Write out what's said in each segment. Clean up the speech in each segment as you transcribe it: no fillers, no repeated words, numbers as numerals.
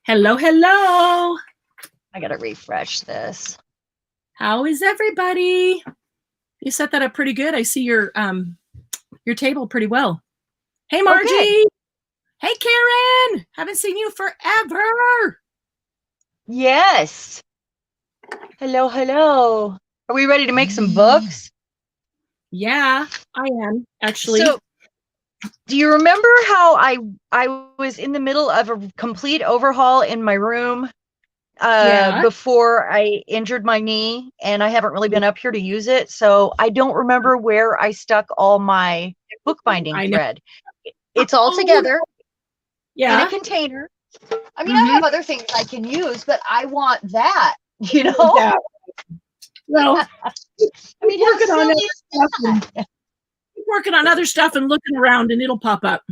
Hello, hello. I gotta refresh this. How is everybody? You set that up pretty good. I see your table pretty well. Hey, Margie. Okay. Hey, Karen. Haven't seen you forever. Yes. Hello, hello. Are we ready to make some books? Yeah, I am actually. So, do you remember how I was in the middle of a complete overhaul in my room before I injured my knee, and I haven't really been up here to use it, so I don't remember where I stuck all my bookbinding thread. It's all together in a container. I mean, I have other things I can use, but I want that, you know? Yeah. Well, I mean, how silly is that? Keep working on other stuff and looking around, and it'll pop up.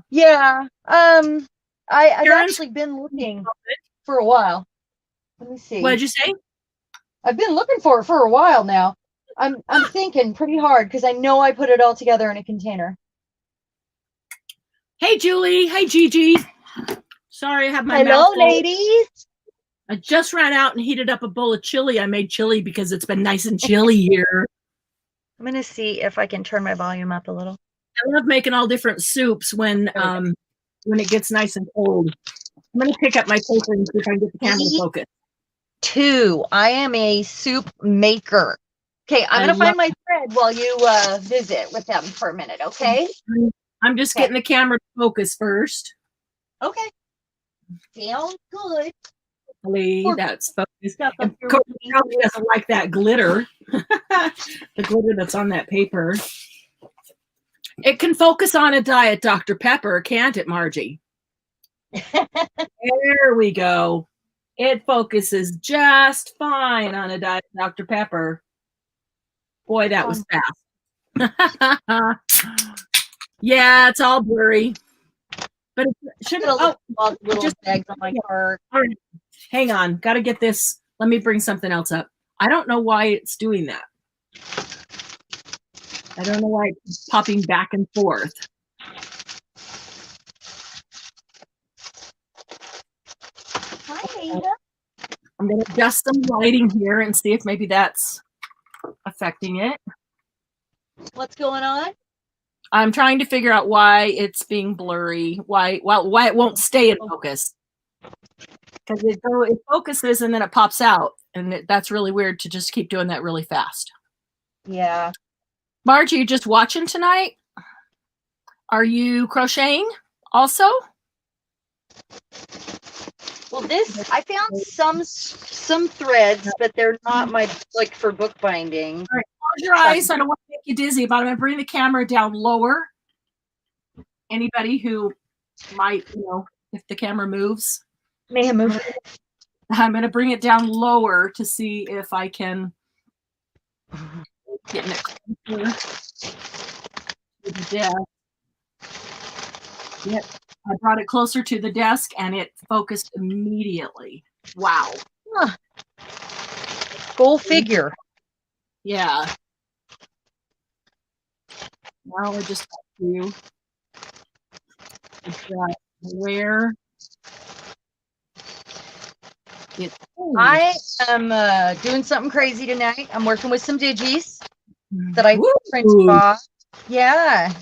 Yeah. I've actually been looking for a while. Let me see. What did you say? I've been looking for it for a while now. I'm thinking pretty hard because I know I put it all together in a container. Hey, Julie. Hey, Gigi. Sorry, I have my Hello, mouth full. ladies. I just ran out and heated up a bowl of chili. I made chili because it's been nice and chilly here. I'm going to see if I can turn my volume up a little. I love making all different soups when it gets nice and cold. I'm going to pick up my paper and see if I can get the camera to focus. I am a soup maker. Okay, I'm going to find my thread while you visit with them for a minute, okay? I'm just getting the camera to focus first. Okay. Sounds good. Hopefully that's focused. Cody probably doesn't like that glitter. The glitter that's on that paper. It can focus on a Diet Dr. Pepper, can't it, Margie? There we go. It focuses just fine on a Diet Dr. Pepper. Boy, that was fast. Yeah, it's all blurry. But it should have little bags on my cart. All right. Hang on. Got to get this. Let me bring something else up. I don't know why it's doing that. I don't know why it's popping back and forth. Hi, Ada. I'm going to adjust some lighting here and see if maybe that's affecting it. What's going on? I'm trying to figure out why it's being blurry, why it won't stay in focus. Because it focuses and then it pops out, and that's really weird to just keep doing that really fast. Yeah. Margie, you just watching tonight? Are you crocheting also? Well, I found some threads, but they're not my for bookbinding. All right, close your eyes. I don't want to make you dizzy, but I'm going to bring the camera down lower. Anybody who might, if the camera moves. May have moved. I'm going to bring it down lower to see if I can get it closer to the desk. Yep, I brought it closer to the desk and it focused immediately. Wow. Huh. Go figure. Yeah. Now I just have to adjust where it. I am doing something crazy tonight. I'm working with some digis that I printed off. Yeah.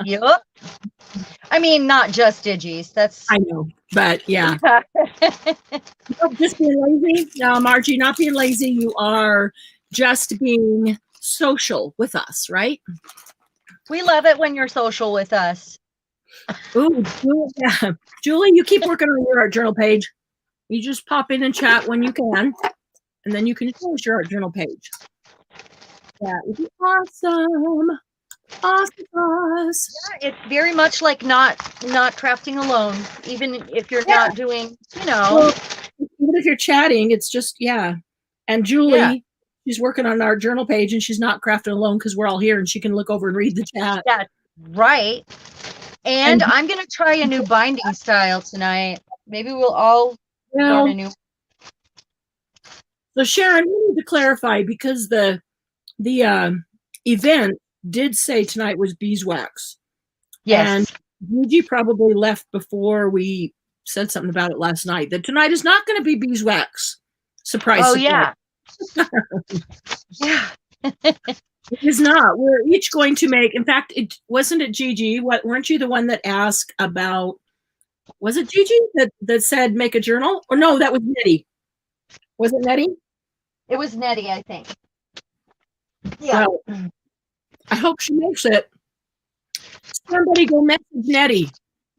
Yep. I mean, not just digis. That's. I know, but yeah. Just being lazy. No, Margie, not being lazy. You are just being social with us, right? We love it when you're social with us. Ooh, yeah. Julie, you keep working on your art journal page. You just pop in and chat when you can, and then you can finish your art journal page. That would be awesome. Awesome. Yeah, it's very much like not crafting alone, even if you're not doing, Well, even if you're chatting, it's just, And Julie, she's working on our journal page and she's not crafting alone because we're all here and she can look over and read the chat. Yeah, right. And I'm going to try a new binding style tonight. Maybe we'll all learn a new. So Sharon, we need to clarify because the event did say tonight was beeswax. Yes. And Gigi probably left before we said something about it last night, that tonight is not going to be beeswax. Surprise. Oh, surprise. yeah. Yeah. It is not. We're each going to make, in fact, it wasn't it Gigi? Weren't you the one that asked about, was it Gigi that said make a journal? Or no, that was Nettie. Was it Nettie? It was Nettie, I think. Yeah. Well, I hope she makes it. Somebody go message Nettie.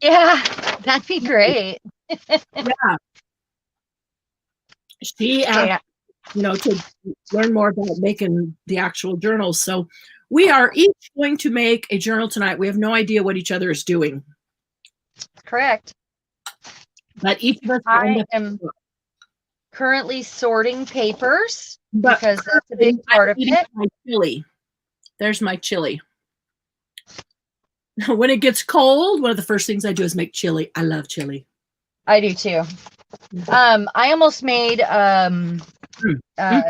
Yeah, that'd be great. Yeah. She asked, to learn more about making the actual journals. So we are each going to make a journal tonight. We have no idea what each other is doing. Correct. But each of us I am currently sorting papers because that's a big part of it. My chili. There's my chili. When it gets cold, one of the first things I do is make chili. I love chili. I do too. I almost made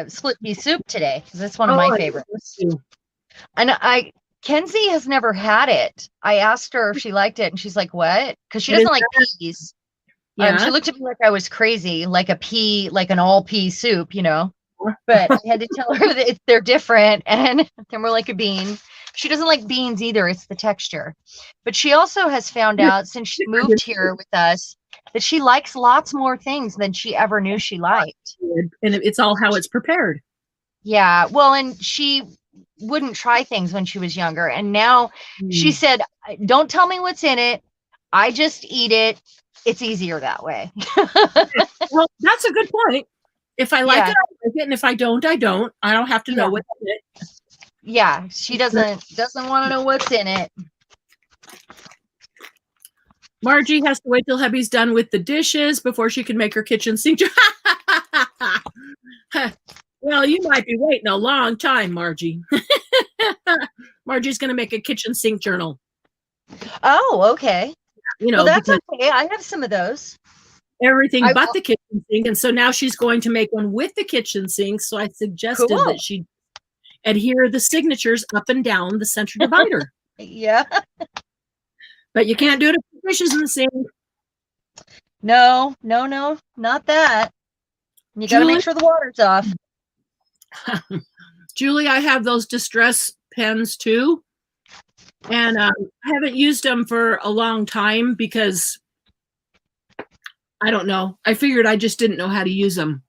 split pea soup today because it's one of my favorites. And Kenzie has never had it. I asked her if she liked it, and she's like, "What?" Because she doesn't like peas. Yeah. She looked at me like I was crazy, like an all pea soup, But I had to tell her that they're different, and they're more like a bean. She doesn't like beans either. It's the texture. But she also has found out since she moved here with us that she likes lots more things than she ever knew she liked. And it's all how it's prepared. Yeah. Well, and she wouldn't try things when she was younger. And now she said, "Don't tell me what's in it. I just eat it. It's easier that way." Well, that's a good point. If I like it, I like it. And if I don't, I don't. I don't have to know what's in it. Yeah, she doesn't want to know what's in it. Margie has to wait till hubby's done with the dishes before she can make her kitchen sink. Well, you might be waiting a long time, Margie. Margie's going to make a kitchen sink journal. Oh, okay. Well, that's okay. I have some of those. Everything but the kitchen sink. And so now she's going to make one with the kitchen sink. So I suggested that she adhere the signatures up and down the center divider. Yeah. But you can't do it if the fish is in the sink. No, not that. You got to make sure the water's off. Julie, I have those distress pens too. And I haven't used them for a long time because I don't know. I figured I just didn't know how to use them.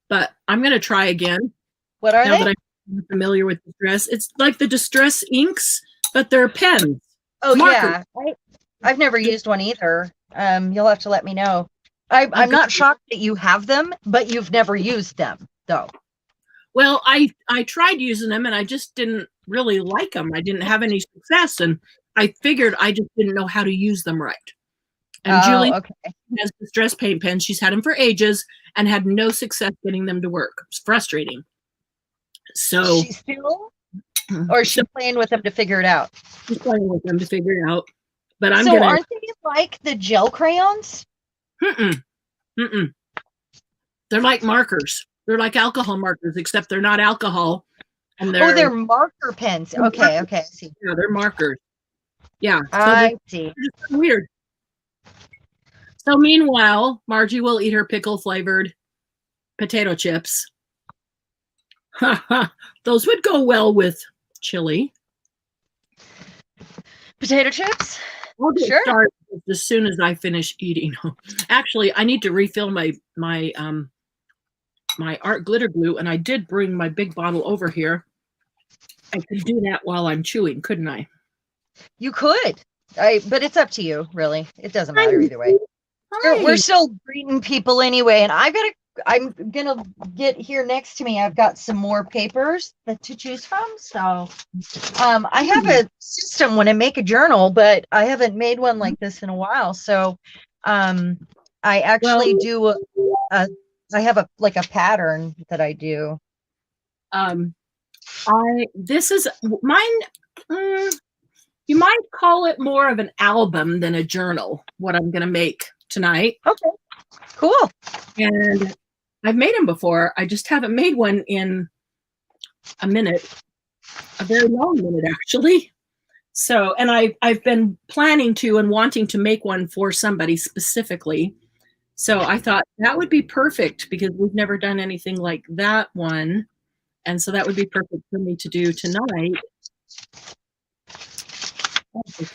But I'm going to try again. What are they? Now that I'm familiar with distress. It's like the distress inks, but they're pens. Oh, markers. Yeah. I've never used one either. You'll have to let me know. I'm not shocked that you have them, but you've never used them, though. Well, I tried using them, and I just didn't really like them. I didn't have any success, and I figured I just didn't know how to use them right. And Julie has distress paint pens. She's had them for ages and had no success getting them to work. It's frustrating. So she's still, or is she playing with them to figure it out? She's playing with them to figure it out. But aren't they like the gel crayons? They're like markers. They're like alcohol markers, except they're not alcohol. And they're marker pens. Okay, I see. Yeah, they're markers. Yeah. So I see. Just weird. So meanwhile, Margie will eat her pickle flavored potato chips. Those would go well with chili. Potato chips? We'll get started as soon as I finish eating. Actually, I need to refill my art glitter glue, and I did bring my big bottle over here. I could do that while I'm chewing, couldn't I? You could. But it's up to you, really. It doesn't matter either way. We're still greeting people anyway, and I'm gonna get here next to me. I've got some more papers to choose from. So I have a system when I make a journal, but I haven't made one like this in a while. So I actually do I have a pattern that I do. This is mine. You might call it more of an album than a journal, what I'm gonna make tonight. Okay, cool. And I've made them before. I just haven't made one in a very long minute, actually. So, and I've been planning to and wanting to make one for somebody specifically. So I thought that would be perfect because we've never done anything like that one. And so that would be perfect for me to do tonight.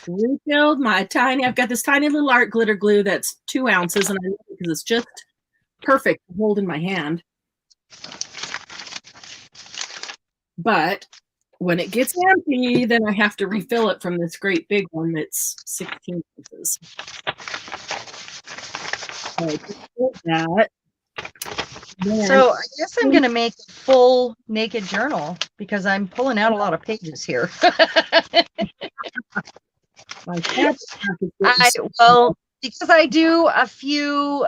Refilled my I've got this tiny little art glitter glue that's 2 ounces, and I love it because it's just perfect to hold in my hand. But when it gets empty, then I have to refill it from this great big one that's 16 ounces. So I just did that. So I guess I'm going to make a full naked journal because I'm pulling out a lot of pages here. Well, because I do a few,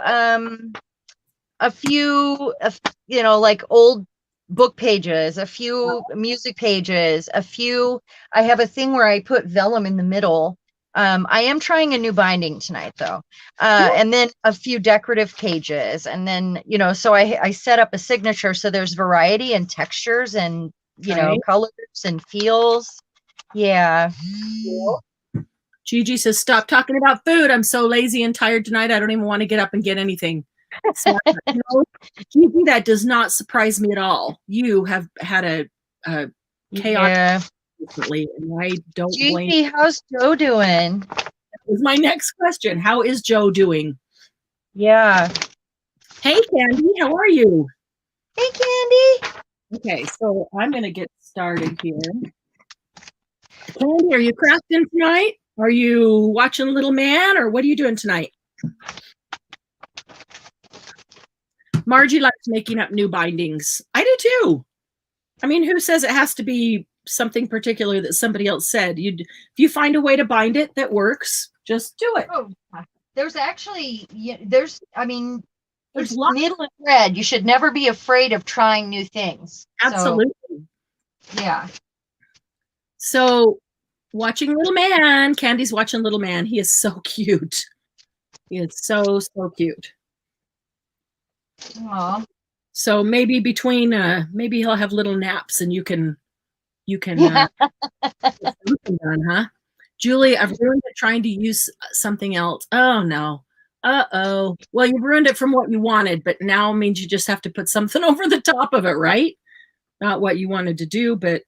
you know, like old book pages, a few music pages, I have a thing where I put vellum in the middle. I am trying a new binding tonight though. And then a few decorative pages. And then, you know, so I set up a signature. So there's variety and textures and, you know, colors and feels. Yeah. Gigi says, stop talking about food. I'm so lazy and tired tonight. I don't even want to get up and get anything. So, you know, Gigi, that does not surprise me at all. You have had a chaos recently, and I don't blame you. How's Joe doing? That was my next question. How is Joe doing? Yeah. Hey, Candy, how are you? Hey, Candy. Okay, so I'm going to get started here. Candy, are you crafting tonight? Are you watching Little Man, or what are you doing tonight? Margie likes making up new bindings. I do too. I mean, who says it has to be something particular that somebody else said? If you find a way to bind it that works, just do it. Oh, there's actually, I mean, there's needle and thread. You should never be afraid of trying new things. Absolutely. So, yeah. So watching Little Man, Candy's watching Little Man. He is so cute. He is so cute. Aww. So maybe between maybe he'll have little naps and you can get something done, huh? Julie, I've ruined it trying to use something else. Oh no. Uh-oh. Well, you ruined it from what you wanted, but now means you just have to put something over the top of it, right? Not what you wanted to do, but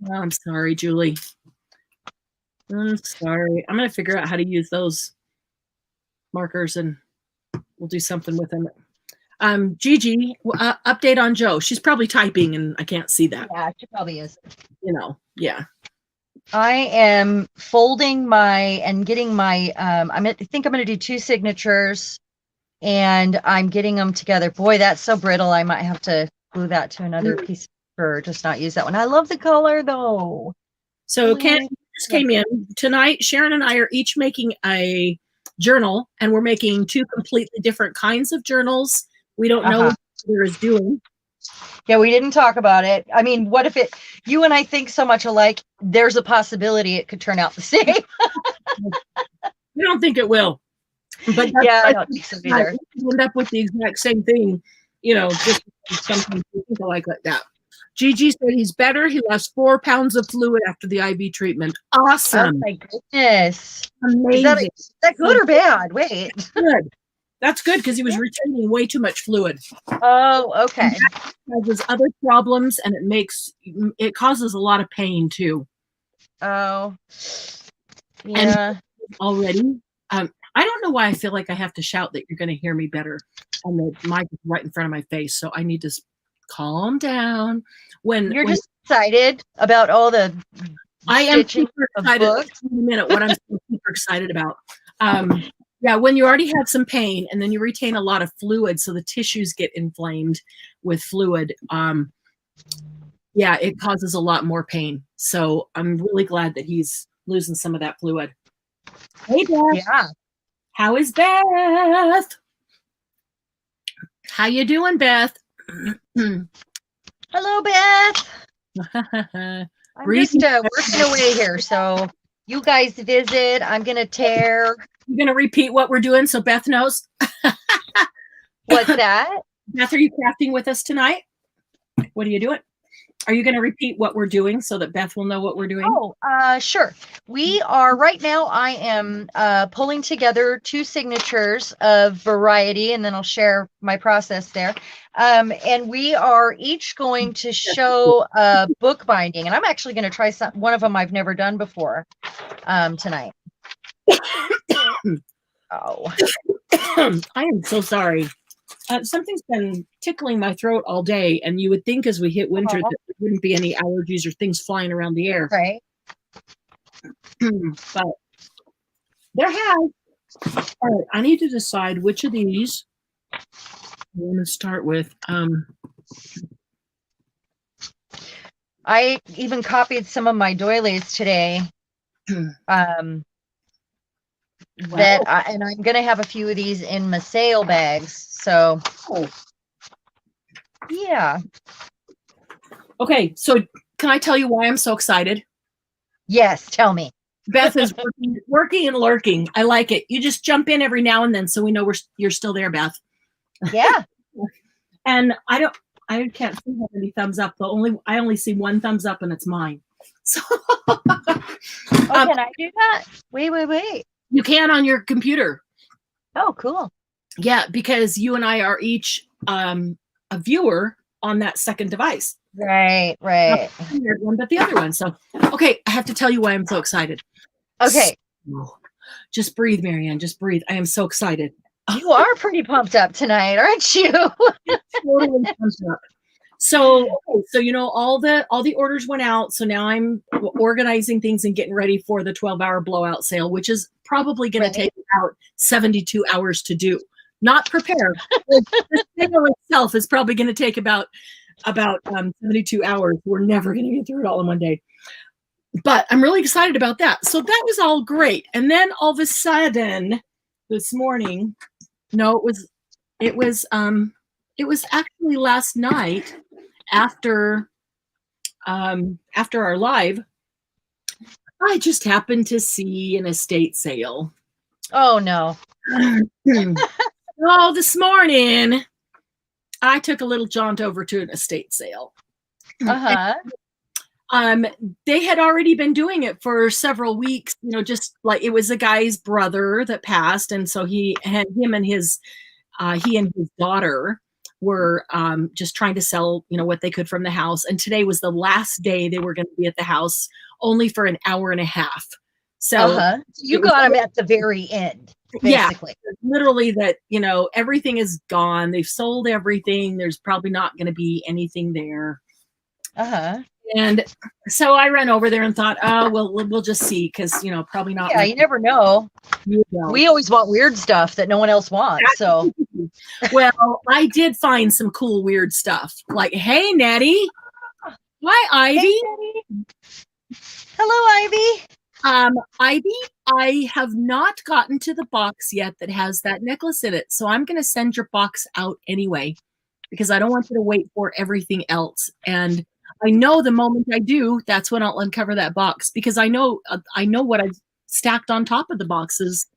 oh, I'm sorry, Julie. I'm sorry. I'm going to figure out how to use those markers and we'll do something with them. Gigi, update on Joe. She's probably typing and I can't see that. Yeah, she probably is. You know, yeah. I am folding and getting my, I think I'm going to do 2 signatures and I'm getting them together. Boy, that's so brittle. I might have to glue that to another piece or just not use that one. I love the color though. So Candy just came in tonight. Sharon and I are each making a journal and we're making 2 completely different kinds of journals. We don't know what either is doing. Yeah, we didn't talk about it. I mean, what if you and I think so much alike, there's a possibility it could turn out the same. We don't think it will. But yeah, I don't think so either. We end up with the exact same thing, you know, just something people like that. Gigi said he's better. He lost 4 pounds of fluid after the IV treatment. Awesome. Oh my goodness. Amazing. Is that good or bad? Wait. Good. That's good because he was retaining way too much fluid. Oh, okay. There's other problems and it causes a lot of pain too. Oh, yeah. And already, I don't know why I feel like I have to shout that you're going to hear me better. And the mic is right in front of my face, so I need to calm down. When just excited about all the I am super excited. In a minute, what I'm super excited about. Yeah, when you already have some pain and then you retain a lot of fluid, so the tissues get inflamed with fluid. Yeah, it causes a lot more pain. So I'm really glad that he's losing some of that fluid. Hey, Beth. Yeah. How is Beth? How you doing, Beth? Hello, Beth. I'm just working away here, so you guys visit. I'm gonna tear. You're gonna repeat what we're doing so Beth knows. What's that? Beth, are you crafting with us tonight? What are you doing? Are you going to repeat what we're doing so that Beth will know what we're doing? Oh, sure. We are right now. I am pulling together 2 signatures of variety, and then I'll share my process there. And we are each going to show bookbinding, and I'm actually going to try one of them I've never done before tonight. Oh, I am so sorry. Something's been tickling my throat all day, and you would think as we hit winter that there wouldn't be any allergies or things flying around the air. Right. But there has. All right, I need to decide which of these I want to start with. I even copied some of my doilies today. Wow. And I'm going to have a few of these in my sale bags. So, yeah. Okay, so can I tell you why I'm so excited? Yes, tell me. Beth is working and lurking. I like it. You just jump in every now and then so we know you're still there, Beth. Yeah. And I can't see how many thumbs up. I only see 1 thumbs up, and it's mine. So can I do that? Wait. You can on your computer. Oh, cool. Yeah, because you and I are each a viewer on that second device. Right. Not the one, but the other one. So, okay, I have to tell you why I'm so excited. Okay. So, just breathe, Marianne. Just breathe. I am so excited. You are pretty pumped up tonight, aren't you? Totally pumped up. So all the orders went out. So now I'm organizing things and getting ready for the 12-hour blowout sale, which is probably going to take about 72 hours to do. Not prepare. The sale itself is probably going to take about 72 hours. We're never going to get through it all in one day. But I'm really excited about that. So that was all great. And then all of a sudden this morning, no, it was actually last night after our live, I just happened to see an estate sale. Oh no. Oh, this morning I took a little jaunt over to an estate sale. They had already been doing it for several weeks, just like it was a guy's brother that passed, and so he and his daughter were just trying to sell, what they could from the house. And today was the last day they were going to be at the house, only for an hour and a half. So you got them at the very end, basically. Yeah, literally that, everything is gone. They've sold everything. There's probably not going to be anything there. And so I ran over there and thought, oh, well, we'll just see, because, probably not. Yeah, you never know. We always want weird stuff that no one else wants. So, well, I did find some cool, weird stuff. Like, hey, Nettie. Hi, Ivy. Hey, hello, Ivy. Ivy, I have not gotten to the box yet that has that necklace in it. So I'm going to send your box out anyway, because I don't want you to wait for everything else. And I know the moment I do, that's when I'll uncover that box, because I know what I've stacked on top of the boxes,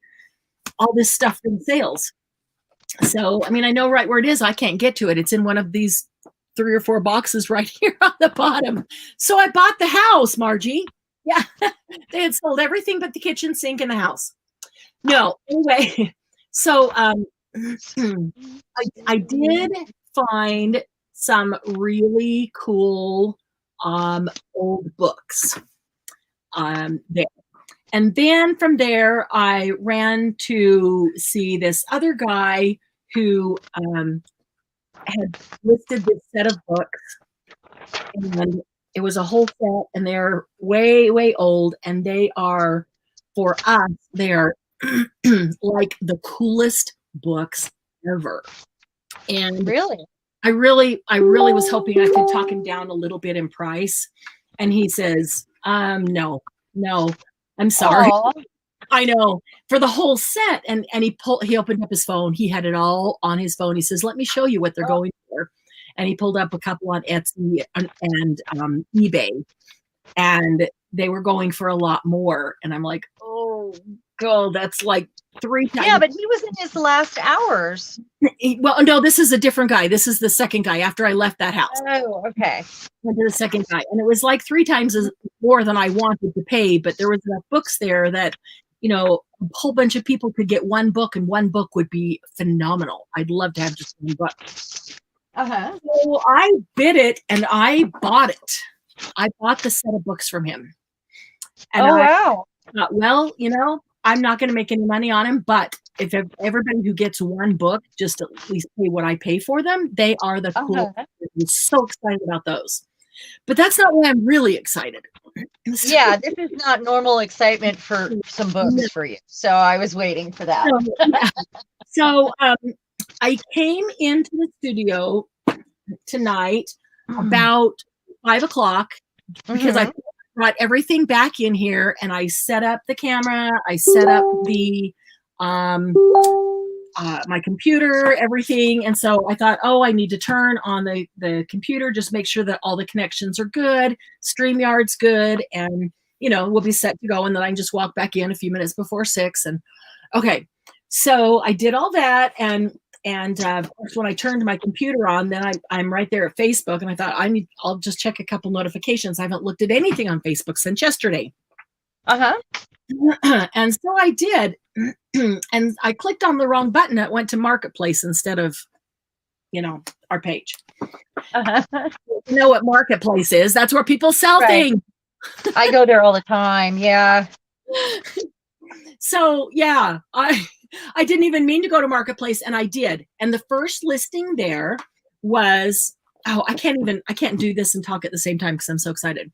all this stuff in sales. So, I mean, I know right where it is. I can't get to it. It's in one of these 3 or 4 boxes right here on the bottom. So I bought the house, Margie. Yeah, they had sold everything but the kitchen sink in the house. No, anyway, so I did find some really cool old books there. And then from there, I ran to see this other guy who had listed this set of books. And it was a whole set, and they're way, way old. And they are, for us, they're like the coolest books ever. And really? I really was hoping I could talk him down a little bit in price. And he says, no, I'm sorry. Aww. I know, for the whole set. And he opened up his phone. He had it all on his phone. He says, let me show you what they're going for. And he pulled up a couple on Etsy and eBay, and they were going for a lot more. And I'm like, oh oh, that's like 3 times. Yeah, but he was in his last hours. Well, no, this is a different guy. This is the second guy after I left that house. Oh, okay. Went to the second guy, and it was like 3 times more than I wanted to pay, but there was enough books there that, you know, a whole bunch of people could get one book, and one book would be phenomenal. I'd love to have just one book. So I bid it, and I bought it. I bought the set of books from him. And wow. Thought, well, you know, I'm not going to make any money on him, but if everybody who gets one book just at least pay what I pay for them, they are the coolest. I'm so excited about those. But that's not why I'm really excited. Yeah, this is not normal excitement for some books for you. So I was waiting for that. So I came into the studio tonight about 5 o'clock because I brought everything back in here, and I set up the camera. I set up the my computer, everything. And so I thought, oh, I need to turn on the computer, just make sure that all the connections are good, StreamYard's good, and, you know, we'll be set to go. And then I can just walk back in a few minutes before 6. And okay, so I did all that. And of course, when I turned my computer on, then I'm right there at Facebook, and I thought I'll just check a couple notifications. I haven't looked at anything on Facebook since yesterday. And so I did, and I clicked on the wrong button. It went to Marketplace instead of, you know, our page. You know what Marketplace is? That's where people sell things. I go there all the time. Yeah. So yeah, I didn't even mean to go to Marketplace, and I did. And the first listing there was, oh, I can't do this and talk at the same time because I'm so excited.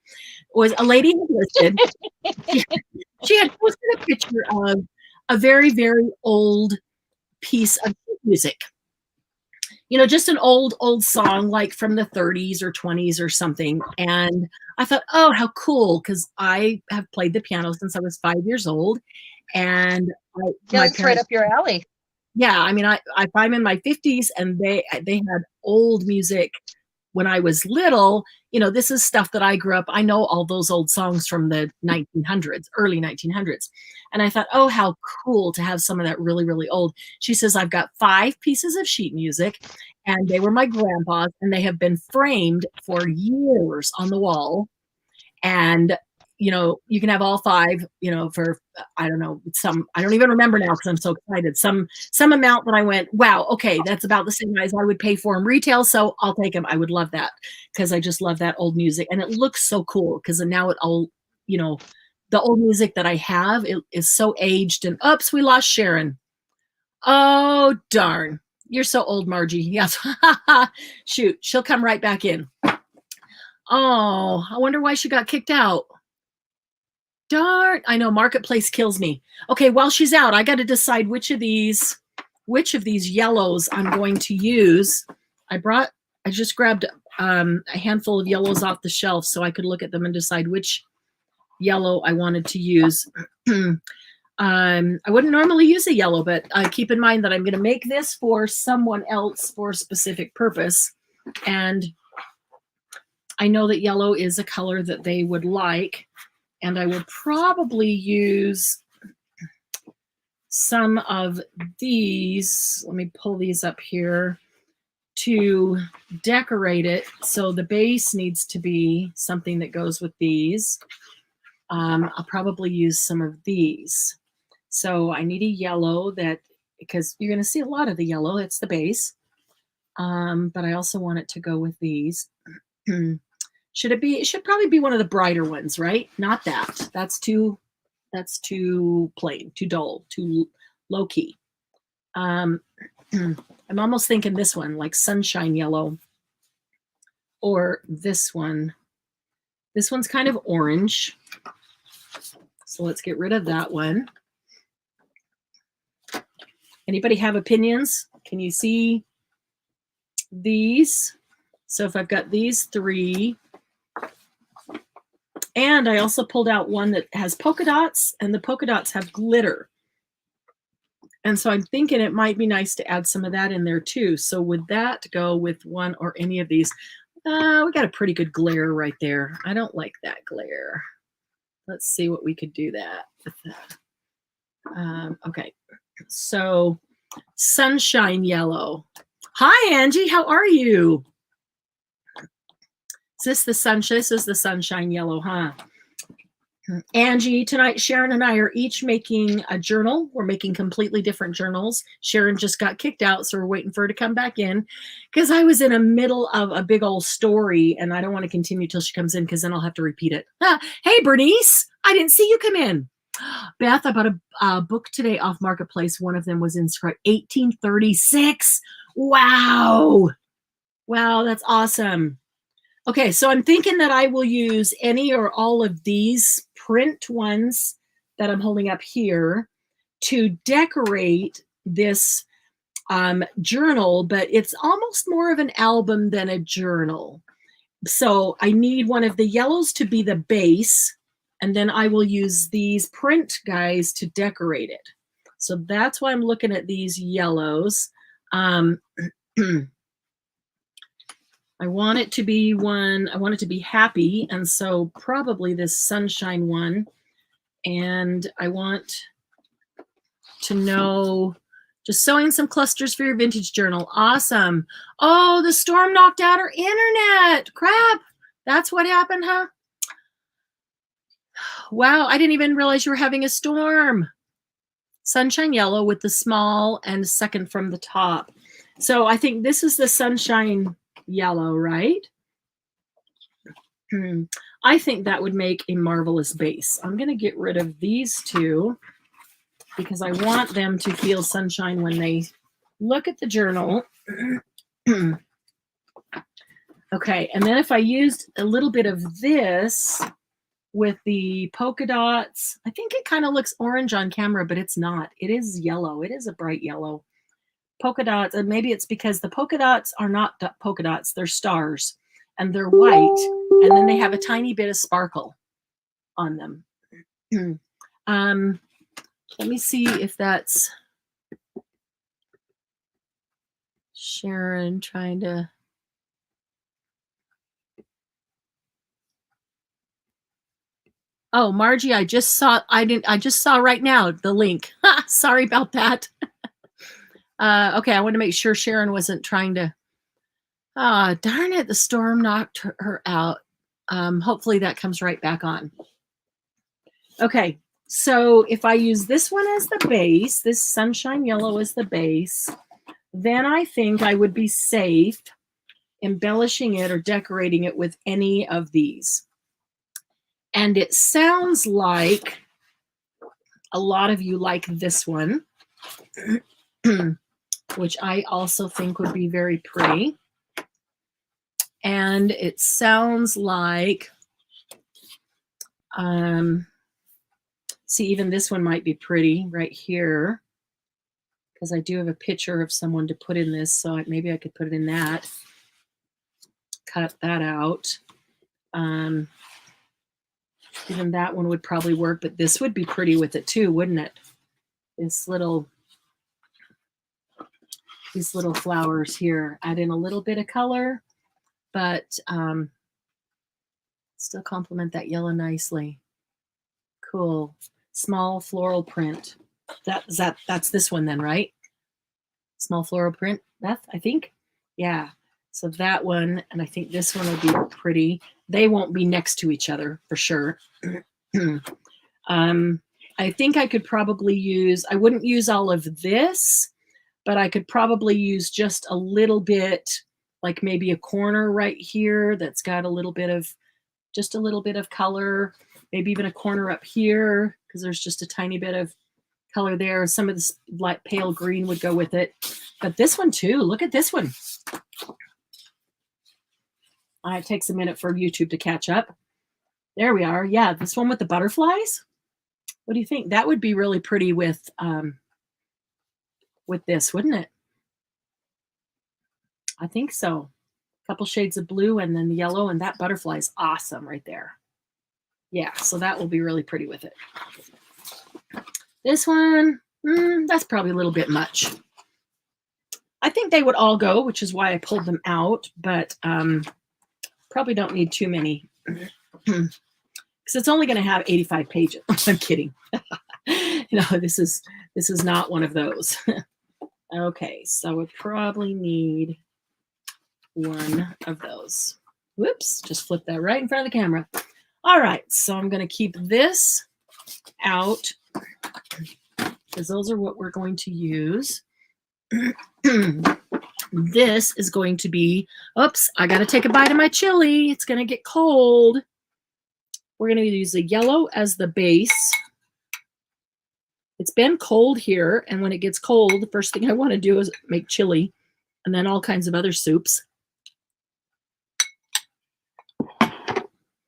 Was a lady who listed. She had posted a picture of a very, very old piece of music. You know, just an old song, like from the 30s or 20s or something. And I thought, oh, how cool, because I have played the piano since I was 5 years old. And it's right up your alley. Yeah, I mean, I'm in my 50s, and they had old music when I was little. You know, this is stuff that I grew up. I know all those old songs from the 1900s, early 1900s. And I thought, oh, how cool to have some of that really, really old. She says, I've got 5 pieces of sheet music, and they were my grandpa's, and they have been framed for years on the wall. And, you know, you can have all 5, you know, for, I don't know, I don't even remember now because I'm so excited. Some amount that I went, wow, okay, that's about the same as I would pay for them retail. So I'll take them. I would love that because I just love that old music. And it looks so cool because now it all, you know, the old music that I have is so aged. And oops, we lost Sharon. Oh, darn. You're so old, Margie. Yes. Shoot, she'll come right back in. Oh, I wonder why she got kicked out. Darn, I know, Marketplace kills me. Okay, while she's out, I got to decide which of these yellows I'm going to use. I just grabbed a handful of yellows off the shelf so I could look at them and decide which yellow I wanted to use. I wouldn't normally use a yellow, but keep in mind that I'm going to make this for someone else for a specific purpose. And I know that yellow is a color that they would like. And I will probably use some of these. Let me pull these up here to decorate it. So the base needs to be something that goes with these. I'll probably use some of these. So I need a yellow because you're going to see a lot of the yellow. It's the base. But I also want it to go with these. It should probably be one of the brighter ones, right? Not that. That's too plain, too dull, too low key. I'm almost thinking this one, like sunshine yellow, or this one. This one's kind of orange. So let's get rid of that one. Anybody have opinions? Can you see these? So if I've got these 3, and I also pulled out one that has polka dots, and the polka dots have glitter. And so I'm thinking it might be nice to add some of that in there too. So would that go with one or any of these? We got a pretty good glare right there. I don't like that glare. Let's see what we could do with that. Okay, so sunshine yellow. Hi, Angie. How are you? Is this the sunshine? This is the sunshine yellow, huh? Angie, tonight Sharon and I are each making a journal. We're making completely different journals. Sharon just got kicked out, so we're waiting for her to come back in because I was in the middle of a big old story and I don't want to continue till she comes in because then I'll have to repeat it. Hey, Bernice, I didn't see you come in. Beth, I bought a book today off Marketplace. One of them was inscribed 1836. Wow. Wow, that's awesome. Okay, so I'm thinking that I will use any or all of these print ones that I'm holding up here to decorate this journal, but it's almost more of an album than a journal. So I need one of the yellows to be the base, and then I will use these print guys to decorate it. So that's why I'm looking at these yellows. I want it to be one, I want it to be happy, and so probably this sunshine one. And I want to know, just sewing some clusters for your vintage journal. Awesome. Oh, the storm knocked out our internet. Crap. That's what happened, huh? Wow, I didn't even realize you were having a storm. Sunshine yellow with the small and second from the top. So I think this is the sunshine yellow, right? I think that would make a marvelous base. I'm going to get rid of these two because I want them to feel sunshine when they look at the journal. Okay, and then if I used a little bit of this with the polka dots, I think it kind of looks orange on camera, but it's not. It is yellow. It is a bright yellow. Polka dots, and maybe it's because the polka dots are not polka dots, they're stars, and they're white, and then they have a tiny bit of sparkle on them. Let me see if that's Sharon trying to. Oh, Margie, I just saw right now the link. Sorry about that. Okay, I want to make sure Sharon wasn't trying to. Darn it, the storm knocked her out. Hopefully that comes right back on. Okay, so if I use this one as the base, this sunshine yellow as the base, then I think I would be safe embellishing it or decorating it with any of these. And it sounds like a lot of you like this one, which I also think would be very pretty. And it sounds like, see, even this one might be pretty right here, because I do have a picture of someone to put in this, so maybe I could put it in that. Cut that out. Even that one would probably work, but this would be pretty with it too, wouldn't it? These little flowers here. Add in a little bit of color, but still complement that yellow nicely. Cool. Small floral print. That's this one then, right? Small floral print, Beth, I think. Yeah. So that one, and I think this one will be pretty. They won't be next to each other for sure. I think I could probably use, I wouldn't use all of this, but I could probably use just a little bit, like maybe a corner right here that's got a little bit of, just a little bit of color, maybe even a corner up here, because there's just a tiny bit of color there. Some of this light pale green would go with it. But this one too, look at this one. It takes a minute for YouTube to catch up. There we are. Yeah, this one with the butterflies. What do you think? That would be really pretty with this, wouldn't it? I think so. A couple shades of blue and then the yellow, and that butterfly is awesome right there. Yeah, so that will be really pretty with it. This one, that's probably a little bit much. I think they would all go, which is why I pulled them out, but probably don't need too many because it's only going to have 85 pages. I'm kidding. No, this is not one of those. Okay, so we probably need one of those. Whoops, just flip that right in front of the camera. All right, so I'm going to keep this out because those are what we're going to use. This is going to be, oops, I got to take a bite of my chili. It's going to get cold. We're going to use the yellow as the base. It's been cold here, and when it gets cold, the first thing I want to do is make chili and then all kinds of other soups.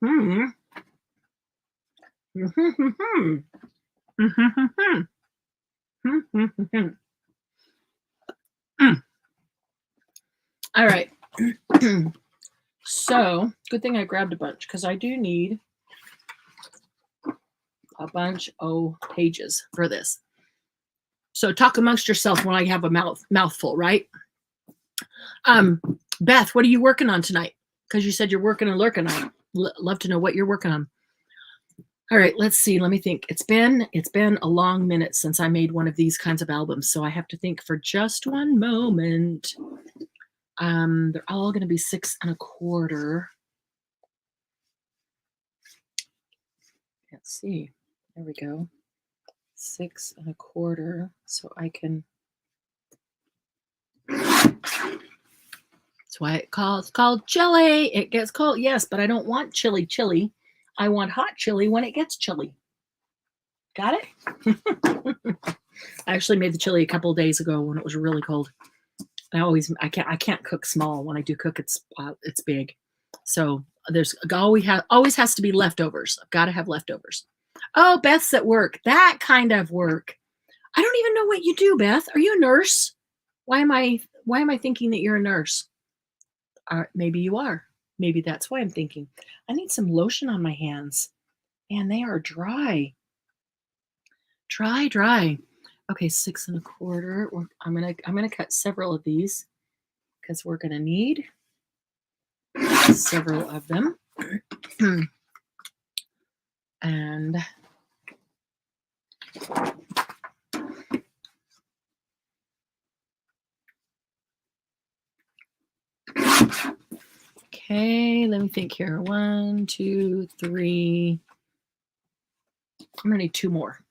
Mm. All right. So, good thing I grabbed a bunch because I do need a bunch of pages for this. So talk amongst yourself when I have a mouthful, right? Beth, what are you working on tonight? Because you said you're working and lurking. I'd love to know what you're working on. All right, let's see. Let me think. It's been a long minute since I made one of these kinds of albums, so I have to think for just one moment. They're all going to be 6 1/4. Let's see. There we go. 6 1/4. So I can. That's why it's called chili. It gets cold, yes, but I don't want chili. I want hot chili when it gets chilly. Got it? I actually made the chili a couple of days ago when it was really cold. I can't cook small. When I do cook, it's big. So there's always has to be leftovers. I've got to have leftovers. Oh, Beth's at work. That kind of work. I don't even know what you do, Beth. Are you a nurse? Why am I thinking that you're a nurse? Maybe you are. Maybe that's why I'm thinking. I need some lotion on my hands. Man, they are dry. Dry. Okay, 6 1/4. I'm gonna cut several of these because we're gonna need several of them. And okay, let me think here. 1, 2, 3. I'm gonna need 2 more.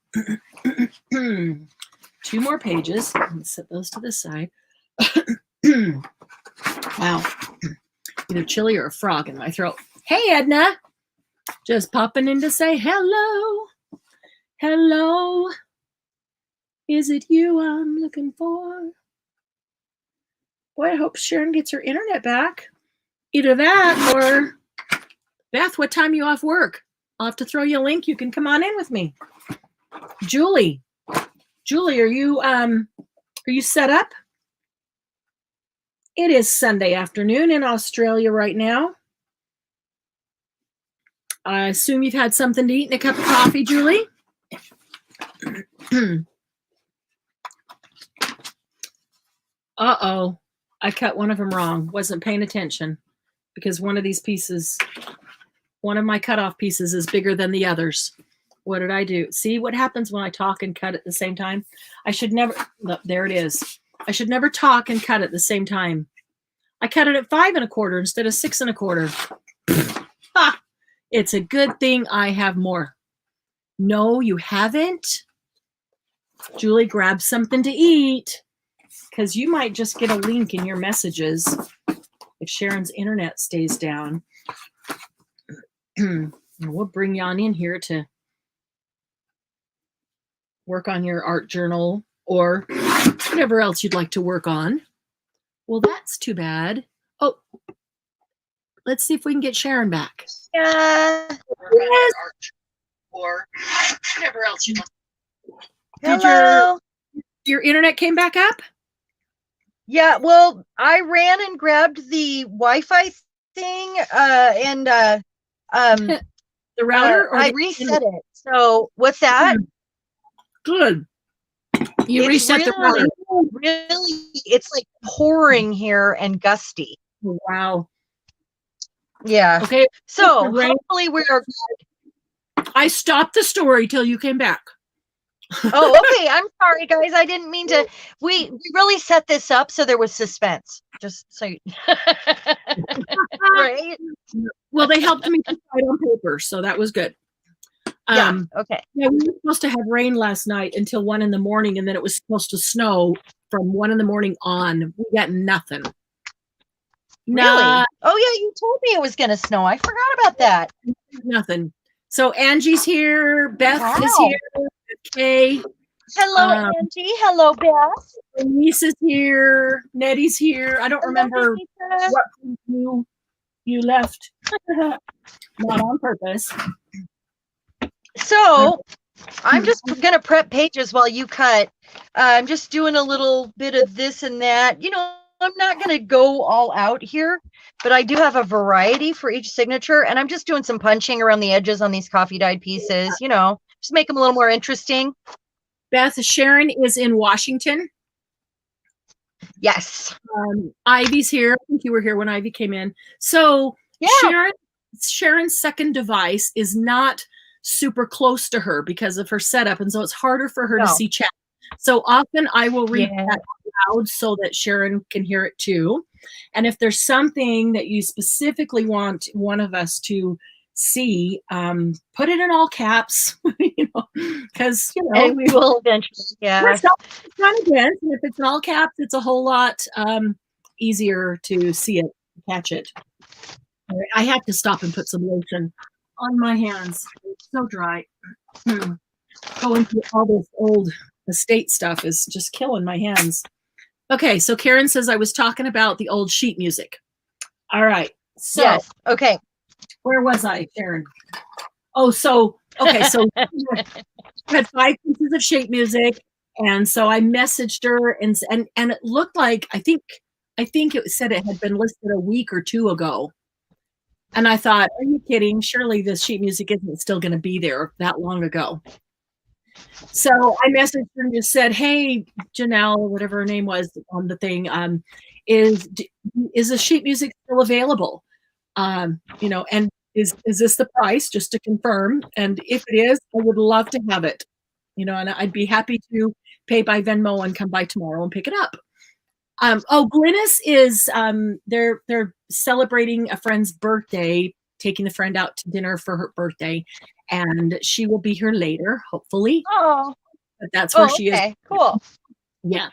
2 more pages. Let's set those to the side. Wow. Either chili or a frog in my throat. Hey, Edna. Just popping in to say hello. Hello. Is it you I'm looking for? Boy, I hope Sharon gets her internet back. Either that or, Beth, what time are you off work? I'll have to throw you a link. You can come on in with me. Julie, are you set up? It is Sunday afternoon in Australia right now. I assume you've had something to eat and a cup of coffee, Julie? Uh-oh. I cut one of them wrong. Wasn't paying attention because one of these pieces, one of my cutoff pieces is bigger than the others. What did I do? See what happens when I talk and cut at the same time? I should never, there it is. I should never talk and cut at the same time. I cut it at 5 1/4 instead of 6 1/4. Ha! It's a good thing I have more. No, you haven't. Julie, grab something to eat because you might just get a link in your messages if Sharon's internet stays down. We'll bring you on in here to work on your art journal or whatever else you'd like to work on. Well, that's too bad. Oh, let's see if we can get Sharon back. Yeah. Yes. Or whatever else you'd like. Hello. Your internet came back up? Yeah, well, I ran and grabbed the Wi-Fi thing and the router, or I reset it. So what's that? Good. You reset the router. Really, it's like pouring here and gusty. Wow. Yeah. Okay. So hopefully we are good. I stopped the story till you came back. Oh, okay. I'm sorry, guys. I didn't mean to. We really set this up so there was suspense. Just so you... right? Well, they helped me to write on paper, so that was good. Yeah. Okay. Yeah, we were supposed to have rain last night until 1 a.m, and then it was supposed to snow from 1 a.m. on. We got nothing. Really? Oh yeah, you told me it was going to snow. I forgot about that. Nothing. So Angie's here. Beth is here. Okay. Hello, Angie. Hello, Beth. Lisa's here. Nettie's here. I don't remember what you left. Not on purpose. So I'm just going to prep pages while you cut. I'm just doing a little bit of this and that. You know, I'm not going to go all out here, but I do have a variety for each signature. And I'm just doing some punching around the edges on these coffee dyed pieces, you know, just make them a little more interesting. Beth, Sharon is in Washington. Yes. Ivy's here. I think you were here when Ivy came in. So yeah. Sharon's second device is not super close to her because of her setup. And so it's harder for her to see chat. So often I will read that out loud so that Sharon can hear it too. And if there's something that you specifically want one of us to see, put it in all caps, you know, because, you know, and we will eventually, and if it's in all caps, it's a whole lot easier to see it, catch it. I have to stop and put some lotion on my hands. It's so dry. Going through all this old estate stuff is just killing my hands. Okay, so Karen says I was talking about the old sheet music. All right. So yes. Okay. Where was I, Karen? Oh, so okay, so I had 5 pieces of sheet music, and so I messaged her, and it looked like I think it said it had been listed a week or 2 ago. And I thought, are you kidding? Surely this sheet music isn't still going to be there that long ago. So I messaged her and just said, hey, Janelle, or whatever her name was on the thing, is the sheet music still available? You know, and is this the price, just to confirm? And if it is, I would love to have it, you know, and I'd be happy to pay by Venmo and come by tomorrow and pick it up. Glynis is, they're celebrating a friend's birthday, taking the friend out to dinner for her birthday, and she will be here later, hopefully. Oh, but that's where she is. Cool. Yeah.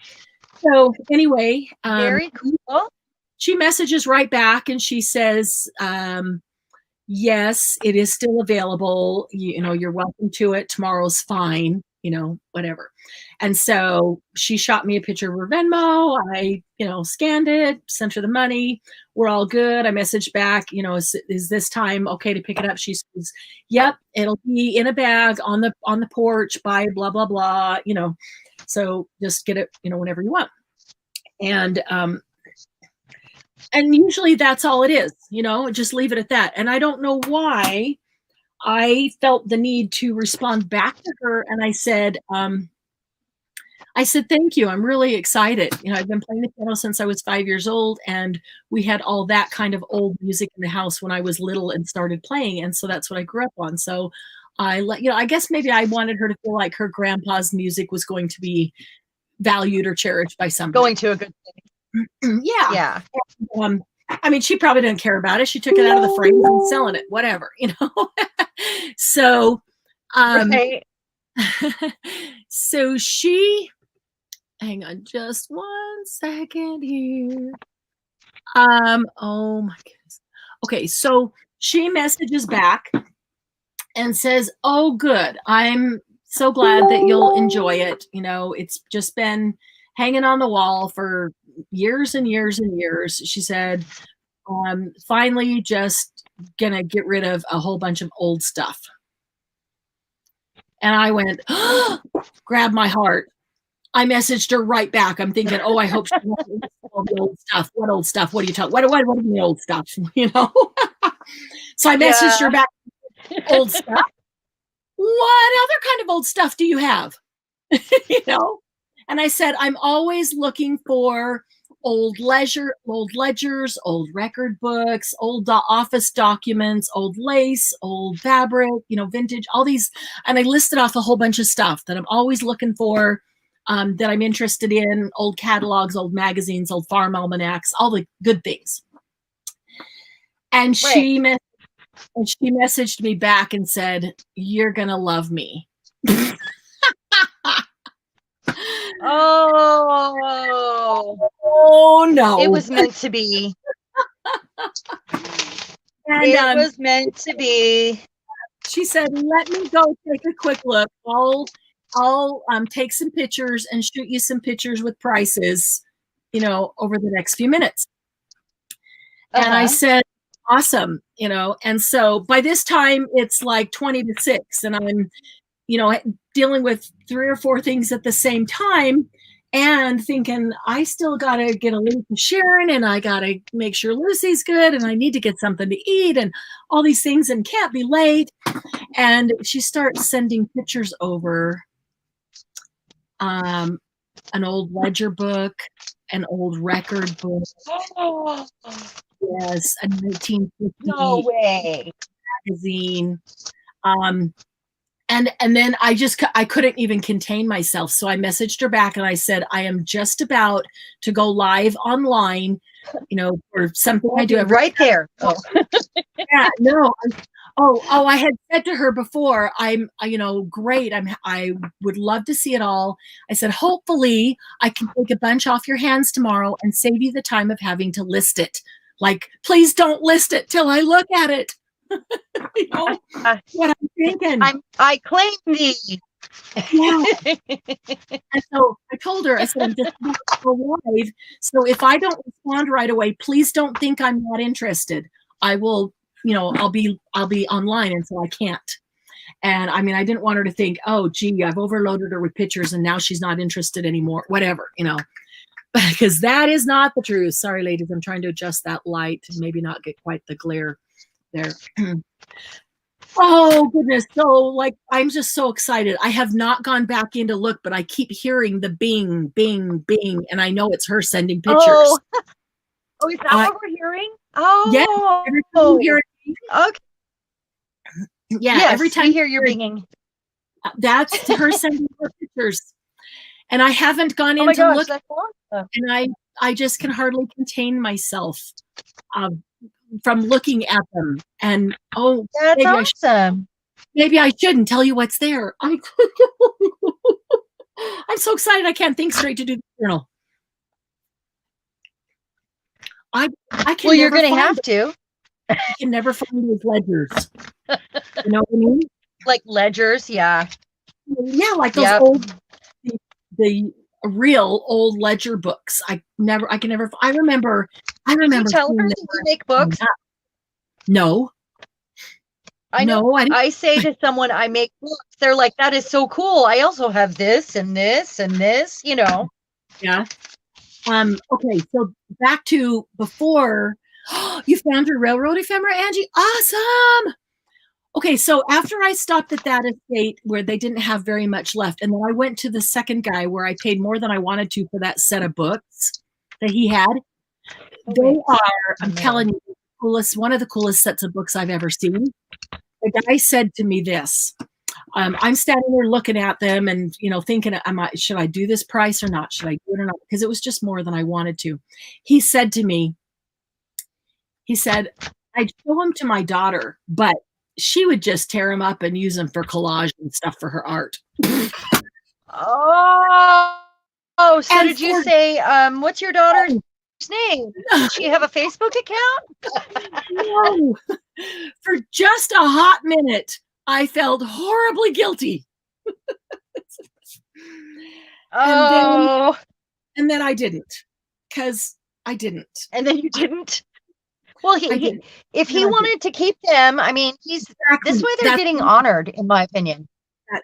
So anyway, very cool. She messages right back and she says, yes, it is still available. You know, you're welcome to it. Tomorrow's fine, you know, whatever. And so she shot me a picture of her Venmo. I, you know, scanned it, sent her the money. We're all good. I messaged back, you know, is this time okay to pick it up? She says, yep, it'll be in a bag on the porch by blah, blah, blah, you know, so just get it, you know, whenever you want. And usually that's all it is, you know, just leave it at that. And I don't know why I felt the need to respond back to her. And I said, thank you. I'm really excited. You know, I've been playing the piano since I was 5 years old, and we had all that kind of old music in the house when I was little and started playing. And so that's what I grew up on. So I guess maybe I wanted her to feel like her grandpa's music was going to be valued or cherished by somebody. Going to a good thing. Yeah. And, I mean, she probably didn't care about it. She took it out of the frames and selling it, whatever, you know. So, right. So she, hang on just 1 second here. Oh my goodness. Okay, so she messages back and says, oh, good. I'm so glad that you'll enjoy it. You know, it's just been hanging on the wall for years and years and years. She said, finally just gonna get rid of a whole bunch of old stuff. And I went, grab my heart. I messaged her right back. I'm thinking, oh, I hope she won't all the old stuff. What old stuff? What are you talking? What do you mean old stuff? You know? So I messaged her back, old stuff. What other kind of old stuff do you have? You know? And I said, I'm always looking for old ledgers, old record books, old office documents, old lace, old fabric, vintage, all these. And I listed off a whole bunch of stuff that I'm always looking for, that I'm interested in, old catalogs, old magazines, old farm almanacs, all the good things. And she messaged me back and said, "You're going to love me." Oh no. It was meant to be. And it was meant to be. She said, "Let me go take a quick look. I'll take some pictures and shoot you some pictures with prices, over the next few minutes." And I said, "Awesome." And so by this time it's like 20 to 6 and I'm, dealing with 3 or 4 things at the same time and thinking I still got to get a link to Sharon and I got to make sure Lucy's good and I need to get something to eat and all these things and can't be late. And she starts sending pictures over, an old ledger book, an old record book. Yes, a 1950 no way magazine. And then I couldn't even contain myself. So I messaged her back and I said, "I am just about to go live online, for something I do every right there." Oh. Yeah, no. Oh, I had said to her before, I'm, great. I would love to see it all. I said, hopefully I can take a bunch off your hands tomorrow and save you the time of having to list it. Like, please don't list it till I look at it. What I'm thinking. I claim thee. Yeah. And so I told her, I said, "I'm just about to go live. So if I don't respond right away, please don't think I'm not interested. I will, I'll be online until I can't." And I mean, I didn't want her to think, "Oh, gee, I've overloaded her with pictures and now she's not interested anymore," whatever, because that is not the truth. Sorry, ladies, I'm trying to adjust that light to maybe not get quite the glare there. Oh goodness. So I'm just so excited. I have not gone back in to look, but I keep hearing the bing, bing, bing. And I know it's her sending pictures. Oh, is that what we're hearing? Oh, yeah. Every time you hear it, okay. Yeah. Yes, every time you hear your binging. That's her sending her pictures. And I haven't gone in to look. Awesome. And I just can hardly contain myself from looking at them. And that's awesome. Maybe I shouldn't tell you what's there. I'm so excited I can't think straight to do the journal. I can. Well, you're going to have to. I can never find these ledgers. You know what I mean? Like ledgers, yeah. Yeah, like those old, the real old ledger books. I remember. Did you tell her that you make books? No. I know. I say to someone, I make books. They're like, "That is so cool. I also have this and this and this," Yeah. Okay. So back to before. You found your railroad ephemera, Angie? Awesome. Okay. So after I stopped at that estate where they didn't have very much left, and then I went to the second guy where I paid more than I wanted to for that set of books that he had. They are, I'm telling you, one of the coolest sets of books I've ever seen. The guy said to me this. I'm standing there looking at them and, thinking, should I do this price or not? Should I do it or not? Because it was just more than I wanted to. He said to me, "I'd show them to my daughter, but she would just tear them up and use them for collage and stuff for her art." So did you say, what's your daughter's name? Does she have a Facebook account? No. For just a hot minute, I felt horribly guilty. And then I didn't, because I didn't. And then you didn't? Well, if he wanted to keep them, I mean, this way they're getting honored, in my opinion.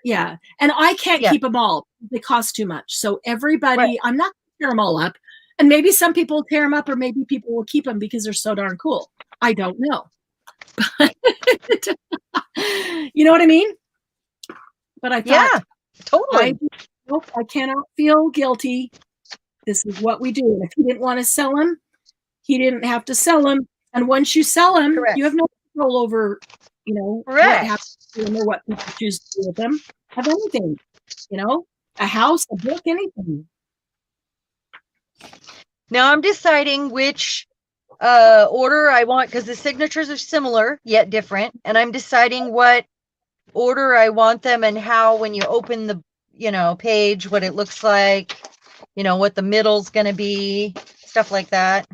Yeah. And I can't keep them all. They cost too much. So everybody, I'm not going to tear them all up. And maybe some people will tear them up, or maybe people will keep them because they're so darn cool. I don't know. You know what I mean? But I thought, totally. I cannot feel guilty This is what we do. And if he didn't want to sell them, he didn't have to sell them. And once you sell them, correct, you have no control over, you know, what happens to them or what people choose to do with them. Have anything, you know, a house, a book, anything. Now I'm deciding which order I want, because the signatures are similar yet different, and I'm deciding what order I want them and how, when you open the, you know, page, what it looks like, you know, what the middle's going to be, stuff like that.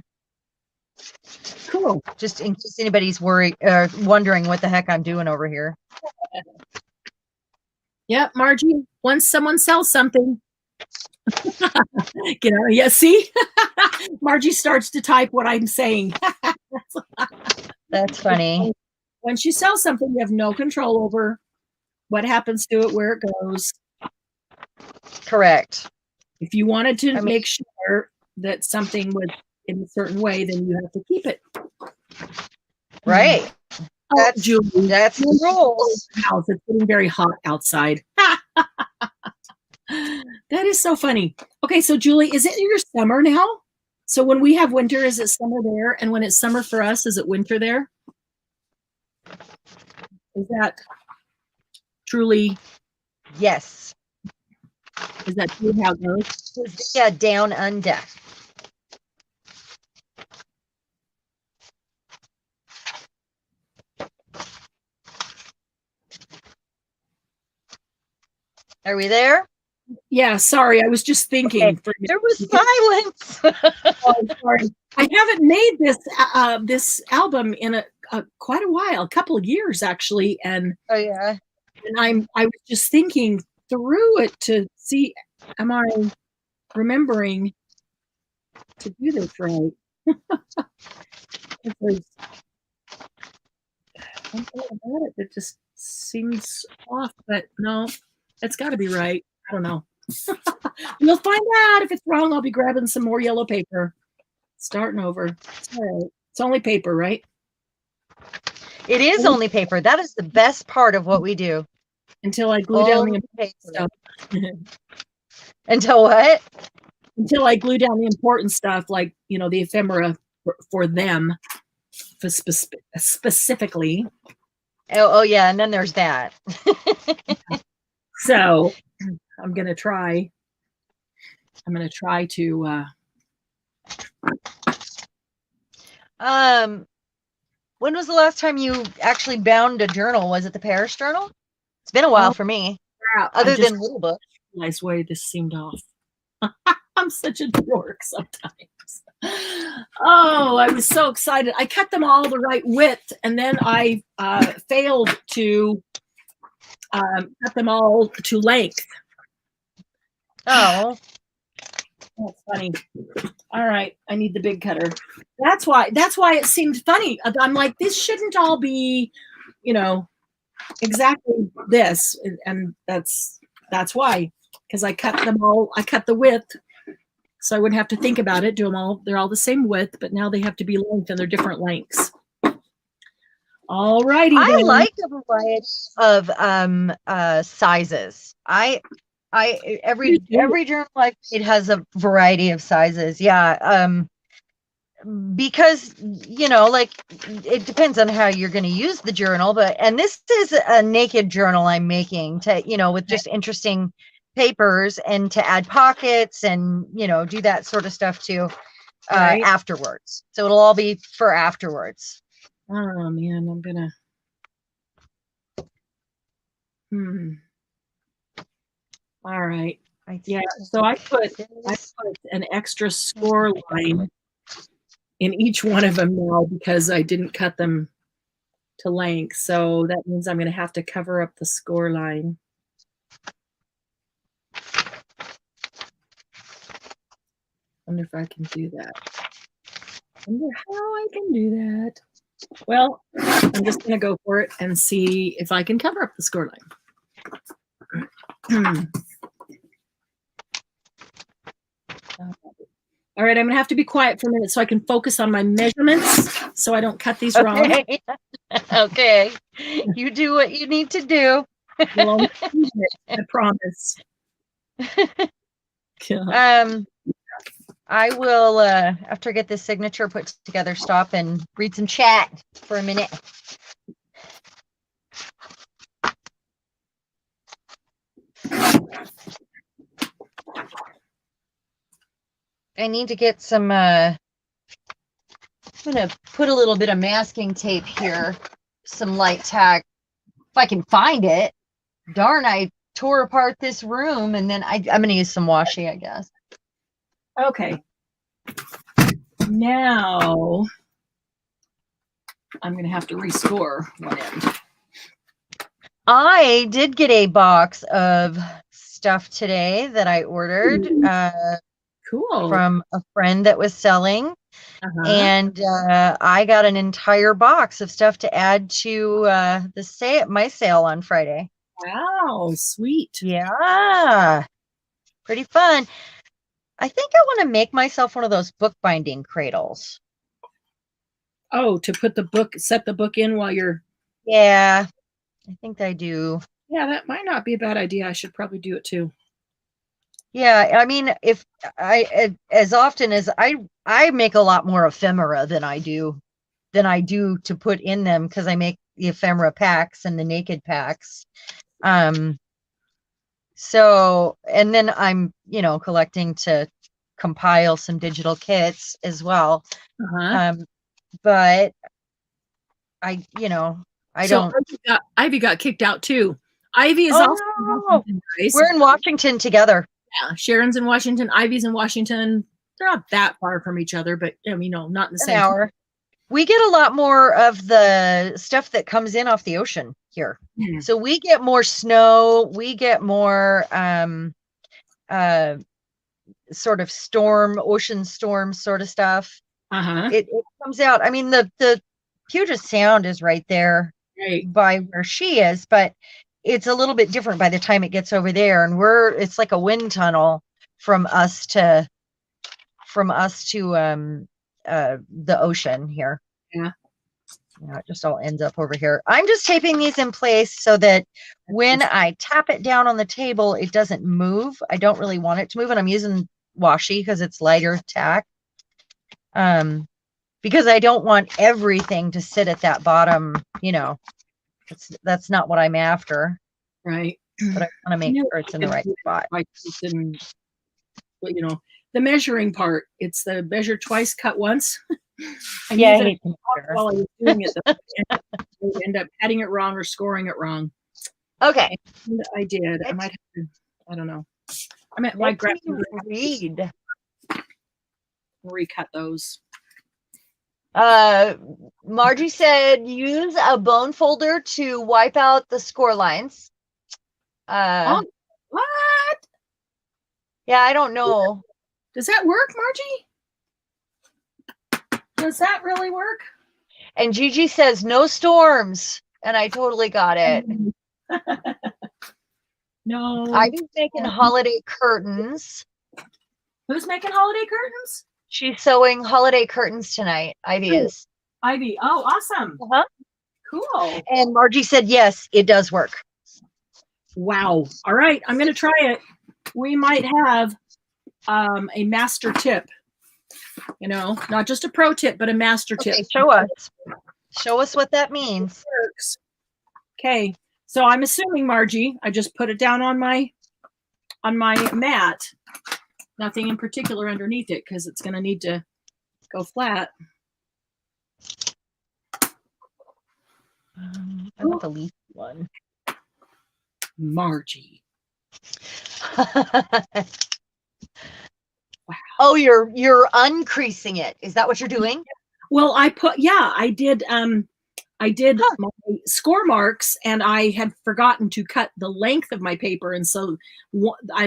Cool. Just in case anybody's worried or wondering what the heck I'm doing over here. Yep, Margie, once someone sells something, you know, yeah, see? Margie starts to type what I'm saying. That's funny. Once you sell something, you have no control over what happens to it, where it goes. Correct. If you wanted to make sure that something was in a certain way, then you have to keep it. Right. That's Julie. That's the rules. It's getting very hot outside. That is so funny. Okay, so Julie, is it your summer now? So when we have winter, is it summer there? And when it's summer for us, is it winter there? Is that truly? Yes. Is that truly how it goes? Yeah, down under. Are we there? Yeah, sorry. I was just thinking. Okay. There was silence. Oh, sorry. I haven't made this album in quite a while, a couple of years actually, and oh yeah. And I was just thinking through it to see, am I remembering to do this right? Because something about it that just seems off, but no, it's got to be right. I don't know. We'll find out. If it's wrong, I'll be grabbing some more yellow paper. Starting over. It's all right. It's only paper, right? It is only paper. That is the best part of what we do. Until I glue down the important stuff. Until what? Until I glue down the important stuff, like, you know, the ephemera for them, specifically. Oh yeah, and then there's that. So I'm gonna try to when was the last time you actually bound a journal? Was it the Parish Journal? It's been a while for me. Yeah, other than little books. Nice way this seemed off. I'm such a dork sometimes. Oh, I was so excited. I cut them all the right width, and then I failed to cut them all to length. Oh. That's funny. All right, I need the big cutter. That's why it seemed funny. I'm like, this shouldn't all be, you know, exactly this, and that's why, because I cut them all. I cut the width, so I wouldn't have to think about it. Do them all. They're all the same width, but now they have to be length, and they're different lengths. All righty. I like a variety of sizes. Every journal I've made has a variety of sizes. Yeah. Because, you know, like, it depends on how you're going to use the journal, and this is a naked journal I'm making to, you know, with just interesting papers, and to add pockets and, you know, do that sort of stuff too, afterwards. So it'll all be for afterwards. Oh man, I'm gonna, all right. Yeah, so I put an extra score line in each one of them now because I didn't cut them to length. So that means I'm going to have to cover up the score line. Wonder if I can do that. Wonder how I can do that. Well, I'm just going to go for it and see if I can cover up the score line. All right, I'm gonna have to be quiet for a minute so I can focus on my measurements so I don't cut these wrong. Okay, you do what you need to do. I promise. I will, after I get this signature put together, stop and read some chat for a minute. I need to get some, I'm going to put a little bit of masking tape here, some light tack, if I can find it. Darn, I tore apart this room, and then I'm going to use some washi, I guess. Okay. Now I'm going to have to rescore one end. I did get a box of stuff today that I ordered. Cool. From a friend that was selling. And I got an entire box of stuff to add to my sale on Friday. Wow, sweet. Yeah, pretty fun. I think I want to make myself one of those bookbinding cradles. Oh, to put the book, set the book in while you're... Yeah, I think I do. Yeah, that might not be a bad idea. I should probably do it too. Yeah, I mean, if as often as I make a lot more ephemera than I do to put in them, because I make the ephemera packs and the naked packs. So, and then I'm, collecting to compile some digital kits as well. But I don't. Ivy got kicked out too. Ivy is also in Washington, we're in Washington together. Yeah, Sharon's in Washington. Ivy's in Washington. They're not that far from each other, but not in the same hour. We get a lot more of the stuff that comes in off the ocean here. So we get more snow. We get more sort of ocean storm sort of stuff. It comes out. I mean, the Puget Sound is right there by where she is, but it's a little bit different by the time it gets over there, and it's like a wind tunnel from us to the ocean here. Yeah. It just all ends up over here. I'm just taping these in place so that when I tap it down on the table, it doesn't move. I don't really want it to move, and I'm using washi because it's lighter tack. Because I don't want everything to sit at that bottom, that's not what I'm after. Right. But I want to make sure it's in the right spot. The measuring part, it's the measure twice, cut once. I hate while I was doing it, you end up cutting it wrong or scoring it wrong. Okay. I did. I might have to, I don't know. I'm at my read. Recut those. Margie said use a bone folder to wipe out the score lines. What? Yeah, I don't know. Does that work, Margie? Does that really work? And Gigi says no storms, and I totally got it. No. Ivy's making holiday curtains. Who's making holiday curtains? She's sewing holiday curtains tonight. Ivy is. Ivy. Oh, awesome. Cool. And Margie said, yes, it does work. Wow. All right. I'm going to try it. We might have a master tip, not just a pro tip, but a master tip. Show us. Show us what that means. Works. Okay. So I'm assuming, Margie, I just put it down on my mat. Nothing in particular underneath it because it's going to need to go flat. I want the leaf one. Margie. Wow. Oh, you're uncreasing it. Is that what you're doing? Well, I did my score marks, and I had forgotten to cut the length of my paper, and so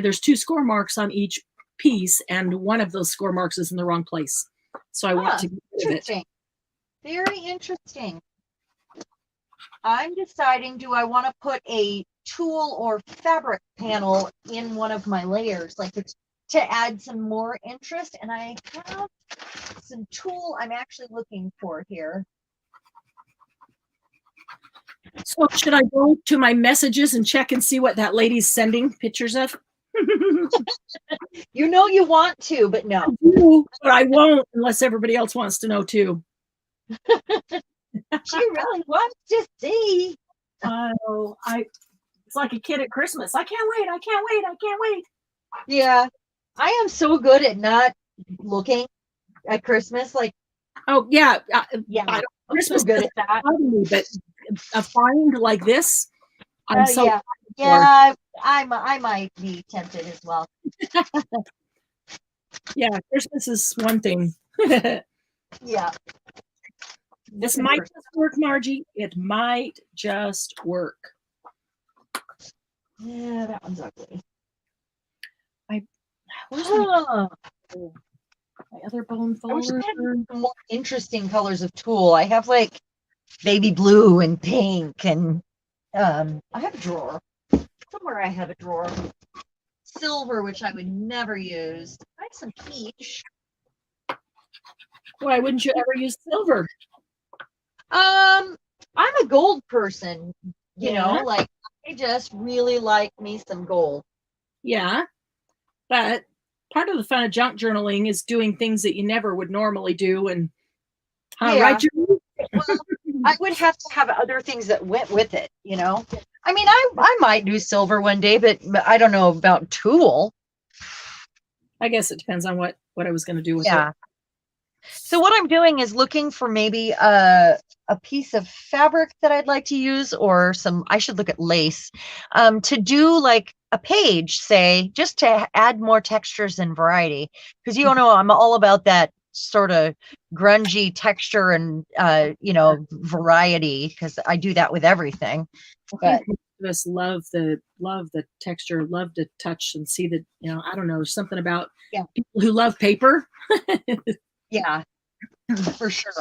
there's 2 score marks on each piece, and one of those score marks is in the wrong place. So I want to get rid of it. Very interesting. I'm deciding, do I want to put a tulle or fabric panel in one of my layers, like it's to add some more interest? And I have some tulle I'm actually looking for here. So should I go to my messages and check and see what that lady's sending pictures of? You know you want to, but no. I do, but I won't unless everybody else wants to know too. She really wants to see. Oh, it's like a kid at Christmas. I can't wait. I can't wait. I can't wait. Yeah. I am so good at not looking at Christmas. Like, oh yeah. yeah. Christmas so good at that. Me, but a find like this, I'm so yeah. Yeah, I might be tempted as well. Yeah, Christmas is one thing. Yeah. This might just work, Margie. It might just work. Yeah, that one's ugly. Where's my other bone folder? More interesting colors of tulle. I have like baby blue and pink, and I have a drawer. Somewhere I have a drawer. Silver, which I would never use. I have some peach. Why wouldn't you ever use silver? I'm a gold person, you know, like I just really like me some gold. Yeah. But part of the fun of junk journaling is doing things that you never would normally do. And right, well, I would have to have other things that went with it, you know. I mean, I might do silver one day, but I don't know about tulle. I guess it depends on what I was going to do with it. So what I'm doing is looking for maybe a piece of fabric that I'd like to use, or I should look at lace, to do like a page, say, just to add more textures and variety. Because you know, I'm all about that sort of grungy texture and, you know, variety, because I do that with everything. But just love the texture, love to touch and see the, you know, I don't know, something about people who love paper. Yeah, for sure.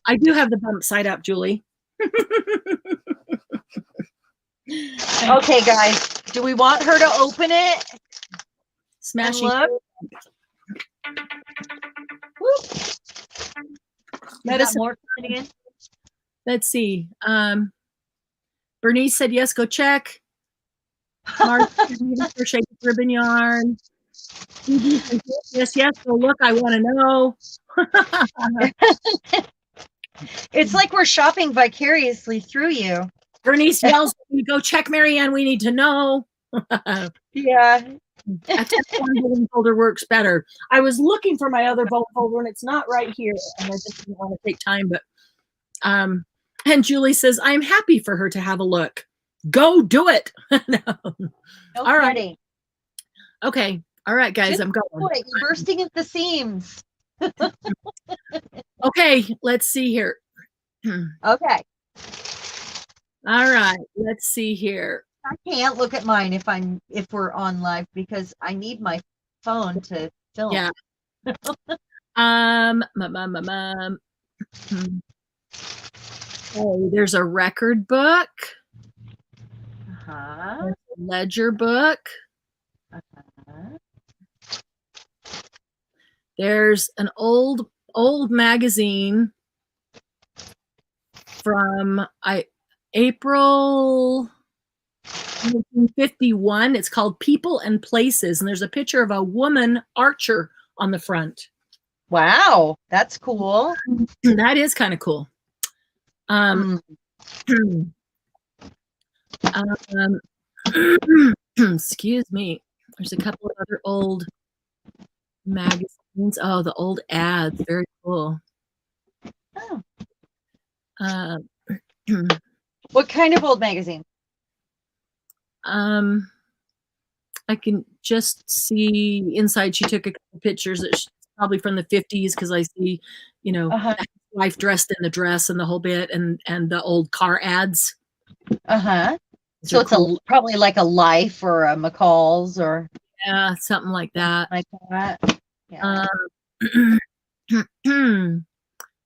I do have the bump side up, Julie. Okay, guys, do we want her to open it? Smashing. Let's see. Bernice said yes, go check. Mark crochet ribbon yarn. Yes, go look. I want to know. It's like we're shopping vicariously through you. Bernice yells, "Go check, Marianne. We need to know." Yeah. A bone folder works better. I was looking for my other bone folder and it's not right here, and I just didn't want to take time. But and Julie says, "I'm happy for her to have a look. Go do it." No. All right. Ready. Okay. All right, guys, I'm going. You're bursting at the seams. Okay, let's see here. Okay. All right, let's see here. I can't look at mine if we're on live because I need my phone to film. Yeah. Oh, there's a record book. Uh-huh. Ledger book. Uh-huh. There's an old magazine from April 1951. It's called People and Places, and there's a picture of a woman archer on the front. Wow, that's cool. That is kind of cool. Excuse me. There's a couple of other old magazines. Oh, the old ads. Very cool. Oh. What kind of old magazine? I can just see inside. She took a couple pictures. It's probably from the 50s because I see, you know, wife dressed in the dress and the whole bit, and the old car ads. So it's cool. Probably like a Life or a McCall's or something like that. Like that. Yeah.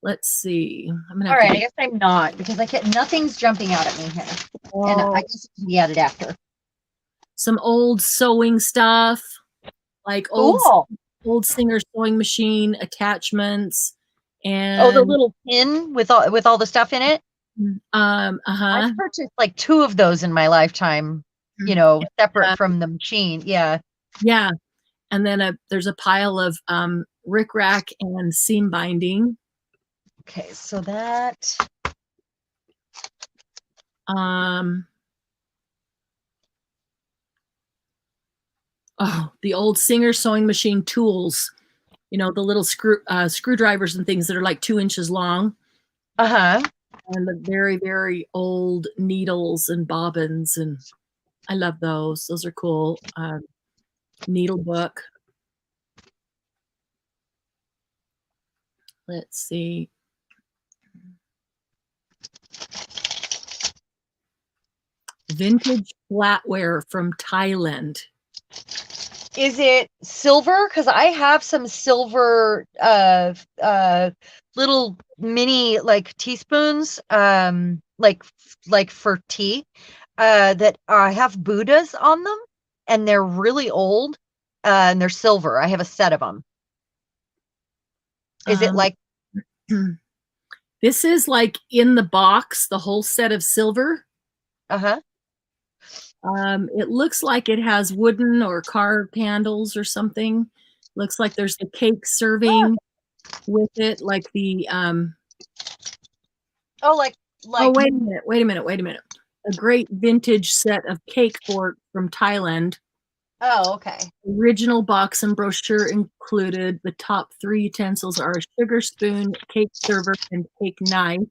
Let's see. All right, I guess I'm not because nothing's jumping out at me here, and I guess it can be added after. Some old sewing stuff, like old Singer sewing machine attachments, and the little pin with all the stuff in it. I've purchased like 2 of those in my lifetime. you know, separate from the machine. Yeah. Yeah. And then there's a pile of rickrack and seam binding. Okay, so that. Oh, the old Singer sewing machine tools. You know, the little screwdrivers and things that are like 2 inches long. Uh-huh. And the very, very old needles and bobbins. And I love those. Those are cool. Needle book. Let's see. Vintage flatware from Thailand. Is it silver? Because I have some silver little mini like teaspoons, like for tea, that have Buddhas on them, and they're really old, and they're silver. I have a set of them. Is it like this is like in the box, the whole set of silver? Uh-huh. It looks like it has wooden or carved handles or something. Looks like there's the cake serving with it, like the oh, wait a minute. A great vintage set of cake forks from Thailand. Oh, okay. Original box and brochure included. The top 3 utensils are a sugar spoon, cake server, and cake knife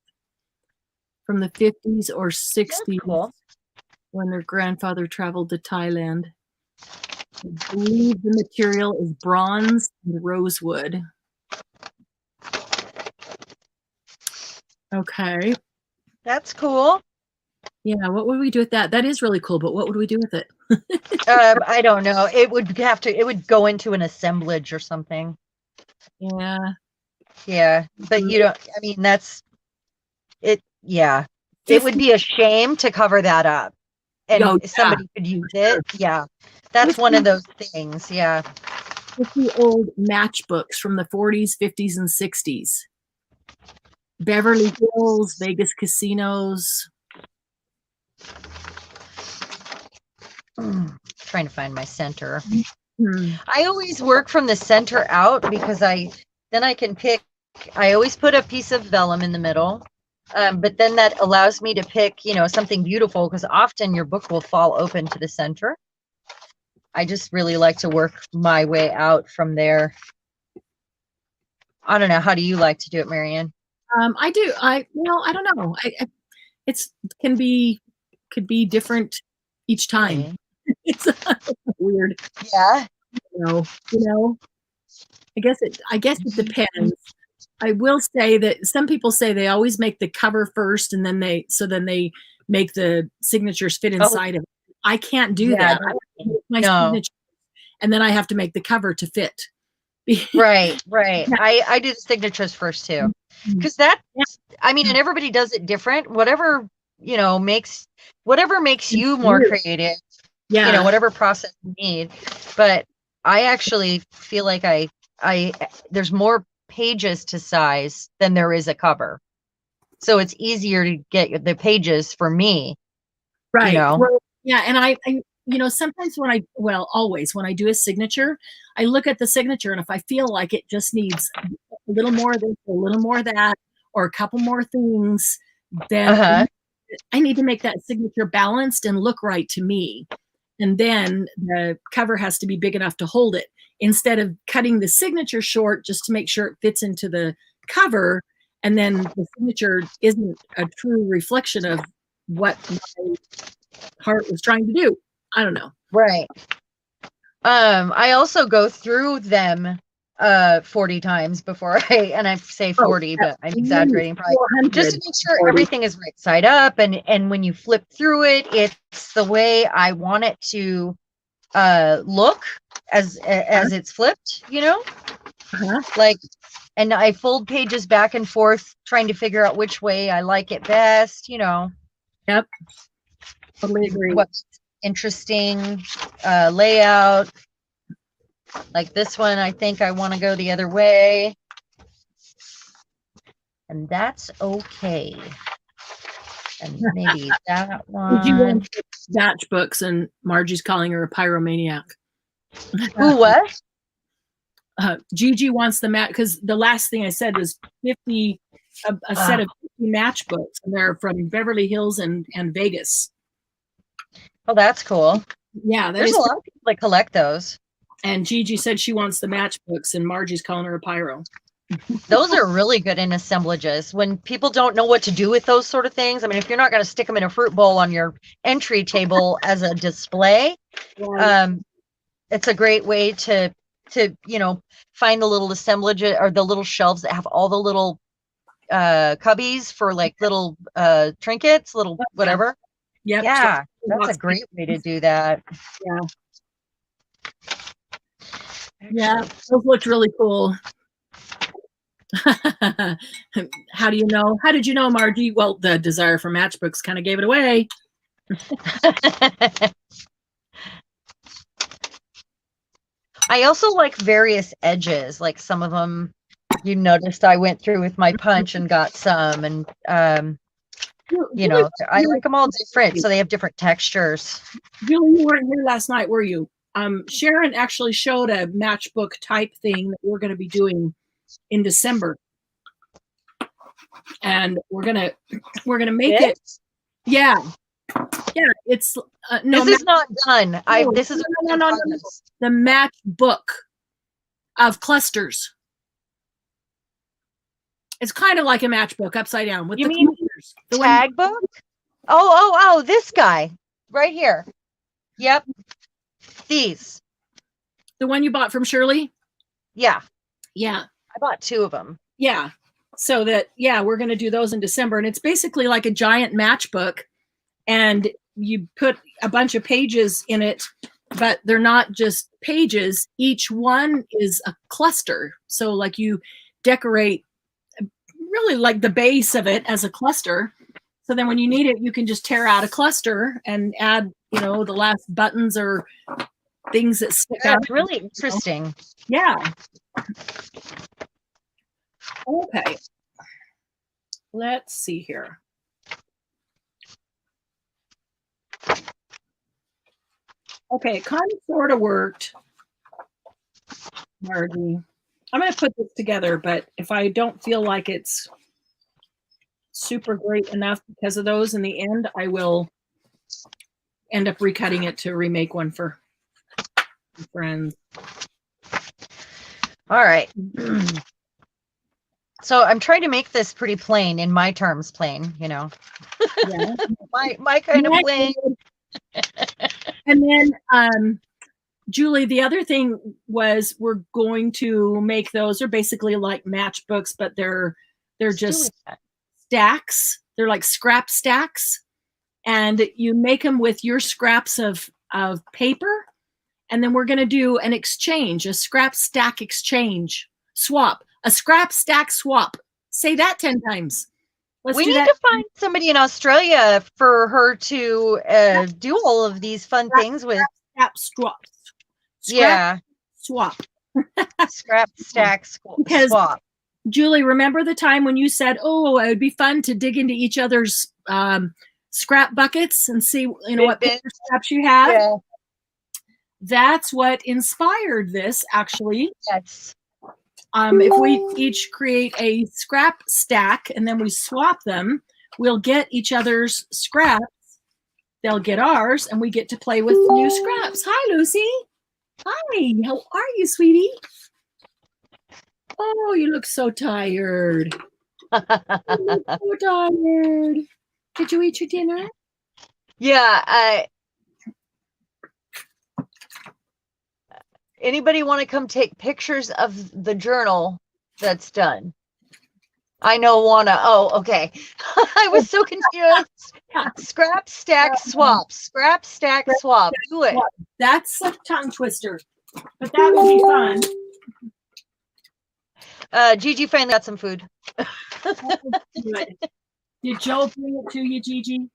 from the 50s or 60s. Cool. When their grandfather traveled to Thailand. I believe the material is bronze and rosewood. Okay. That's cool. Yeah, what would we do with that? That is really cool, but what would we do with it? I don't know. It would go into an assemblage or something. Yeah. Yeah, but you don't, I mean, that's it. Yeah. It would be a shame to cover that up. And somebody could use it. Yeah. That's one of those things. Yeah. 50 old matchbooks from the 40s, 50s, and 60s. Beverly Hills, Vegas casinos. Trying to find my center. I always work from the center out because then I can pick. I always put a piece of vellum in the middle. But then that allows me to pick, you know, something beautiful, because often your book will fall open to the center. I just really like to work my way out from there. I don't know. How do you like to do it, Marianne? I do. I don't know. Could be different each time. Okay. It's weird. Yeah. You know, I guess it depends. I will say that some people say they always make the cover first, and then they make the signatures fit inside of it. I can't do that. I make my signature, and then I have to make the cover to fit. Right. I do the signatures first too, because I mean, and everybody does it different. Whatever makes you more creative. Yeah. You know, whatever process you need. But I actually feel like there's more pages to size than there is a cover, so it's easier to get the pages for me, right? Well, yeah. And I sometimes always when I do a signature, I look at the signature, and if I feel like it just needs a little more of this, a little more of that, or a couple more things, then I need to make that signature balanced and look right to me. And then the cover has to be big enough to hold it, instead of cutting the signature short just to make sure it fits into the cover. And then the signature isn't a true reflection of what my heart was trying to do. I don't know. Right. I also go through them 40 times before I say 40, but I'm exaggerating probably, just to make sure everything is right side up, and when you flip through it, it's the way I want it to look as it's flipped, like, and I fold pages back and forth trying to figure out which way I like it best. Yep, totally agree. What's interesting layout. Like this one, I think I want to go the other way, and that's okay. And maybe that one. matchbooks, and Margie's calling her a pyromaniac. Who, what? Gigi wants the because the last thing I said was 50, a set of 50 matchbooks, and they're from Beverly Hills and Vegas. Oh, that's cool. Yeah, there's a lot of people that collect those. And Gigi said she wants the matchbooks, and Margie's calling her a pyro. Those are really good in assemblages. When people don't know what to do with those sort of things, I mean, if you're not going to stick them in a fruit bowl on your entry table as a display, it's a great way to find the little assemblage or the little shelves that have all the little cubbies for like little trinkets, little whatever. Yep. Yeah, that's a great way to do that. Yeah. Yeah, those looked really cool. How do you know? How did you know, Margie? Well, the desire for matchbooks kind of gave it away. I also like various edges. Like some of them, you noticed I went through with my punch and got some, and I like them all different, so they have different textures. Julie, you weren't here last night, were you? Sharon actually showed a matchbook type thing that we're going to be doing in December, and we're gonna make it. Yeah, it's no. This is not done. This is no. The matchbook of clusters. It's kind of like a matchbook upside down with the tag book. Oh, this guy right here. Yep. These. The one you bought from Shirley? Yeah. Yeah. I bought 2 of them. Yeah. So that, we're going to do those in December. And it's basically like a giant matchbook. And you put a bunch of pages in it, but they're not just pages. Each one is a cluster. So like you decorate really like the base of it as a cluster. So then when you need it, you can just tear out a cluster and add, the last buttons or things that stick out. It's really interesting. Yeah. Okay. Let's see here. Okay, it kind of sort of worked, Margie. I'm going to put this together, but if I don't feel like it's super great enough because of those in the end, I will end up recutting it to remake one for friends. All right. So I'm trying to make this pretty plain, in my terms, plain, Yeah. my kind of plain. And then Julie, the other thing was we're going to make those are basically like matchbooks, but they're just stacks. They're like scrap stacks, and you make them with your scraps of paper, and then we're going to do an exchange, a scrap stack exchange swap, a scrap stack swap. Say that 10 times. We need to find somebody in Australia for her to do all of these fun things with. Scrap swap. Scrap stack swap. Julie, remember the time when you said, "Oh, it would be fun to dig into each other's scrap buckets and see, what paper scraps you have?" Yeah. That's what inspired this, actually. Yes. If we each create a scrap stack and then we swap them, we'll get each other's scraps. They'll get ours, and we get to play with new scraps. Hi, Lucy. Hi. How are you, sweetie? Oh, you look so tired. You look so tired. Did you eat your dinner? Yeah. Anybody want to come take pictures of the journal that's done? I know wanna. Oh, okay. I was so confused. Scrap, stack, swap. Scrap, stack, swap. Do it. That's a tongue twister, but that would be fun. Gigi finally got some food. Did Joe bring it to you, Gigi?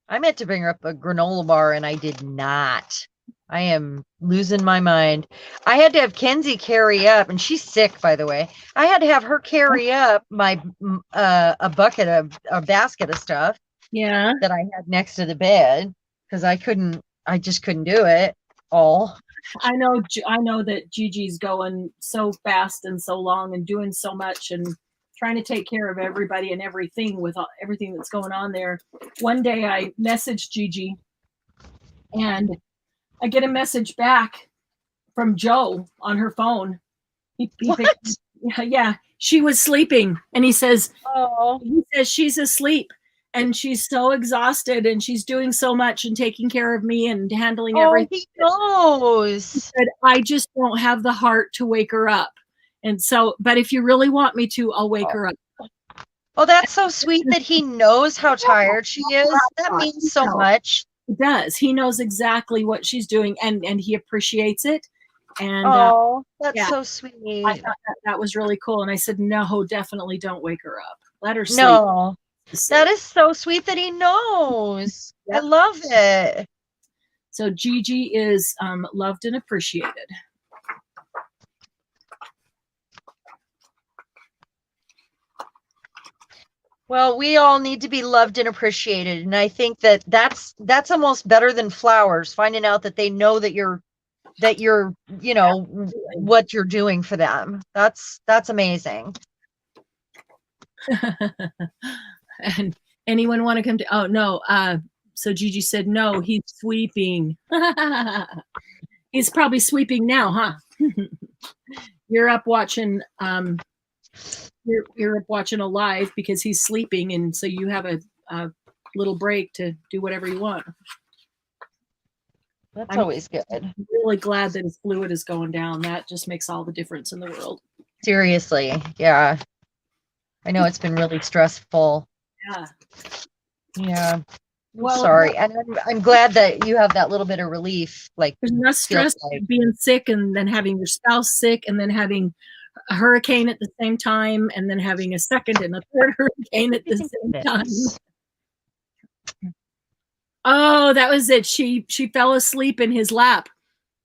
I meant to bring her up a granola bar, and I did not. I am losing my mind. I had to have Kenzie carry up, and she's sick, by the way. I had to have her carry up my a basket of stuff. Yeah. That I had next to the bed because I just couldn't do it all. I know that Gigi's going so fast and so long and doing so much and trying to take care of everybody and everything with everything that's going on there. One day I messaged Gigi and I get a message back from Joe on her phone. Yeah, she was sleeping and he says she's asleep and she's so exhausted and she's doing so much and taking care of me and handling everything. He knows. He said, I just don't have the heart to wake her up. And so, but if you really want me to, I'll wake her up. Oh, that's so sweet that he knows how tired she is. That means so much. He does. He knows exactly what she's doing and he appreciates it. And that's so sweet. I thought that was really cool. And I said, no, definitely don't wake her up. Let her sleep. No, that is so sweet that he knows. Yep. I love it. So Gigi is loved and appreciated. Well, we all need to be loved and appreciated. And I think that's almost better than flowers, finding out that they know that you're, you know, what you're doing for them. That's amazing. And anyone want to come to, oh no. So Gigi said, no, he's sweeping. He's probably sweeping now, huh? You're up watching, you're up watching a live because he's sleeping. And so you have a little break to do whatever you want. That's always good. I'm really glad that his fluid is going down. That just makes all the difference in the world. Seriously. Yeah. I know it's been really stressful. Yeah. Yeah. Well, sorry. And I'm glad that you have that little bit of relief. Like, there's enough stress being sick and then having your spouse sick and then having a hurricane at the same time and then having a second and a third hurricane at the same time. Oh, that was it. She fell asleep in his lap.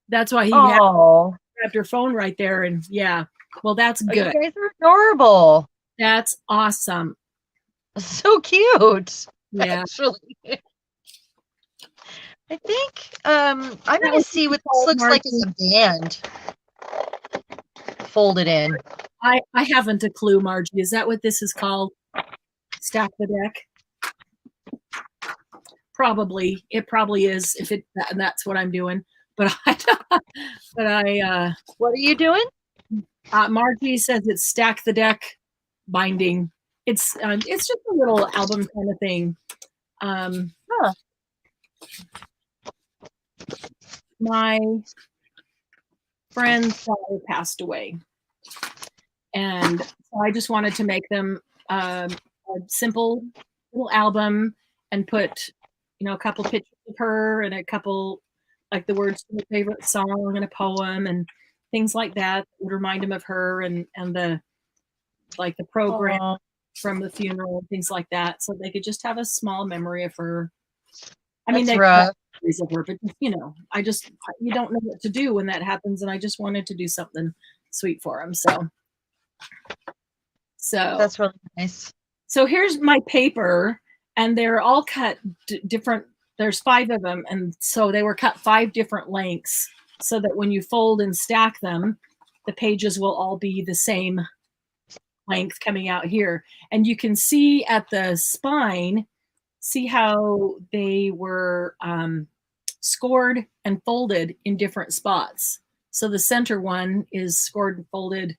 That's why he grabbed her phone right there. And yeah, well, that's good. You guys are adorable. That's awesome. So cute. Yeah. Actually. I think I'm going to see what this looks like as a band. Folded in. I haven't a clue, Margie. Is that what this is called? Stack the deck? Probably. It probably is if that's what I'm doing. But what are you doing? Margie says it's stack the deck binding. It's just a little album kind of thing. My friend's father passed away, and so I just wanted to make them a simple little album and put, you know, a couple pictures of her and a couple, like the words to her favorite song and a poem and things like that would remind him of her and the program from the funeral and things like that, so they could just have a small memory of her. I mean, they have memories of her, but you know, you don't know what to do when that happens, and I just wanted to do something sweet for him. So that's really nice. So here's my paper, and they're all cut different. There's 5 of them, and so they were cut 5 different lengths, so that when you fold and stack them, the pages will all be the same length coming out here. And you can see at the spine, see how they were scored and folded in different spots. So the center one is scored and folded,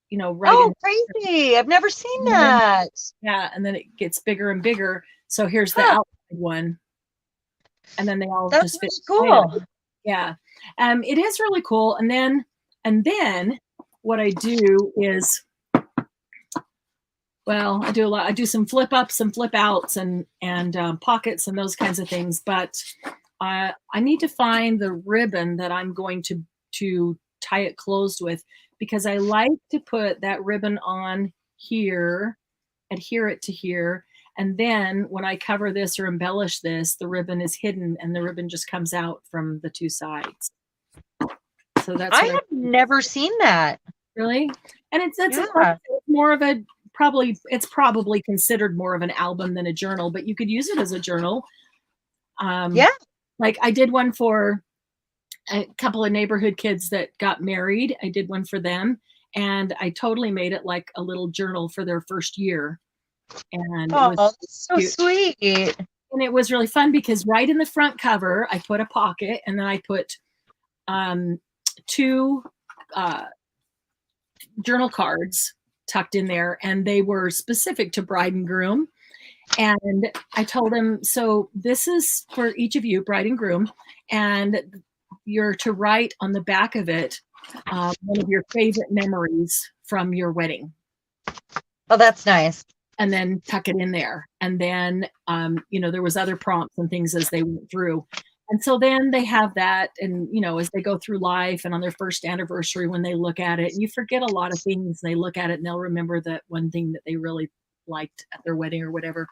you know, right. Oh, crazy. I've never seen that. Yeah. And then it gets bigger and bigger. So here's the outside one. And then they all just fit. Cool. Yeah. It is really cool. And then what I do is, well, I do some flip ups, some flip outs, and pockets and those kinds of things. But I need to find the ribbon that I'm going to tie it closed with, because I like to put that ribbon on here, adhere it to here, And then when I cover this or embellish this, the ribbon is hidden and the ribbon just comes out from the two sides. So that's I have never seen that. Really? And it's more of a it's probably considered more of an album than a journal, but you could use it as a journal. Like I did one for a couple of neighborhood kids that got married. I did one for them, and I totally made it like a little journal for their first year. And it was so sweet. And it was really fun because right in the front cover, I put a pocket, and then I put 2 journal cards tucked in there, and they were specific to bride and groom. And I told them, so this is for each of you, bride and groom, and you're to write on the back of it one of your favorite memories from your wedding. Oh, that's nice. And then tuck it in there. And then, there was other prompts and things as they went through. And so then they have that, and, as they go through life and on their first anniversary, when they look at it, and you forget a lot of things, they look at it and they'll remember that one thing that they really liked at their wedding or whatever.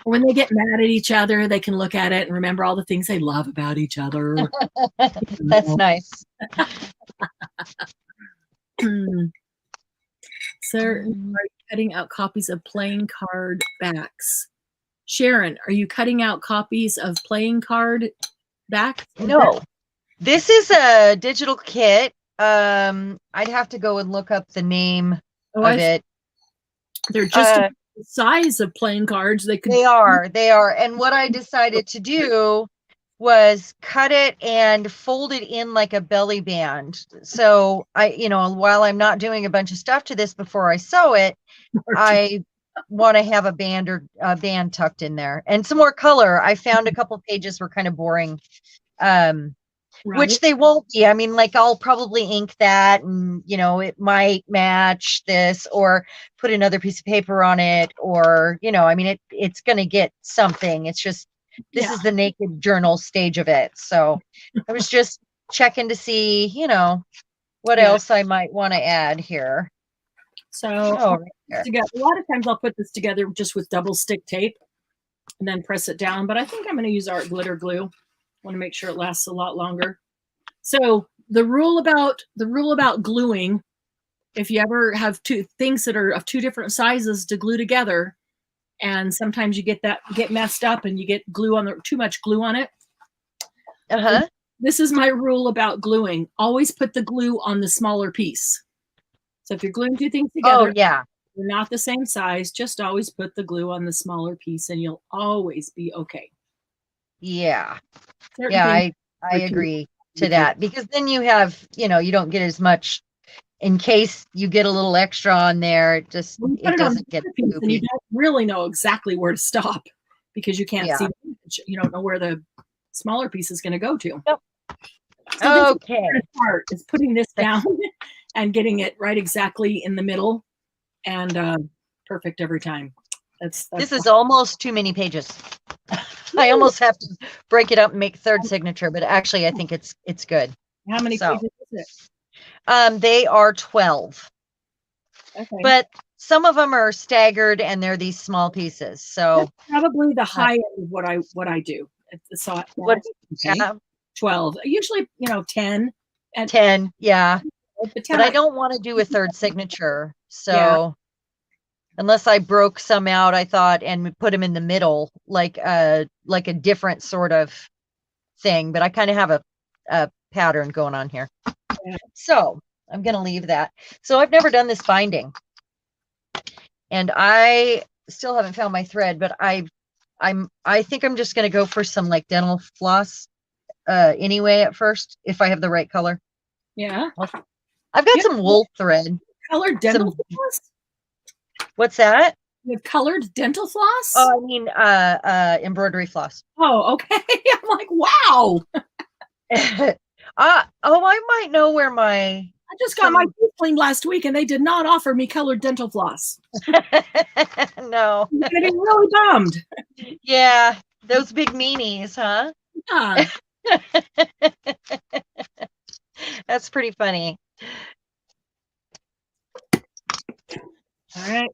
Or when they get mad at each other, they can look at it and remember all the things they love about each other. That's nice. Sir, are you cutting out copies of playing card backs? Sharon, are you cutting out copies of playing card backs? No, this is a digital kit. I'd have to go and look up the name of it. They're just the size of playing cards. They are. And what I decided to do was cut it and fold it in like a belly band. So while I'm not doing a bunch of stuff to this before I sew it, I want to have a band or a band tucked in there and some more color. I found a couple pages were kind of boring, which they won't be. I mean, like I'll probably ink that and, it might match this or put another piece of paper on it or, it's going to get something. It's just, this is the naked journal stage of it. So I was just checking to see, what else I might want to add here. So a lot of times I'll put this together just with double stick tape and then press it down. But I think I'm going to use art glitter glue. I want to make sure it lasts a lot longer. So the rule about gluing, if you ever have 2 things that are of 2 different sizes to glue together, and sometimes you get messed up and you get too much glue on it. This is my rule about gluing. Always put the glue on the smaller piece. So if you're gluing 2 things together, they're not the same size, just always put the glue on the smaller piece and you'll always be okay. Yeah. I agree to that, because then you have, you don't get as much in case you get a little extra on there. It doesn't get goofy. And you don't really know exactly where to stop because you can't see. You don't know where the smaller piece is going to go to. Yep. So the part is putting this down and getting it right exactly in the middle and perfect every time. This is almost too many pages. I almost have to break it up and make 3rd signature, but actually I think it's good. How many pages is it? They are 12. Okay. But some of them are staggered and they're these small pieces. So that's probably the high end of what I do. So 12. Usually, 10. 10, yeah. But I don't want to do a 3rd signature. So unless I broke some out, I thought, and put them in the middle, like a different sort of thing. But I kind of have a pattern going on here. So I'm going to leave that. So I've never done this binding, and I still haven't found my thread, but I think I'm just going to go for some like dental floss anyway at first, if I have the right color. Yeah. I've got some wool thread. Colored dental floss? What's that? You have colored dental floss? Oh, I mean embroidery floss. Oh, okay. I'm like, wow. I might know where I just got my teeth cleaned last week and they did not offer me colored dental floss. No. I'm getting really bummed. Yeah, those big meanies, huh? Yeah. That's pretty funny. All right.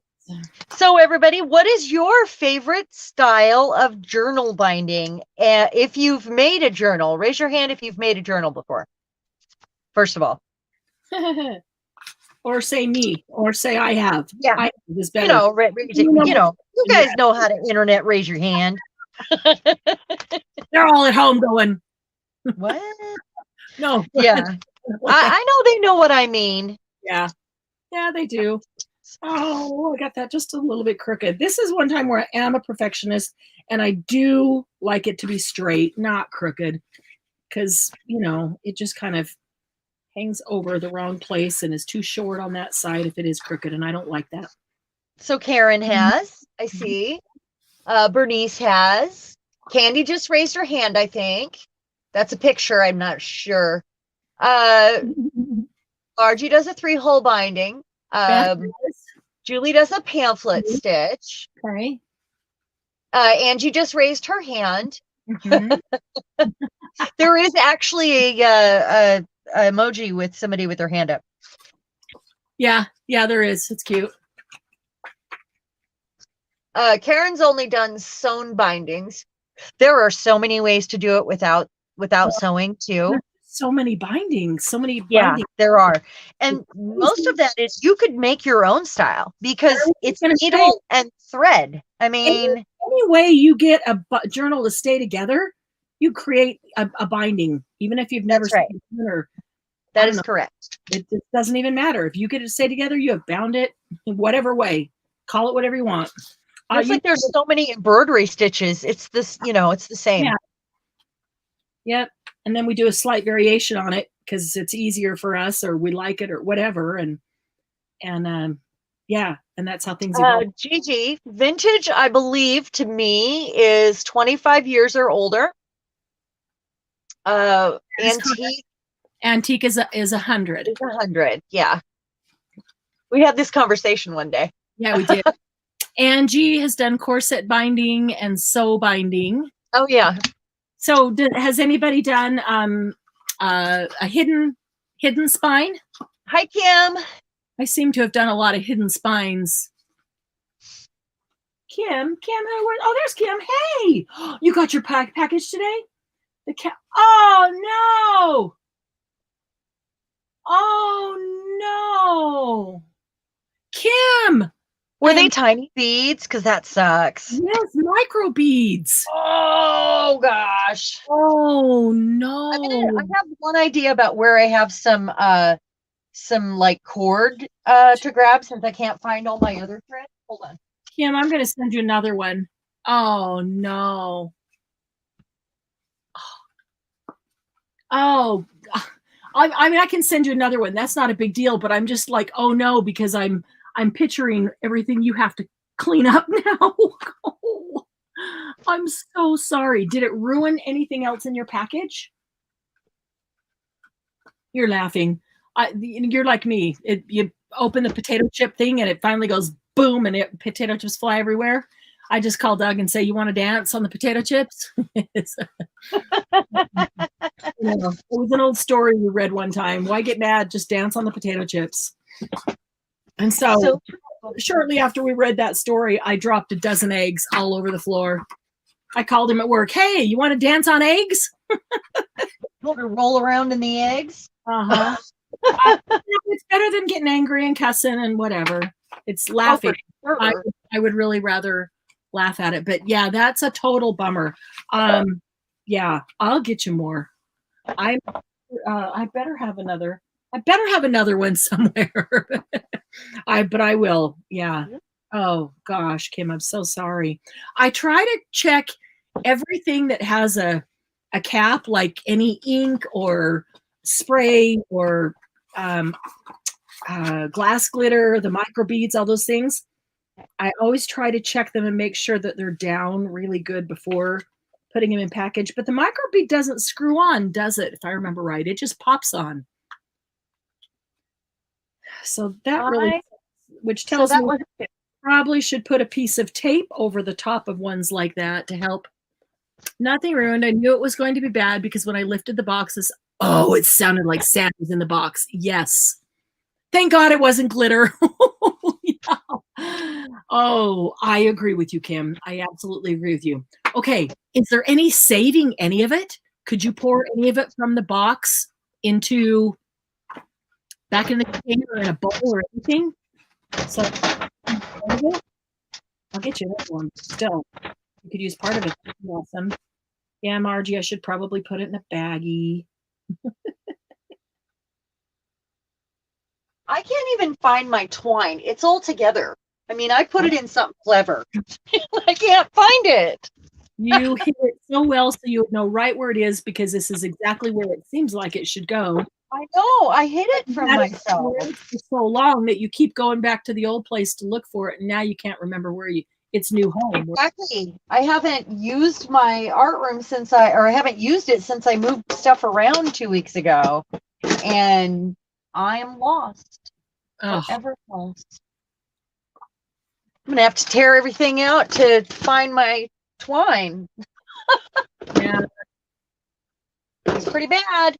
So everybody, what is your favorite style of journal binding? If you've made a journal, raise your hand if you've made a journal before. First of all. Or say me, or say I have. Yeah. I is better. You guys know how to internet raise your hand. They're all at home going, what? No. Yeah. I know they know what I mean. Yeah. Yeah, they do. Oh, I got that just a little bit crooked. This is one time where I am a perfectionist and I do like it to be straight, not crooked, because, it just kind of hangs over the wrong place and is too short on that side if it is crooked, and I don't like that. So Karen has, I see. Bernice has. Candy just raised her hand, I think. That's a picture, I'm not sure. Margie does a 3-hole binding. Julie does a pamphlet stitch. Okay. Angie just raised her hand. There is actually a emoji with somebody with their hand up. Yeah, there is. It's cute. Karen's only done sewn bindings. There are so many ways to do it without sewing too. So many bindings, Yeah, there are. And most of that is you could make your own style because it's needle and thread. I mean, any way you get a journal to stay together, you create a binding, even if you've never seen it. That is correct. It doesn't even matter. If you get it to stay together, you have bound it in whatever way. Call it whatever you want. It's like there's so many embroidery stitches. It's this, it's the same. Yeah. Yep. And then we do a slight variation on it because it's easier for us, or we like it, or whatever. And yeah, and that's how things evolve. Gigi, vintage, I believe, to me is 25 years or older. Antique is 100. It's 100. Yeah. We had this conversation one day. Yeah, we did. Angie has done corset binding and sew binding. Oh yeah. So has anybody done a hidden spine? Hi, Kim. I seem to have done a lot of hidden spines. Kim, oh, there's Kim. Hey, you got your package today? Oh no! Oh no! Kim! Were they tiny beads? Because that sucks. Yes, micro beads. Oh gosh. Oh no. I have one idea about where I have some like cord to grab since I can't find all my other thread. Hold on. Kim, I'm gonna send you another one. Oh no. Oh, I mean, I can send you another one. That's not a big deal, but I'm just like, oh no, because I'm picturing everything you have to clean up now. Oh, I'm so sorry. Did it ruin anything else in your package? You're laughing. You're like me. You open the potato chip thing and it finally goes boom and potato chips fly everywhere. I just call Doug and say, you want to dance on the potato chips? It was an old story we read one time. Why get mad? Just dance on the potato chips. And so shortly after we read that story, I dropped a dozen eggs all over the floor. I called him at work. Hey, you want to dance on eggs? Want to roll around in the eggs? Uh-huh. It's better than getting angry and cussing and whatever. It's laughing. Oh, sure. I would really rather laugh at it. But yeah, that's a total bummer. Yeah, I'll get you more. I better have another. I better have another one somewhere. But I will. Yeah. Oh gosh, Kim, I'm so sorry. I try to check everything that has a cap, like any ink or spray or glass glitter, the micro beads, all those things. I always try to check them and make sure that they're down really good before putting them in package. But the micro bead doesn't screw on, does it? If I remember right, it just pops on. So that really, which tells me I probably should put a piece of tape over the top of ones like that to help. Nothing ruined. I knew it was going to be bad because when I lifted the boxes, oh, it sounded like sand was in the box. Yes. Thank God it wasn't glitter. Yeah. Oh, I agree with you, Kim. I absolutely agree with you. Okay, is there any saving any of it? Could you pour any of it from the box into back in the container in a bowl or anything? So I'll get you that one. Still, you could use part of it. That's awesome. Yeah, Margie, I should probably put it in a baggie. I can't even find my twine. It's all together. I mean, I put it in something clever. I can't find it. You hit it so well so you would know right where it is, because this is exactly where it seems like it should go. I know. I hid it from myself for so long that you keep going back to the old place to look for it, and now you can't remember where its new home. Exactly. I haven't used my art room I haven't used it since I moved stuff around 2 weeks ago, and I am lost. Forever lost. I'm gonna have to tear everything out to find my twine. Yeah, it's pretty bad.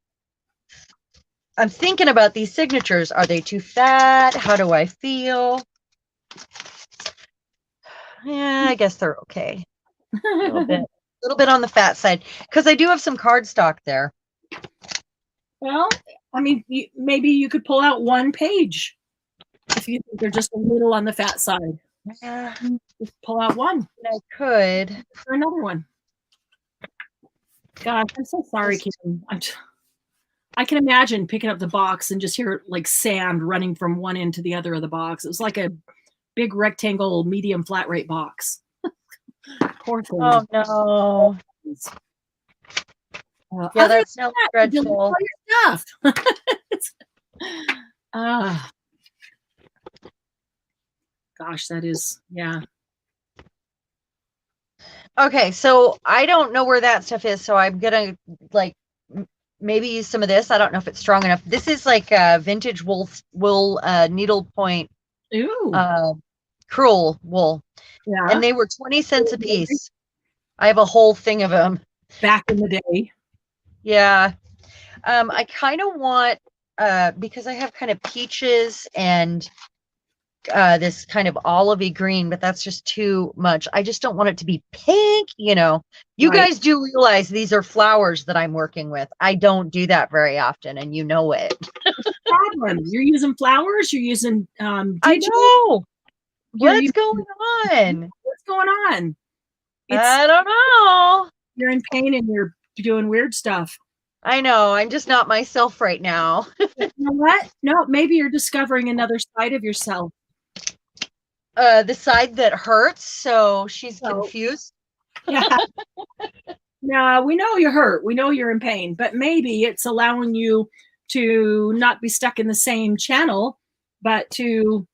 I'm thinking about these signatures. Are they too fat? How do I feel? Yeah, I guess they're okay. A little bit on the fat side, because I do have some cardstock there. Well, I mean, maybe you could pull out one page if you think they're just a little on the fat side. Yeah, just pull out one. I could. For another one. God, I'm so sorry, Kim. I can imagine picking up the box and just hear like sand running from one end to the other of the box. It was like a big rectangle, medium flat rate box. Poor thing. Oh no. Yeah, that sounds dreadful. All your stuff. Gosh, that is, yeah. Okay, so I don't know where that stuff is, so I'm gonna like maybe use some of this. I don't know if it's strong enough. This is like a vintage wool needlepoint crewel wool. Yeah. And they were 20 cents a piece. I have a whole thing of them. Back in the day. Yeah. I kind of want, because I have kind of peaches and this kind of olivey green, but that's just too much. I just don't want it to be pink, you know. You guys do realize these are flowers that I'm working with. I don't do that very often, and you know it. Problem. You're using flowers? You're using I know. What's going on? What's going on? I don't know. You're in pain and you're doing weird stuff. I know. I'm just not myself right now. You know what? No, maybe you're discovering another side of yourself. The side that hurts, so she's confused. Yeah. No, we know you're hurt. We know you're in pain, but maybe it's allowing you to not be stuck in the same channel, but to.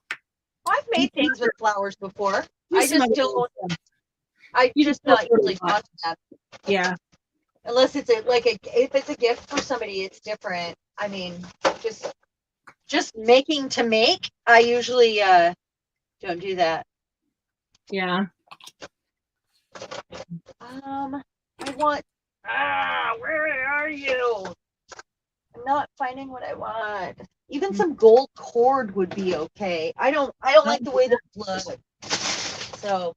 I've made things with flowers before. I just don't. I just not really thought that. Yeah. Unless it's if it's a gift for somebody, it's different. I mean, just making to make. I usually don't do that. Yeah. I want. Where are you? I'm not finding what I want. Even some gold cord would be okay. I don't like the way that looks. So.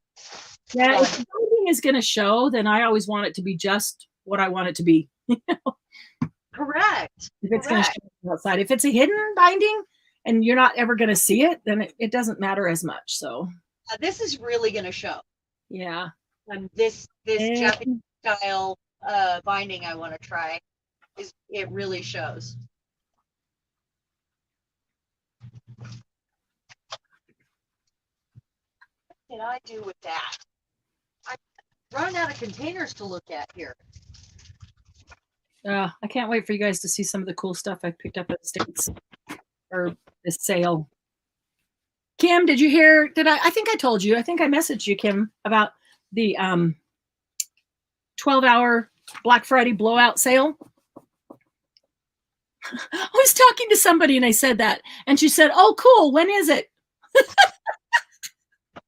Yeah, if something is going to show, then I always want it to be just what I want it to be. Correct. If it's going to show outside. If it's a hidden binding and you're not ever going to see it, then it doesn't matter as much. So this is really going to show. Yeah. This Japanese style binding I want to try it really shows. What can I do with that? I'm running out of containers to look at here. I can't wait for you guys to see some of the cool stuff I picked up at the States or this sale. Kim, did you hear? I think I told you. I think I messaged you, Kim, about the 12-hour Black Friday blowout sale. I was talking to somebody and I said that, and she said, "Oh, cool. When is it?"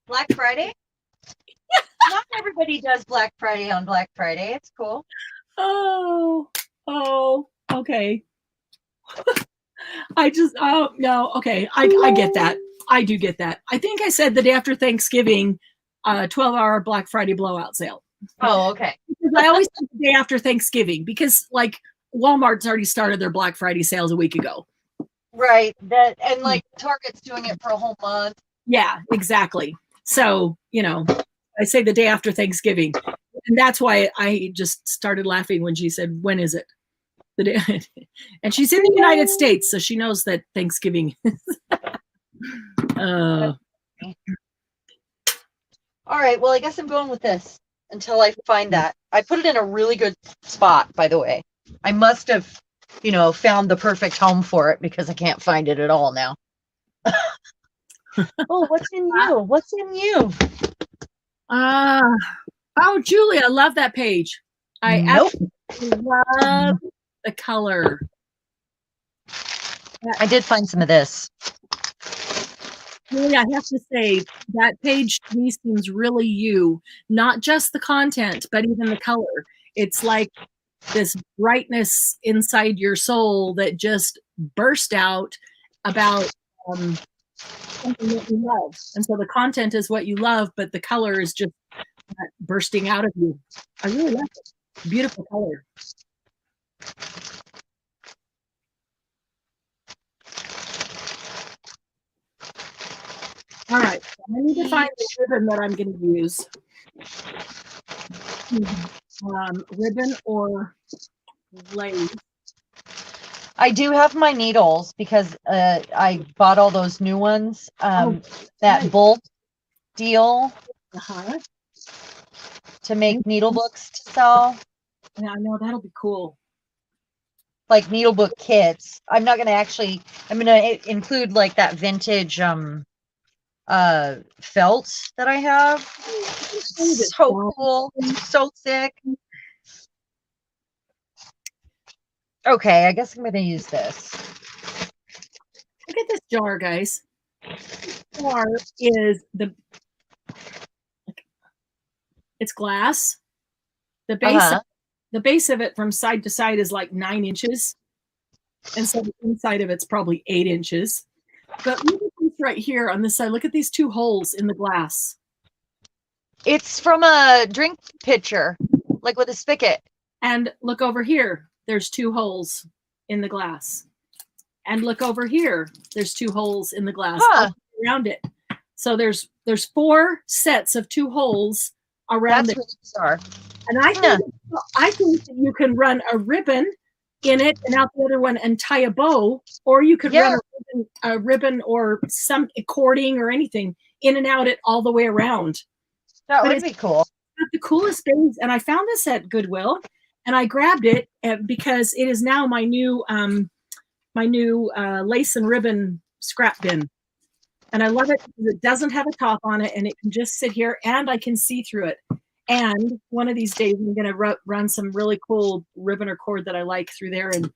Black Friday? Not everybody does Black Friday on Black Friday. It's cool. Oh, okay. No, okay. I get that. I do get that. I think I said the day after Thanksgiving, 12-hour Black Friday blowout sale. Oh, okay. Because I always think the day after Thanksgiving, because like Walmart's already started their Black Friday sales a week ago. Right. That, and like Target's doing it for a whole month. Yeah, exactly. So, you know, I say the day after Thanksgiving. And that's why I just started laughing when she said, when is it? The day. And she's in the United States, so she knows that Thanksgiving is. All right. Well, I guess I'm going with this until I find that. I put it in a really good spot, by the way. I must have, you know, found the perfect home for it because I can't find it at all now. Oh, what's in you? What's in you? Oh, Julie, I love that page. I absolutely love the color. I did find some of this. Julie, I have to say that page to me seems really you, not just the content, but even the color. It's like this brightness inside your soul that just burst out about something that you love. And so the content is what you love, but the color is just bursting out of you. I really like it. Beautiful color. All right, so I need to find the ribbon that I'm going to use. Ribbon or lace. I do have my needles because I bought all those new ones. That nice. Bolt deal to make needle books to sell. Yeah, I know, that'll be cool. Like needle book kits. I'm not going to actually, I'm going to include like that vintage felt that I have. It's so cool. So sick. Okay, I guess I'm going to use this. Look at this jar, guys. This jar is it's glass. The base of it from side to side is like 9 inches. And so the inside of it's probably 8 inches. But look at this right here on this side. Look at these 2 holes in the glass. It's from a drink pitcher, like with a spigot. And look over here. There's 2 holes in the glass. And look over here. There's 2 holes in the glass around it. So there's 4 sets of 2 holes around it. That's really bizarre. And I think that you can run a ribbon in it and out the other one and tie a bow, or you could run a ribbon or some cording or anything in and out it all the way around. That would be cool. It's the coolest things. And I found this at Goodwill and I grabbed it because it is now my new lace and ribbon scrap bin. And I love it because it doesn't have a top on it and it can just sit here and I can see through it. And one of these days I'm going to run some really cool ribbon or cord that I like through there and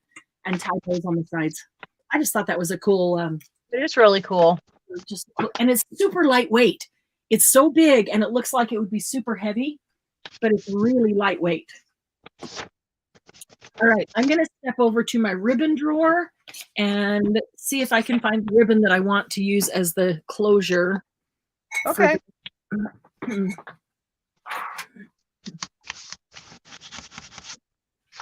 tie those on the sides. I just thought that was a cool. It is really cool. And it's super lightweight. It's so big and it looks like it would be super heavy, but it's really lightweight. All right, I'm going to step over to my ribbon drawer and see if I can find the ribbon that I want to use as the closure. Okay.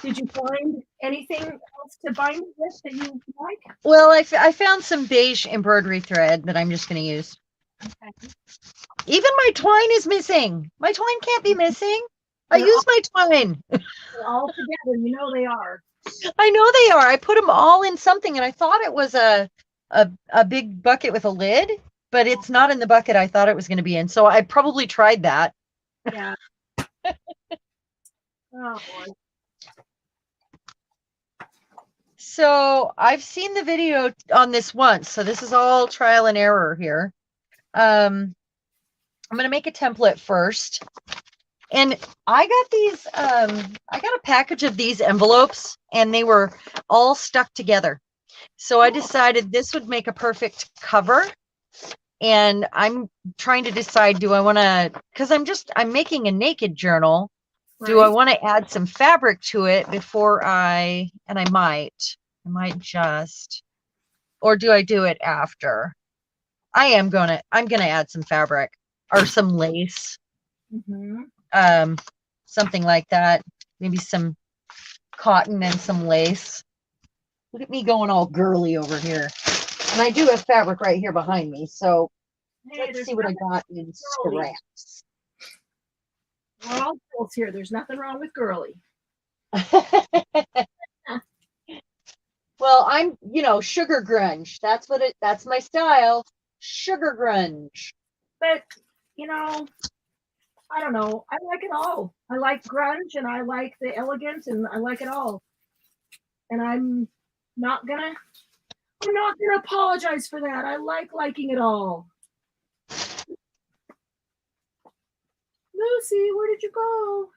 Did you find anything else to bind with that you like? Well, I found some beige embroidery thread that I'm just going to use. Okay. Even my twine is missing. My twine can't be missing. I use my twine. They're all together. You know they are. I know they are. I put them all in something, and I thought it was a big bucket with a lid, but it's not in the bucket I thought it was going to be in. So I probably tried that. Yeah. Oh boy. So I've seen the video on this once. So this is all trial and error here. I'm going to make a template first. And I got these, I got a package of these envelopes and they were all stuck together. So I decided this would make a perfect cover. And I'm trying to decide, do I want to, because I'm making a naked journal. Right. Do I want to add some fabric to it before I might just, or do I do it after? I'm gonna add some fabric or some lace. Something like that. Maybe some cotton and some lace. Look at me going all girly over here. And I do have fabric right here behind me. So let's see what I got in scraps. We're all girls here. There's nothing wrong with girly. Well, I'm, sugar grunge. That's my style. Sugar grunge. But, I don't know. I like it all. I like grunge and I like the elegant and I like it all. And I'm not gonna apologize for that. I like liking it all. Lucy, where did you go?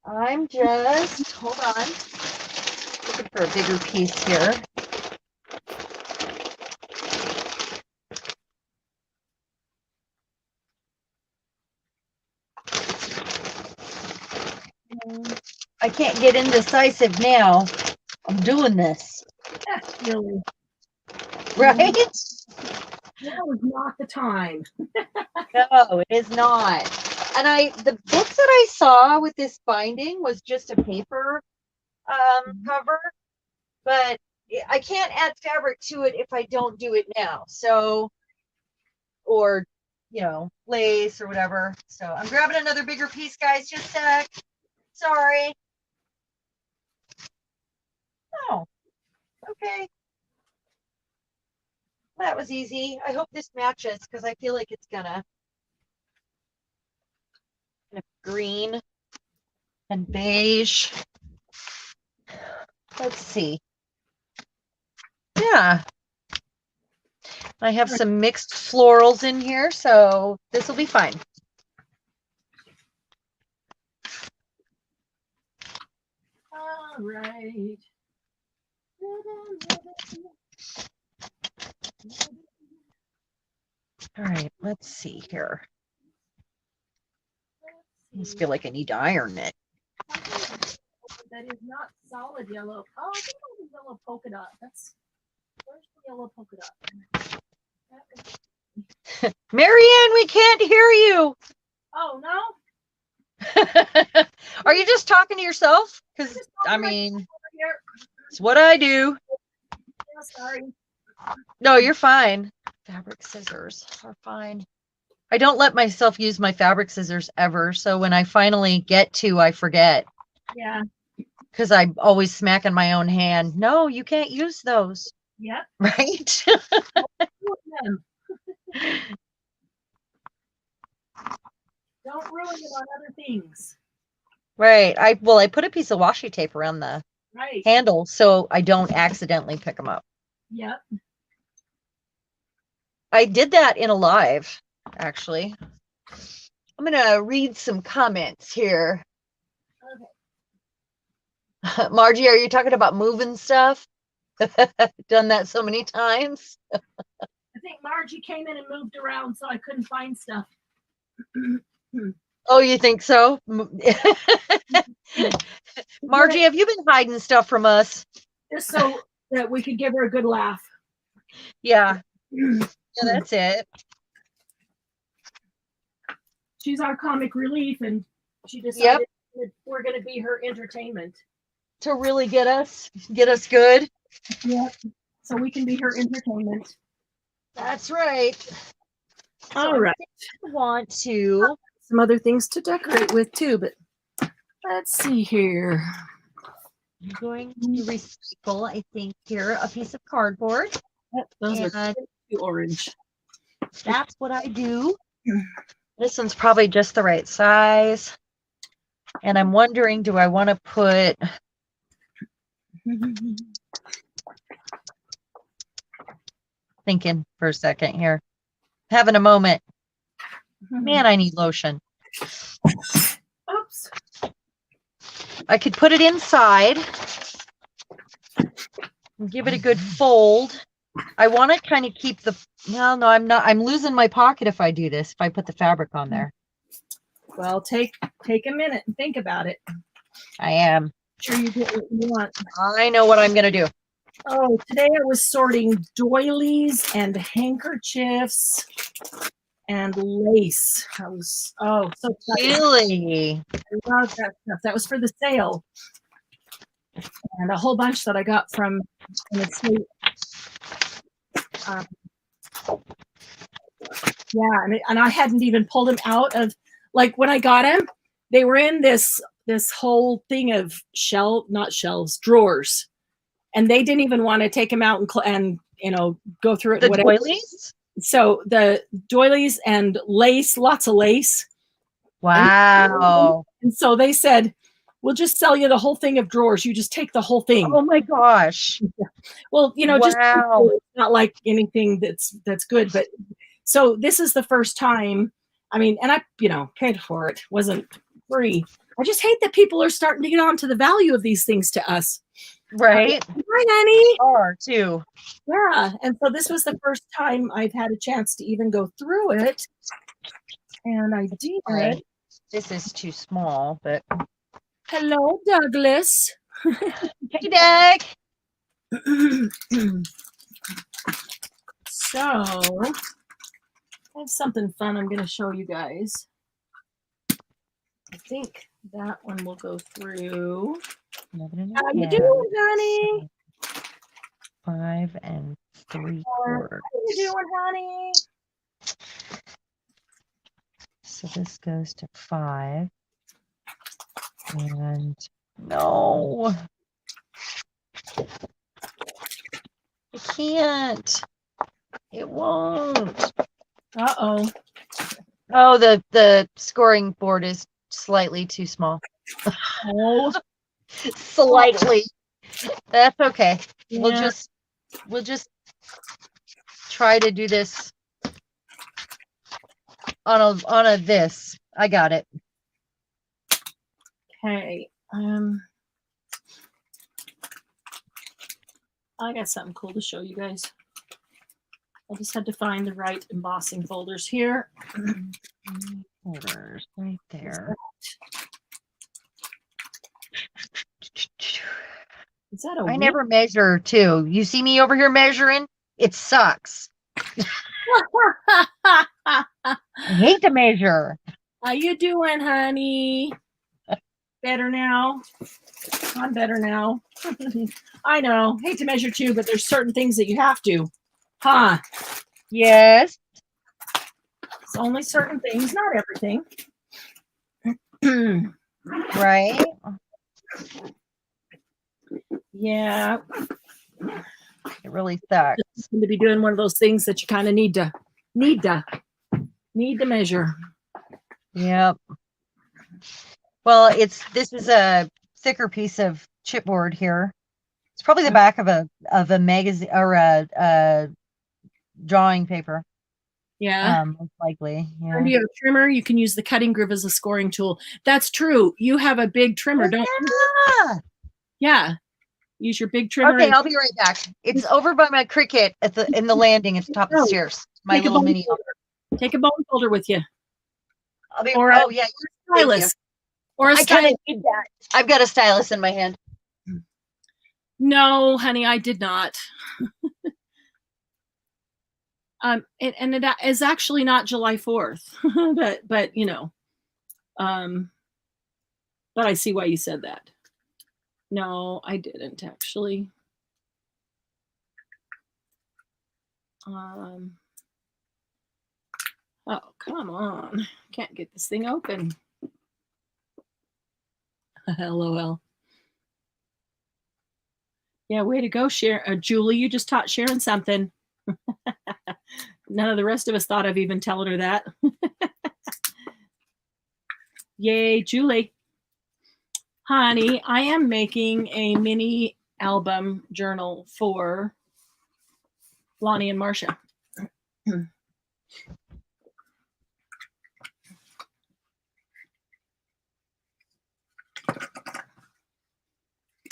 I'm just, hold on, looking for a bigger piece here. I can't get indecisive now. I'm doing this. Really? Right? That was not the time. No, it is not. And the books that I saw with this binding was just a paper cover, but I can't add fabric to it if I don't do it now. So, or, lace or whatever. So I'm grabbing another bigger piece, guys. Just a sec. Sorry. Oh, okay. That was easy. I hope this matches because I feel like it's gonna. Green and beige. Let's see. Yeah. I have some mixed florals in here, so this will be fine. All right. All right, let's see here. I just feel like I need to iron it. That is not solid yellow. Oh, I think it was yellow polka dot. Where's the yellow polka dot? Marianne, we can't hear you. Oh, no? Are you just talking to yourself? Because, it's what I do. Yeah, sorry. No, you're fine. Fabric scissors are fine. I don't let myself use my fabric scissors ever. So when I finally get to, I forget. Yeah. Because I'm always smacking my own hand. No, you can't use those. Yep. Right? Don't ruin it on other things. Right. I put a piece of washi tape around the handle so I don't accidentally pick them up. Yep. I did that in a live, actually. I'm going to read some comments here. Okay. Margie, are you talking about moving stuff? Done that so many times. I think Margie came in and moved around, so I couldn't find stuff. Oh, you think so? Margie, have you been hiding stuff from us? Just so that we could give her a good laugh. Yeah. Yeah, that's it. She's our comic relief, and she decided that we're going to be her entertainment. To really get us good. Yep. So we can be her entertainment. That's right. All right. I want to some other things to decorate with too, but let's see here. I'm going to recycle, I think, here a piece of cardboard. Yep, those are too orange. That's what I do. This one's probably just the right size. And I'm wondering, do I want to put thinking for a second here. Having a moment. Man, I need lotion. Oops. I could put it inside and give it a good fold. I want to kind of keep the, no, I'm not. I'm losing my pocket if I do this, if I put the fabric on there. Well, take a minute and think about it. I am. sure you get what you want. I know what I'm going to do. Oh, today I was sorting doilies and handkerchiefs and lace. I was, so excited. Really? I love that stuff. That was for the sale. And a whole bunch that I got from the state. Yeah, and I hadn't even pulled them out of, like, when I got them, they were in this whole thing of not shelves, drawers, and they didn't even want to take them out and go through it. The doilies? So the doilies and lace, lots of lace. Wow. And so they said, we'll just sell you the whole thing of drawers. You just take the whole thing. Oh my gosh. Well, wow. Just not like anything that's good, but so this is the first time. I mean, and I, paid for it. Wasn't free. I just hate that people are starting to get onto the value of these things to us. Right. Hi, honey. Are too. Yeah. And so this was the first time I've had a chance to even go through it. And I did. Right. This is too small, but. Hello, Douglas. Hey, Doug. So I have something fun I'm going to show you guys. I think that one will go through. How you doing, honey? 5 3/4. How you doing, honey? So this goes to 5. And no. I can't. It won't. Uh-oh. Oh, the scoring board is slightly too small. Oh. Slightly. That's okay. Yeah. We'll just try to do this on a this. I got it. Okay. I got something cool to show you guys. I just had to find the right embossing folders here. Folders right there. Is that a I never measure too. You see me over here measuring? It sucks. I hate to measure. How you doing, honey? Better now? I'm better now. I know. Hate to measure too, but there's certain things that you have to. Huh? Yes. It's only certain things, not everything. Right? Yeah. It really sucks. It's going to be doing one of those things that you kind of need to measure. Yep. Well, this is a thicker piece of chipboard here. It's probably the back of a magazine or a drawing paper. Yeah. Most likely. Yeah. And you have a trimmer, you can use the cutting groove as a scoring tool. That's true. You have a big trimmer, don't you? Yeah. Use your big trimmer. Okay, I'll be right back. It's over by my Cricut in the landing at the top of the stairs. My little mini. Take a bone folder with you. Yeah, stylus. Or a I kind of need that. I've got a stylus in my hand. No, honey, I did not. And it is actually not July 4th, but but I see why you said that. No, I didn't actually. Oh, come on. Can't get this thing open. LOL. Yeah, way to go, Julie. You just taught Sharon something. None of the rest of us thought of even telling her that. Yay, Julie. Honey, I am making a mini album journal for Lonnie and Marcia.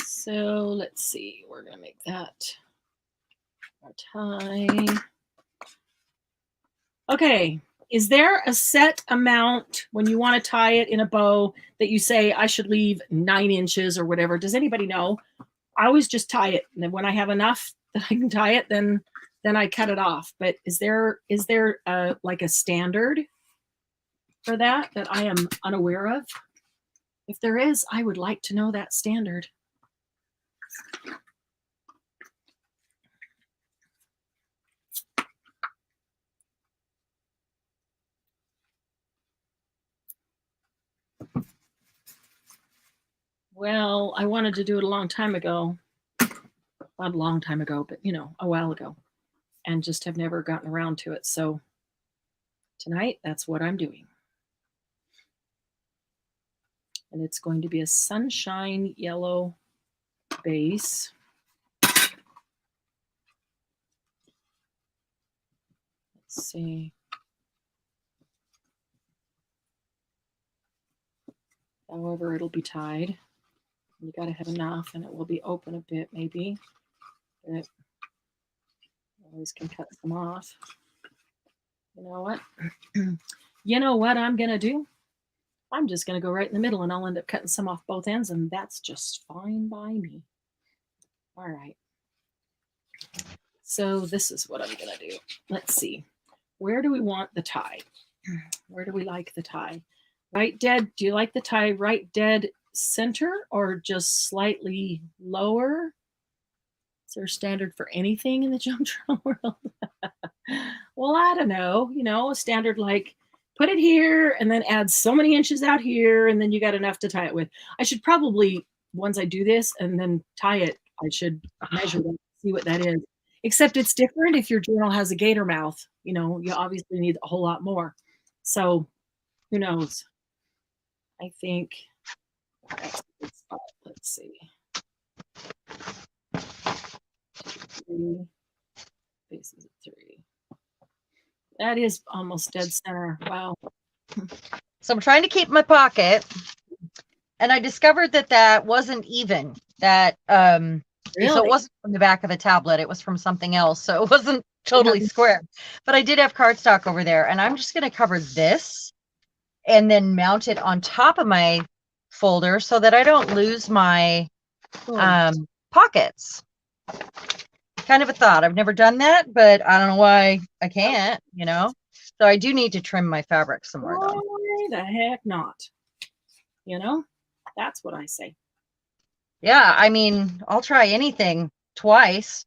So let's see, we're going to make that our tie. Okay, is there a set amount when you want to tie it in a bow that you say I should leave 9 inches or whatever? Does anybody know? I always just tie it, and then when I have enough that I can tie it, then I cut it off. But is there like a standard for that I am unaware of? If there is, I would like to know that standard. Well, I wanted to do it a long time ago. Not a long time ago, but a while ago. And just have never gotten around to it. So tonight, that's what I'm doing. And it's going to be a sunshine yellow base. Let's see. However, it'll be tied. You got to have enough, and it will be open a bit, maybe. But always can cut some off. You know what? You know what I'm going to do? I'm just going to go right in the middle, and I'll end up cutting some off both ends, and that's just fine by me. All right. So this is what I'm going to do. Let's see. Where do we want the tie? Where do we like the tie? Right dead. Do you like the tie right dead center or just slightly lower? Is there a standard for anything in the jump trail world? Well, I don't know. A standard like put it here and then add so many inches out here, and then you got enough to tie it with. I should probably, once I do this and then tie it, I should measure that, see what that is. Except it's different if your journal has a gator mouth. You obviously need a whole lot more. So who knows? I think that's a good spot. Let's see. 3 bases of 3. That is almost dead center. Wow. So I'm trying to keep my pocket, and I discovered that wasn't even. That Really? So it wasn't from the back of a tablet. It was from something else. So it wasn't totally square. But I did have cardstock over there, and I'm just going to cover this and then mount it on top of my folder so that I don't lose my pockets. Kind of a thought. I've never done that, but I don't know why I can't, So I do need to trim my fabric some more, though. Why the heck not? That's what I say. Yeah, I mean, I'll try anything twice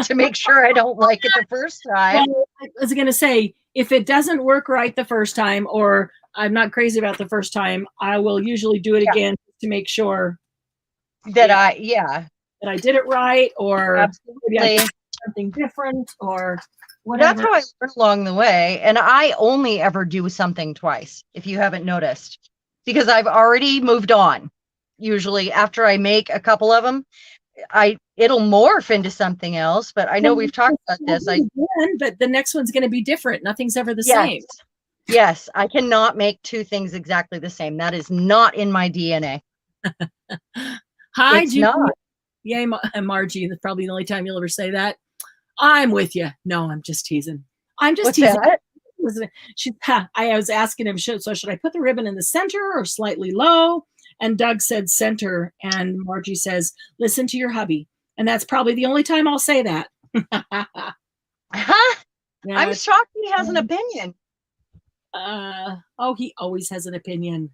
to make sure I don't like it the first time. Well, I was going to say, if it doesn't work right the first time, or I'm not crazy about the first time, I will usually do it again to make sure that I did it right, or absolutely maybe I did something different, or whatever. That's how I learn along the way. And I only ever do something twice, if you haven't noticed, because I've already moved on. Usually after I make a couple of them, it'll morph into something else. But I know we've talked about this. But the next one's going to be different. Nothing's ever the same. Yes, I cannot make 2 things exactly the same. That is not in my DNA. Hi, it's not. Yay, Margie. That's probably the only time you'll ever say that. I'm with you. No, I'm just teasing. What's teasing. That? I was asking him, so should I put the ribbon in the center or slightly low? And Doug said center. And Margie says, listen to your hubby. And that's probably the only time I'll say that. Huh? Yeah, I'm shocked he has an opinion. He always has an opinion.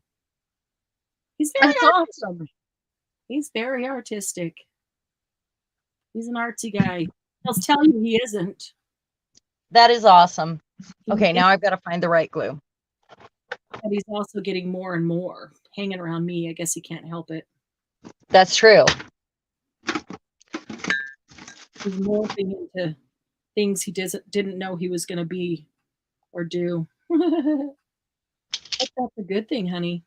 He's very awesome. He's very artistic. He's an artsy guy. He'll tell you he isn't. That is awesome. Okay, now I've got to find the right glue. But he's also getting more and more hanging around me. I guess he can't help it. That's true. He's morphing into things he didn't know he was going to be or do. That's a good thing, honey.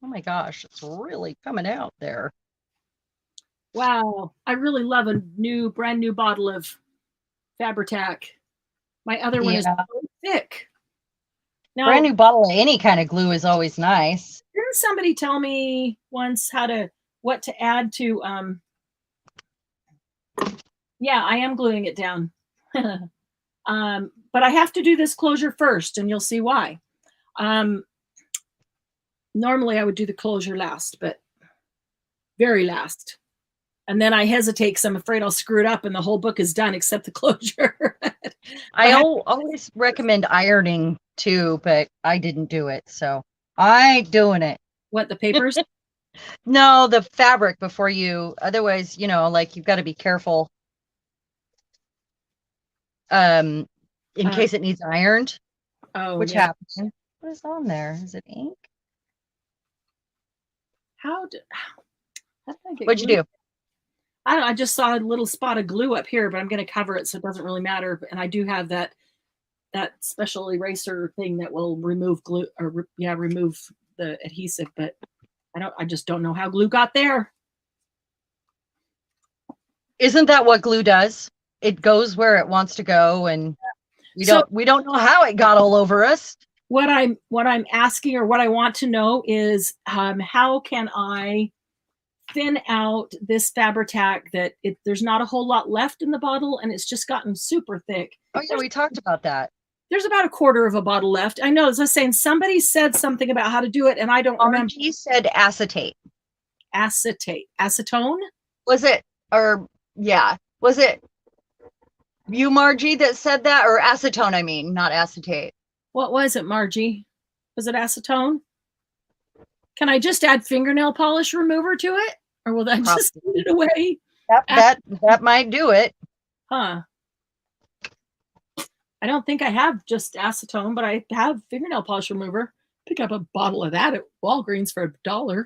Oh my gosh, it's really coming out there. Wow, I really love a brand new bottle of Fabri-Tac. My other one is so thick. Now, brand new bottle of any kind of glue is always nice. Didn't somebody tell me once what to add to? Yeah, I am gluing it down. But I have to do this closure first, and you'll see why. Normally I would do the closure last, but very last. And then I hesitate because I'm afraid I'll screw it up and the whole book is done except the closure. I always recommend ironing too, but I didn't do it, so I ain't doing it. What, the papers? No, the fabric before you, otherwise, like you've got to be careful in case it needs ironed. Oh, which happens. What is on there? Is it ink? How did I get What'd you do? I don't know. I just saw a little spot of glue up here, but I'm going to cover it so it doesn't really matter. And I do have that special eraser thing that will remove glue or remove the adhesive, but I just don't know how glue got there. Isn't that what glue does? It goes where it wants to go, and we don't know how it got all over us. What I'm asking, or what I want to know, is how can I thin out this Fabri-Tac that there's not a whole lot left in the bottle and it's just gotten super thick. Oh yeah, we talked about that. There's about a quarter of a bottle left. I know, as I was saying, somebody said something about how to do it and I don't remember. He said acetate. Acetone? Was it, was it you, Margie, that said that? Or acetone, I mean, not acetate. What was it, Margie? Was it acetone? Can I just add fingernail polish remover to it? Or will that just put it away? That might do it. Huh. I don't think I have just acetone, but I have fingernail polish remover. Pick up a bottle of that at Walgreens for $1.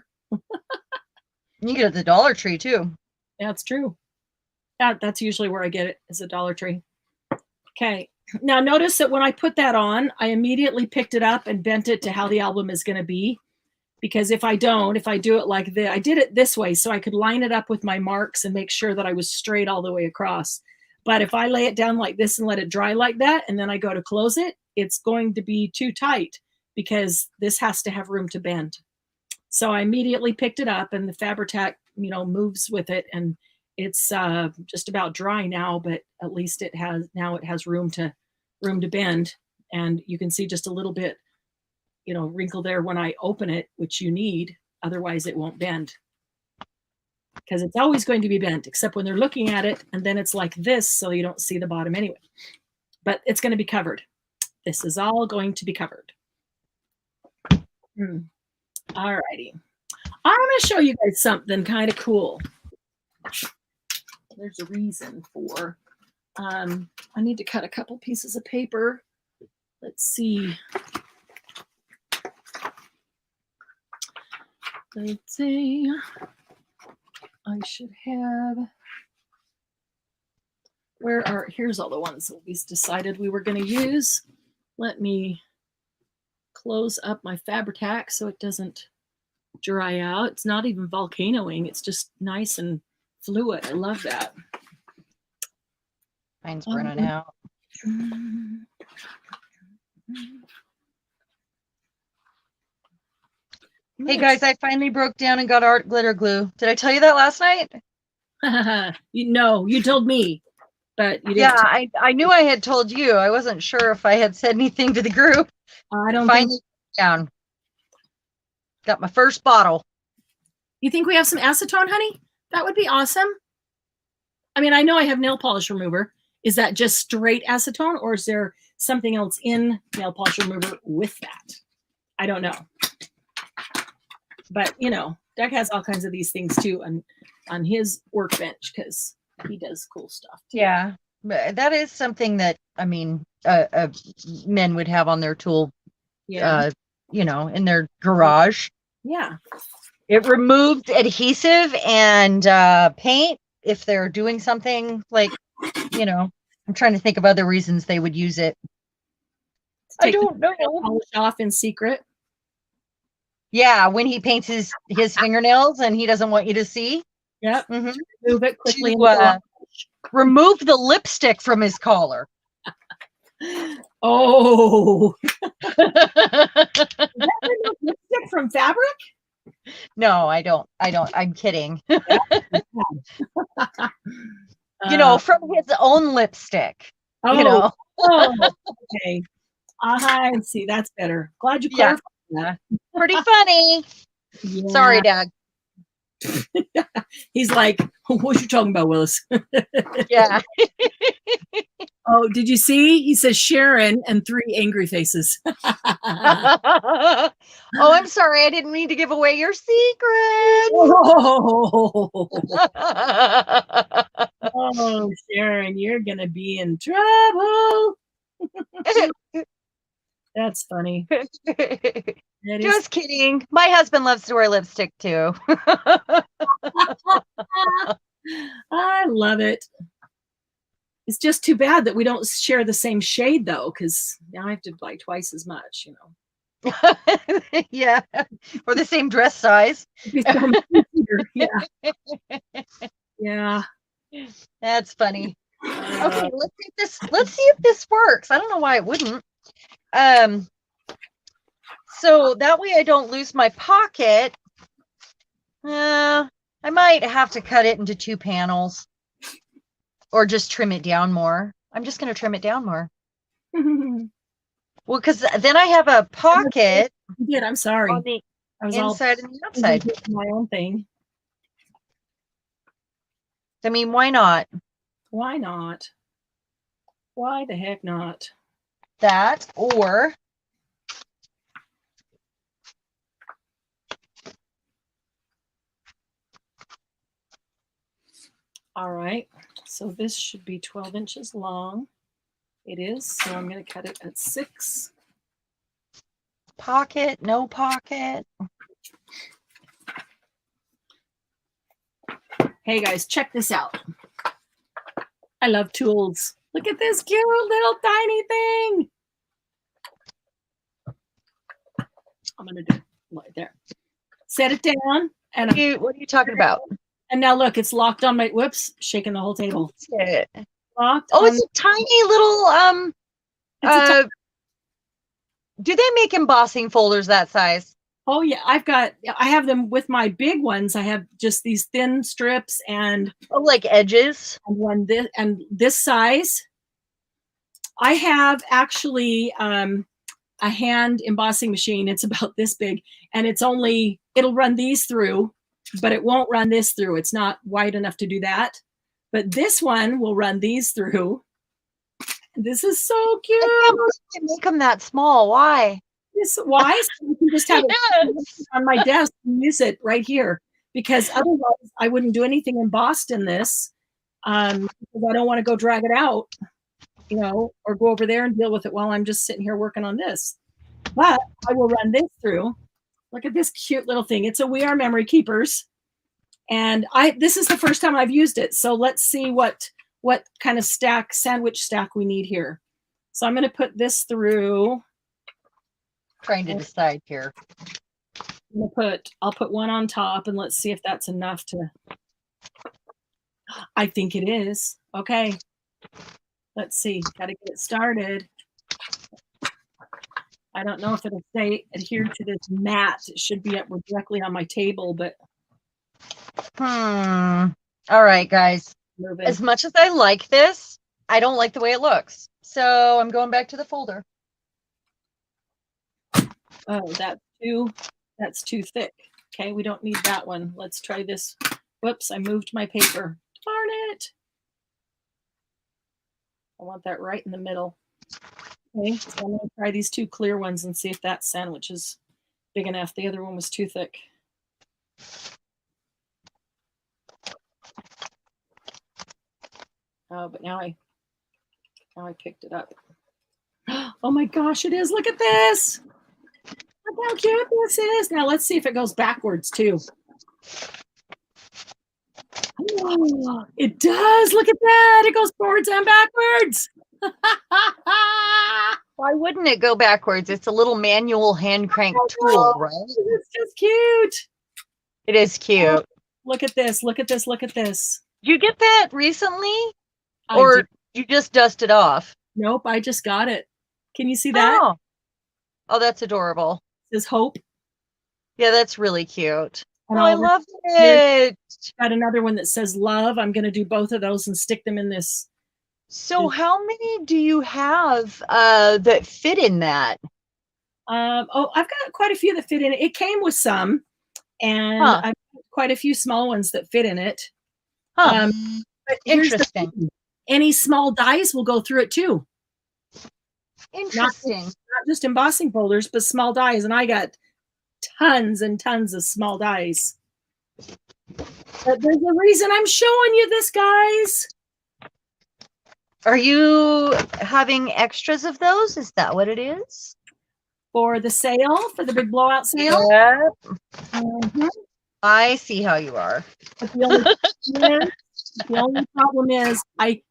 You get it at the Dollar Tree too. Yeah, it's true. That's usually where I get it, is a Dollar Tree. Okay. Now notice that when I put that on, I immediately picked it up and bent it to how the album is going to be. Because if I do it like this, I did it this way so I could line it up with my marks and make sure that I was straight all the way across. But if I lay it down like this and let it dry like that, and then I go to close it, it's going to be too tight because this has to have room to bend. So I immediately picked it up and the Fabri-Tac, moves with it, and it's just about dry now, but at least it has room to bend. And you can see just a little bit, wrinkle there when I open it, which you need, otherwise it won't bend. Because it's always going to be bent, except when they're looking at it, and then it's like this, so you don't see the bottom anyway. But it's going to be covered. This is all going to be covered. All righty. I'm going to show you guys something kind of cool. There's a reason for. I need to cut a couple pieces of paper. Let's see. Let's see. I should have. Here's all the ones that we decided we were going to use. Let me close up my Fabri-Tac so it doesn't dry out. It's not even volcanoing. It's just nice and fluid. I love that. Mine's running out. Hey guys, I finally broke down and got art glitter glue. Did I tell you that last night? No, you told me, but you didn't. Yeah, I knew I had told you. I wasn't sure if I had said anything to the group. I don't finally down. Got my first bottle. You think we have some acetone, honey? That would be awesome. I mean, I know I have nail polish remover. Is that just straight acetone, or is there something else in nail polish remover with that? I don't know. But, Doug has all kinds of these things too on his workbench because he does cool stuff too. Yeah, that is something that, men would have on their tool, in their garage. Yeah. It removed adhesive and paint if they're doing something like, I'm trying to think of other reasons they would use it. I don't know. Polish off in secret. Yeah, when he paints his fingernails and he doesn't want you to see. Yep. Mm-hmm. Move it quickly. Remove the lipstick from his collar. Oh. Is that lipstick from fabric? No, I don't. I'm kidding. From his own lipstick. Oh. Oh, okay. I see. That's better. Glad you clarified that. Pretty funny. Yeah. Sorry, Doug. He's like, what are you talking about, Willis? Yeah. Oh, did you see? He says Sharon and 3 angry faces. Oh, I'm sorry. I didn't mean to give away your secret. Oh, Sharon, you're going to be in trouble. That's funny. Just kidding. My husband loves to wear lipstick too. I love it. It's just too bad that we don't share the same shade though, because now I have to buy twice as much, you know. Yeah. Or the same dress size. Yeah. Yeah. That's funny. Okay, let's see if this works. I don't know why it wouldn't. So that way I don't lose my pocket. I might have to cut it into 2 panels or just trim it down more. I'm just going to trim it down more. Well, because then I have a pocket. Yeah, I'm sorry. On the inside and the outside. My own thing. I mean, why not? Why not? Why the heck not? That or all right, so this should be 12 inches long. It is, so I'm going to cut it at 6. Pocket, no pocket. Hey guys, check this out. I love tools. Look at this cute little tiny thing. I'm going to do it right there. Set it down. And what are you talking about? And now look, it's locked on my, whoops, shaking the whole table. Locked. Oh, it's a tiny little, do they make embossing folders that size? Oh yeah, I have them with my big ones. I have just these thin strips and like edges. And this size. I have actually a hand embossing machine. It's about this big, and it'll run these through, but it won't run this through. It's not wide enough to do that. But this one will run these through. This is so cute. I can't believe you make them that small. Why? Why? So you can just have it on my desk and use it right here. Because otherwise, I wouldn't do anything embossed in this. Because I don't want to go drag it out, you know, or go over there and deal with it while I'm just sitting here working on this. But I will run this through. Look at this cute little thing. It's a We Are Memory Keepers. And this is the first time I've used it. So let's see what kind of sandwich stack we need here. So I'm going to put this through. Trying to decide here. I'll put one on top and let's see if that's enough to. I think it is. Okay. Let's see. Got to get it started. I don't know if it'll stay adhered to this mat. It should be up directly on my table, but. All right, guys. As much as I like this, I don't like the way it looks. So I'm going back to the folder. Oh, that's too thick. Okay, we don't need that one. Let's try this. Whoops, I moved my paper. Darn it. I want that right in the middle. Okay, so I'm going to try these 2 clear ones and see if that sandwich is big enough. The other one was too thick. Oh, but now I picked it up. Oh my gosh, it is. Look at this. Look how cute this is. Now let's see if it goes backwards too. Oh, it does. Look at that. It goes forwards and backwards. Why wouldn't it go backwards? It's a little manual hand crank tool, right? It's just cute. It is cute. Oh, look at this. Look at this. Look at this. Did you get that recently? Or you just dusted off? Nope, I just got it. Can you see that? Oh, that's adorable. It says Hope. Yeah, that's really cute. And I love it. Got another one that says Love. I'm going to do both of those and stick them in this So how many do you have that fit in that? Oh, I've got quite a few that fit in it. It came with some, and I've got quite a few small ones that fit in it. But here's the thing. Any small dies will go through it too. Interesting. Not just embossing folders, but small dies. And I got tons and tons of small dies. But there's a reason I'm showing you this, guys. Are you having extras of those? Is that what it is? For the sale, for the big blowout sale? Yep. Mm-hmm. I see how you are. But the only problem is I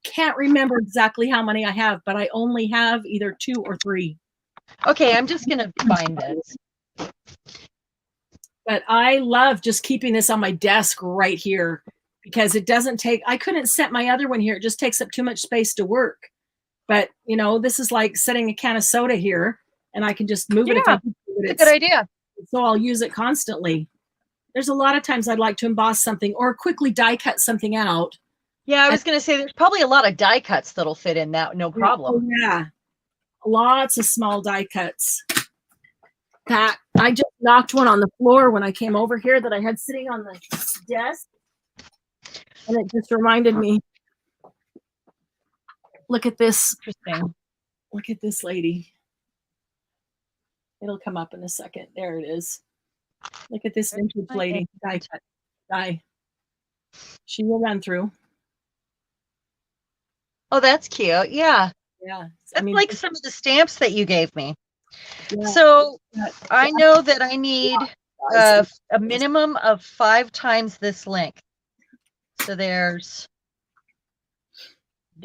can't remember exactly how many I have, but I only have either 2 or 3. Okay, I'm just going to find this. But I love just keeping this on my desk right here because it doesn't take, I couldn't set my other one here. It just takes up too much space to work. But, you know, this is like setting a can of soda here and I can just move it if I need to. It's a good idea. So I'll use it constantly. There's a lot of times I'd like to emboss something or quickly die cut something out. Yeah, I was going to say there's probably a lot of die cuts that'll fit in that, no problem. Oh, yeah. Lots of small die cuts. That I just knocked one on the floor when I came over here that I had sitting on the desk. And it just reminded me. Look at this. Interesting. Look at this lady. It'll come up in a second. There it is. Look at this vintage lady. Die cut. Die. She will run through. Oh, that's cute. Yeah. Yeah. That's like some of the stamps that you gave me. Yeah. So I know that I need a minimum of 5 times this length. So there's,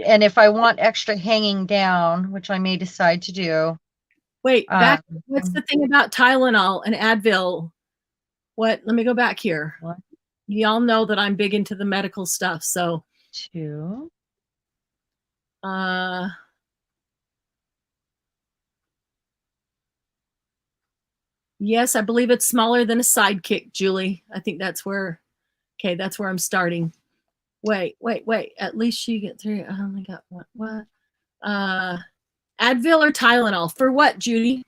and if I want extra hanging down, which I may decide to do. Wait, back. What's the thing about Tylenol and Advil? What? Let me go back here. What? Y'all know that I'm big into the medical stuff. So 2. Yes, I believe it's smaller than a sidekick, Julie. I think that's where, okay, that's where I'm starting. Wait. At least she gets 3. I only got what? Advil or Tylenol? For what, Judy?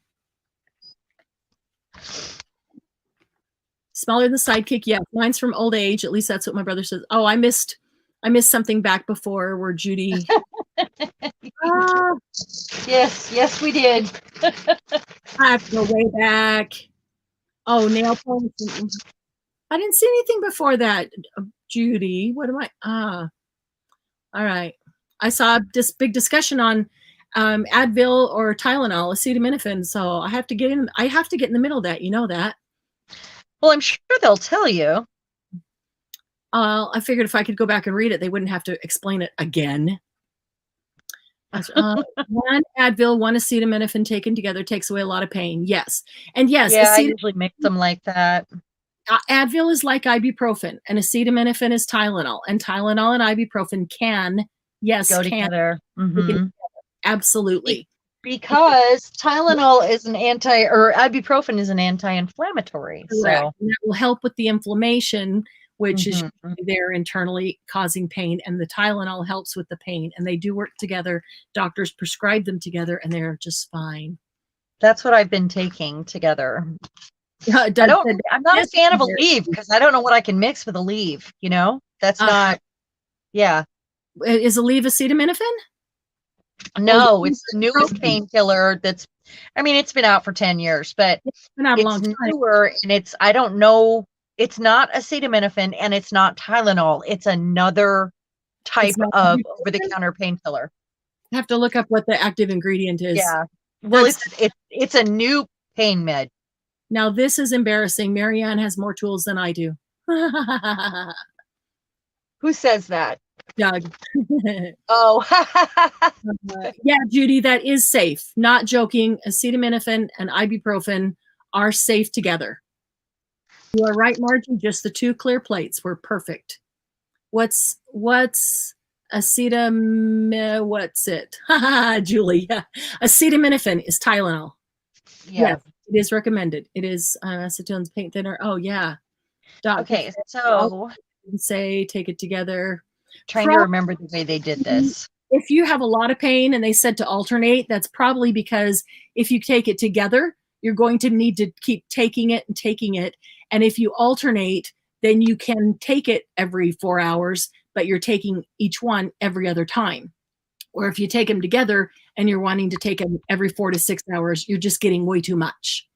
Smaller than the sidekick? Yeah, mine's from old age. At least that's what my brother says. Oh, I missed something back before where Judy. Yes, we did. I have to go way back. Oh, nail polish. I didn't see anything before that, Judy. What am I? All right. I saw this big discussion on Advil or Tylenol, acetaminophen. So I have to get in. I have to get in the middle of that. You know that. Well, I'm sure they'll tell you. I figured if I could go back and read it, they wouldn't have to explain it again. 1 Advil, 1 acetaminophen taken together takes away a lot of pain. Yes. And yes, yeah, I usually mix them like that. Advil is like ibuprofen and acetaminophen is Tylenol, and Tylenol and ibuprofen can go together. Mm-hmm. Absolutely. Because Tylenol is an or ibuprofen is an anti-inflammatory. Correct. So and that will help with the inflammation, which is there internally causing pain, and the Tylenol helps with the pain, and they do work together. Doctors prescribe them together and they're just fine. That's what I've been taking together. I'm not a fan of Aleve because I don't know what I can mix with Aleve, you know? That's not, yeah. Is Aleve acetaminophen? No, it's the newest painkiller that's, I mean, it's been out for 10 years, but it's been out a long time. Newer, and it's, I don't know, it's not acetaminophen and it's not Tylenol. It's another type of over-the-counter painkiller. I have to look up what the active ingredient is. Yeah. Well, it's a new pain med. Now, this is embarrassing. Marianne has more tools than I do. Who says that? Doug. Oh. Yeah, Judy, that is safe. Not joking. Acetaminophen and ibuprofen are safe together. You are right, Margie. Just the 2 clear plates were perfect. What's acetam? What's it? Julie. Yeah. Acetaminophen is Tylenol. Yeah. Yes, it is recommended. It is acetone's paint thinner. Oh yeah. Okay, so say take it together. Trying to remember the way they did this. If you have a lot of pain and they said to alternate, that's probably because if you take it together, you're going to need to keep taking it and taking it. And if you alternate, then you can take it every 4 hours, but you're taking each one every other time. Or if you take them together and you're wanting to take them every 4 to 6 hours, you're just getting way too much.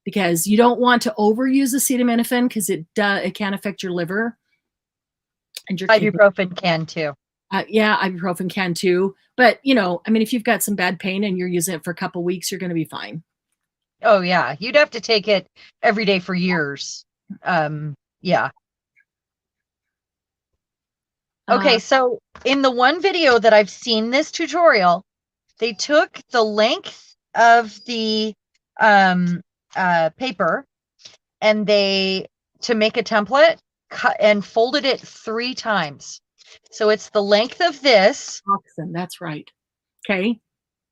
Because you don't want to overuse acetaminophen because it can affect your liver. And your ibuprofen can too. Yeah, ibuprofen can too. But, you know, I mean, if you've got some bad pain and you're using it for a couple of weeks, you're going to be fine. Oh, yeah. You'd have to take it every day for years. Yeah. Okay, so in the one video that I've seen this tutorial, they took the length of the paper and to make a template, cut and folded it 3 times. So it's the length of this. Awesome. That's right. Okay.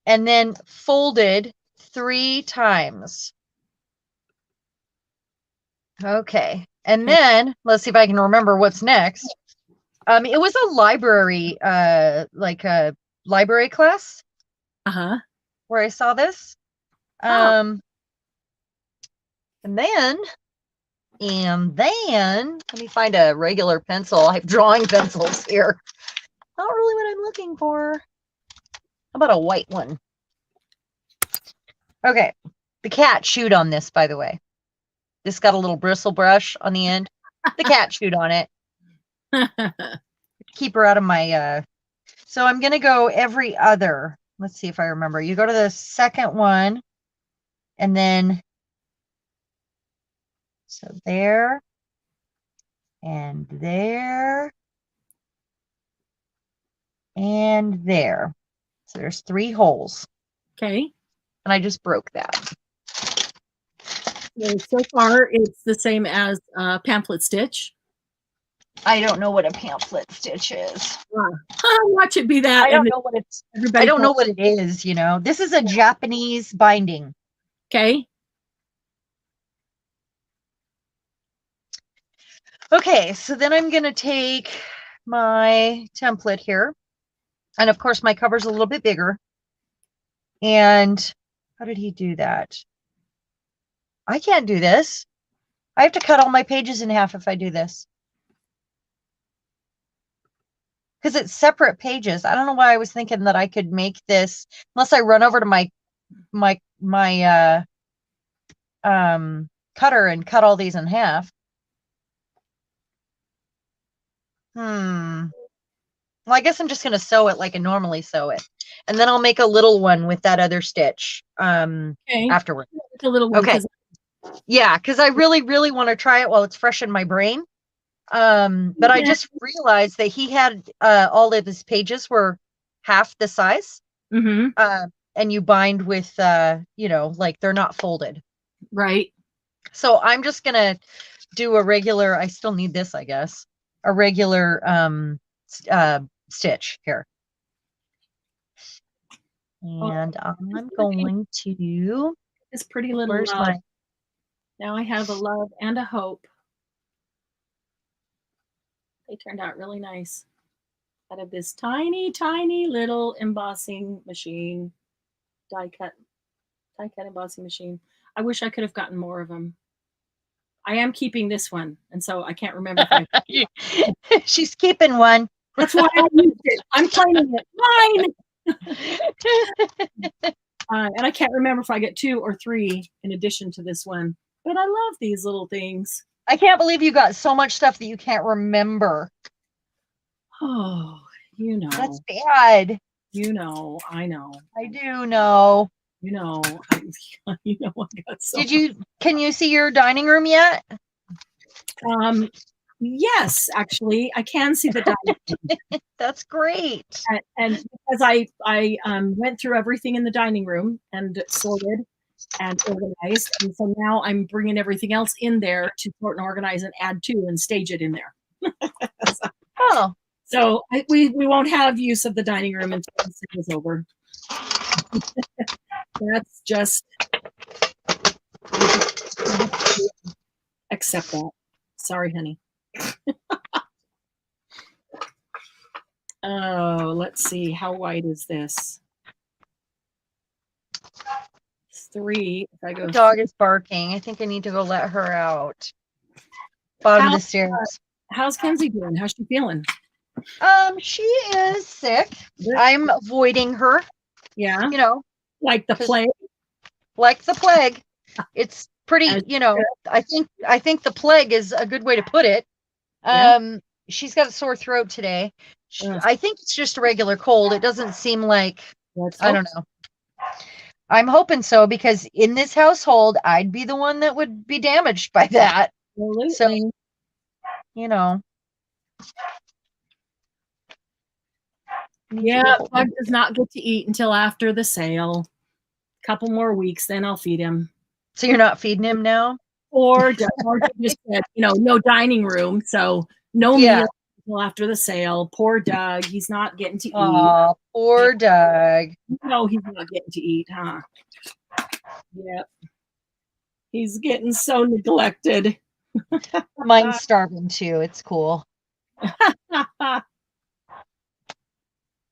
And then folded 3 times. Okay. And then let's see if I can remember what's next. It was a library, like a library class. Where I saw this. And then let me find a regular pencil. I have drawing pencils here. Not really what I'm looking for. How about a white one? Okay. The cat chewed on this, by the way. This got a little bristle brush on the end. The cat chewed on it. Keep her out of my so I'm gonna go every other. Let's see if I remember. You go to the second one, and then so there and there and there. So there's 3 holes. Okay. And I just broke that. So far, it's the same as pamphlet stitch. I don't know what a pamphlet stitch is. Watch it be that. I don't know what it's. I don't know what it is. You know, this is a Japanese binding. Okay. Okay, so then I'm gonna take my template here, and of course my cover's a little bit bigger. And how did he do that? I can't do this. I have to cut all my pages in half if I do this. Because it's separate pages. I don't know why I was thinking that I could make this, unless I run over to my cutter and cut all these in half. Well, I guess I'm just going to sew it like I normally sew it. And then I'll make a little one with that other stitch afterward. A little one. Okay. Yeah, because I really, really want to try it while it's fresh in my brain. But I just realized that he had all of his pages were half the size. And you bind with, you know, like they're not folded. Right. So I'm just going to do a regular, I still need this, I guess, a regular stitch here. And I'm going to. This pretty little love. Now I have a love and a hope. They turned out really nice. Out of this tiny, tiny little embossing machine, die cut embossing machine. I wish I could have gotten more of them. I am keeping this one, and so I can't remember. She's keeping one. That's why I used it. I'm claiming it. Mine. And I can't remember if I get 2 or 3 in addition to this one. But I love these little things. I can't believe you got so much stuff that you can't remember. Oh, you know. That's bad. You know, I know. I do know. You know, you know I got so can you see your dining room yet? Yes, actually, I can see the dining room. That's great. And because I went through everything in the dining room and sorted and organized, and so now I'm bringing everything else in there to sort and organize and add to and stage it in there. So we won't have use of the dining room until this is over. That's just accept that. Sorry, honey. Oh, let's see. How wide is this? It's 3. If I go, The dog is barking. I think I need to go let her out. Bottom of the stairs. How's Kenzie doing? How's she feeling? She is sick. I'm avoiding her. Yeah. You know, like the plague. Like the plague. It's pretty, you know, I think the plague is a good way to put it. She's got a sore throat today. I think it's just a regular cold. It doesn't seem like, I don't know. I'm hoping so, because in this household, I'd be the one that would be damaged by that. Absolutely. So, you know. Yeah, Bug does not get to eat until after the sale. A couple more weeks, then I'll feed him. So you're not feeding him now? Or just said, no dining room, so no meal until after the sale. Poor Doug, he's not getting to eat. Oh, poor Doug. No, he's not getting to eat, huh? Yep. He's getting so neglected. Mine's starving too. It's cool. I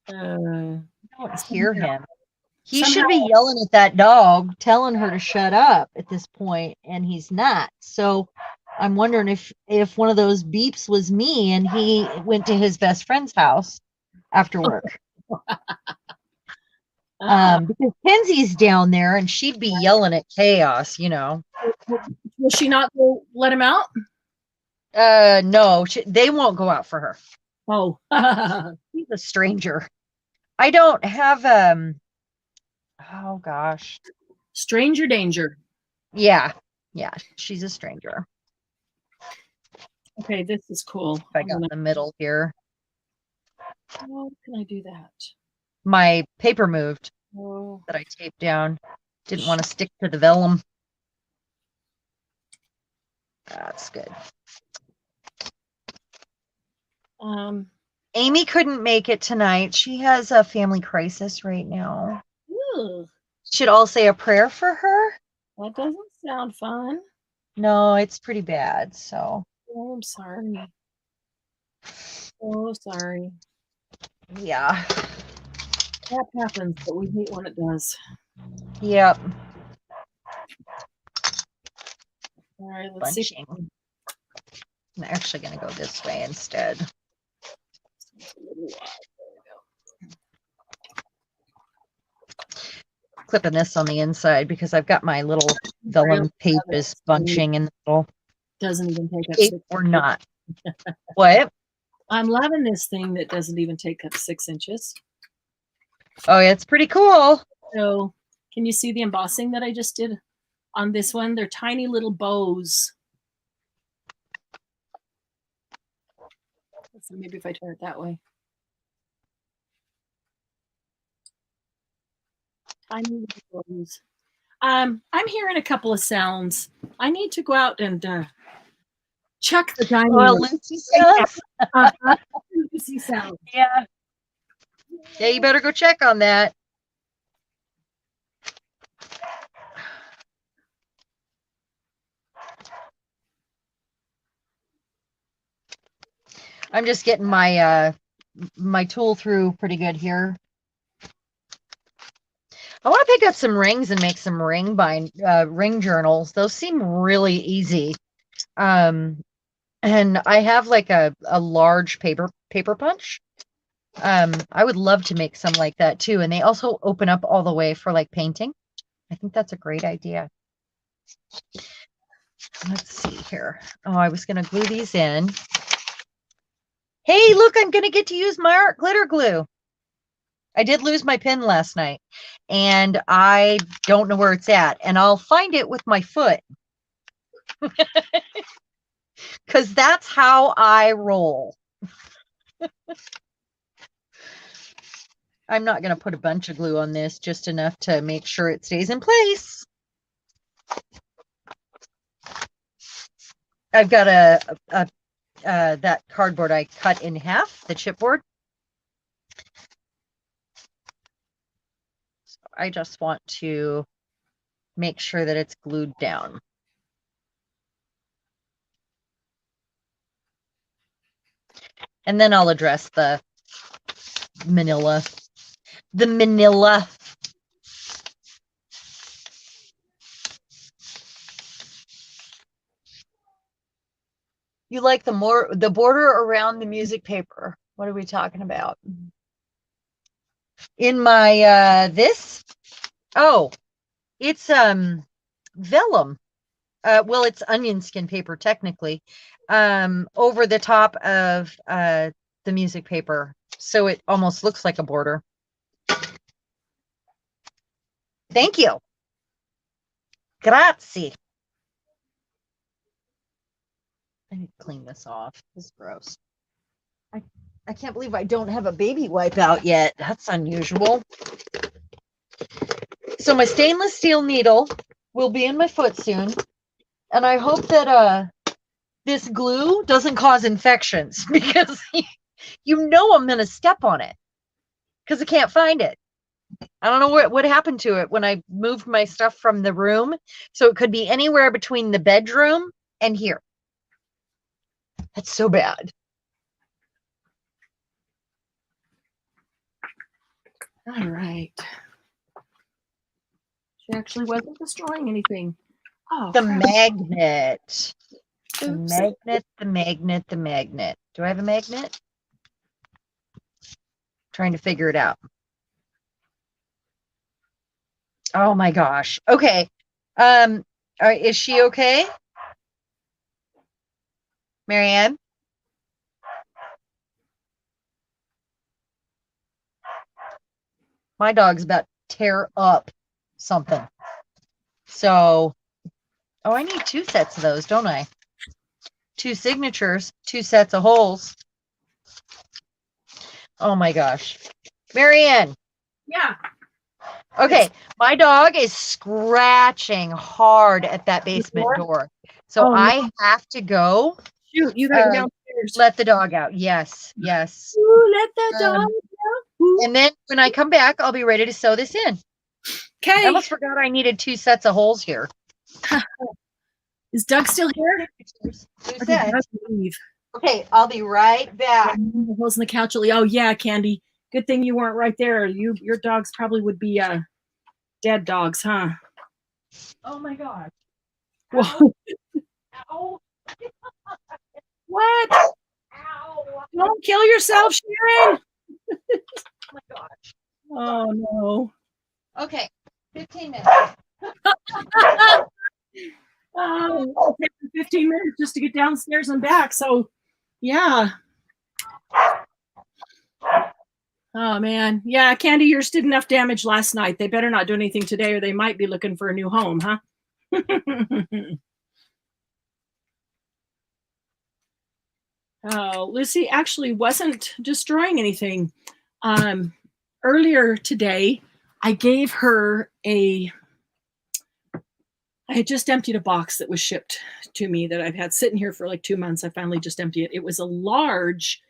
don't hear him. He should be yelling at that dog, telling her to shut up at this point, and he's not. So I'm wondering if one of those beeps was me and he went to his best friend's house after work. Because Kenzie's down there and she'd be yelling at chaos, Will she not go let him out? No, they won't go out for her. Oh. He's a stranger. I don't have oh gosh. Stranger danger. Yeah, she's a stranger. Okay, this is cool. I got in the middle here. How can I do that? My paper moved that I taped down. Didn't want to stick to the vellum. That's good. Amy couldn't make it tonight. She has a family crisis right now. Ooh. Should all say a prayer for her? That doesn't sound fun. No, it's pretty bad, so. Oh, I'm sorry. Oh, sorry. Yeah. That happens, but we hate when it does. Yep. All right, let's see. I'm actually going to go this way instead. Clipping this on the inside because I've got my little vellum pages bunching in the middle. Doesn't even take up 6 or not. What? I'm loving this thing that doesn't even take up 6 inches. Oh, yeah, it's pretty cool. So, can you see the embossing that I just did on this one? They're tiny little bows. So maybe if I turn it that way. Tiny little bows. I'm hearing a couple of sounds. I need to go out and check the dining room. Lucy sounds. Lucy sounds. Yeah. Yeah, you better go check on that. I'm just getting my my tool through pretty good here. I want to pick up some rings and make some ring journals. Those seem really easy. And I have like a large paper punch. I would love to make some like that too. And they also open up all the way for like painting. I think that's a great idea. Let's see here. Oh, I was going to glue these in. Hey, look, I'm going to get to use my art glitter glue. I did lose my pen last night and I don't know where it's at, and I'll find it with my foot. Because that's how I roll. I'm not going to put a bunch of glue on this, just enough to make sure it stays in place. I've got that cardboard I cut in half, the chipboard. So I just want to make sure that it's glued down. And then I'll address the manila. The manila. You like the border around the music paper. What are we talking about? In my this? Oh, it's vellum. Well, it's onion skin paper technically. Over the top of the music paper. So it almost looks like a border. Thank you. Grazie. I need to clean this off. This is gross. I can't believe I don't have a baby wipe out yet. That's unusual. So my stainless steel needle will be in my foot soon. And I hope that this glue doesn't cause infections because you know I'm going to step on it because I can't find it. I don't know what happened to it when I moved my stuff from the room. So it could be anywhere between the bedroom and here. That's so bad. All right. She actually wasn't destroying anything. Oh, the magnet. Oops. The magnet. Do I have a magnet? Trying to figure it out. Oh my gosh. Okay. All right, is she okay? Marianne? My dog's about to tear up something. So, oh, I need 2 sets of those, don't I? 2 signatures, 2 sets of holes. Oh my gosh. Marianne. Yeah. Okay, my dog is scratching hard at that basement door. So I have to go. Shoot, you gotta go downstairs. Let the dog out. Yes. Ooh, let that dog out. Ooh. And then when I come back, I'll be ready to sew this in. Okay. I almost forgot I needed 2 sets of holes here. Is Doug still here? Okay, I'll be right back. Holes in the couch. Oh yeah, Candy. Good thing you weren't right there. Your dogs probably would be dead dogs, huh? Oh my gosh. Whoa. Ow. What? Ow. Don't kill yourself, Sharon. Oh my gosh. Oh no. Okay, 15 minutes. Oh, it takes 15 minutes just to get downstairs and back. So, yeah. Oh man, yeah, Candy, yours did enough damage last night. They better not do anything today, or they might be looking for a new home, huh? Oh, Lucy actually wasn't destroying anything. Earlier today, I gave her I had just emptied a box that was shipped to me that I've had sitting here for like 2 months. I finally just emptied it. It was a large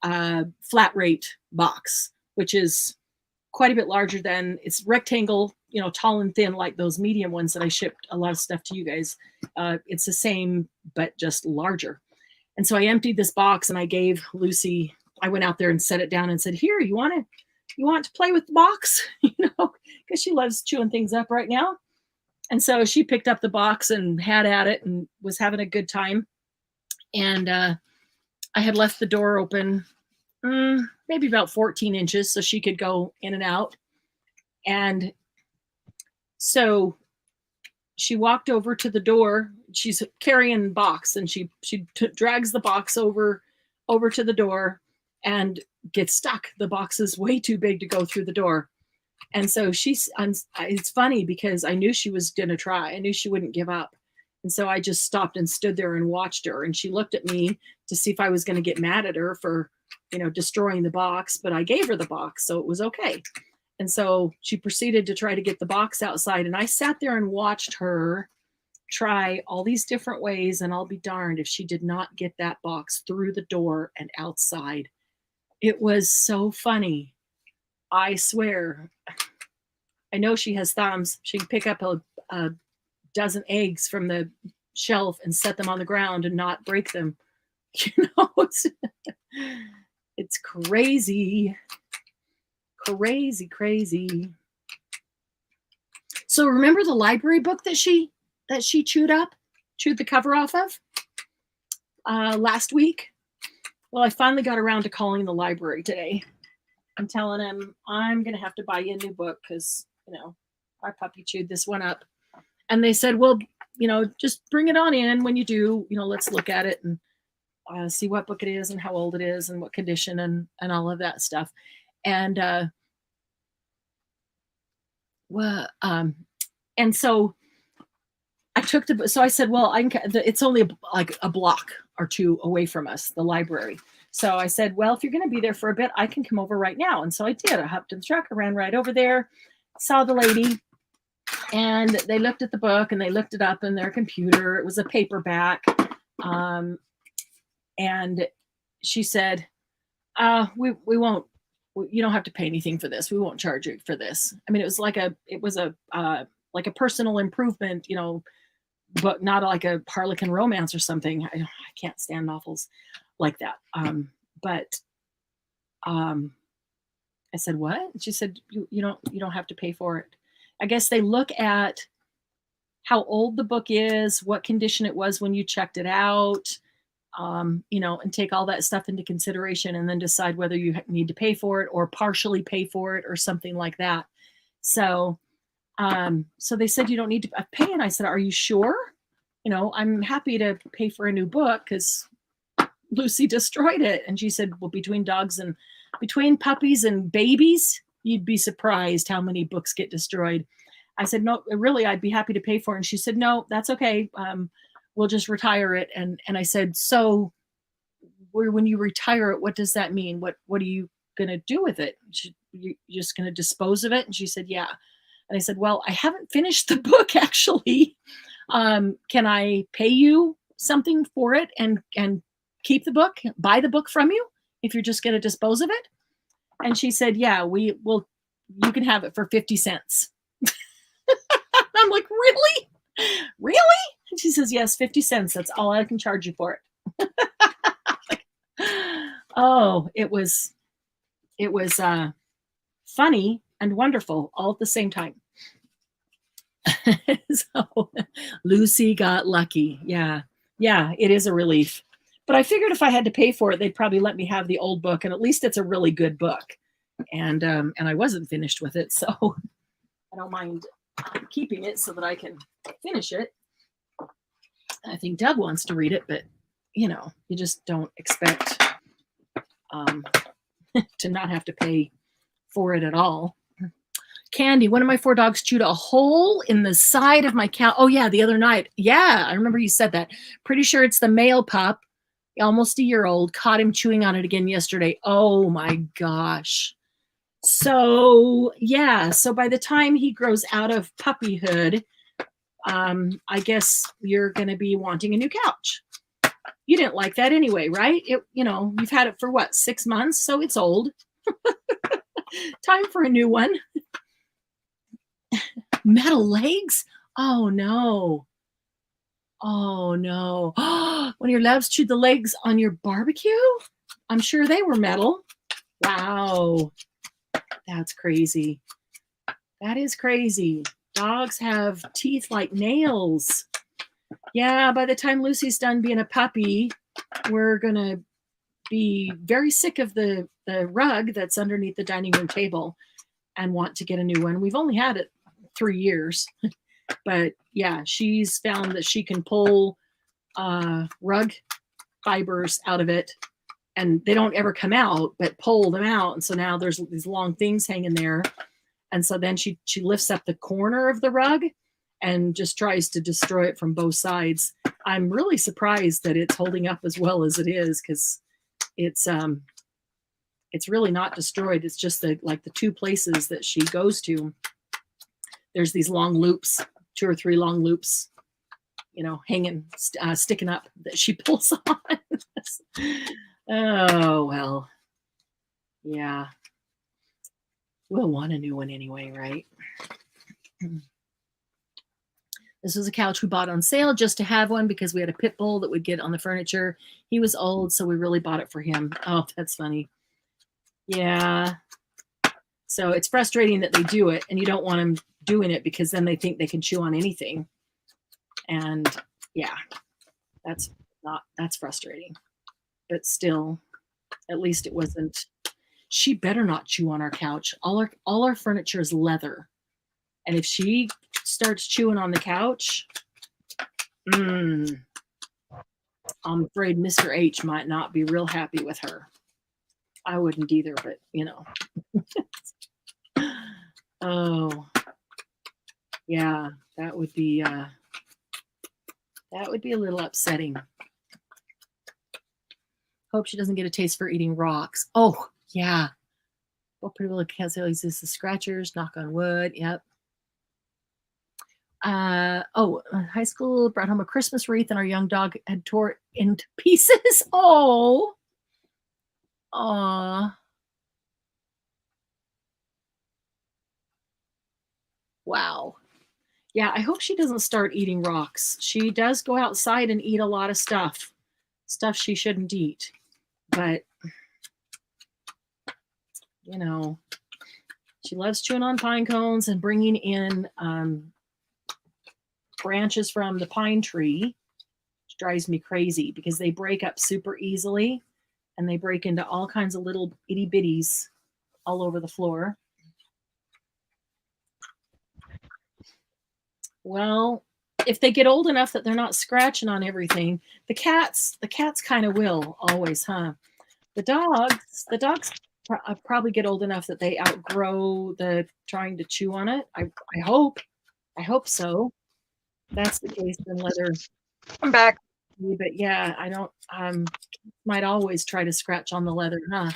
flat rate box, which is quite a bit larger than it's rectangle, tall and thin, like those medium ones that I shipped a lot of stuff to you guys. It's the same, but just larger. And so I emptied this box and I gave Lucy, I went out there and set it down and said, here, you want to play with the box? Because she loves chewing things up right now. And so she picked up the box and had at it and was having a good time. And I had left the door open maybe about 14 inches so she could go in and out. And so she walked over to the door. She's carrying the box and she drags the box over to the door and gets stuck. The box is way too big to go through the door. And so it's funny because I knew she was going to try. I knew she wouldn't give up. And so I just stopped and stood there and watched her. And she looked at me to see if I was going to get mad at her for, destroying the box, but I gave her the box, so it was okay. And so she proceeded to try to get the box outside. And I sat there and watched her try all these different ways. And I'll be darned if she did not get that box through the door and outside. It was so funny. I swear. I know she has thumbs. She can pick up a dozen eggs from the shelf and set them on the ground and not break them. It's crazy. Crazy, crazy. So remember the library book that she chewed the cover off of last week? Well, I finally got around to calling the library today. I'm telling him I'm going to have to buy you a new book because, our puppy chewed this one up. And they said, well, just bring it on in when you do, let's look at it and see what book it is and how old it is and what condition and all of that stuff. And, and so I took so I said, well, it's only like a block or two away from us, the library. So I said, well, if you're going to be there for a bit, I can come over right now. And so I did. I hopped in the truck, I ran right over there, saw the lady, and they looked at the book and they looked it up in their computer. It was a paperback. And she said, we won't, you don't have to pay anything for this. We won't charge you for this. I mean, it was like a personal improvement, but not like a Harlequin romance or something. I can't stand novels like that. But I said, what? And she said, you don't have to pay for it. I guess they look at how old the book is, what condition it was when you checked it out, and take all that stuff into consideration and then decide whether you need to pay for it or partially pay for it or something like that. So, so they said, you don't need to pay. And I said, are you sure? I'm happy to pay for a new book because Lucy destroyed it. And she said, well, between puppies and babies, you'd be surprised how many books get destroyed. I said, no, really, I'd be happy to pay for it. And she said, no, that's okay. We'll just retire it. And I said, so when you retire it, what does that mean? What are you going to do with it? You're just going to dispose of it? And she said, yeah. And I said, well, I haven't finished the book actually. Can I pay you something for it and keep the book, buy the book from you if you're just going to dispose of it? And she said, yeah, you can have it for 50 cents. I'm like, really? Really? And she says, yes, 50 cents. That's all I can charge you for it. Oh, it was funny and wonderful all at the same time. So Lucy got lucky. Yeah, it is a relief. But I figured if I had to pay for it, they'd probably let me have the old book, and at least it's a really good book. And I wasn't finished with it, so I don't mind keeping it so that I can finish it. I think Doug wants to read it, but you just don't expect to not have to pay for it at all. Candy, one of my 4 dogs chewed a hole in the side of my couch. Oh yeah, the other night. Yeah, I remember you said that. Pretty sure it's the male pup, almost a year old, caught him chewing on it again yesterday. Oh my gosh. So yeah, so by the time he grows out of puppyhood, I guess you're going to be wanting a new couch. You didn't like that anyway, right? You've had it for what, 6 months? So it's old. Time for a new one. Metal legs? Oh no. Oh no. When your labs chewed the legs on your barbecue? I'm sure they were metal. Wow. That's crazy. That is crazy. Dogs have teeth like nails. Yeah, by the time Lucy's done being a puppy, we're going to be very sick of the rug that's underneath the dining room table and want to get a new one. We've only had it 3 years, but yeah, she's found that she can pull rug fibers out of it, and they don't ever come out, but pull them out. And so now there's these long things hanging there. And so then she lifts up the corner of the rug and just tries to destroy it from both sides. I'm really surprised that it's holding up as well as it is, because it's really not destroyed. It's just the 2 places that she goes to. There's these long loops, 2 or 3 long loops, hanging, sticking up that she pulls on. Oh, well, yeah. We'll want a new one anyway, right? This was a couch we bought on sale just to have one because we had a pit bull that would get on the furniture. He was old, so we really bought it for him. Oh, that's funny. Yeah. So it's frustrating that they do it, and you don't want them doing it because then they think they can chew on anything. And yeah, that's frustrating. But still, at least it wasn't. She better not chew on our couch. All our furniture is leather. And if she starts chewing on the couch, I'm afraid Mr. H might not be real happy with her. I wouldn't either, but you know. Oh, yeah, that would be a little upsetting. Hope she doesn't get a taste for eating rocks. Oh, yeah. Well, pretty well can't say uses the scratchers, knock on wood. Yep. High school brought home a Christmas wreath and our young dog had tore it into pieces. Oh. Aw. Wow. Yeah, I hope she doesn't start eating rocks. She does go outside and eat a lot of stuff she shouldn't eat. But, you know, she loves chewing on pine cones and bringing in branches from the pine tree, which drives me crazy because they break up super easily and they break into all kinds of little itty bitties all over the floor. Well, if they get old enough that they're not scratching on everything, the cats kind of will always, huh? The dogs probably get old enough that they outgrow the trying to chew on it. I hope so. That's the case, then leather. I'm back. But yeah, I don't might always try to scratch on the leather, huh?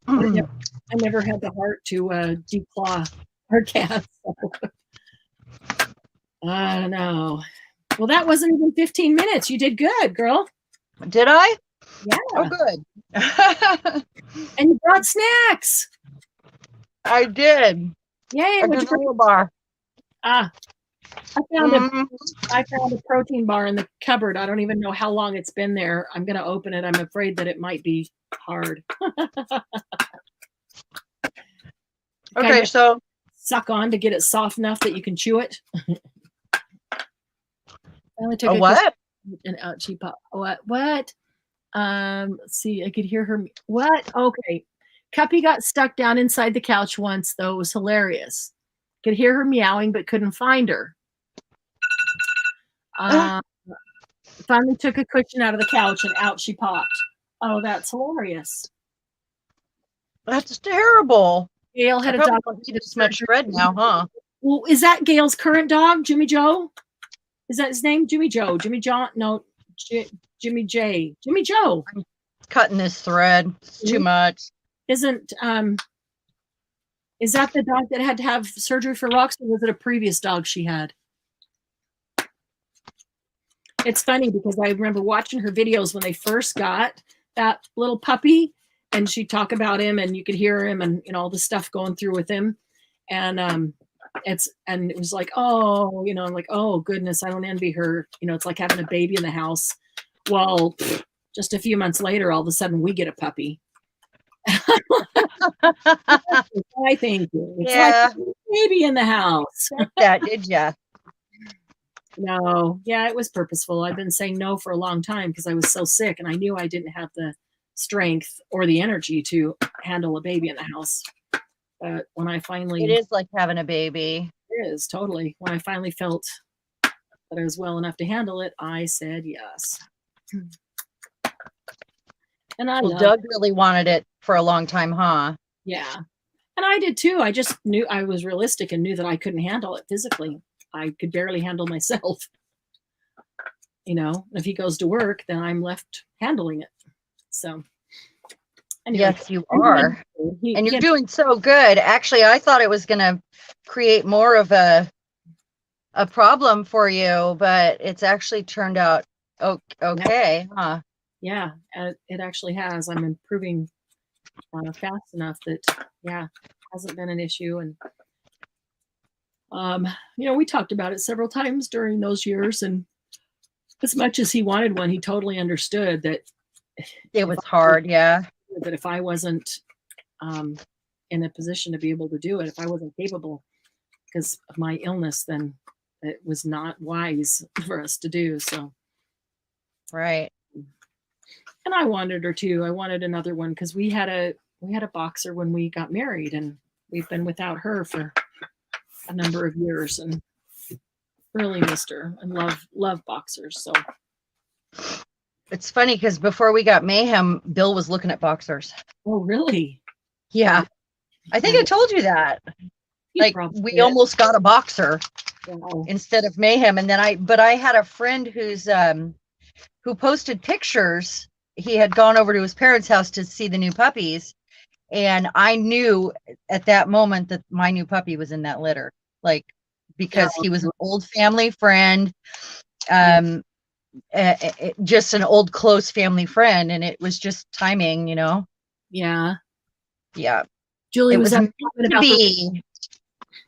I never had the heart to declaw our cats. So. I don't know. Well, that wasn't even 15 minutes. You did good, girl. Did I? Yeah. Oh, good. And you brought snacks. I did. Yay. A granola bar. I found a protein bar in the cupboard. I don't even know how long it's been there. I'm going to open it. I'm afraid that it might be hard. Okay, so suck on to get it soft enough that you can chew it. I only took what? An ouchie pop. What? Let's see. I could hear her. What? Okay. Cuppy got stuck down inside the couch once, though. It was hilarious. Could hear her meowing, but couldn't find her. Finally took a cushion out of the couch, and out she popped. Oh, that's hilarious. That's terrible. Gail had a dog. Need as much shred now, huh? Well, is that Gail's current dog, Jimmy Joe? Is that his name? Jimmy Joe? Jimmy John? No, Jimmy J. Jimmy Joe. I'm cutting this thread. It's too much. Isn't is that the dog that had to have surgery for rocks, or was it a previous dog she had? It's funny because I remember watching her videos when they first got that little puppy, and she'd talk about him, and you could hear him, and all the stuff going through with him, and it was like, oh, I'm like, oh goodness, I don't envy her. It's like having a baby in the house. Well, just a few months later, all of a sudden we get a puppy. I think it's like a baby in the house. That did ya? No, yeah, it was purposeful. I've been saying no for a long time because I was so sick and I knew I didn't have the strength or the energy to handle a baby in the house. But when I finally... It is like having a baby. It is, totally. When I finally felt that I was well enough to handle it, I said yes. And Doug really wanted it for a long time, huh? Yeah. And I did too. I just knew I was realistic and knew that I couldn't handle it physically. I could barely handle myself. If he goes to work, then I'm left handling it. So anyway, yes, you are. And you're doing so good. Actually, I thought it was going to create more of a problem for you, but it's actually turned out okay, huh? Yeah, it actually has. I'm improving fast enough that, hasn't been an issue. And, we talked about it several times during those years. And as much as he wanted one, he totally understood that it was hard. Yeah. That if I wasn't in a position to be able to do it. If I wasn't capable because of my illness, then it was not wise for us to do. So, right. And I wanted her too. I wanted another one because we had a boxer when we got married, and we've been without her for a number of years, and really missed her and love boxers. So it's funny because before we got Mayhem, Bill was looking at boxers. Oh, really? Yeah. I think I told you that. Like, we did. almost got a boxer Wow. instead of Mayhem. And then I had a friend who posted pictures. He had gone over to his parents' house to see the new puppies. And I knew at that moment that my new puppy was in that litter, like, because he was an old family friend, just an old close family friend. And it was just timing, you know? Yeah. Yeah. Julie, was that meant to be.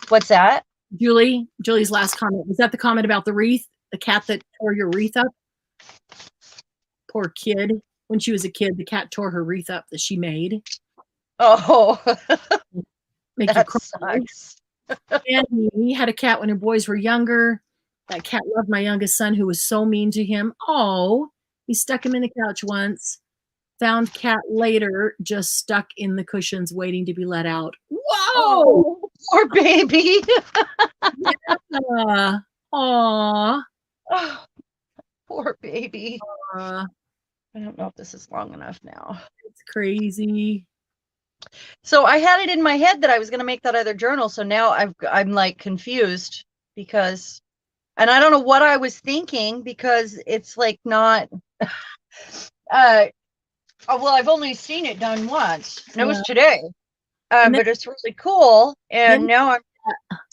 What's that? Julie's last comment. Was that the comment about the wreath? The cat that tore your wreath up? Poor kid. When she was a kid, the cat tore her wreath up that she made. Oh, Make that you cry. sucks. And he had a cat when her boys were younger. That cat loved my youngest son, who was so mean to him. Oh, he stuck him in the couch once. Found cat later, just stuck in the cushions waiting to be let out. Whoa! Oh, poor baby. Yeah. Aw. Oh, poor baby. I don't know if this is long enough now. It's crazy. So I had it in my head that I was going to make that other journal. So now I'm like confused because, and I don't know what I was thinking because it's like not, well, I've only seen it done once. And it was today. But it's really cool. And now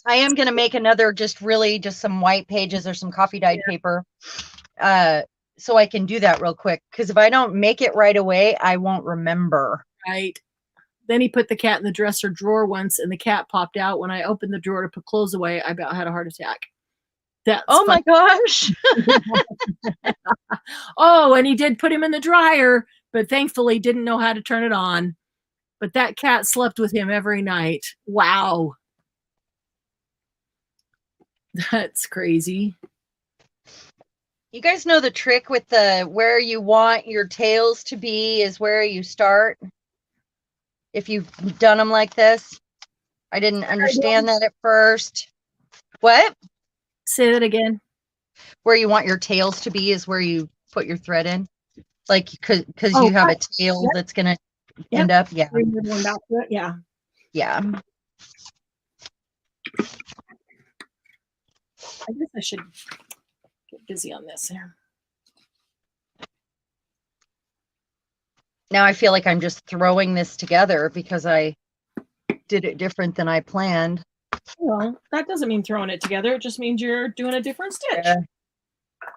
I am going to make another, just some white pages or some coffee dyed paper. So I can do that real quick. Because if I don't make it right away, I won't remember. Right. Then he put the cat in the dresser drawer once, and the cat popped out. When I opened the drawer to put clothes away, I about had a heart attack. That's my gosh. Oh, and he did put him in the dryer, but thankfully didn't know how to turn it on. But that cat slept with him every night. Wow. That's crazy. You guys know the trick with where you want your tails to be is where you start. If you've done them like this. I didn't understand that at first. What? Say that again. Where you want your tails to be is where you put your thread in. Like, because you have a tail that's going to end up. Yeah. Yeah. Yeah. I guess I should get busy on this here. Now I feel like I'm just throwing this together because I did it different than I planned. Well, that doesn't mean throwing it together. It just means you're doing a different stitch.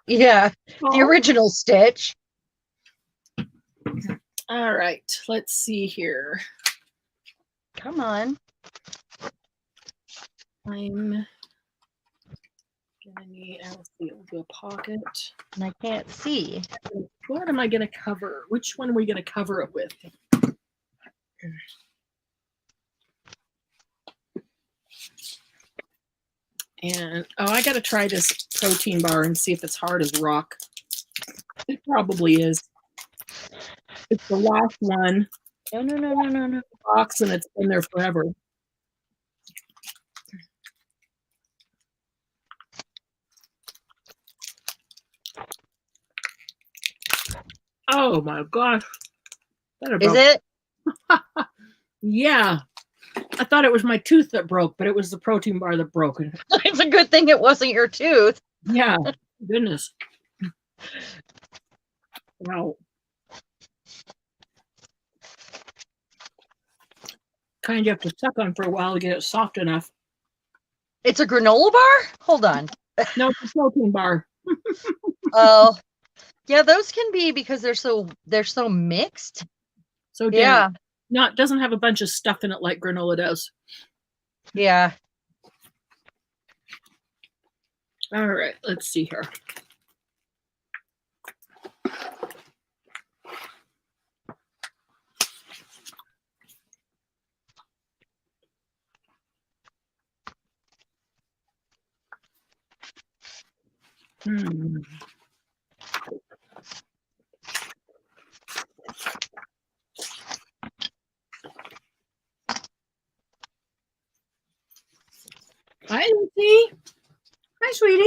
Yeah. The original stitch. All right. Let's see here. Come on. I'm gonna need, let's see, we'll do a pocket. And I can't see. What am I gonna cover? Which one are we gonna cover it with? And I gotta try this protein bar and see if it's hard as rock. It probably is. It's the last one. No. Box, and it's been there forever. Oh my gosh. Is it? Yeah. I thought it was my tooth that broke, but it was the protein bar that broke. It's a good thing it wasn't your tooth. Yeah. Goodness. Wow. Kind you have to suck on for a while to get it soft enough. It's a granola bar? Hold on. No, it's a protein bar. Oh. Yeah, those can be because they're so mixed. So yeah. Doesn't have a bunch of stuff in it like granola does. Yeah. All right, let's see here. Hi, Lucy. Hi, sweetie.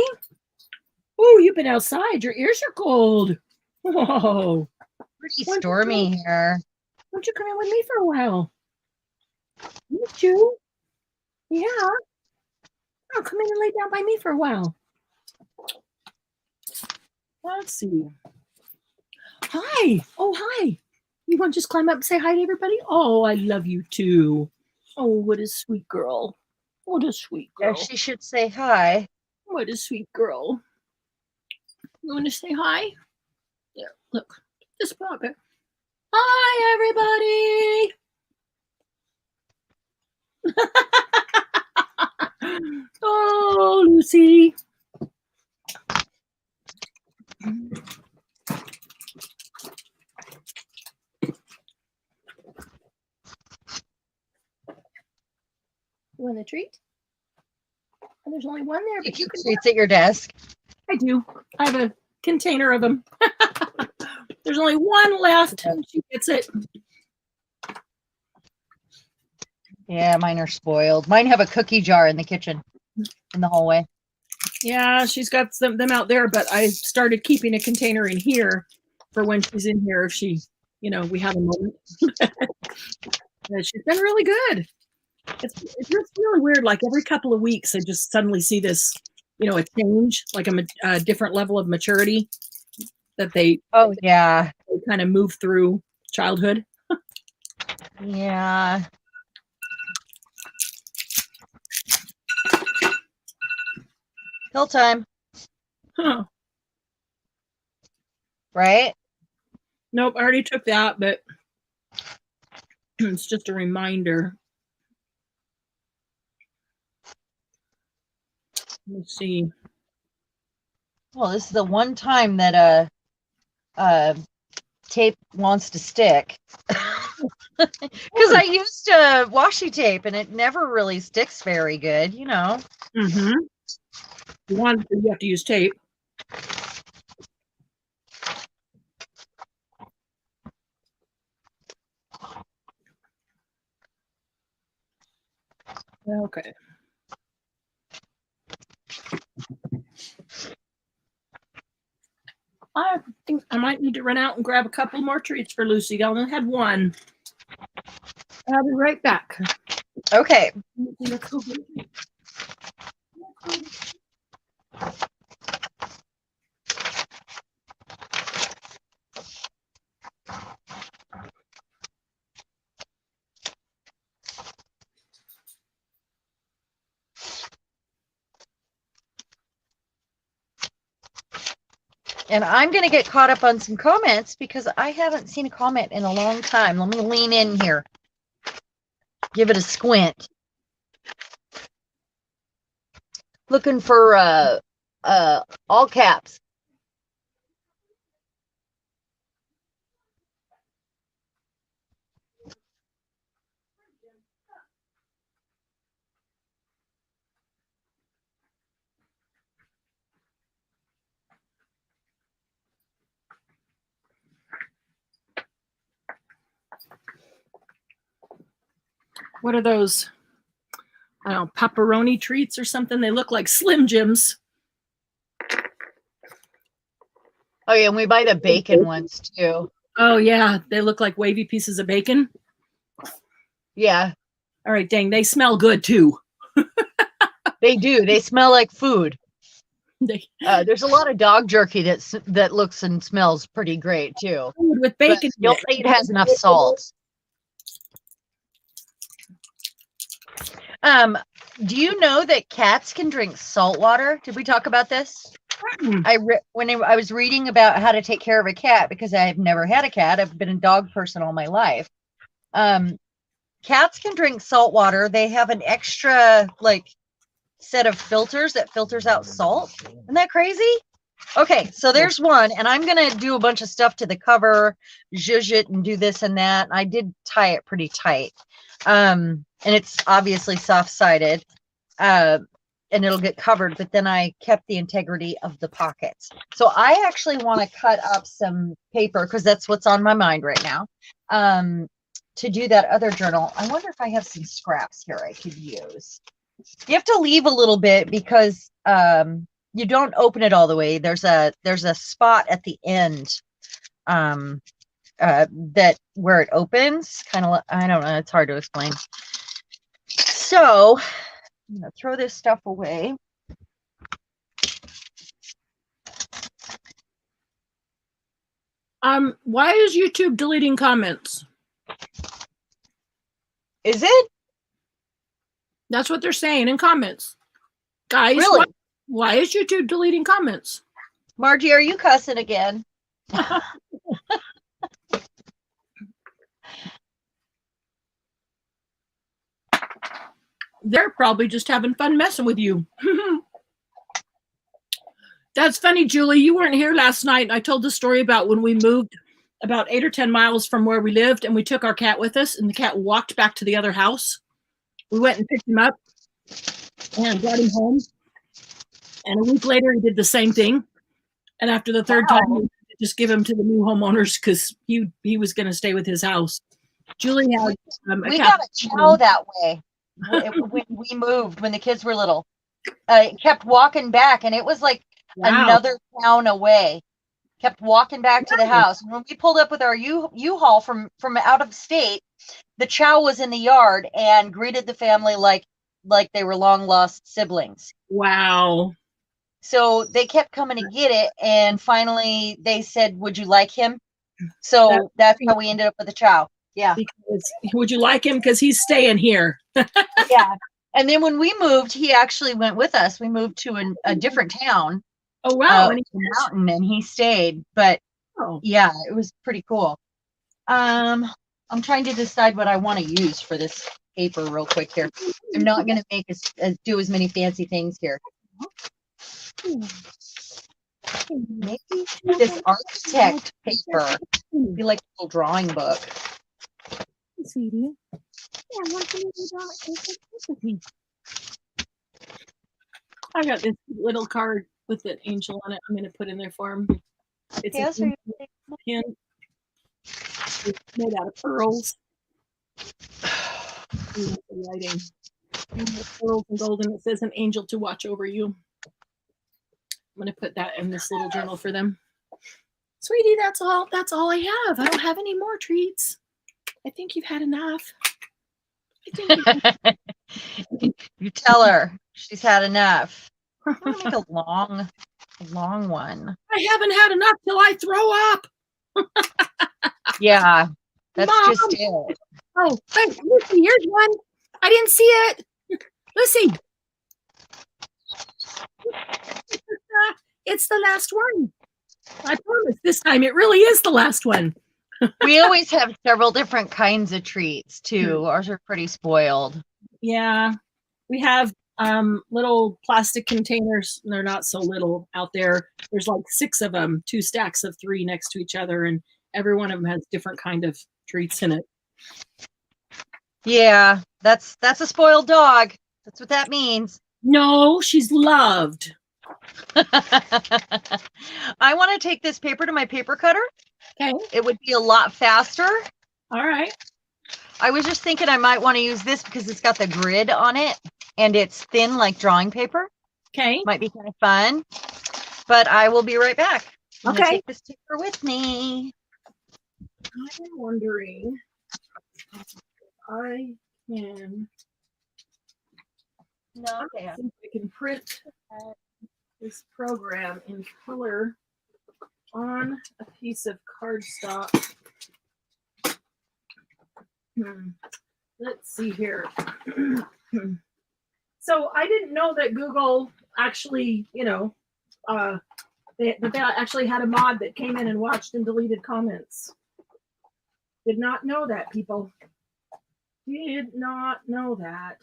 Oh, you've been outside. Your ears are cold. Whoa. Pretty stormy here. Why don't you come in with me for a while? Won't you? Yeah. Oh, come in and lay down by me for a while. Let's see. Hi. Oh, hi. You want to just climb up and say hi to everybody? Oh, I love you too. Oh, what a sweet girl. What a sweet girl. Yeah, she should say hi. What a sweet girl. You want to say hi? There, look. Just pop it. Hi, everybody. Oh, Lucy. You want a treat? And there's only one there, but you can treats at your desk. I do. I have a container of them. There's only one left, and she gets it. Yeah, mine are spoiled. Mine have a cookie jar in the kitchen, in the hallway. Yeah, she's got them out there, but I started keeping a container in here for when she's in here. If she, we have a moment. She's been really good. It's just really weird. Like every couple of weeks, I just suddenly see this, a change, like a different level of maturity that they. Oh yeah. They kind of move through childhood. Yeah. Pill time. Huh. Right? Nope, I already took that, but it's just a reminder. Let's see. Well, this is the one time that tape wants to stick. Because I used washi tape and it never really sticks very good, Mm-hmm. You have to use tape. Okay. I think I might need to run out and grab a couple more treats for Lucy. I only had one. I'll be right back. Okay. And I'm going to get caught up on some comments because I haven't seen a comment in a long time. Let me lean in here. Give it a squint. Looking for all caps. What are those? I don't know, pepperoni treats or something. They look like Slim Jims. Oh yeah, and we buy the bacon ones too. Oh yeah, they look like wavy pieces of bacon. Yeah. All right, dang, they smell good too. They do. They smell like food. There's a lot of dog jerky that looks and smells pretty great too. With bacon. You'll say it has enough salt. Do you know that cats can drink salt water? Did we talk about this? When I was reading about how to take care of a cat, because I've never had a cat, I've been a dog person all my life. Cats can drink salt water. They have an extra set of filters that filters out salt. Isn't that crazy? Okay, so there's one, and I'm gonna do a bunch of stuff to the cover, zhuzh it, and do this and that. I did tie it pretty tight, and it's obviously soft-sided. And and it'll get covered, but then I kept the integrity of the pockets. So I actually want to cut up some paper because that's what's on my mind right now. To do that other journal. I wonder if I have some scraps here I could use. You have to leave a little bit because you don't open it all the way. There's a spot at the end that where it opens, kind of, I don't know, it's hard to explain. So I'm gonna throw this stuff away. Why is YouTube deleting comments? Is it? That's what they're saying in comments. Guys, really? Why is YouTube deleting comments? Margie, are you cussing again? They're probably just having fun messing with you. That's funny, Julie. You weren't here last night. I told the story about when we moved about 8 or 10 miles from where we lived, and we took our cat with us, and the cat walked back to the other house. We went and picked him up and brought him home. And a week later, he did the same thing. And after the third time, we just give him to the new homeowners because he was going to stay with his house. Julie had we got a chow that way when we moved, when the kids were little. It kept walking back, and it was like another town away. Kept walking back to the house. When we pulled up with our U-Haul from out of state, the chow was in the yard and greeted the family like they were long lost siblings. Wow. So they kept coming to get it, and finally they said, "Would you like him?" So that's how we ended up with the chow. Yeah. Because, would you like him? Because he's staying here. Yeah. And then when we moved, he actually went with us. We moved to a different town. Oh, wow. And mountain, and he stayed. But yeah, it was pretty cool. I'm trying to decide what I want to use for this paper real quick here. I'm not going to make do as many fancy things here. Maybe this architect paper would be like a little drawing book. Sweetie. Yeah, I got this little card with an angel on it. I'm going to put in there for him. It's a pin. It's made out of pearls. Lighting. Pearls and gold, and it says an angel to watch over you. I'm going to put that in this little journal for them. Sweetie, that's all I have. I don't have any more treats. I think you've had enough. You tell her she's had enough. I'm gonna make a long one. I haven't had enough till I throw up. Yeah, that's Mom. just it. Oh, hey, Lucy, here's one. I didn't see it. Lucy. It's the last one. I promise this time it really is the last one. We always have several different kinds of treats too. Ours are pretty spoiled. Yeah, we have little plastic containers. They're not so little out there. There's like 6 of them, 2 stacks of 3 next to each other, and every one of them has different kind of treats in it. Yeah, that's a spoiled dog. That's what that means. No, she's loved. I want to take this paper to my paper cutter. Okay. It would be a lot faster. All right. I was just thinking I might want to use this because it's got the grid on it and it's thin like drawing paper. Okay. Might be kind of fun. But I will be right back. I'm gonna take this paper with me. I'm wondering if I can. No, I think I can print this program in color on a piece of cardstock. Let's see here. So I didn't know that Google actually, they actually had a mod that came in and watched and deleted comments. Did not know that, people. Did not know that.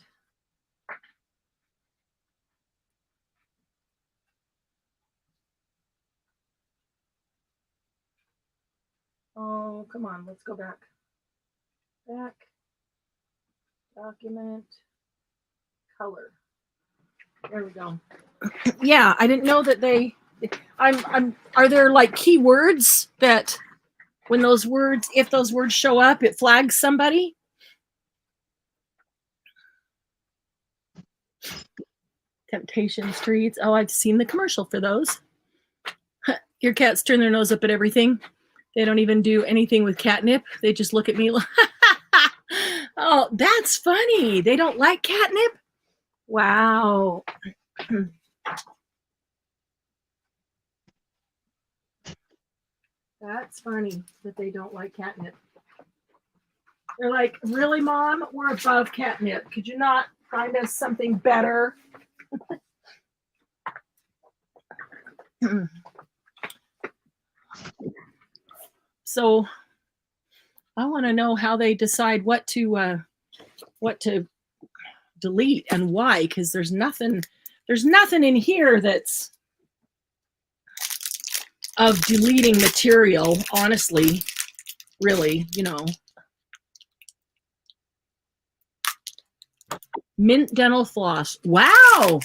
Oh, come on, let's go back. Back, document, color. There we go. Yeah, I didn't know that they. Are there like keywords that when those words, if those words show up, it flags somebody? Temptation Streets. Oh, I've seen the commercial for those. Your cats turn their nose up at everything. They don't even do anything with catnip. They just look at me. Oh, that's funny. They don't like catnip? Wow. That's funny that they don't like catnip. They're like, really, Mom? We're above catnip. Could you not find us something better? So I want to know how they decide what to delete and why, because there's nothing in here that's of deleting material, honestly, really, you know. Mint dental floss. Wow.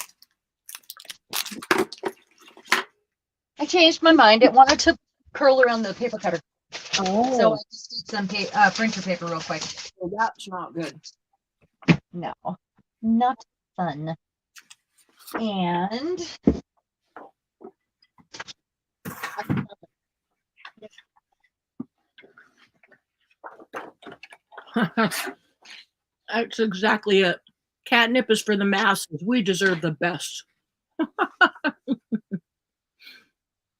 I changed my mind. It wanted to curl around the paper cutter. Oh. So I just did some printer paper real quick. Well, that's not good. No, not fun. And That's exactly it. Catnip is for the masses. We deserve the best.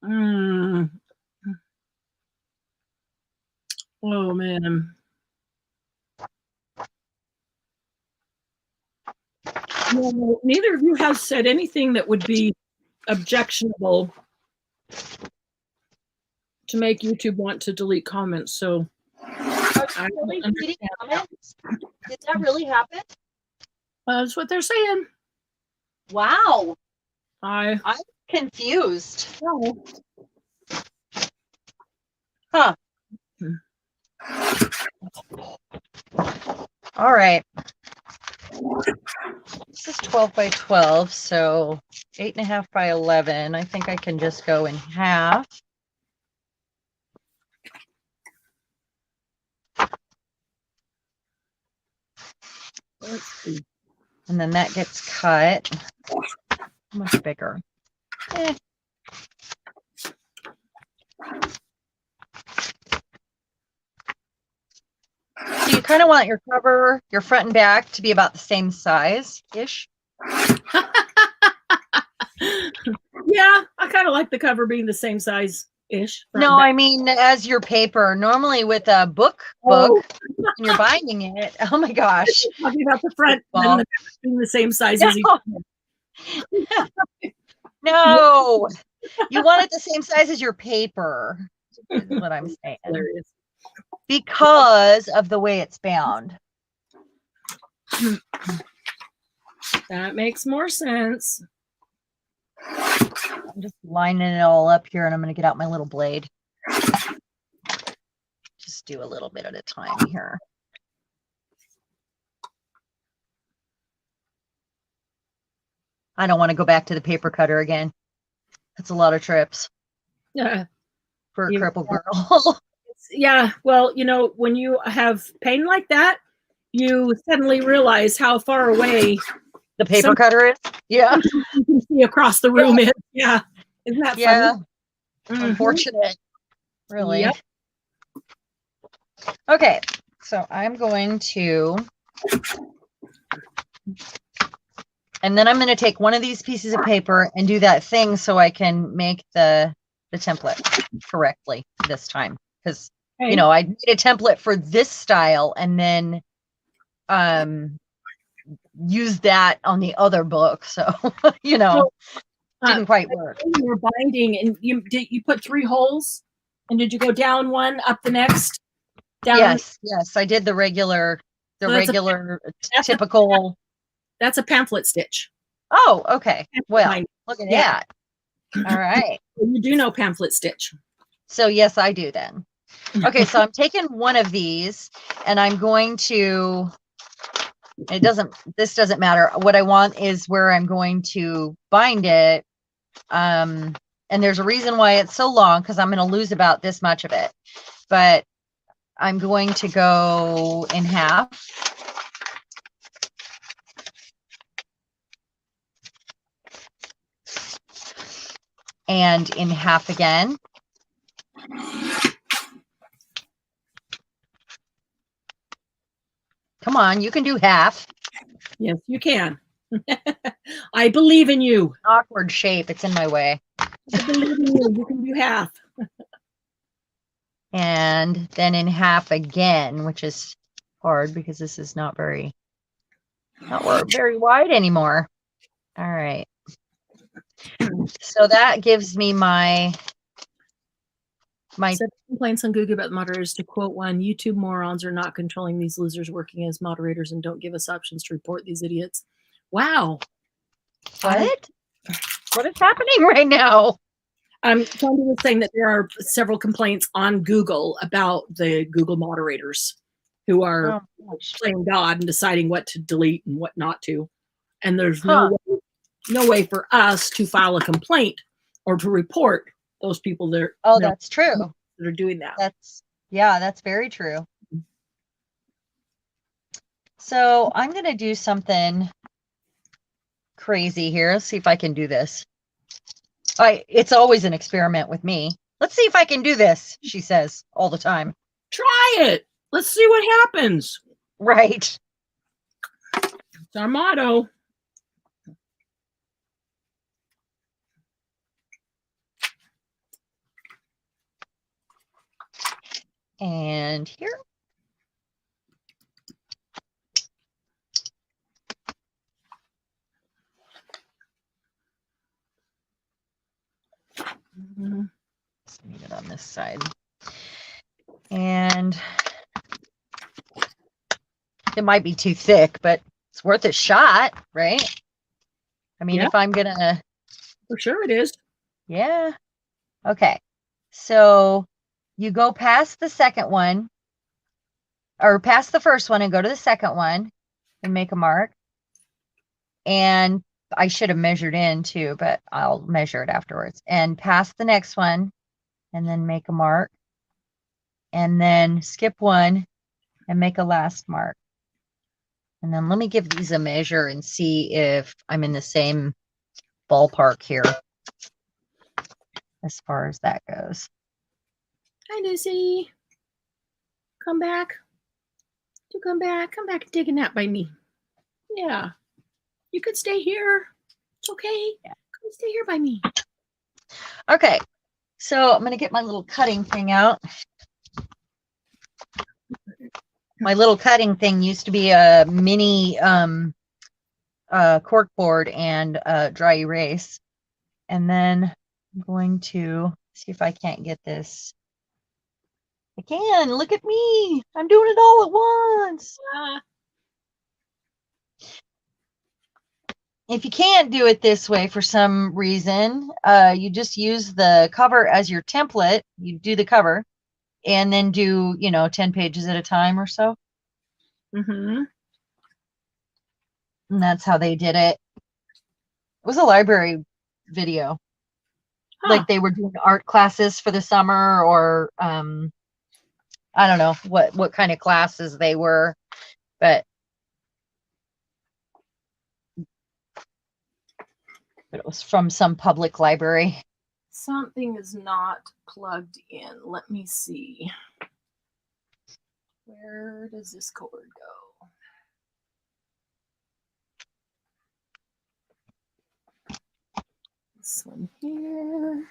Mm. Oh, man. No, neither of you has said anything that would be objectionable to make YouTube want to delete comments. So are you really deleting comments? Did that really happen? That's what they're saying. Wow. I'm confused. No. Huh. All right. This is 12 by 12, so 8.5 by 11. I think I can just go in half. Let's see. And then that gets cut much bigger. So you kind of want your cover, your front and back to be about the same size-ish. Yeah, I kind of like the cover being the same size-ish. No, I mean as your paper. Normally with a book, when you're binding it, oh my gosh. Talking about the front and the back being the same size as each other. No, you want it the same size as your paper, is what I'm saying. Hilarious. Because of the way it's bound. That makes more sense. I'm just lining it all up here, and I'm going to get out my little blade. Just do a little bit at a time here. I don't want to go back to the paper cutter again. That's a lot of trips. Yeah. For a crippled girl. Yeah, well, you know, when you have pain like that, you suddenly realize how far away the paper cutter is. Yeah. You can see across the room is. Yeah. Isn't that funny? Unfortunate. Really. Yep. Okay. So I'm going to, and then I'm going to take one of these pieces of paper and do that thing so I can make the template correctly this time. Because, you know, I made a template for this style and then use that on the other book. So, you know, didn't quite work. You were binding and you put 3 holes, and did you go down one, up the next? Down? Yes, I did the regular, typical. That's a pamphlet stitch. Oh, okay. Well, look at that. All right. You do know pamphlet stitch. So yes, I do then. Okay, so I'm taking one of these and I'm going to This doesn't matter. What I want is where I'm going to bind it. And there's a reason why it's so long, because I'm going to lose about this much of it. But I'm going to go in half. And in half again. Come on, you can do half. Yes, you can. I believe in you. Awkward shape. It's in my way. I believe in you. You can do half. And then in half again, which is hard because this is not very wide anymore. All right. So that gives me my 7 complaints on Google about moderators. To quote one, YouTube morons are not controlling these losers working as moderators and don't give us options to report these idiots. Wow. What? What is happening right now? Tony was saying that there are several complaints on Google about the Google moderators who are playing God and deciding what to delete and what not to. And there's no way for us to file a complaint or to report those people there. Oh, that's true. That are doing that. That's very true. So I'm going to do something crazy here. Let's see if I can do this. It's always an experiment with me. Let's see if I can do this, she says all the time. Try it. Let's see what happens. Right. It's our motto. And here. Let's leave it on this side. And it might be too thick, but it's worth a shot, right? I mean, if I'm going to... For sure it is. Yeah. Okay. So you go past the second one, or past the first one and go to the second one and make a mark. And I should have measured in too, but I'll measure it afterwards. And past the next one and then make a mark. And then skip one and make a last mark. And then let me give these a measure and see if I'm in the same ballpark here as far as that goes. Hi, Lucy. Come back. Do come back. Come back and take a nap by me. Yeah. You could stay here. It's okay. Yeah. Come stay here by me. Okay. So I'm going to get my little cutting thing out. My little cutting thing used to be a mini cork board and dry erase. And then I'm going to see if I can't get this. I can. Look at me. I'm doing it all at once. If you can't do it this way for some reason, you just use the cover as your template. You do the cover and then do, 10 pages at a time or so. Mm-hmm. And that's how they did it. It was a library video. Like they were doing art classes for the summer, or I don't know what kind of classes they were, but it was from some public library. Something is not plugged in. Let me see. Where does this cord go? This one here.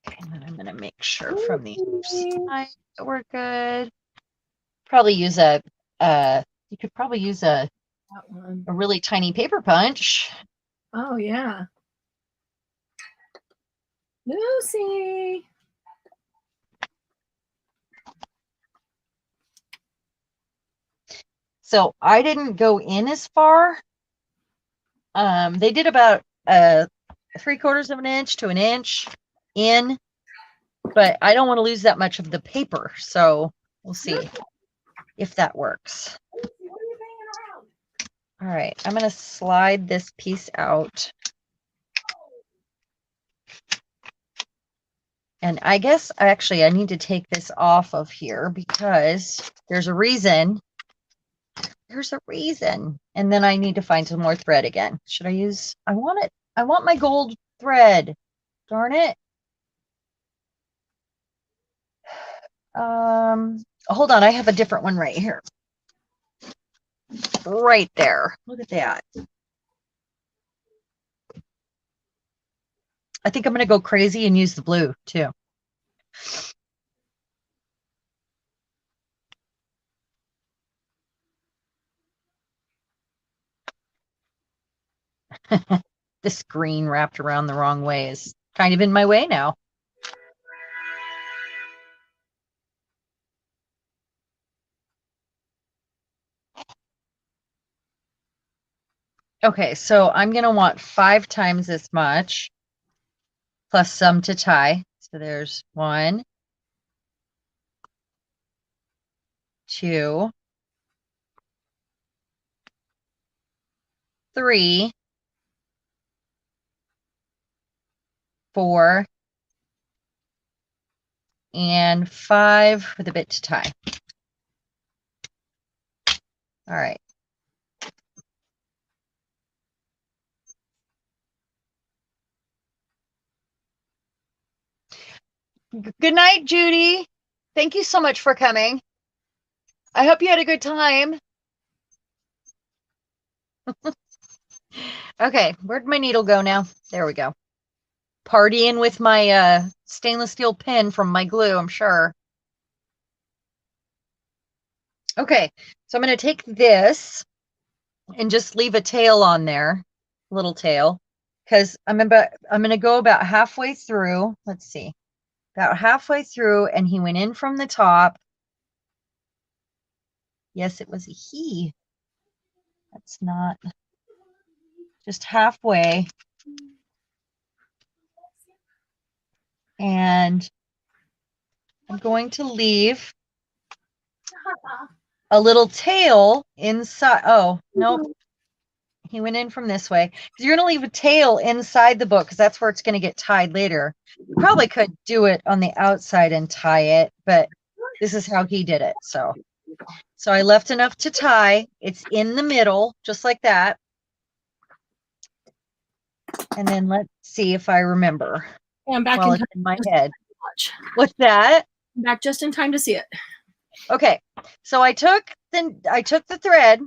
Okay, and then I'm going to make sure from the other side that we're good. Probably use you could probably use a really tiny paper punch. Oh, yeah. Lucy. So I didn't go in as far. They did about 3/4 of an inch to an inch in, but I don't want to lose that much of the paper. So We'll see if that works. All right, I'm going to slide this piece out. And I guess actually I need to take this off of here because there's a reason. There's a reason. And then I need to find some more thread again. Should I use, I want my gold thread. Darn it. Hold on, I have a different one right here. Right there. Look at that. I think I'm going to go crazy and use the blue too. This green wrapped around the wrong way is kind of in my way now. Okay, so I'm going to want 5 times this much plus some to tie. So there's 1, 2, 3, 4, and 5 with a bit to tie. All right. Good night, Judy. Thank you so much for coming. I hope you had a good time. Okay, where'd my needle go now? There we go. Partying with my stainless steel pin from my glue, I'm sure. Okay, so I'm going to take this and just leave a tail on there, little tail, because I'm going to go about halfway through. Let's see, about halfway through, and he went in from the top. Yes, it was a he. That's not just halfway. And I'm going to leave a little tail inside. Oh, nope. He went in from this way. You're going to leave a tail inside the book because that's where it's going to get tied later. You probably could do it on the outside and tie it, but this is how he did it. So I left enough to tie. It's in the middle, just like that. And then let's see if I remember. Yeah, I'm back in my head. What's that? I'm back just in time to see it. Okay, so I took the thread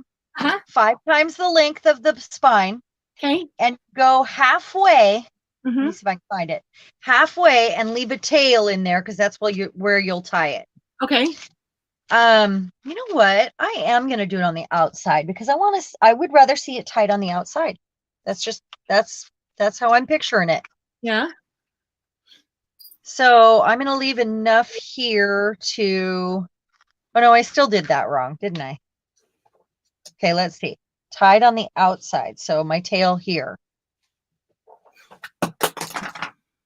5 times the length of the spine. Okay, and go halfway. Let me see if I can find it. Halfway and leave a tail in there because that's where you'll tie it. Okay. You know what? I am going to do it on the outside because I would rather see it tied on the outside. That's how I'm picturing it. Yeah. So I'm going to leave enough here to, oh no, I still did that wrong, didn't I? Okay, let's see. Tied on the outside. So my tail here.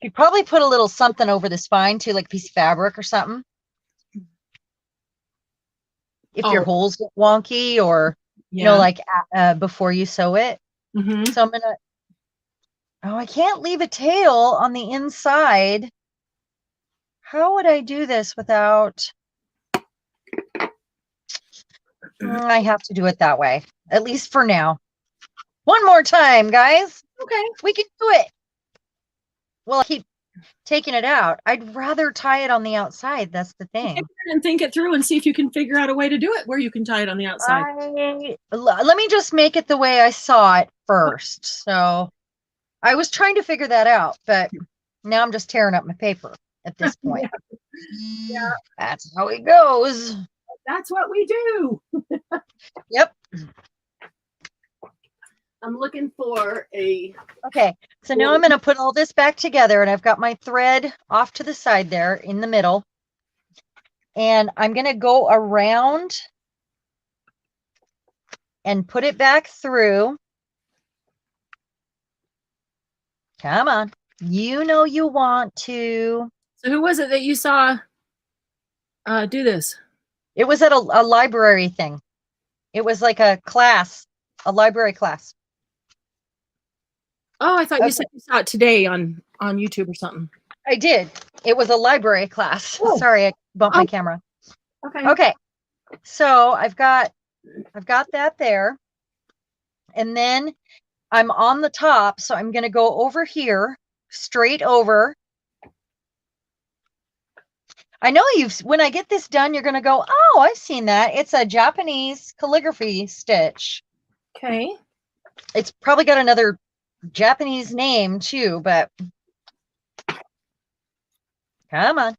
You probably put a little something over the spine too, like a piece of fabric or something. If your holes get wonky or, you know, like before you sew it. So I'm going to, I can't leave a tail on the inside. How would I do this without? I have to do it that way, at least for now. One more time, guys. Okay. We can do it. Well, I keep taking it out. I'd rather tie it on the outside. That's the thing. And think it through and see if you can figure out a way to do it where you can tie it on the outside. Let me just make it the way I saw it first. So I was trying to figure that out, but now I'm just tearing up my paper at this point. Yeah. That's how it goes. That's what we do. Yep. I'm looking for a... Okay, so now I'm going to put all this back together, and I've got my thread off to the side there in the middle. And I'm going to go around and put it back through. Come on. You know you want to. So who was it that you saw do this? It was at a library thing. It was like a class, a library class. Oh, I thought you said you saw it today on YouTube or something. I did. It was a library class. Oh. Sorry, I bumped my camera. Okay. Okay. So I've got that there. And then I'm on the top. So I'm going to go over here, straight over. I know when I get this done, you're going to go, oh, I've seen that. It's a Japanese calligraphy stitch. Okay. It's probably got another Japanese name too, but come on.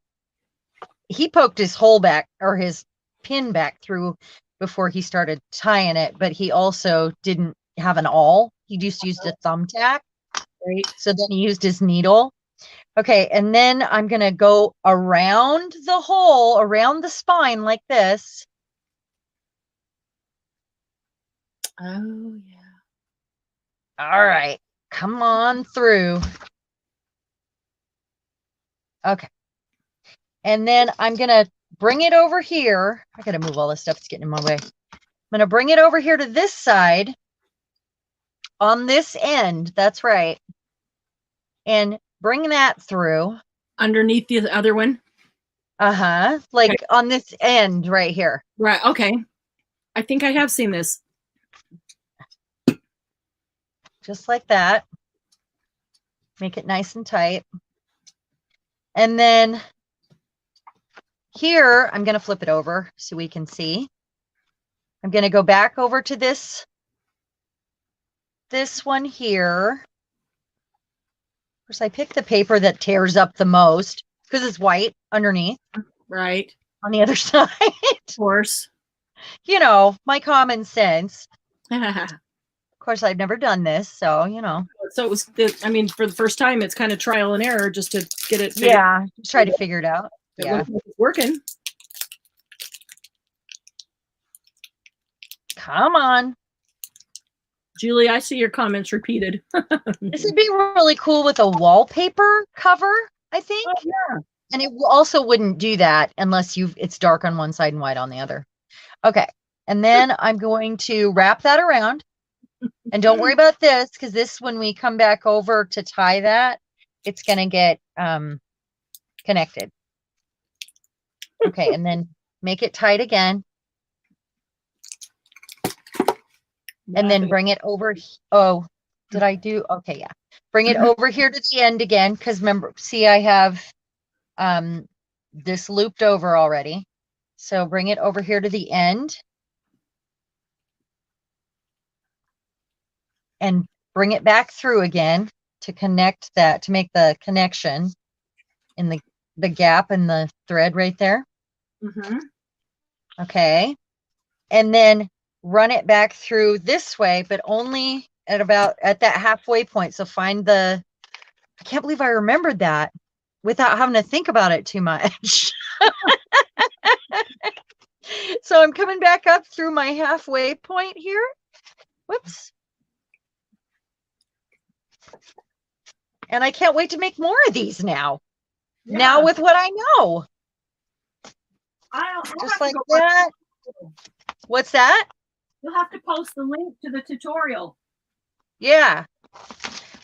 He poked his hole back or his pin back through before he started tying it, but he also didn't have an awl. He just used a thumbtack. Right. So then he used his needle. Okay, and then I'm going to go around the hole, around the spine like this. Oh, yeah. All right, come on through. Okay. And then I'm going to bring it over here. I got to move all this stuff. It's getting in my way. I'm going to bring it over here to this side on this end. That's right. And bring that through. Underneath the other one? Uh-huh. Like okay. On this end right here. Right. Okay. I think I have seen this. Just like that. Make it nice and tight. And then here, I'm going to flip it over so we can see. I'm going to go back over to this one here. Of course, I picked the paper that tears up the most because it's white underneath. Right. On the other side. Of course. You know, my common sense. Of course, I've never done this, so, you know. So it was, I mean, for the first time, it's kind of trial and error just to get it. Yeah, just try to figure it out. Yeah. It's working. Come on. Julie, I see your comments repeated. This would be really cool with a wallpaper cover, I think. Oh, yeah. And it also wouldn't do that unless it's dark on one side and white on the other. Okay. And then I'm going to wrap that around. And don't worry about this, because this, when we come back over to tie that, it's going to get connected. Okay. And then make it tight again. And then bring it over. Oh, did I do? Okay, yeah. Bring it over here to the end again, because remember, see, I have this looped over already. So bring it over here to the end. And bring it back through again to connect that, to make the connection in the gap in the thread right there. Mm-hmm. Okay. And then run it back through this way, but only at that halfway point. So find I can't believe I remembered that without having to think about it too much. So I'm coming back up through my halfway point here. Whoops. And I can't wait to make more of these now. Yeah. Now with what I know. Just like that. What's that? You'll have to post the link to the tutorial. Yeah.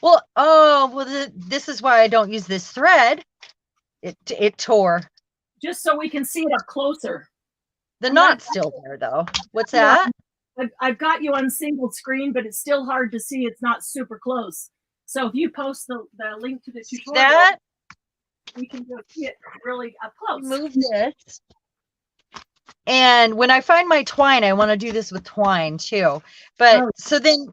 Well, this is why I don't use this thread. It tore. Just so we can see it up closer. The knot's still there, though. What's that? I've got you on single screen, but it's still hard to see. It's not super close. So if you post the link to the tutorial, we can go see it really up close. Move this. And when I find my twine, I want to do this with twine too. But so then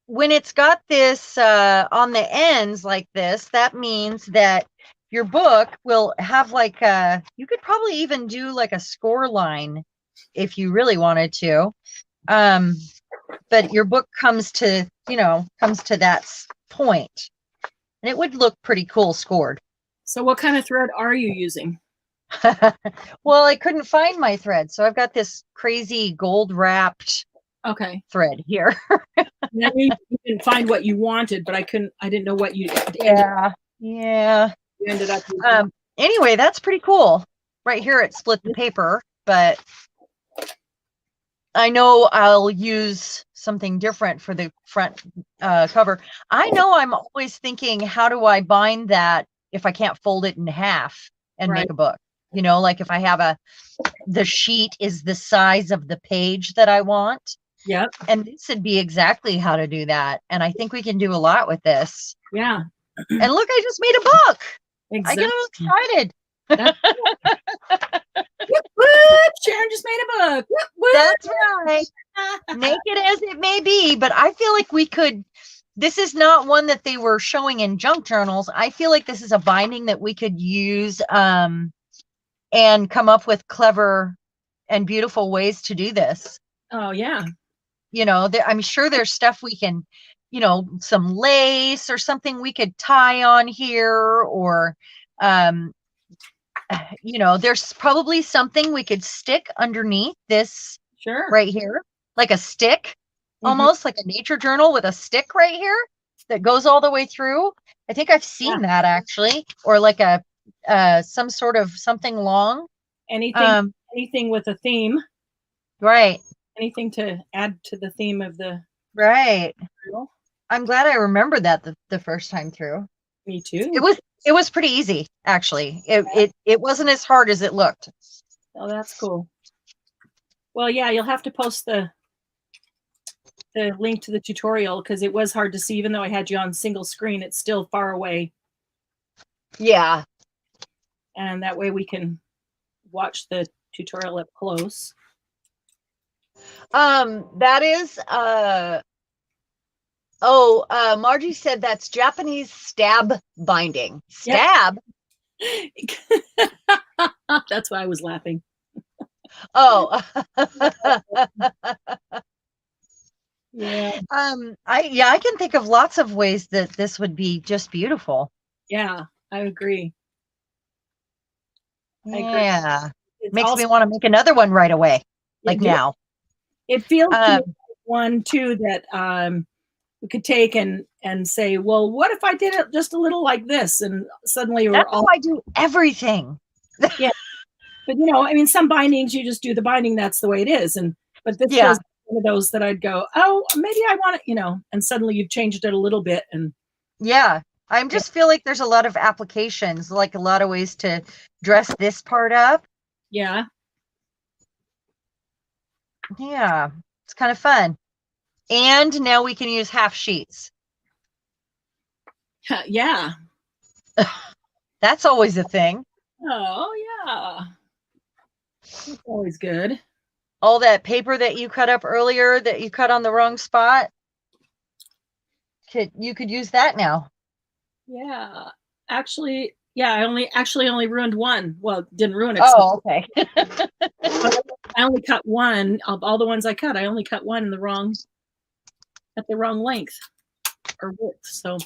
when it's got this on the ends like this, that means that your book will have like you could probably even do like a score line if you really wanted to. But your book comes to that point, and it would look pretty cool scored. So what kind of thread are you using? Well, I couldn't find my thread, so I've got this crazy gold wrapped thread here. Yeah, you didn't find what you wanted, but I didn't know what you yeah you ended up using. Anyway, that's pretty cool. Right here it split the paper, but I know I'll use something different for the front cover. I know I'm always thinking, how do I bind that if I can't fold it in half and make a book? You know, like if I have the sheet is the size of the page that I want. Yep. And this would be exactly how to do that. And I think we can do a lot with this. Yeah. And look, I just made a book. Exactly. I get excited. Whoop, Sharon just made a book. Whoop. That's right. Make it as it may be. But I feel like we could, this is not one that they were showing in junk journals. I feel like this is a binding that we could use and come up with clever and beautiful ways to do this. Oh, yeah. You know, I'm sure there's stuff we can, you know, some lace or something we could tie on here, or you know, there's probably something we could stick underneath this right here, like a stick, almost like a nature journal with a stick right here that goes all the way through. I think I've seen that actually, or like a some sort of something long. Anything with a theme. Right. Anything to add to the theme of the journal. I'm glad I remembered that the first time through. Me too. It was pretty easy, actually. It wasn't as hard as it looked. Oh, that's cool. Well, yeah, you'll have to post the link to the tutorial, because it was hard to see. Even though I had you on single screen, it's still far away. Yeah. And that way we can watch the tutorial up close. That is Margie said that's Japanese stab binding. Stab? Yep. That's why I was laughing. Oh. Yeah. I can think of lots of ways that this would be just beautiful. Yeah, I agree. Yeah. Makes me want to make another one right away. Like now. It feels like one too that we could take and say, well, what if I did it just a little like this, and suddenly that's how I do everything. Yeah, but you know, I mean, some bindings you just do the binding, that's the way it is, but this was one of those that I'd go, oh, maybe I want it, you know, and suddenly you've changed it a little bit, and I just feel like there's a lot of applications, like a lot of ways to dress this part up. Yeah, it's kind of fun. And now we can use half sheets. Yeah. That's always a thing. Oh, yeah. That's always good. All that paper that you cut up earlier that you cut on the wrong spot, you could use that now. Yeah. Actually, yeah, I only ruined one. Well, didn't ruin it. Oh, okay. I only cut one. Of all the ones I cut, I only cut one at the wrong length or width. So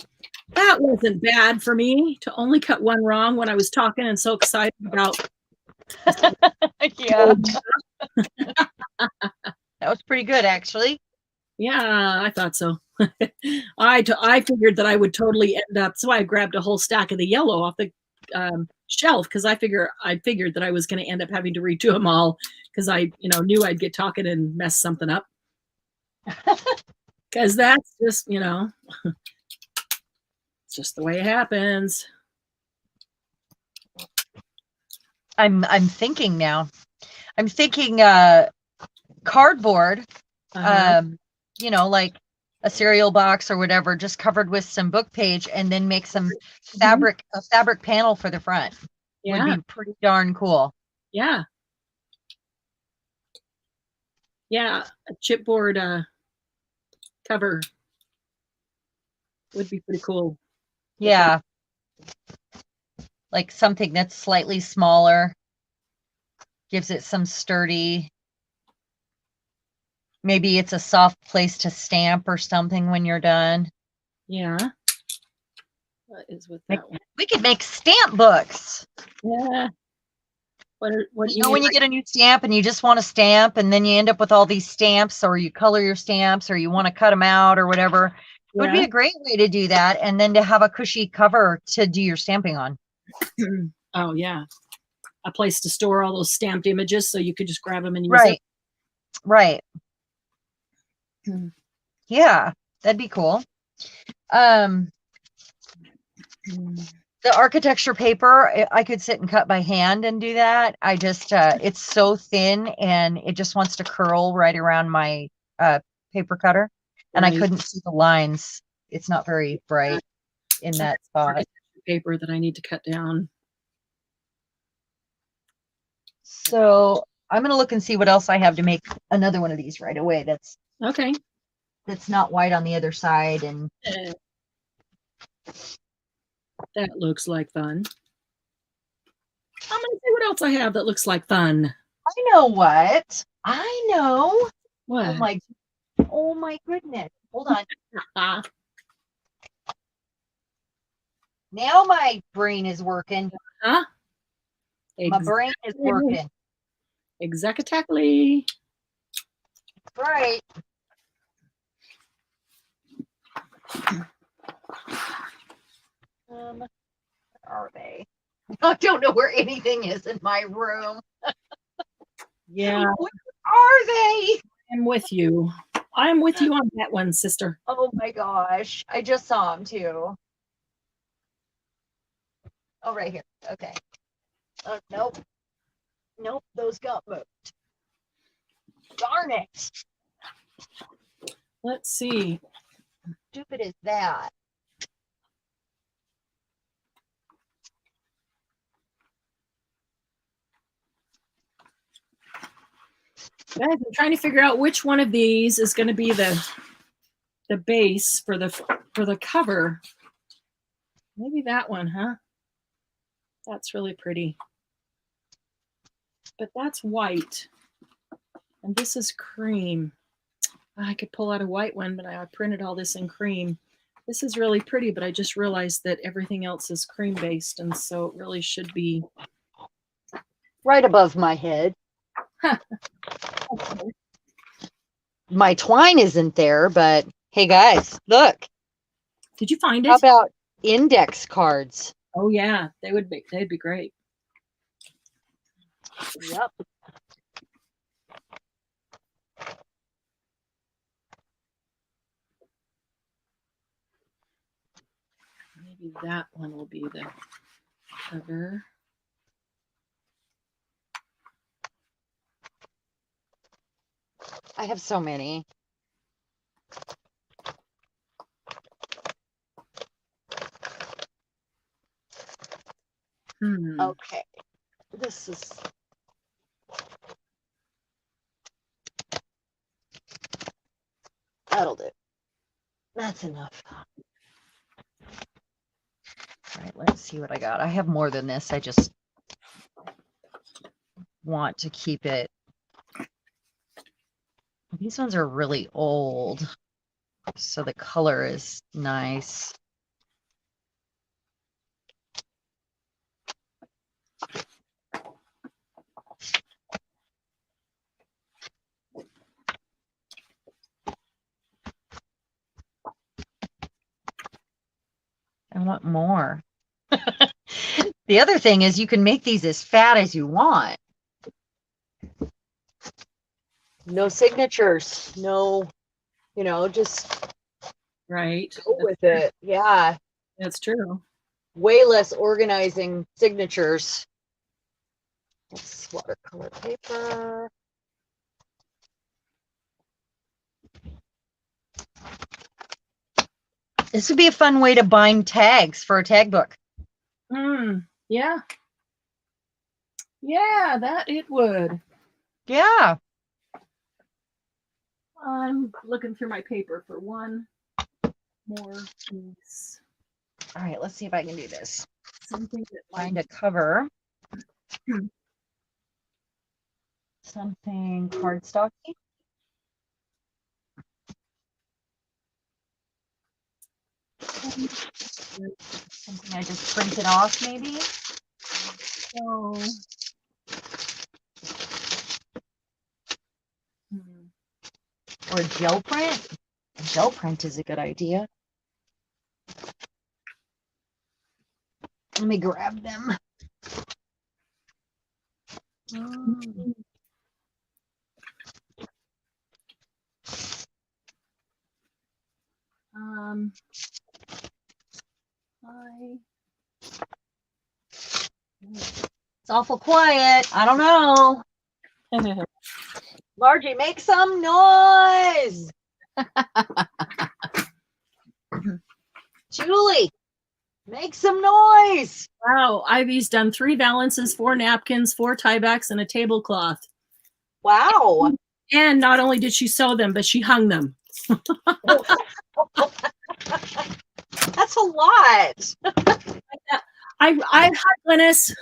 that wasn't bad for me to only cut one wrong when I was talking and so excited about. Yeah. That was pretty good, actually. Yeah, I thought so. I figured that I would totally end up, so I grabbed a whole stack of the yellow off the shelf, because I figured that I was going to end up having to redo them all, because I knew I'd get talking and mess something up. Because that's just, it's just the way it happens. I'm thinking now. I'm thinking cardboard, like a cereal box or whatever, just covered with some book page, and then make some a fabric panel for the front. Yeah. Would be pretty darn cool. Yeah. Yeah, a chipboard cover would be pretty cool. Yeah. Like something that's slightly smaller, gives it some sturdy. Maybe it's a soft place to stamp or something when you're done. Yeah. What is with that one? We could make stamp books. Yeah. What when you get a new stamp and you just want to stamp, and then you end up with all these stamps, or you color your stamps, or you want to cut them out or whatever. It would be a great way to do that, and then to have a cushy cover to do your stamping on. Oh, yeah. a place to store all those stamped images, so you could just grab them and use Right. it. Right. Yeah, that'd be cool. The architecture paper, I could sit and cut by hand and do that. I just, it's so thin and it just wants to curl right around my paper cutter. And I couldn't see the lines. It's not very bright in that spot. Paper that I need to cut down. So I'm going to look and see what else I have to make another one of these right away. That's okay. That's not white on the other side. And that looks like fun. I'm going to see what else I have that looks like fun. I know what. I know. What? Oh my goodness. Hold on. Now my brain is working. Huh? My brain is working. Exactly. Right. Where are they? I don't know where anything is in my room. Yeah. Where are they? I'm with you. I'm with you on that one, sister. Oh my gosh. I just saw them too. Oh, right here. Okay. Oh, nope. Nope, those got moved. Darn it. Let's see. How stupid is that? Guys, I'm trying to figure out which one of these is going to be the base for the cover. Maybe that one, huh? That's really pretty. But that's white. And this is cream. I could pull out a white one, but I printed all this in cream. This is really pretty, but I just realized that everything else is cream based, and so it really should be right above my head. Okay. My twine isn't there, but hey guys, look. Did you find it? How about index cards? Oh yeah, they'd be great. Yep. Maybe that one will be the cover. I have so many. Okay. This is that'll do. That's enough. All right, let's see what I got. I have more than this. I just want to keep it. These ones are really old, so the color is nice. I want more. The other thing is you can make these as fat as you want. No signatures, no, just Right. go with it. Yeah. That's true. Way less organizing signatures. That's watercolor paper. This would be a fun way to bind tags for a tag book. Yeah. Yeah, that it would. Yeah. I'm looking through my paper for one more piece. All right, let's see if I can do this. Something that Find a cover. Something cardstocky. Something I just printed off, maybe. So, or a gel print. A gel print is a good idea. Let me grab them. Hi. It's awful quiet. I don't know. Margie, make some noise. Julie, make some noise. Wow, Ivy's done 3 valances, 4 napkins, 4 tiebacks, and a tablecloth. Wow. And not only did she sew them, but she hung them. That's a lot. Hi, Glennis.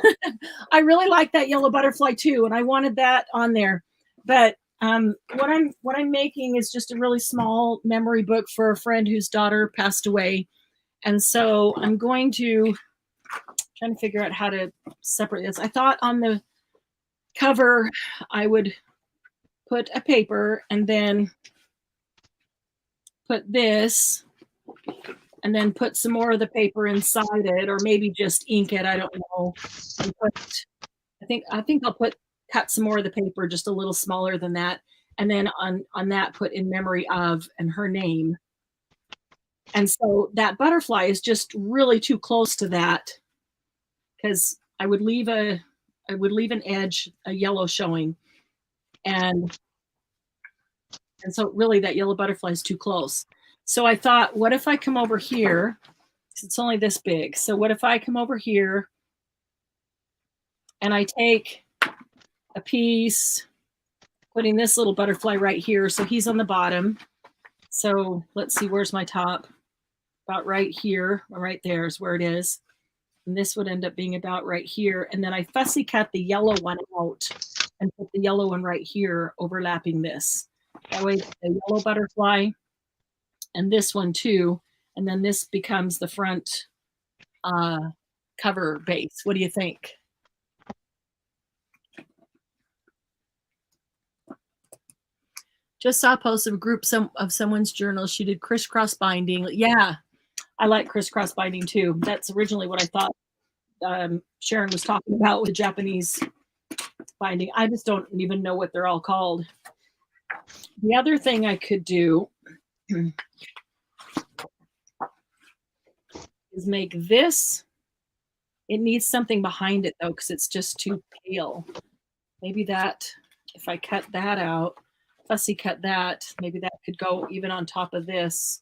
I really like that yellow butterfly too, and I wanted that on there. But what I'm making is just a really small memory book for a friend whose daughter passed away, and so I'm going to trying to figure out how to separate this. I thought on the cover I would put a paper and then put this and then put some more of the paper inside it, or maybe just ink it. I don't know. And put, I think I'll cut some more of the paper, just a little smaller than that, and then on that put in memory of and her name. And so that butterfly is just really too close to that, because I would leave an edge, a yellow showing, and so really that yellow butterfly is too close. So I thought, what if I come over here? It's only this big. So what if I come over here and I take a piece, putting this little butterfly right here. So he's on the bottom. So let's see, where's my top? About right here, right there is where it is. And this would end up being about right here. And then I fussy cut the yellow one out and put the yellow one right here, overlapping this. That way the yellow butterfly and this one too. And then this becomes the front cover base. What do you think? Just saw a post of a group of someone's journal. She did crisscross binding. Yeah, I like crisscross binding too. That's originally what I thought Sharon was talking about with Japanese binding. I just don't even know what they're all called. The other thing I could do is make this. It needs something behind it though, because it's just too pale. Maybe that, if I cut that out, fussy cut that, maybe that could go even on top of this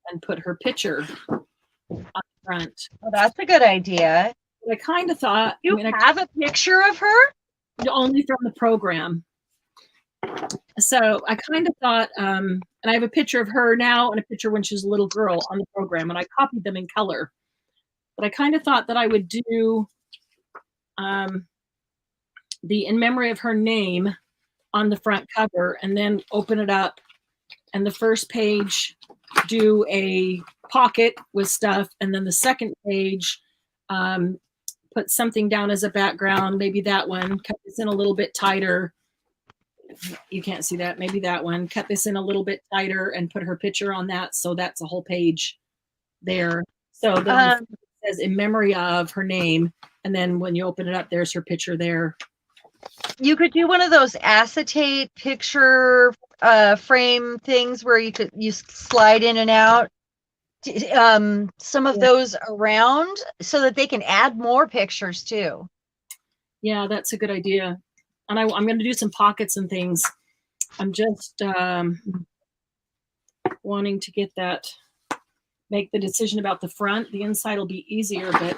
and put her picture on the front. Well, that's a good idea. But I kind of thought, you have a picture of her? Only from the program. So I kind of thought, and I have a picture of her now and a picture when she was a little girl on the program, and I copied them in color. But I kind of thought that I would do the in memory of her name on the front cover, and then open it up, and the first page do a pocket with stuff, and then the second page put something down as a background, maybe that one, cut this in a little bit tighter. You can't see that, maybe that one, cut this in a little bit tighter and put her picture on that, so that's a whole page there. So then it says in memory of her name, and then when you open it up, there's her picture there. You could do one of those acetate picture frame things where you slide in and out. Some of those around so that they can add more pictures too. Yeah, that's a good idea. And I'm going to do some pockets and things. I'm just wanting to get that, make the decision about the front. The inside will be easier, but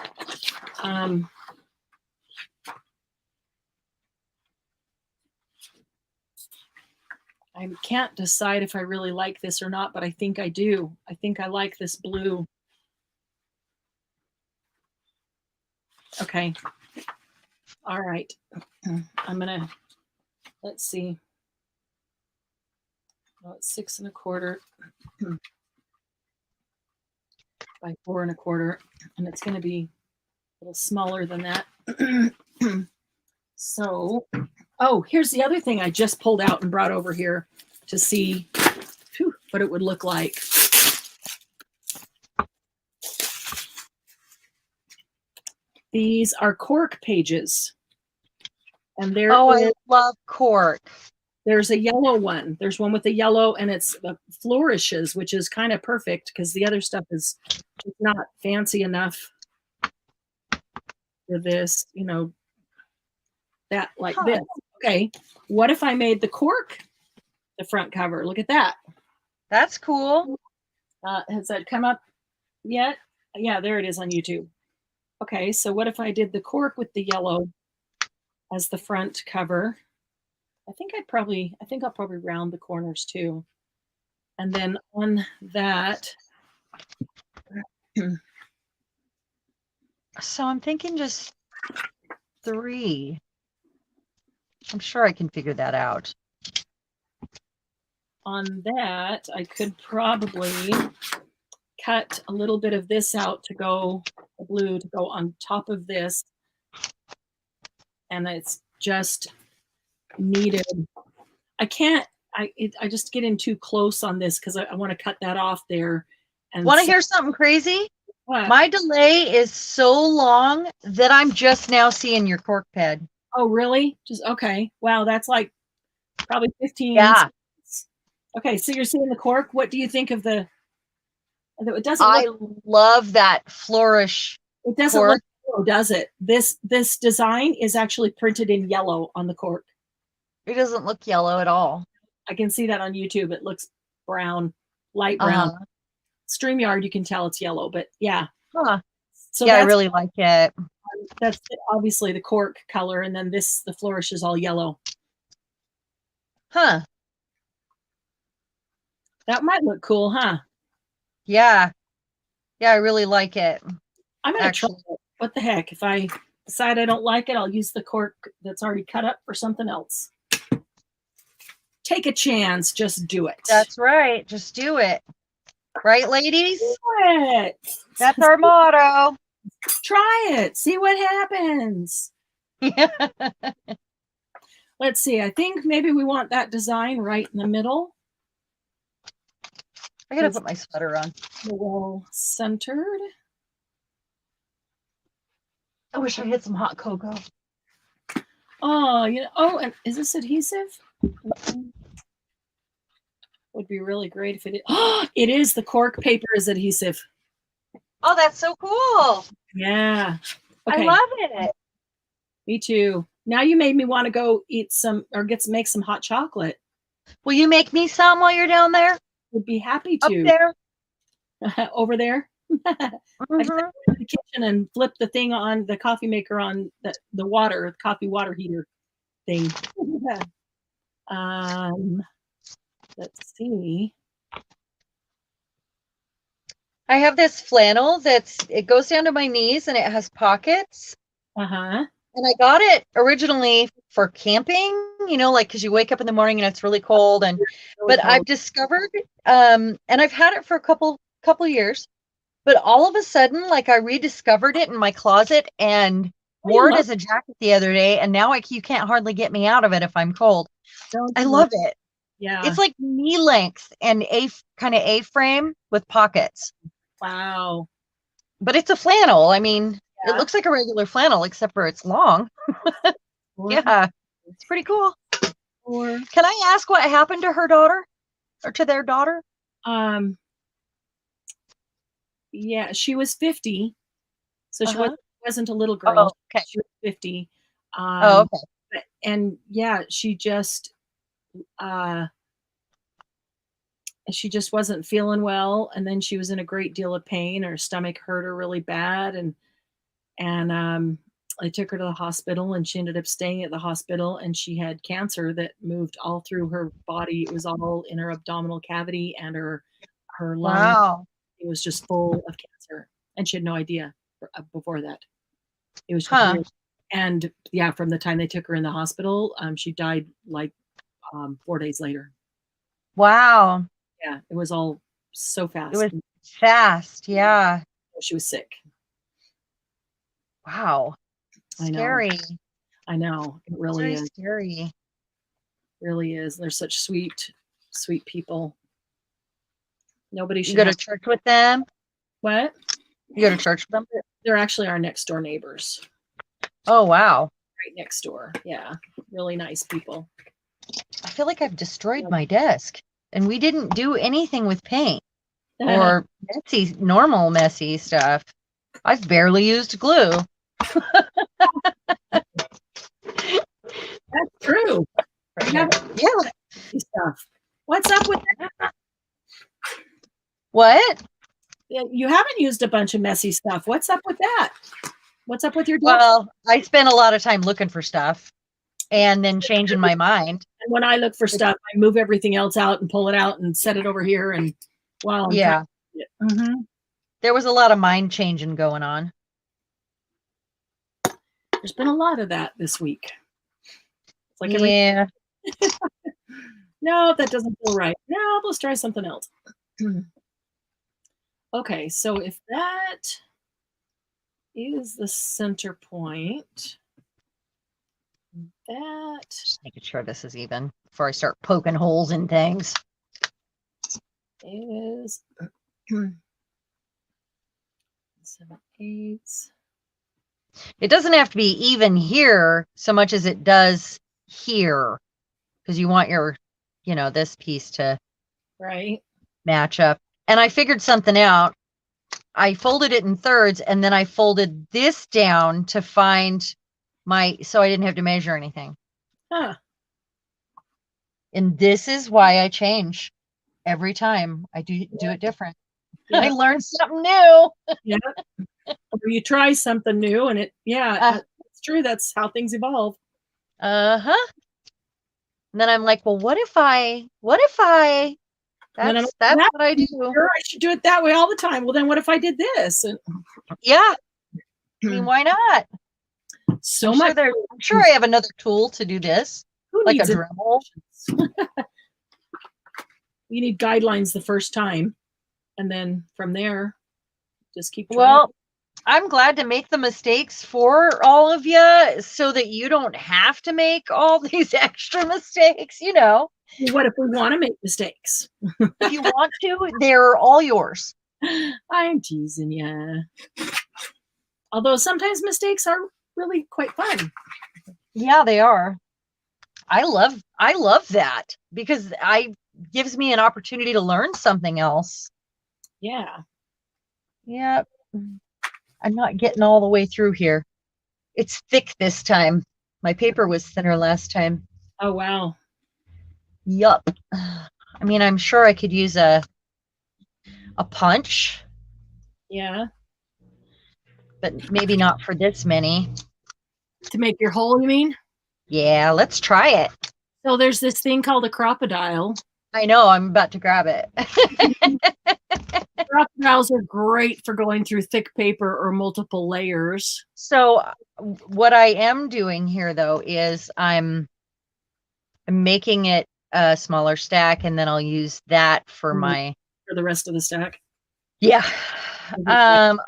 I can't decide if I really like this or not, but I think I do. I think I like this blue. Okay. All right. I'm going to, let's see. Oh, it's 6 1/4 by 4 1/4, and it's going to be a little smaller than that. So, oh, here's the other thing I just pulled out and brought over here to see what it would look like. These are cork pages. And there I love cork. There's a yellow one. There's one with a yellow, and it's flourishes, which is kind of perfect because the other stuff is not fancy enough for this, you know, that like this. Okay. What if I made the cork the front cover? Look at that. That's cool. Has that come up yet? Yeah, there it is on YouTube. Okay, so what if I did the cork with the yellow as the front cover? I think I'll probably round the corners too. And then on that. So I'm thinking just 3. I'm sure I can figure that out. On that, I could probably cut a little bit of this out to go, the blue to go on top of this. And it's just needed. I can't, I just get in too close on this because I want to cut that off there. And want to hear something crazy? What? My delay is so long that I'm just now seeing your cork pad. Oh, really? Just okay. Wow, that's like probably 15. Yeah. Seconds. Okay, so you're seeing the cork. What do you think of the? It doesn't. I love that flourish. It doesn't look yellow, does it? This design is actually printed in yellow on the cork. It doesn't look yellow at all. I can see that on YouTube. It looks brown, light brown. StreamYard, you can tell it's yellow, but yeah. So yeah, I really like it. That's obviously the cork color, and then the flourish is all yellow. That might look cool, huh? Yeah. Yeah, I really like it. I'm going to try it. What the heck? If I decide I don't like it, I'll use the cork that's already cut up for something else. Take a chance. Just do it. That's right. Just do it. Right, ladies? Do it. That's our motto. Try it. See what happens. Let's see. I think maybe we want that design right in the middle. I gotta put my sweater on. Well centered. I wish I had some hot cocoa. Oh, you know. Oh, and is this adhesive? Would be really great if it is. Oh, it is. The cork paper is adhesive. Oh, that's so cool. Yeah. Okay. I love it. Me too. Now you made me want to go eat some or make some hot chocolate. Will you make me some while you're down there? Would be happy to. Up there. Over there. I just went to the kitchen and flipped the thing on the coffee maker on the coffee water heater thing. Let's see. I have this flannel it goes down to my knees and it has pockets. And I got it originally for camping, you know, like because you wake up in the morning and it's really cold. But I've discovered, and I've had it for a couple years, but all of a sudden, like I rediscovered it in my closet and wore it as a jacket the other day. And now you can't hardly get me out of it if I'm cold. I love it. Yeah. It's like knee length and kind of A-frame with pockets. Wow. But it's a flannel. I mean, it looks like a regular flannel, except for it's long. Yeah, it's pretty cool. Can I ask what happened to her daughter or to their daughter? Yeah, she was 50. So she wasn't a little girl. Oh, okay. She was 50. Okay. And yeah, she just wasn't feeling well. And then she was in a great deal of pain. Her stomach hurt her really bad. And I took her to the hospital and she ended up staying at the hospital and she had cancer that moved all through her body. It was all in her abdominal cavity and her lung. Wow. It was just full of cancer and she had no idea before that. It was weird. And yeah, from the time they took her in the hospital, she died like 4 days later. Wow. Yeah, it was all so fast. It was fast, yeah. She was sick. Wow. Scary. I know. It really is. Scary. It really is. They're such sweet people. Nobody should. You go to church with them? What? You go to church with them? They're actually our next door neighbors. Oh, wow. Right next door. Yeah. Really nice people. I feel like I've destroyed my desk, and we didn't do anything with paint or normal messy stuff. I've barely used glue. That's true. Yeah. Stuff. What's up with that? What? You haven't used a bunch of messy stuff. What's up with that? What's up with your desk? Well, I spend a lot of time looking for stuff and then changing my mind. And when I look for stuff, I move everything else out and pull it out and set it over here. And wow. Yeah. There was a lot of mind changing going on. There's been a lot of that this week. It's like yeah. No, that doesn't feel right. No, let's try something else. Okay, so if that is the center point, that just making sure this is even before I start poking holes in things. Is 7/8. It doesn't have to be even here so much as it does here, because you want your, this piece to match up. And I figured something out. I folded it in thirds, and then I folded this down to find so I didn't have to measure anything. Huh. And this is why I change every time. I do it different. Yeah. I learned something new. Yeah. Or you try something new, and it's true. That's how things evolve. And then I'm like, well, what if I that's what I do. Sure, I should do it that way all the time. Well, then what if I did this? And yeah. I mean, why not? I'm sure I have another tool to do this. Like a Dremel. You need guidelines the first time. And then from there, just keep trying. Well, I'm glad to make the mistakes for all of you so that you don't have to make all these extra mistakes, What if we want to make mistakes? If you want to, they're all yours. I'm teasing you. Although sometimes mistakes are really quite fun. Yeah, they are. I love that because gives me an opportunity to learn something else. Yeah. Yeah. I'm not getting all the way through here. It's thick this time. My paper was thinner last time. Oh, wow. Yup. I mean, I'm sure I could use a punch. Yeah. But maybe not for this many. To make your hole, you mean? Yeah, let's try it. So there's this thing called a crocodile. I know, I'm about to grab it. Crocodiles are great for going through thick paper or multiple layers. So what I am doing here, though, is I'm making it a smaller stack, and then I'll use that for the rest of the stack. Yeah.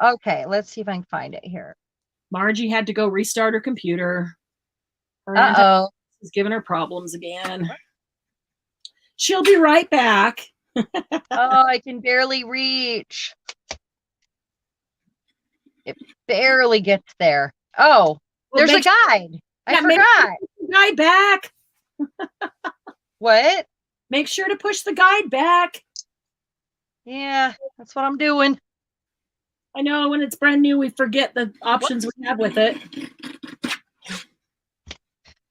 Okay, let's see if I can find it here. Margie had to go restart her computer. Uh-oh. Is giving her problems again. She'll be right back. Oh, I can barely reach. It barely gets there. Oh, well, there's a guide. I forgot. The guide back. What? Make sure to push the guide back. Yeah, that's what I'm doing. I know when it's brand new, we forget the options we have with it.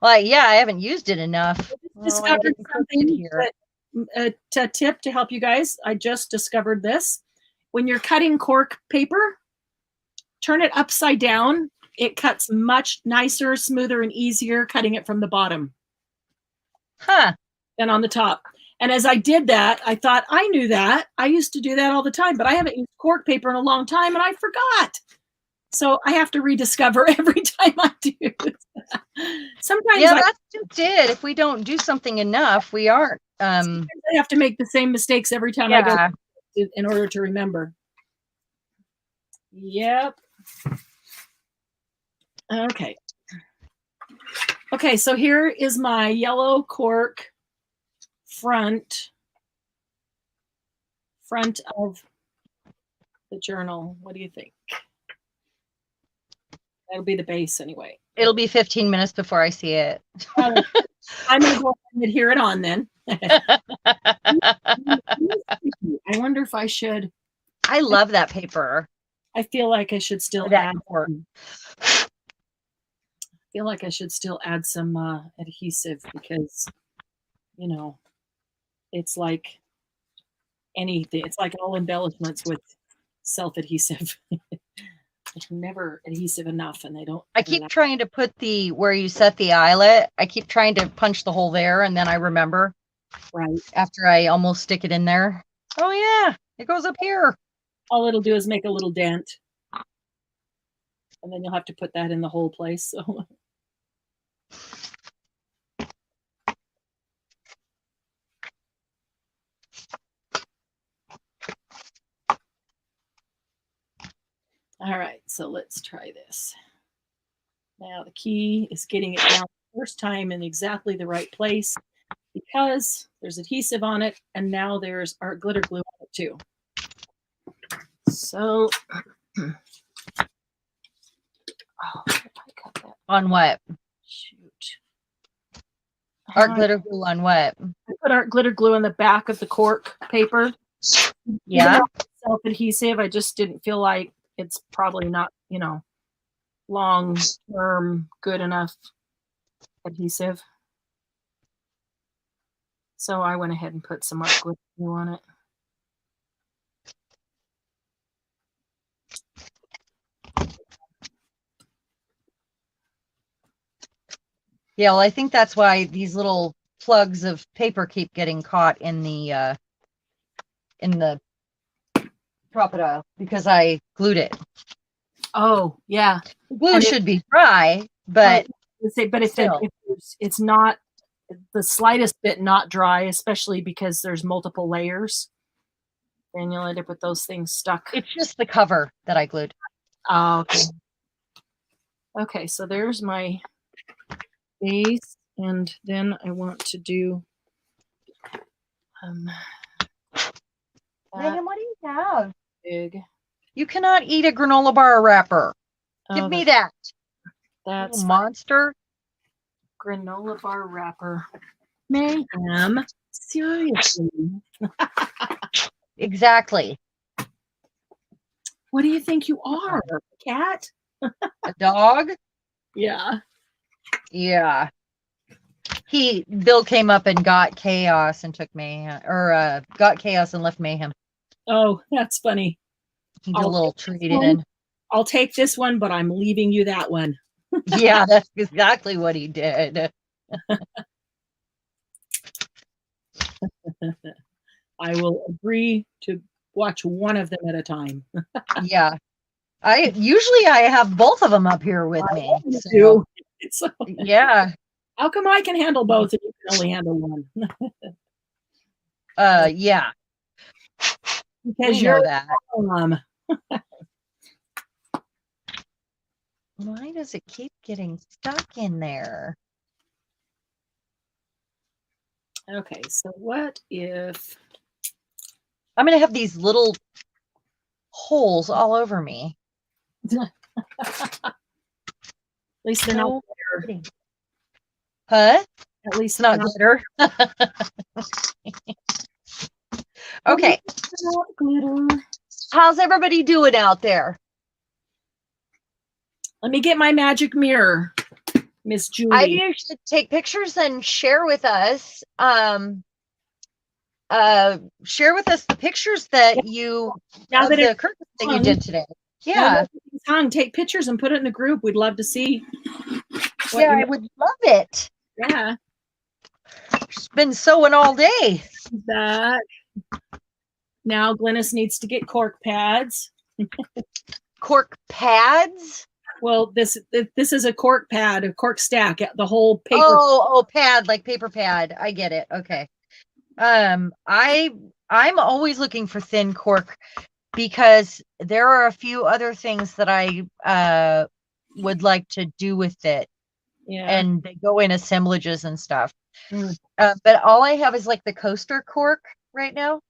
Well, yeah, I haven't used it enough. Discovered something here. A tip to help you guys. I just discovered this. When you're cutting cork paper, turn it upside down. It cuts much nicer, smoother, and easier cutting it from the bottom. Than on the top. And as I did that, I thought, I knew that. I used to do that all the time, but I haven't used cork paper in a long time, and I forgot. So I have to rediscover every time I do. Sometimes that's just it. If we don't do something enough, we aren't. I have to make the same mistakes every time I go in order to remember. Yep. Okay. Okay, so here is my yellow cork front of the journal. What do you think? That'll be the base anyway. It'll be 15 minutes before I see it. I'm going to go ahead and adhere it on then. I wonder if I should. I love that paper. I feel like I should still add. I feel like I should still add some adhesive because, you know, it's like anything. It's like all embellishments with self-adhesive. They're never adhesive enough, and they don't. I keep trying to put where you set the eyelet. I keep trying to punch the hole there, and then I remember. Right. After I almost stick it in there. Oh yeah, it goes up here. All it'll do is make a little dent. And then you'll have to put that in the whole place. So. All right, so let's try this. Now the key is getting it down the first time in exactly the right place because there's adhesive on it, and now there's art glitter glue on it too. So, oh, I cut that. On what? Shoot. Art glitter glue on what? I put art glitter glue on the back of the cork paper. Yeah. Self-adhesive. I just didn't feel like it's probably not, you know, long-term good enough adhesive. So I went ahead and put some art glitter glue on it. Yeah, well, I think that's why these little plugs of paper keep getting caught in the crocodile, because I glued it. Oh, yeah. The glue should be dry, but if it's not the slightest bit not dry, especially because there's multiple layers, then you'll end up with those things stuck. It's just the cover that I glued. Oh, okay. Okay, so there's my base, and then I want to do Megan, what do you have? Big. You cannot eat a granola bar wrapper. Give me that. That's monster. Granola bar wrapper. Mayhem. Seriously. Exactly. What do you think you are? A cat? A dog? Yeah. Yeah. Bill came up and got chaos and took mayhem, or got chaos and left mayhem. Oh, that's funny. He did a little trade-in. I'll take this one, but I'm leaving you that one. Yeah, that's exactly what he did. I will agree to watch one of them at a time. Yeah. Usually I have both of them up here with me. So, yeah. How come I can handle both and you can only handle one? Yeah. Because you're that. Why does it keep getting stuck in there? Okay, so what if I'm going to have these little holes all over me? At least they're not glitter. Huh? At least not glitter. Okay. Not glitter. How's everybody doing out there? Let me get my magic mirror, Miss Julie. You should take pictures and share with us. Share with us the pictures that you the curtains that you did today. Yeah. Take pictures and put it in the group. We'd love to see. Yeah, I would love it. Yeah. She's been sewing all day. Back. Now Glynis needs to get cork pads. Cork pads? Well, this is a cork pad, a cork stack, the whole paper. Oh, pad, like paper pad. I get it. Okay. I'm always looking for thin cork because there are a few other things that I would like to do with it. Yeah. And they go in assemblages and stuff. But all I have is like the coaster cork right now.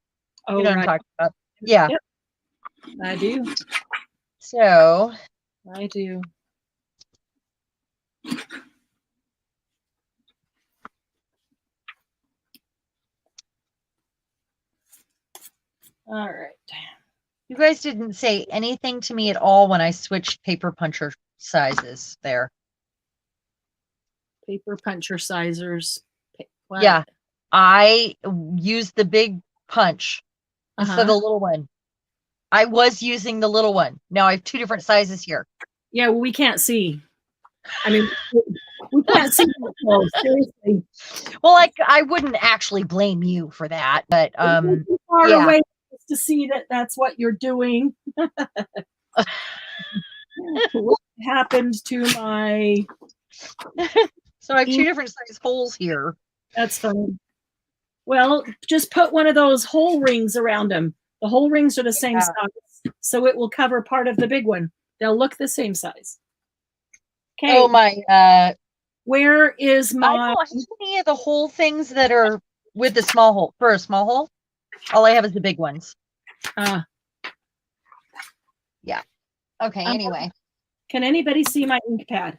Oh, you know what I'm talking about. Yeah. Yep. I do. So I do. All right. You guys didn't say anything to me at all when I switched paper puncher sizes there. Paper puncher sizers. What? Yeah, I used the big punch instead of the little one. I was using the little one. Now I have two different sizes here. Yeah, well, we can't see. I mean, we can't see close, seriously. Well, I wouldn't actually blame you for that, but far away to see that that's what you're doing. What happened to my? So I have two different size holes here. That's fine. Well, just put one of those hole rings around them. The hole rings are the same size, so it will cover part of the big one. They'll look the same size. Okay. Oh my! Where is my? I don't have any of the hole things that are with the small hole. For a small hole, all I have is the big ones. Yeah. Okay. Anyway, can anybody see my ink pad?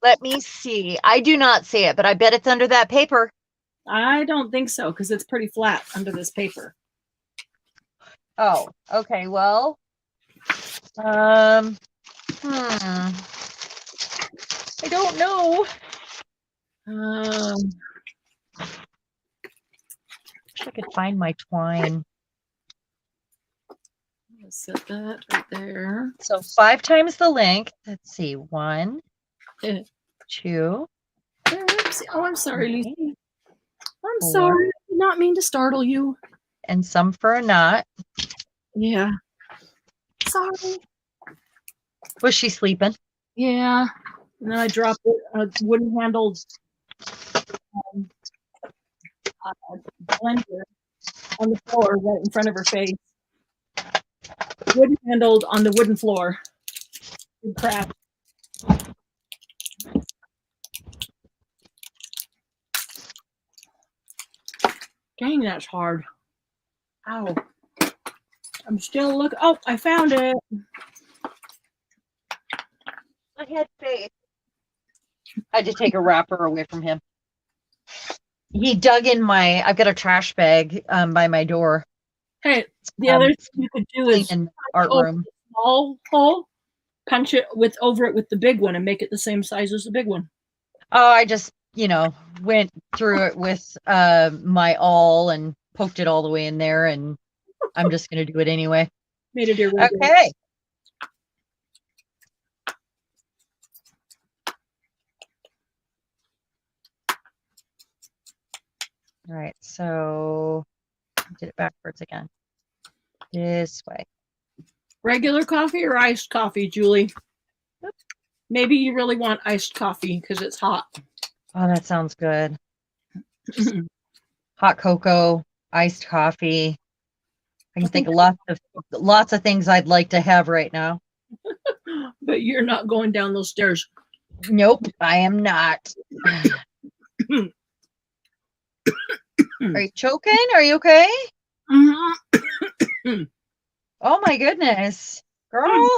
Let me see. I do not see it, but I bet it's under that paper. I don't think so because it's pretty flat under this paper. Oh, okay. Well, I don't know. Wish I could find my twine. Let's set that right there. So 5 times the length. Let's see. 1, 2. Oops. Oh, I'm sorry, Lucy. I'm sorry. I did not mean to startle you. And some for a knot. Yeah. Sorry. Was she sleeping? Yeah. And then I dropped a wooden handled blender on the floor right in front of her face. Wooden handled on the wooden floor. Good crap. Dang, that's hard. Ow. I'm still looking. Oh, I found it. I had faith. I had to take a wrapper away from him. He dug in my, I've got a trash bag by my door. Hey, the other thing you could do is in art room. Small hole, punch it over it with the big one and make it the same size as the big one. Oh, I just, went through it with my awl and poked it all the way in there, and I'm just going to do it anyway. Made it irregular. Okay. All right, so I did it backwards again. This way. Regular coffee or iced coffee, Julie? Oops. Maybe you really want iced coffee because it's hot. Oh, that sounds good. Hot cocoa, iced coffee. I can think of lots of things I'd like to have right now. But you're not going down those stairs. Nope, I am not. Are you choking? Are you okay? Mm-hmm. Oh my goodness, girl.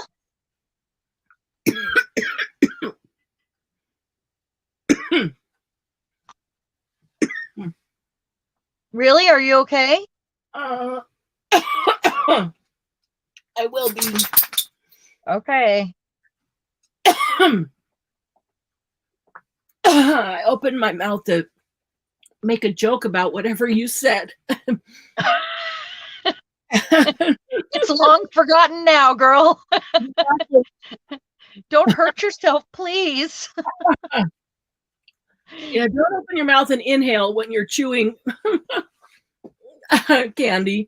Really? Are you okay? I will be. Okay. I opened my mouth to make a joke about whatever you said. It's long forgotten now, girl. Don't hurt yourself, please. Yeah, don't open your mouth and inhale when you're chewing candy.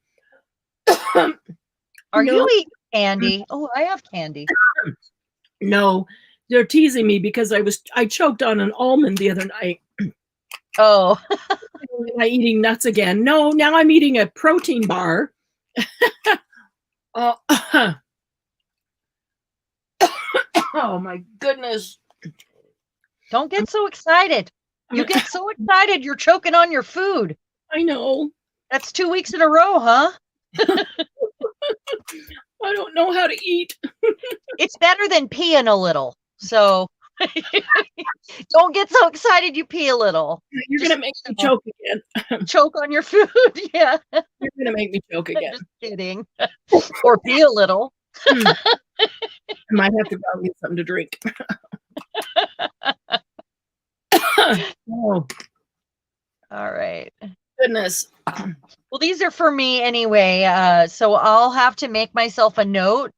Are you eating candy? Oh, I have candy. No, they're teasing me because I choked on an almond the other night. Oh. Am I eating nuts again? No, now I'm eating a protein bar. Oh my goodness. Don't get so excited. You get so excited you're choking on your food. I know. That's 2 weeks in a row, huh? I don't know how to eat. It's better than peeing a little. So Don't get so excited you pee a little. You're going to make me choke again. Choke on your food. Yeah. You're going to make me choke again. Just kidding. Or pee a little. I might have to go get something to drink. Oh. All right. Goodness. Well, these are for me anyway. So I'll have to make myself a note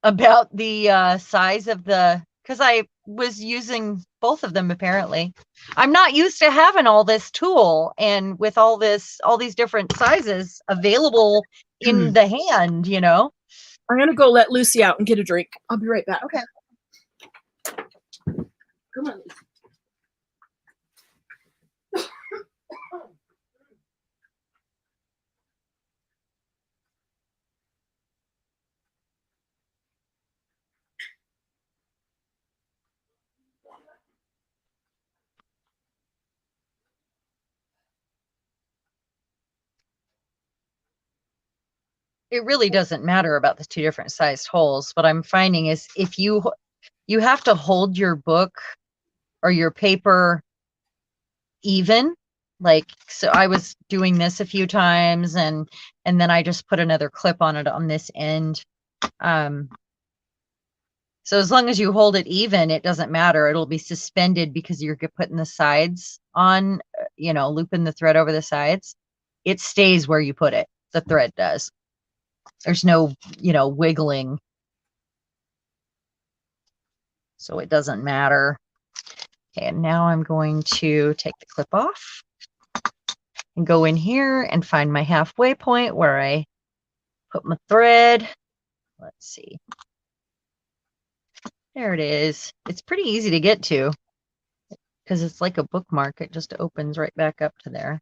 about the size of because I was using both of them apparently. I'm not used to having all this tool and with all these different sizes available in the hand, you know. I'm gonna go let Lucy out and get a drink. I'll be right back. Okay. Come on, Lucy. It really doesn't matter about the two different sized holes. What I'm finding is if you have to hold your book or your paper even, like, so I was doing this a few times and then I just put another clip on it on this end. So as long as you hold it even, it doesn't matter. It'll be suspended because you're putting the sides on, you know, looping the thread over the sides. It stays where you put it. The thread does. There's no, you know, wiggling. So it doesn't matter. Okay, and now I'm going to take the clip off and go in here and find my halfway point where I put my thread. Let's see. There it is. It's pretty easy to get to because it's like a bookmark. It just opens right back up to there.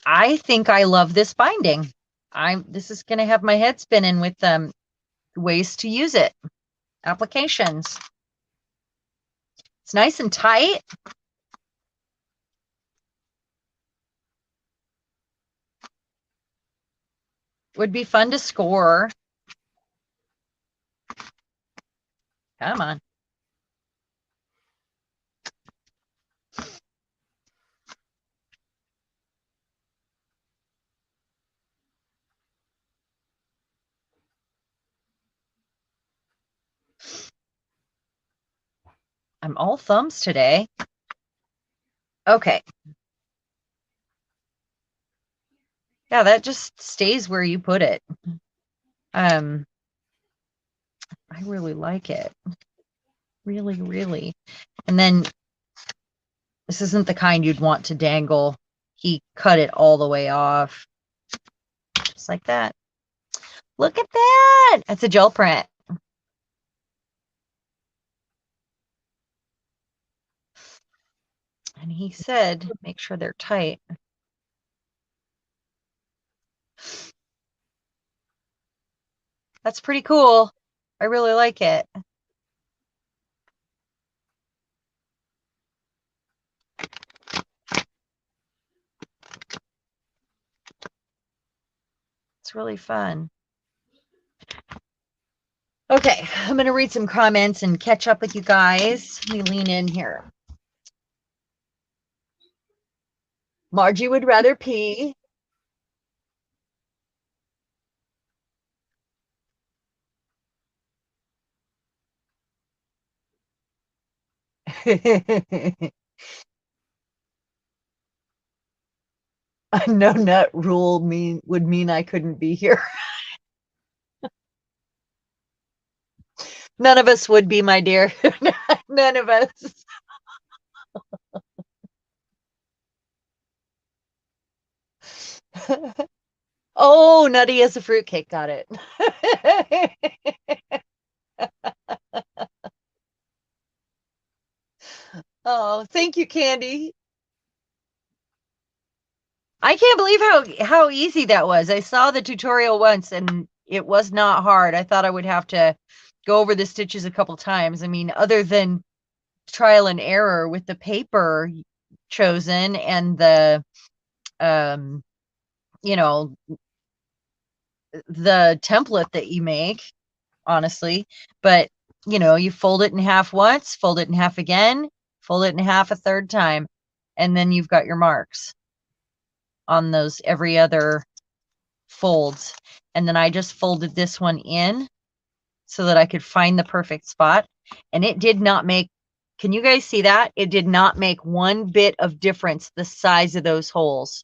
I think I love this binding. This is going to have my head spinning with ways to use it. Applications. It's nice and tight. Would be fun to score. Come on. I'm all thumbs today. Okay. Yeah, that just stays where you put it. I really like it. Really, really. And then this isn't the kind you'd want to dangle. He cut it all the way off. Just like that. Look at that. That's a gel print. And he said, make sure they're tight. That's pretty cool. I really like it. It's really fun. Okay, I'm going to read some comments and catch up with you guys. Let me lean in here. Margie would rather pee. A no nut rule would mean I couldn't be here. None of us would be, my dear. None of us. Oh, Nutty as a fruitcake. Got it. Oh, thank you, Candy. I can't believe how easy that was. I saw the tutorial once and it was not hard. I thought I would have to go over the stitches a couple times. I mean, other than trial and error with the paper chosen and the you know, the template that you make, honestly. But, you know, you fold it in half once, fold it in half again, fold it in half a third time, and then you've got your marks on those every other folds. And then I just folded this one in so that I could find the perfect spot. And it did not make, can you guys see that? It did not make one bit of difference, the size of those holes.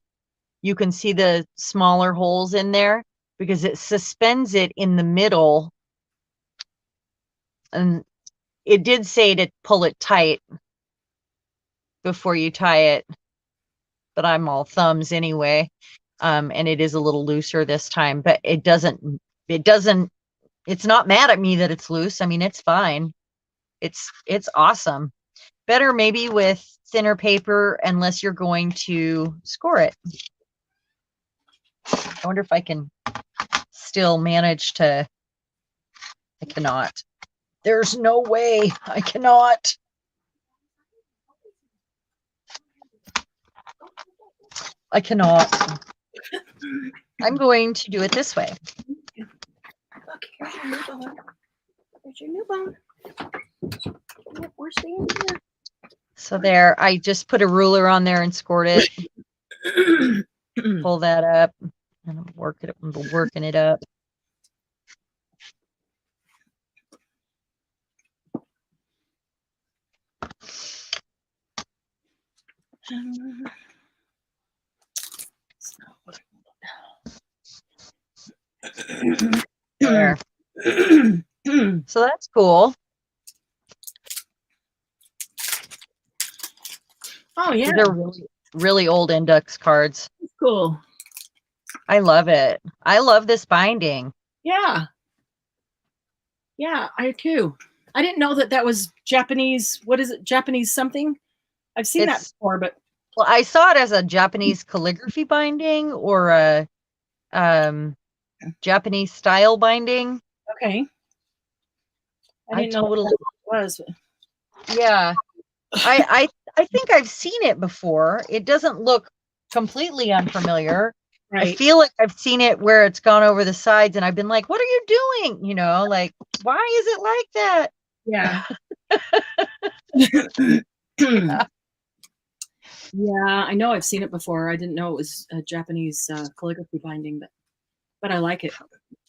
You can see the smaller holes in there because it suspends it in the middle. And it did say to pull it tight before you tie it, but I'm all thumbs anyway. And it is a little looser this time, but it's not mad at me that it's loose. I mean, it's fine. It's awesome. Better maybe with thinner paper unless you're going to score it. I wonder if I can still manage to, I cannot. There's no way I cannot. I cannot. I'm going to do it this way. Look, here's your new bone. There's your new bone. We're staying here. So there, I just put a ruler on there and scored it. Pull that up, and I'm working it up. There. So that's cool. Oh yeah, they're really old index cards. Cool. I love it. I love this binding. Yeah, I too. I didn't know that was Japanese. What is it? Japanese something? I've seen that before, but well, I saw it as a Japanese calligraphy binding or a Japanese style binding. Okay. I didn't know what it was. Yeah. I think I've seen it before. It doesn't look completely unfamiliar. Right. I feel like I've seen it where it's gone over the sides and I've been like, what are you doing? You know, like, why is it like that? Yeah. Yeah, I know I've seen it before. I didn't know it was a Japanese calligraphy binding, but I like it.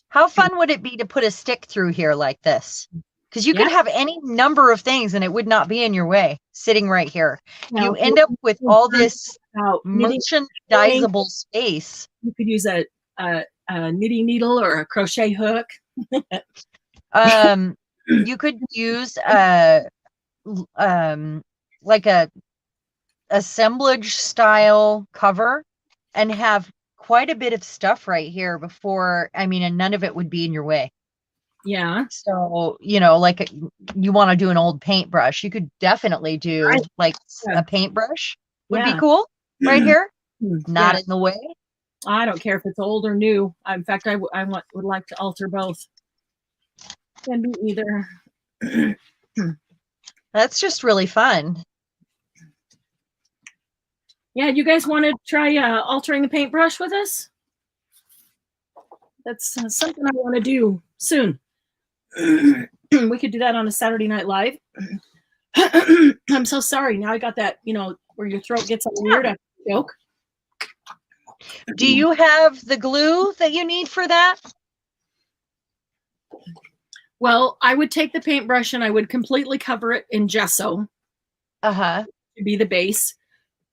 How fun would it be to put a stick through here like this? Because you could have any number of things and it would not be in your way sitting right here. Now, you end up with all this merchandisable space. You could use a knitting needle or a crochet hook. You could use like a assemblage style cover and have quite a bit of stuff right here before, I mean, and none of it would be in your way. Yeah. So, you know, like you want to do an old paintbrush, you could definitely do like a paintbrush would be cool right here. Not in the way. I don't care if it's old or new. In fact, I would like to alter both. Can be either. That's just really fun. Yeah, you guys want to try altering the paintbrush with us? That's something I want to do soon. We could do that on a Saturday Night Live. I'm so sorry. Now I got that, you know, where your throat gets all weird after the joke. Do you have the glue that you need for that? Well, I would take the paintbrush and I would completely cover it in gesso. To be the base.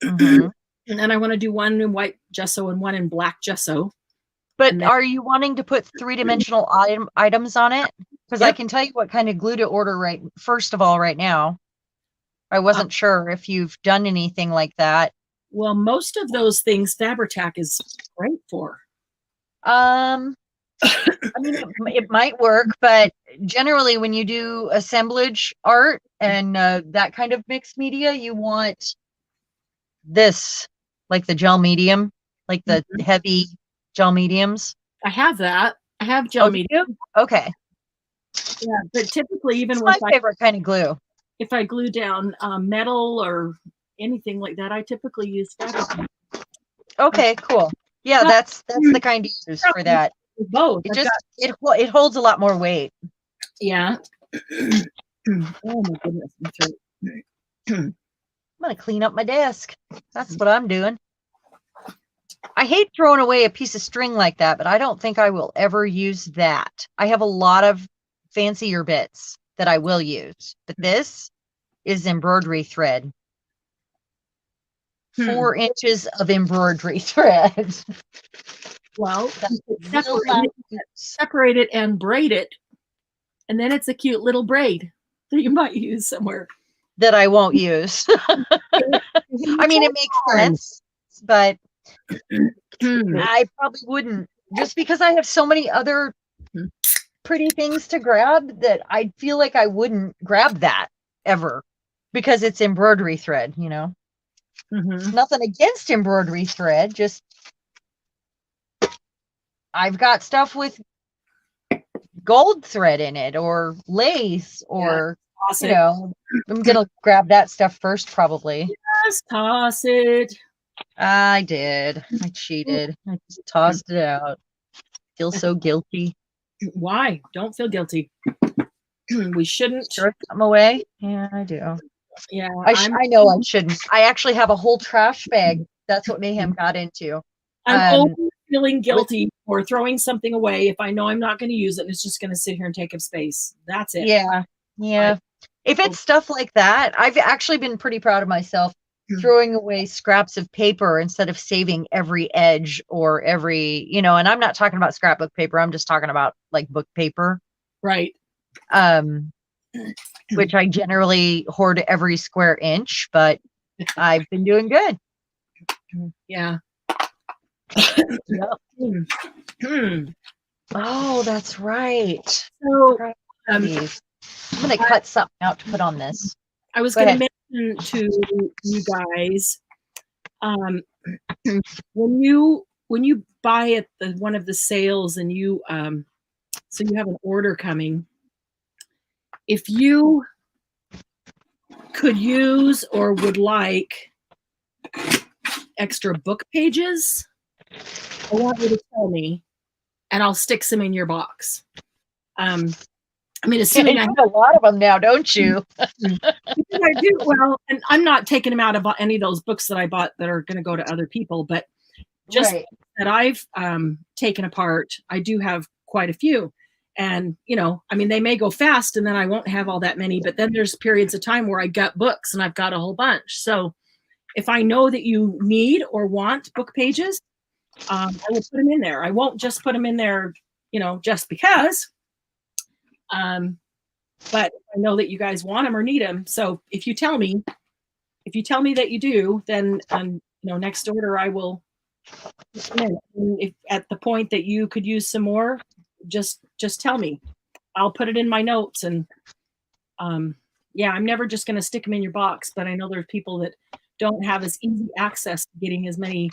And then I want to do one in white gesso and one in black gesso. But are you wanting to put three-dimensional items on it? Because I can tell you what kind of glue to order first of all right now. I wasn't sure if you've done anything like that. Well, most of those things Fabri-Tac is great for. I mean, it might work, but generally when you do assemblage art and that kind of mixed media, you want this, like the gel medium, like the heavy gel mediums. I have that. I have gel medium. Okay. Yeah, but typically, even with my favorite kind of glue, if I glue down metal or anything like that, I typically use Fabri-Tac. Okay, cool. Yeah, that's the kind you use for that. both. It holds a lot more weight. Yeah. Oh my goodness. I'm gonna clean up my desk. That's what I'm doing. I hate throwing away a piece of string like that, but I don't think I will ever use that. I have a lot of fancier bits that I will use, but this is embroidery thread. 4 inches of embroidery thread. Well, separate it and braid it, and then it's a cute little braid that you might use somewhere. That I won't use. I mean, it makes sense, but I probably wouldn't, just because I have so many other pretty things to grab that I feel like I wouldn't grab that ever because it's embroidery thread, you know. Nothing against embroidery thread, just I've got stuff with gold thread in it or lace or you know, I'm gonna grab that stuff first probably. Just toss it. I did. I cheated. I just tossed it out. Feel so guilty. Why? Don't feel guilty. We shouldn't throw something away. Yeah, I do. Yeah, I know I shouldn't. I actually have a whole trash bag. That's what Mayhem got into. I'm always feeling guilty for throwing something away if I know I'm not going to use it and it's just going to sit here and take up space. That's it. Yeah. Yeah. If it's stuff like that, I've actually been pretty proud of myself throwing away scraps of paper instead of saving every edge or every, you know, and I'm not talking about scrapbook paper. I'm just talking about like book paper. Right. Which I generally hoard every square inch, but I've been doing good. Yeah. Oh, that's right. So I'm going to cut something out to put on this. I was going to mention to you guys, when you buy at one of the sales and you so you have an order coming, if you could use or would like extra book pages, I want you to tell me, and I'll stick some in your box. I mean, assuming I have a lot of them now, don't you? I do. Well, and I'm not taking them out of any of those books that I bought that are going to go to other people, but just that I've taken apart, I do have quite a few. And, you know, I mean, they may go fast and then I won't have all that many, but then there's periods of time where I got books and I've got a whole bunch. So if I know that you need or want book pages, I will put them in there. I won't just put them in there, you know, just because. But I know that you guys want them or need them. So if you tell me that you do, then, you know, next order I will, if at the point that you could use some more, just tell me. I'll put it in my notes. And yeah, I'm never just going to stick them in your box, but I know there's people that don't have as easy access to getting as many,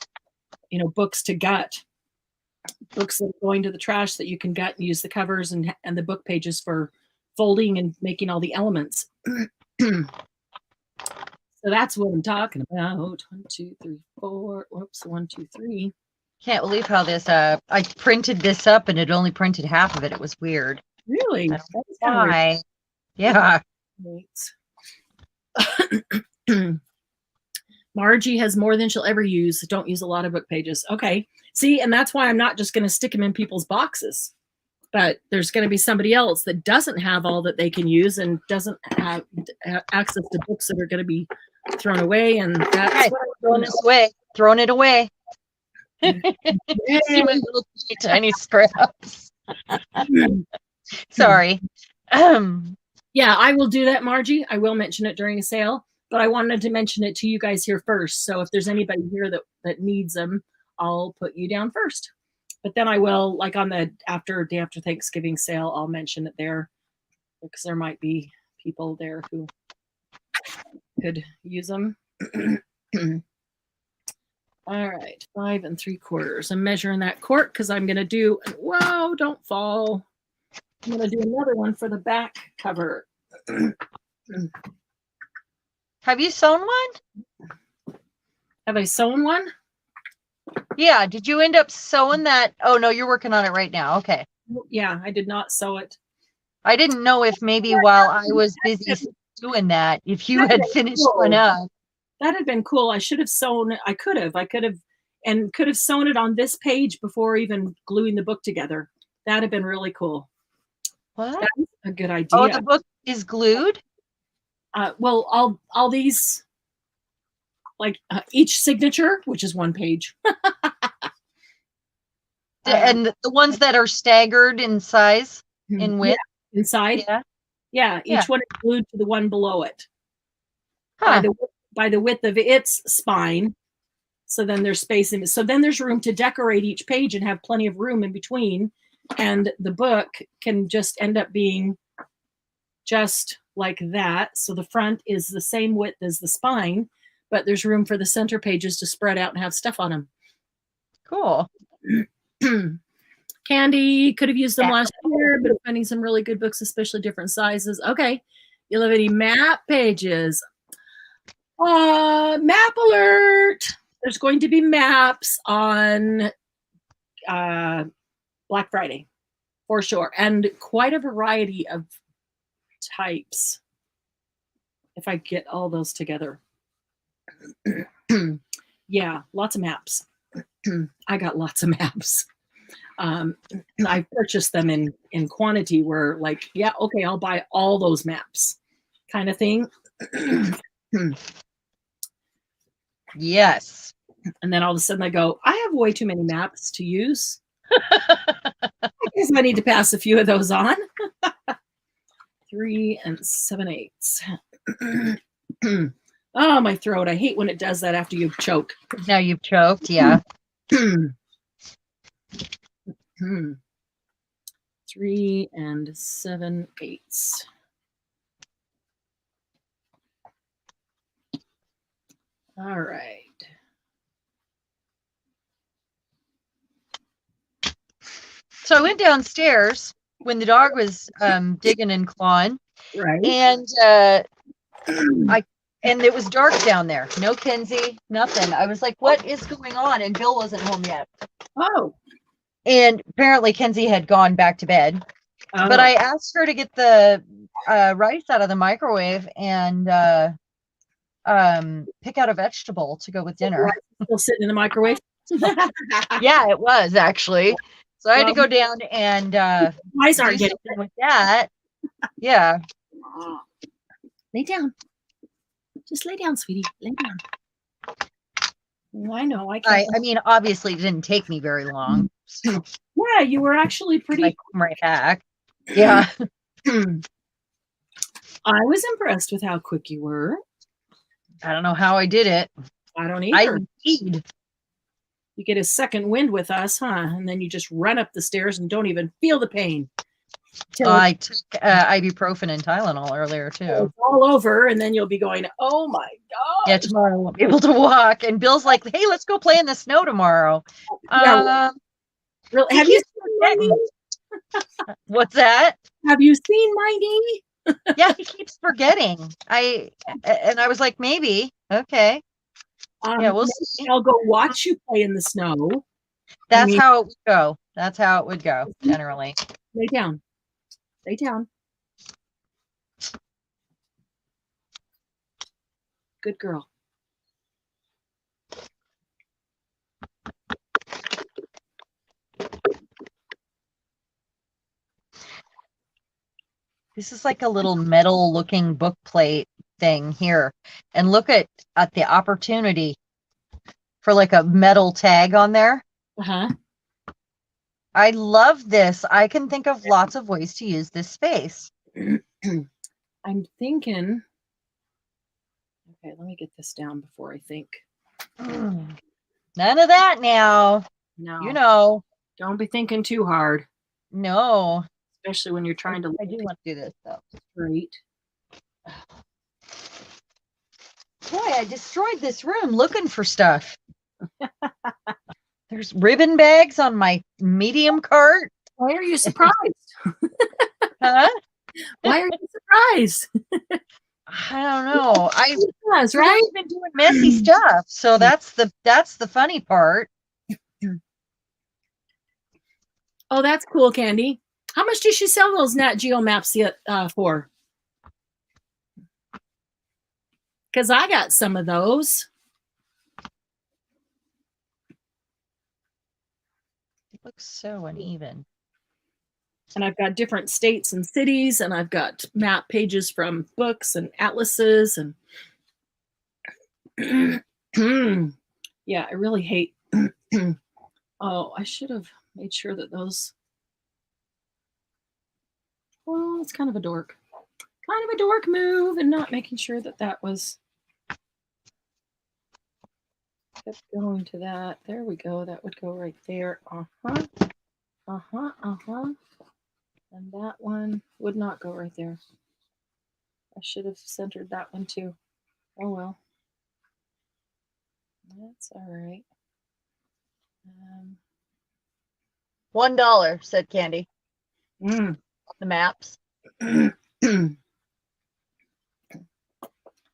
you know, books to gut. Books that are going to the trash that you can gut and use the covers and the book pages for folding and making all the elements. So that's what I'm talking about. 1, 2, 3, 4. Whoops, 1, 2, 3. Can't believe how this. I printed this up and it only printed half of it. It was weird. Really? That's why. Yeah. Margie has more than she'll ever use. Don't use a lot of book pages. Okay. See, and that's why I'm not just going to stick them in people's boxes. But there's going to be somebody else that doesn't have all that they can use and doesn't have access to books that are going to be thrown away. And that's throwing it away. See my little tiny scraps. Sorry. Yeah, I will do that, Margie. I will mention it during a sale, but I wanted to mention it to you guys here first. So if there's anybody here that needs them, I'll put you down first. But then I will, like on the day after Thanksgiving sale, I'll mention it there because there might be people there who could use them. All right, 5 3/4. I'm measuring that cork because I'm going to do, whoa, don't fall. I'm going to do another one for the back cover. Have you sewn one? Have I sewn one? Yeah. Did you end up sewing that? Oh, no, you're working on it right now. Okay. Yeah, I did not sew it. I didn't know if maybe while I was busy doing that, if you had finished one up. That had been cool. I should have sewn it. I could have sewn it on this page before even gluing the book together. That'd have been really cool. What? That's a good idea. Oh, the book is glued? Well, all these, like each signature, which is one page. And the ones that are staggered in size, in width? Yeah, inside? Yeah, each one is glued to the one below it. Huh. By the width of its spine. So then there's spacing. So then there's room to decorate each page and have plenty of room in between. And the book can just end up being just like that. So the front is the same width as the spine, but there's room for the center pages to spread out and have stuff on them. Cool. Candy could have used them last year, but finding some really good books, especially different sizes. Okay. You love any map pages? Map alert. There's going to be maps on Black Friday for sure. And quite a variety of types. If I get all those together. Yeah, lots of maps. I got lots of maps. I purchased them in quantity where like, yeah, okay, I'll buy all those maps kind of thing. Yes. And then all of a sudden I go, I have way too many maps to use. I guess I need to pass a few of those on. 3 7/8. Oh, my throat. I hate when it does that after you choke. Now you've choked, yeah. 3 7/8. All right. So I went downstairs when the dog was digging and clawing. Right. And and it was dark down there. No Kenzie, nothing. I was like, what is going on? And Bill wasn't home yet. Oh. And apparently Kenzie had gone back to bed. Oh. But I asked her to get the rice out of the microwave and pick out a vegetable to go with dinner. Still sitting in the microwave? Yeah, it was actually. So I had to go down and mice aren't getting with that. Yeah. Lay down. Just lay down, sweetie. Lay down. I know. I can't. I mean, obviously, it didn't take me very long. So. Yeah, you were actually pretty. I come right back. Yeah. I was impressed with how quick you were. I don't know how I did it. I don't either. Indeed. You get a second wind with us, huh? And then you just run up the stairs and don't even feel the pain. I took ibuprofen and Tylenol earlier too. It's all over, and then you'll be going, "Oh my god!" Yeah, tomorrow I won't be able to walk. And Bill's like, "Hey, let's go play in the snow tomorrow." Yeah, really? Have you seen my knee? What's that? Have you seen my knee? Yeah, he keeps forgetting. I was like, maybe. Okay. Yeah, we'll see. I'll go watch you play in the snow. That's how it would go. That's how it would go, generally. Lay down. Lay down. Good girl. This is like a little metal looking book plate thing here. And look at the opportunity for like a metal tag on there. Uh-huh. I love this. I can think of lots of ways to use this space. I'm thinking. Okay, let me get this down before I think. None of that now. No. You know. Don't be thinking too hard. No. Especially when you're trying to. I do want to do this though. Great. Boy, I destroyed this room looking for stuff. There's ribbon bags on my medium cart. Why are you surprised? Huh? Why are you surprised? I don't know. I've right? been doing messy stuff, so that's the funny part. Oh, that's cool, Candy. How much did she sell those Nat Geo maps for? Because I got some of those. It looks so uneven. And I've got different states and cities, and I've got map pages from books and atlases. And yeah, I really hate. Oh, I should have made sure that those. Well, it's kind of a dork move, and not making sure that that was kept going to that. There we go. That would go right there. And that one would not go right there. I should have centered that one too. Oh well. That's all right. $1, said Candy. The maps. Oh,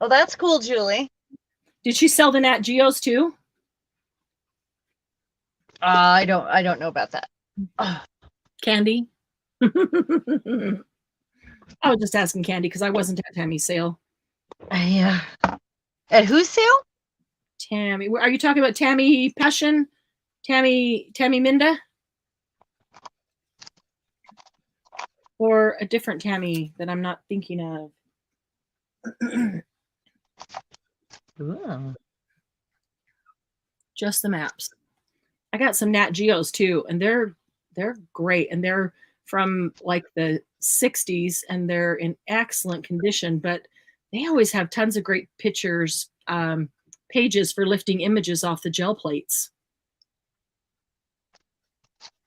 that's cool, Julie. Did she sell the Nat Geos too? I don't know about that. Candy. I was just asking Candy because I wasn't at Tammy's sale. Yeah. At whose sale? Tammy. Are you talking about Tammy Passion? Tammy Minda? Or a different Tammy that I'm not thinking of? Ooh. Just the maps. I got some Nat Geos too, and they're great, and they're from like the 60s, and they're in excellent condition, but they always have tons of great pictures, pages for lifting images off the gel plates.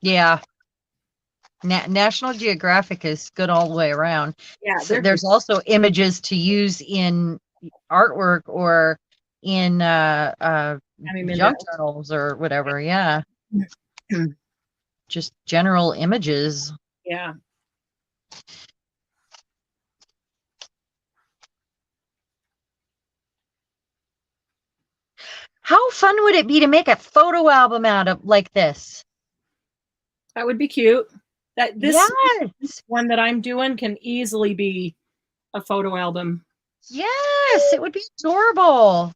Yeah. National Geographic is good all the way around. Yeah, so there's also images to use in artwork or in junk journals or whatever. Yeah. Just general images. Yeah. How fun would it be to make a photo album out of like this? That would be cute. This yes. one that I'm doing can easily be a photo album. Yes, it would be adorable.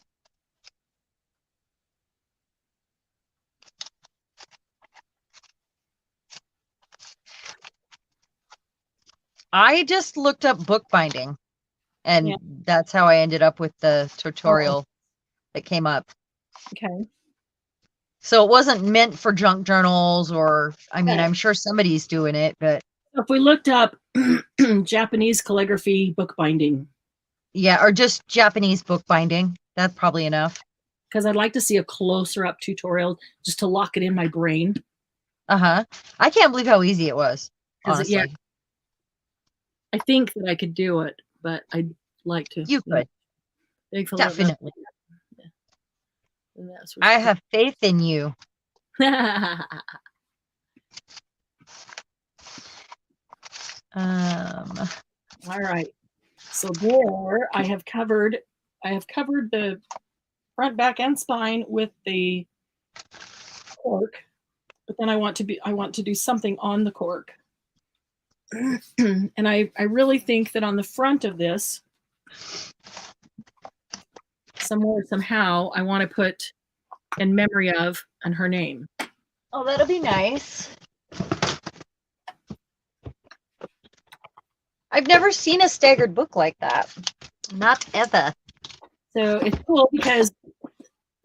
I just looked up bookbinding, and that's how I ended up with the tutorial that came up. Okay. So it wasn't meant for junk journals, or, I mean, I'm sure somebody's doing it, but. If we looked up Japanese calligraphy bookbinding. Yeah, or just Japanese bookbinding. That's probably enough. Because I'd like to see a closer up tutorial just to lock it in my brain. I can't believe how easy it was, honestly. I think that I could do it, but I'd like to. You could. Definitely. I have faith in you. All right. So there I have covered the front, back, and spine with the cork, but then I want to do something on the cork. And I really think that on the front of this, somewhere, somehow, I want to put in memory of and her name. Oh, that'll be nice. I've never seen a staggered book like that. Not ever. So it's cool because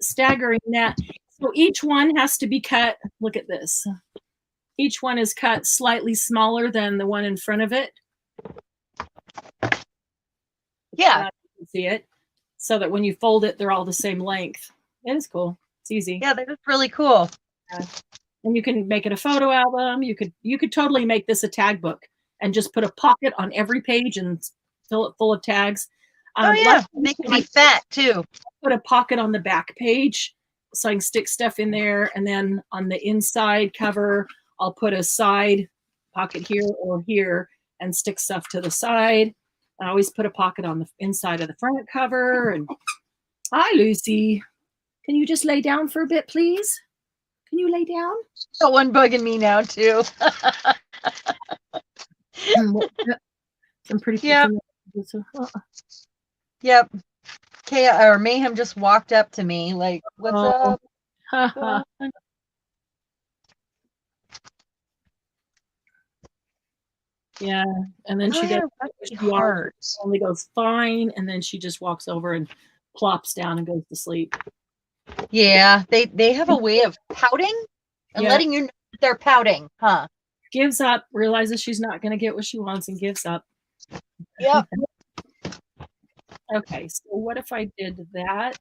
staggering that. So each one has to be cut. Look at this. Each one is cut slightly smaller than the one in front of it. Yeah. You can see it. So that when you fold it, they're all the same length. It is cool. It's easy. Yeah, that is really cool. And you can make it a photo album. You could totally make this a tag book and just put a pocket on every page and fill it full of tags. Make it be fat too. Put a pocket on the back page so I can stick stuff in there, and then on the inside cover, I'll put a side pocket here or here and stick stuff to the side. I always put a pocket on the inside of the front cover. And hi, Lucy. Can you just lay down for a bit, please? Can you lay down? So one bugging me now too. Some pretty. Yep. Yep. Or Mayhem just walked up to me like, "What's up?" Yeah, and then she only goes fine, and then she just walks over and plops down and goes to sleep. Yeah, they have a way of pouting and letting you know that they're pouting, huh? Gives up, realizes she's not going to get what she wants, and gives up. Yep. Okay, so what if I did that,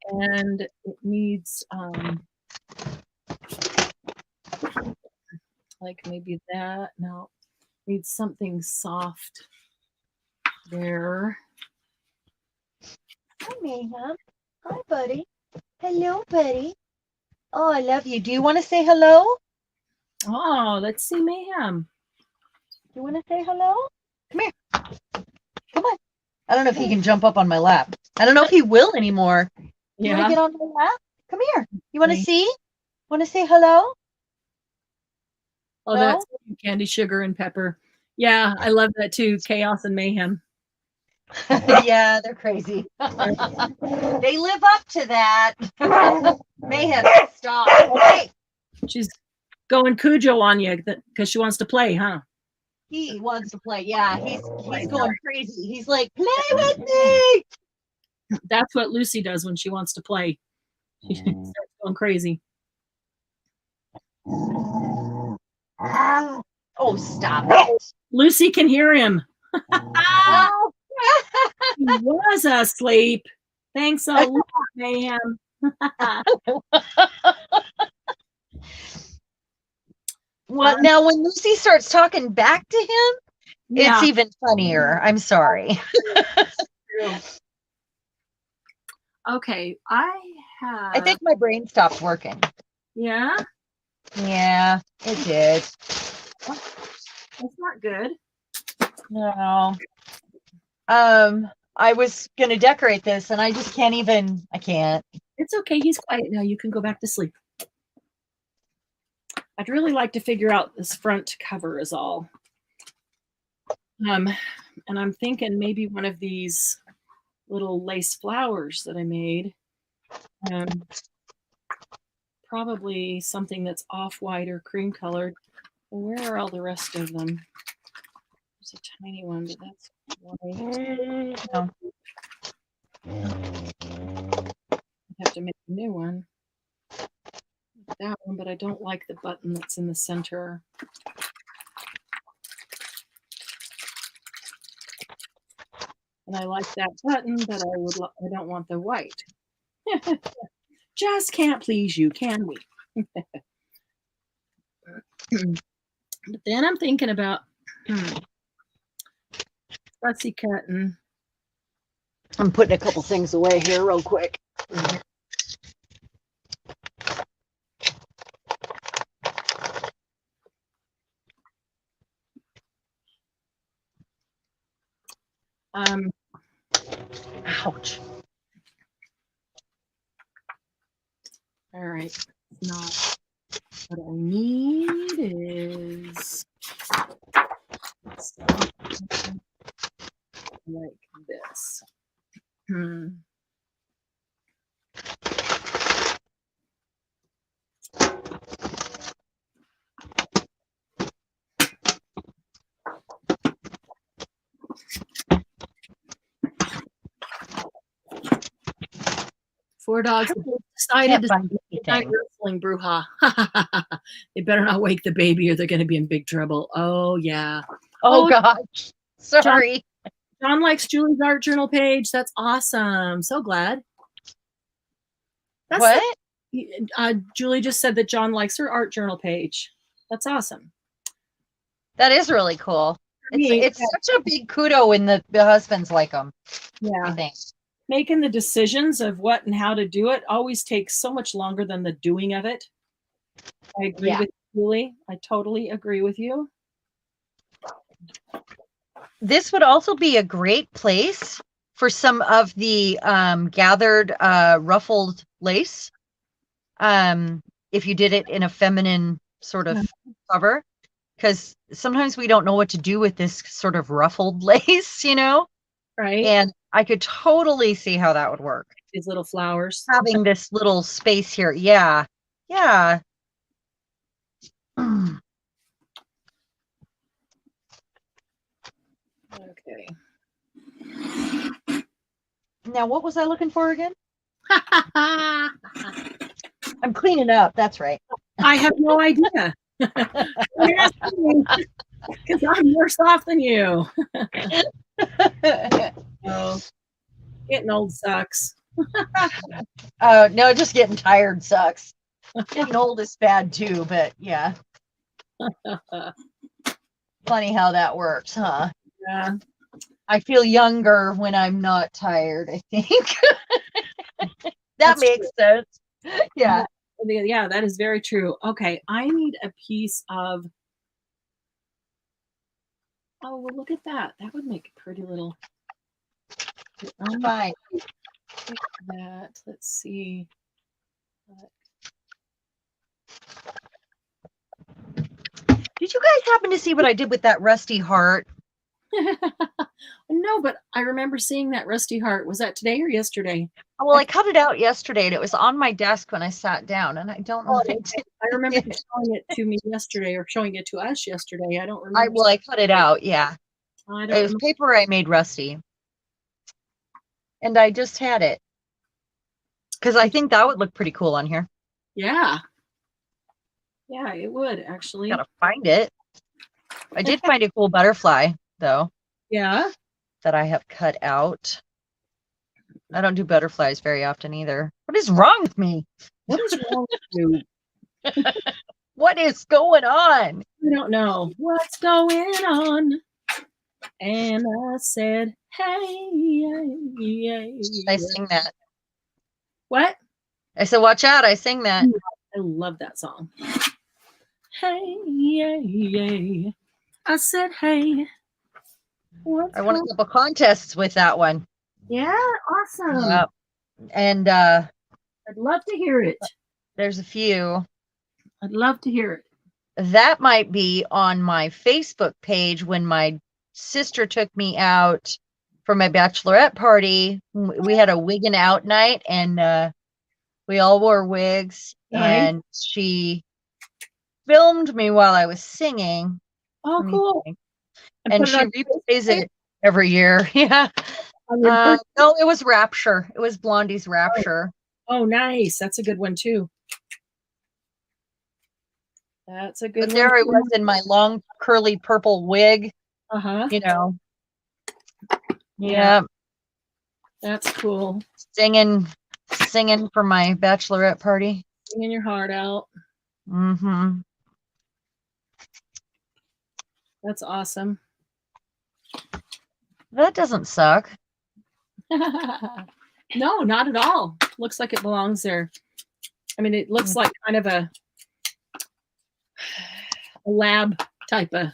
and it needs like maybe that. No, needs something soft there. Hi, Mayhem. Hi, buddy. Hello, buddy. Oh, I love you. Do you want to say hello? Oh, let's see, Mayhem. You want to say hello? Come here. Come on. I don't know if he can jump up on my lap. I don't know if he will anymore. You want to get on my lap? Come here. You want to see? Want to say hello? Oh, that's Candy Sugar and Pepper. Yeah, I love that too. Chaos and Mayhem. Yeah, they're crazy. They live up to that. Mayhem, stop. Hey. She's going Cujo on you because she wants to play, huh? He wants to play. Yeah, he's going crazy. He's like, play with me. That's what Lucy does when she wants to play. She starts going crazy. Oh, stop it. Lucy can hear him. He was asleep. Thanks a lot, Mayhem. Well, now when Lucy starts talking back to him, it's even funnier. I'm sorry. Okay, I think my brain stopped working. Yeah? Yeah, it did. That's not good. No. I was going to decorate this and I just can't even, I can't. It's okay. He's quiet now. You can go back to sleep. I'd really like to figure out this front cover is all. And I'm thinking maybe one of these little lace flowers that I made. Probably something that's off-white or cream colored. Well, where are all the rest of them? There's a tiny one, but that's white. No. I have to make a new one. That one, but I don't like the button that's in the center. And I like that button, but I don't want the white. Just can't please you, can we? But then I'm thinking about fussy cutting. I'm putting a couple things away here real quick. Ouch. All right. Not what I need is something like this. 4 dogs decided to night wrestling brouhaha. They better not wake the baby or they're going to be in big trouble. Oh, yeah. Oh gosh. Sorry. John likes Julie's art journal page. That's awesome. So glad. What? Julie just said that John likes her art journal page. That's awesome. That is really cool. It's such a big kudo when the husbands like them. Yeah. I think. Making the decisions of what and how to do it always takes so much longer than the doing of it. I agree with you, Julie. I totally agree with you. This would also be a great place for some of the gathered ruffled lace. if you did it in a feminine sort of cover, because sometimes we don't know what to do with this sort of ruffled lace, you know? Right. And I could totally see how that would work. These little flowers. Having this little space here. Yeah. Yeah. Okay. Now, what was I looking for again? I'm cleaning up. That's right. I have no idea. Because I'm worse off than you. Oh, getting old sucks. No, just getting tired sucks. Getting old is bad too, but yeah. Funny how that works, huh? Yeah. I feel younger when I'm not tired, I think. that That's makes sense. Yeah. Yeah, that is very true. Okay, I need a piece of. Oh, well, look at that. That would make a pretty little. Fine. That. Let's see. Did you guys happen to see what I did with that rusty heart? No, but I remember seeing that rusty heart. Was that today or yesterday? Well, I cut it out yesterday, and it was on my desk when I sat down, and I don't know. I remember you showing it to me yesterday, or showing it to us yesterday. I don't remember. I cut it out. Yeah, I it don't was remember. paper I made rusty, and I just had it because I think that would look pretty cool on here. Yeah. Yeah, it would actually. Gotta find it. I did find a cool butterfly though. Yeah. That I have cut out. I don't do butterflies very often either. What is wrong with me? What is wrong with you? What is going on? I don't know what's going on. And I said, hey, I sing that. What? I said, watch out. I sing that. I love that song. Hey, I said, hey. I won a couple contests with that one. Yeah, awesome. And I'd love to hear it. There's a few. I'd love to hear it. That might be on my Facebook page when my sister took me out for my bachelorette party. We had a wig and out night, and we all wore wigs. Nice. And she filmed me while I was singing. Oh, cool. And she replays it every year. Yeah. No, it was Rapture. It was Blondie's Rapture. Oh, nice. That's a good one too. That's a good one. But there I was in my long curly purple wig. You know. Yeah. That's cool. Singing for my bachelorette party. Singing your heart out. Mm-hmm. That's awesome. That doesn't suck. No, not at all. Looks like it belongs there. I mean, it looks like kind of a lab type of,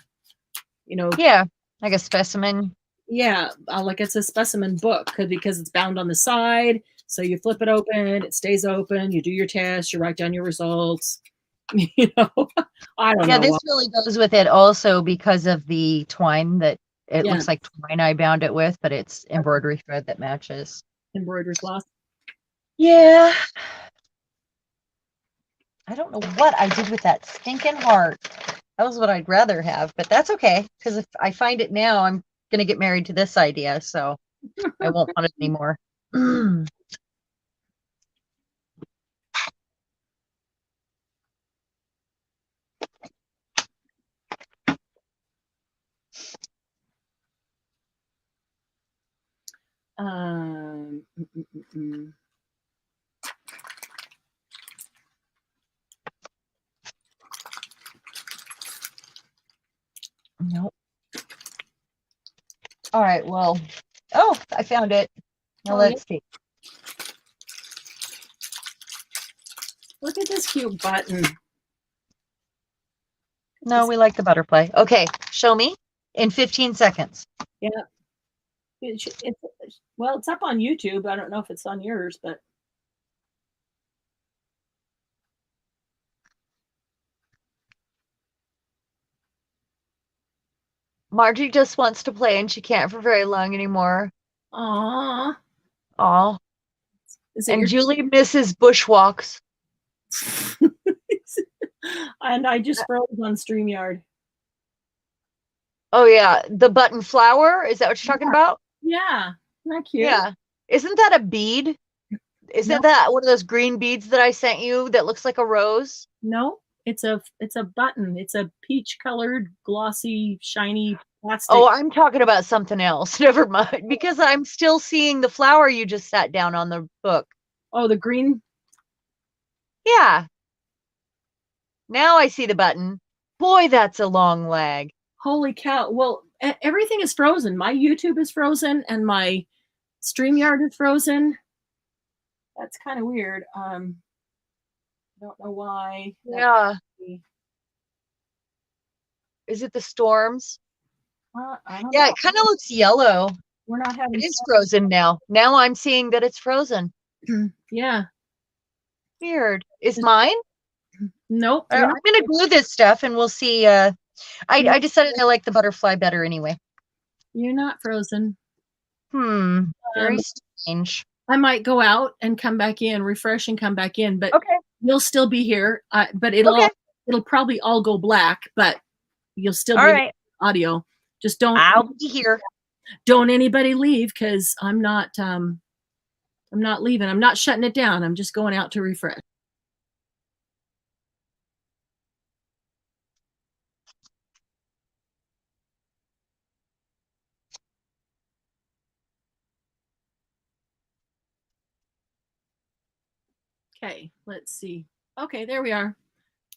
Yeah, like a specimen. Yeah, like it's a specimen book because it's bound on the side. So you flip it open, it stays open. You do your test, you write down your results. I don't know. Yeah, this really goes with it also because of the twine that it looks like twine I bound it with, but it's embroidery thread that matches. Embroidery cloth. Yeah. I don't know what I did with that stinking heart. That was what I'd rather have, but that's okay. Because if I find it now, I'm going to get married to this idea. So I won't want it anymore. Nope. All right. Well, I found it. Now let's see. Look at this cute button. No, we like the butterfly. Okay, show me in 15 seconds. Yeah. Well, it's up on YouTube. I don't know if it's on yours, but. Margie just wants to play and she can't for very long anymore. Aw. Aw. And your Julie misses bushwalks. And I just froze on StreamYard. Oh yeah, the button flower. Is that what you're talking about? Yeah, isn't that cute? Yeah. Isn't that a bead? Isn't that one of those green beads that I sent you that looks like a rose? No, it's a button. It's a peach colored, glossy, shiny plastic. Oh, I'm talking about something else. Never mind, because I'm still seeing the flower you just sat down on the book. Oh, the green. Yeah. Now I see the button. Boy, that's a long lag. Holy cow. Well, everything is frozen. My YouTube is frozen and my StreamYard is frozen. That's kind of weird. I don't know why. Yeah. Is it the storms? I don't yeah, know. it kind of looks yellow. We're not having it is frozen now. Now I'm seeing that it's frozen. Yeah. Weird. Is mine? Nope. I'm going to glue this stuff and we'll see. I decided I like the butterfly better anyway. You're not frozen. Very strange. I might go out and come back in, refresh and come back in, but okay. You'll still be here. But it'll probably all go black, but you'll still be right. audio. Just don't. I'll be here. Don't anybody leave because I'm not leaving. I'm not shutting it down. I'm just going out to refresh. Okay, let's see. Okay, there we are.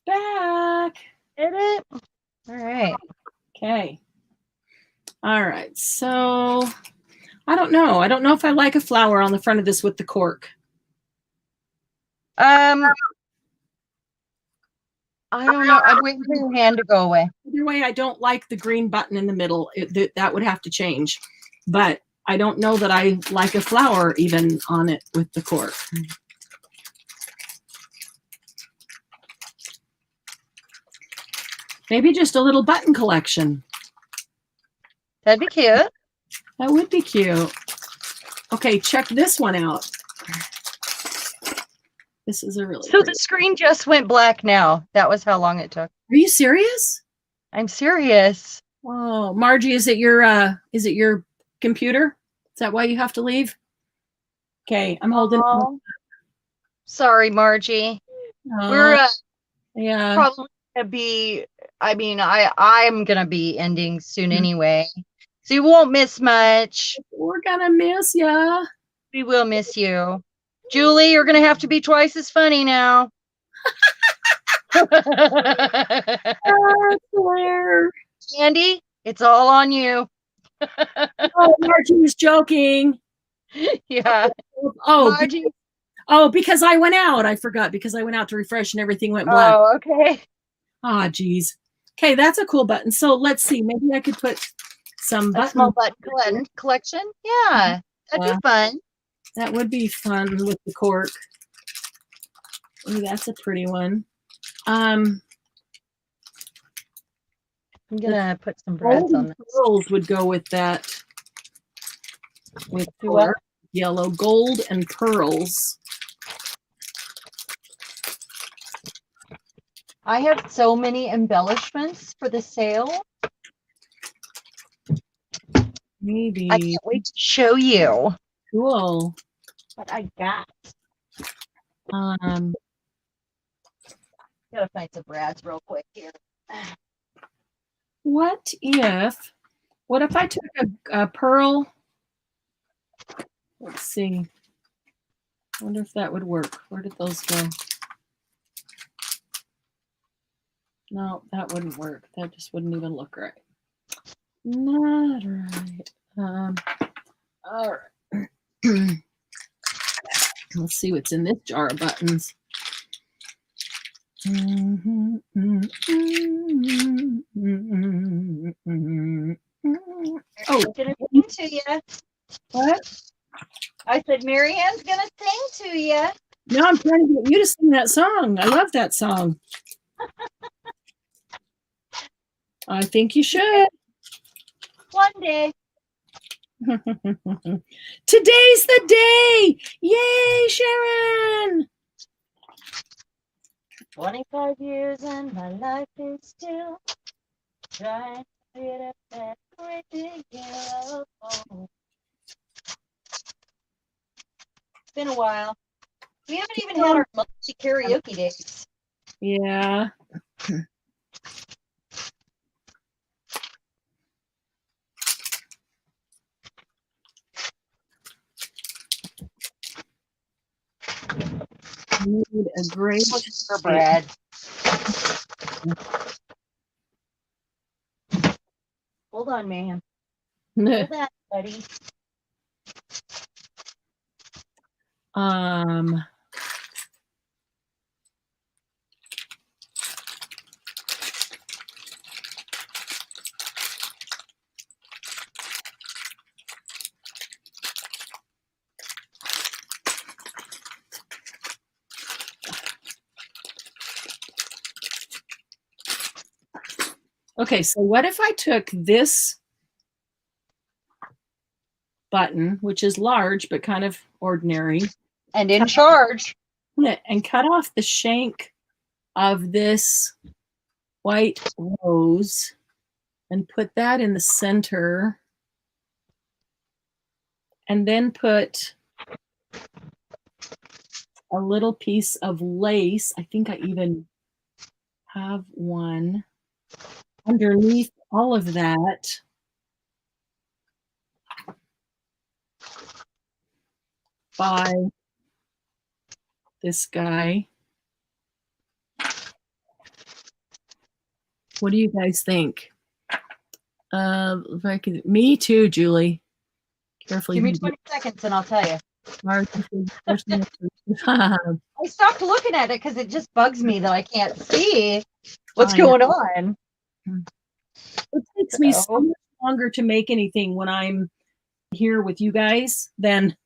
Back. Did it? All right. Okay. All right. So I don't know. I don't know if I like a flower on the front of this with the cork. I don't know. I'm waiting for your hand to go away. Either way, I don't like the green button in the middle. That would have to change. But I don't know that I like a flower even on it with the cork. Maybe just a little button collection. That'd be cute. That would be cute. Okay, check this one out. This is a really So the screen just went black now. That was how long it took. Are you serious? I'm serious. Oh, Margie, is it your computer? Is that why you have to leave? Okay, I'm holding. Sorry, Margie. We're probably gonna be. I mean, I'm gonna be ending soon anyway, so you won't miss much. We're gonna miss ya. We will miss you, Julie. You're gonna have to be twice as funny now. Andy, it's all on you. Oh, Margie was joking. Yeah. Margie. Because I went out. I forgot because I went out to refresh and everything went black. Oh, okay. Ah, geez. Okay, that's a cool button. So let's see. Maybe I could put some small button collection. Yeah, that'd be fun. That would be fun with the cork. Ooh, that's a pretty one. I'm gonna put some brads on this. Pearls would go with that. With cork, yellow, gold, and pearls. I have so many embellishments for the sale. Maybe. I can't wait to show you. Cool. What I got. Gotta find some brads real quick here. What if I took a pearl? Let's see. I wonder if that would work. Where did those go? No, that wouldn't work. That just wouldn't even look right. Not right. All right. Let's see what's in this jar of buttons. Oh, gonna sing to you. What? I said Marianne's gonna sing to you. No, I'm trying to get you to sing that song. I love that song. I think you should. one day. Today's the day. Yay, Sharon. 25 years and my life is still trying to get up that great big yellow phone. It's been a while. We haven't even had our monthly karaoke days. Yeah. You need a great bread. Hold on, man. Hold that, buddy. Okay, so what if I took this button, which is large but kind of ordinary, and in charge, and cut off the shank of this white rose and put that in the center, and then put a little piece of lace. I think I even have one underneath all of that. By this guy. What do you guys think? If I could, me too, Julie. Carefully. Give me 20 seconds and I'll tell you. I stopped looking at it because it just bugs me that I can't see what's going on. It takes me so much longer to make anything when I'm here with you guys than.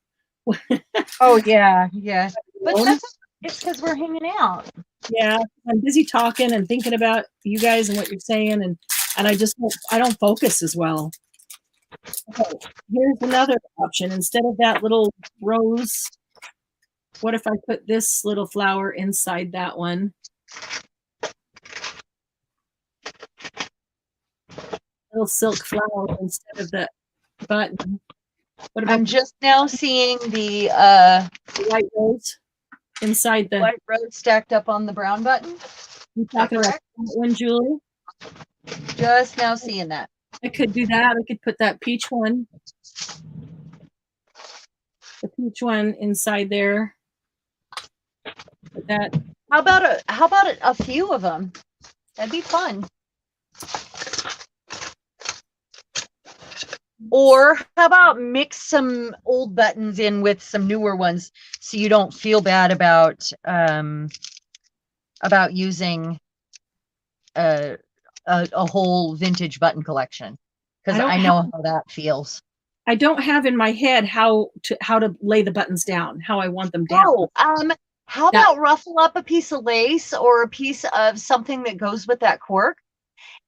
Oh yeah, yeah. But that's it's because we're hanging out. Yeah, I'm busy talking and thinking about you guys and what you're saying, and I don't focus as well. Okay, here's another option. Instead of that little rose, what if I put this little flower inside that one? Little silk flower instead of the button. What about I'm just now seeing the white rose inside the white rose stacked up on the brown button. You talking about that one, Julie? Just now seeing that. I could do that. I could put that peach one, the peach one inside there. Put that. How about a few of them? That'd be fun. Or how about mix some old buttons in with some newer ones so you don't feel bad about using a whole vintage button collection, because I know how that feels. I don't have in my head how to lay the buttons down, how I want them down. Oh, how about ruffle up a piece of lace or a piece of something that goes with that cork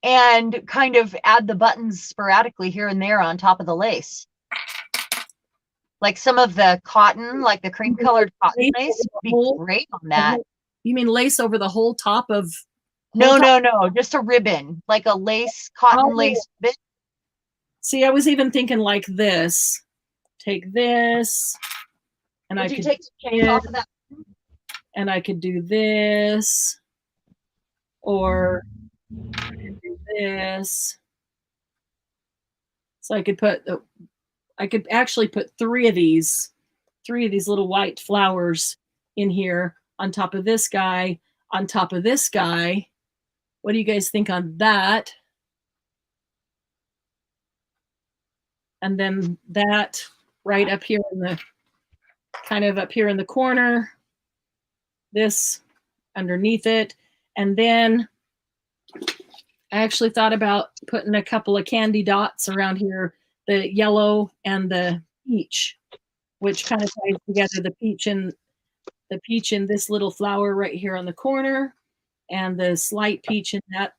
and kind of add the buttons sporadically here and there on top of the lace. Like some of the cotton, like the cream colored cotton lace would be great on that. You mean lace over the whole top of? No, just a ribbon, like a lace, cotton lace ribbon. See, I was even thinking like this. Take this, and I could take the chain off of that. And I could do this, or I could do this. So I could actually put three of these little white flowers in here on top of this guy, on top of this guy. What do you guys think on that? And then that right up here in the, kind of up here in the corner, this underneath it. And then I actually thought about putting a couple of candy dots around here, the yellow and the peach, which kind of ties together the peach in this little flower right here on the corner, and the slight peach in that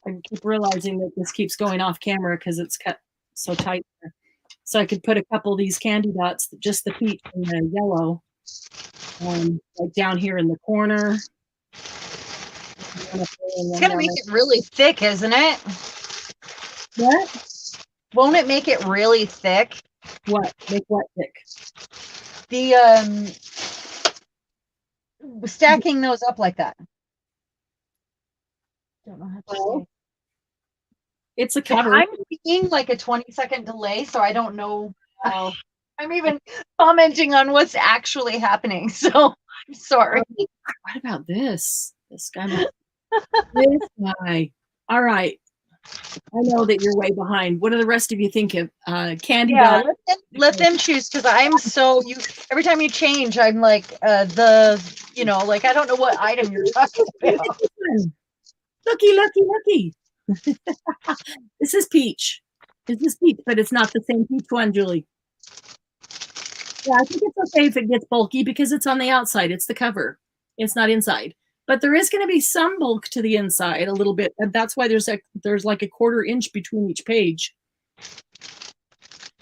I keep realizing that this keeps going off camera because it's cut so tight. So I could put a couple of these candy dots, just the peach and the yellow, like down here in the corner. It's gonna make it really thick, isn't it? What? Won't it make it really thick? What? Make what thick? The stacking those up like that. Don't know how to say. It's a cover. I'm seeing like a 20-second delay, so I don't know. I'm even commenting on what's actually happening, so I'm sorry. What about this? This guy. This guy. All right. I know that you're way behind. What do the rest of you think of candy? Yeah, let them choose, because I'm so every time you change, I'm like like I don't know what item you're talking about. Looky. This is peach. This is peach, but it's not the same peach one, Julie. Yeah, I think it's okay if it gets bulky because it's on the outside. It's the cover. It's not inside. But there is going to be some bulk to the inside a little bit, and that's why there's like a 1/4 inch between each page.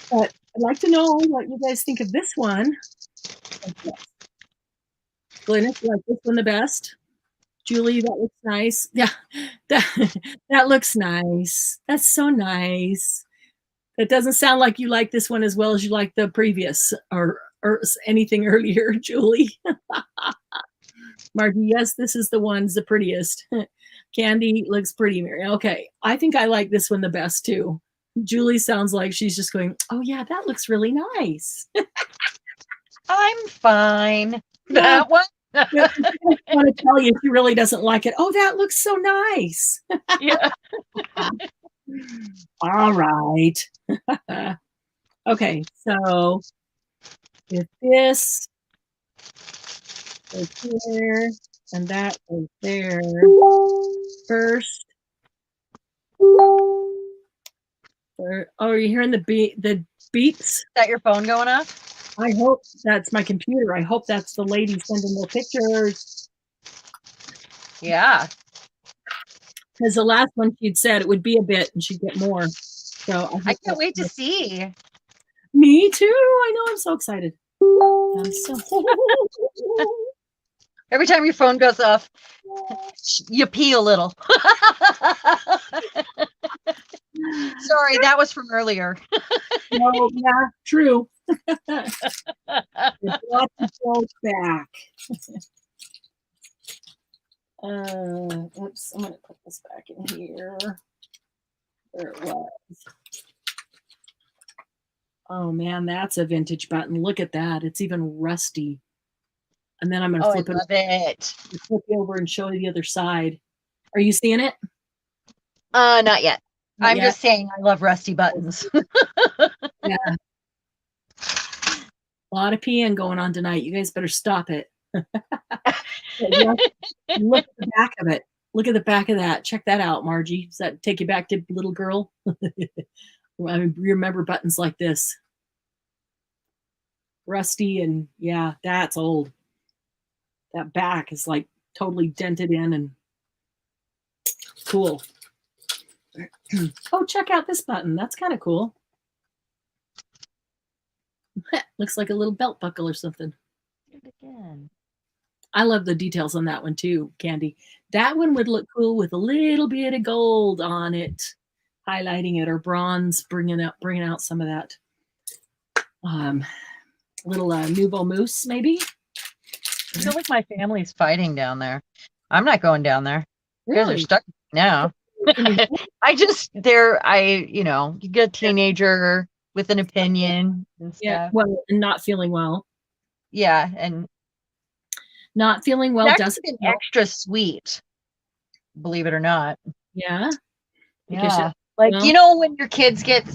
But I'd like to know what you guys think of this one. Glynis, you like this one the best? Julie, that looks nice. Yeah, that looks nice. That's so nice. It doesn't sound like you like this one as well as you like the previous or anything earlier, Julie. Margie, yes, this is the prettiest. Candy looks pretty, Mary. Okay, I think I like this one the best too. Julie sounds like she's just going, oh yeah, that looks really nice. I'm fine. Yeah. That one? I want to tell you she really doesn't like it. Oh, that looks so nice. Yeah. All right. Okay, so if this is here and that is there first. Oh, are you hearing the beeps? Is that your phone going off? I hope that's my computer. I hope that's the lady sending the pictures. Yeah. Because the last one she'd said it would be a bit and she'd get more. So I can't wait to see. Me too. I know. I'm so excited. I'm so Every time your phone goes off, you pee a little. Sorry, that was from earlier. Oh, yeah, true. Brought the joke back. Oops, I'm going to put this back in here. There it was. Oh, man, that's a vintage button. Look at that. It's even rusty. And then I'm going to flip it over and show you the other side. Are you seeing it? Not yet. I'm just saying I love rusty buttons. Yeah. A lot of peeing going on tonight. You guys better stop it. Look at the back of it. Look at the back of that. Check that out, Margie. Does that take you back to little girl? I remember buttons like this. Rusty, and yeah, that's old. That back is like totally dented in and cool. Oh, check out this button. That's kind of cool. Looks like a little belt buckle or something. Again. I love the details on that one too, Candy. That one would look cool with a little bit of gold on it, highlighting it, or bronze, bringing out some of that little nouveau mousse, maybe. I feel like my family's fighting down there. I'm not going down there. Really? You guys are stuck now. You get a teenager with an opinion and stuff. Yeah, well, and not feeling well. Yeah, and not feeling well doesn't been extra sweet, believe it or not. Yeah. Yeah. Like, when your kids get,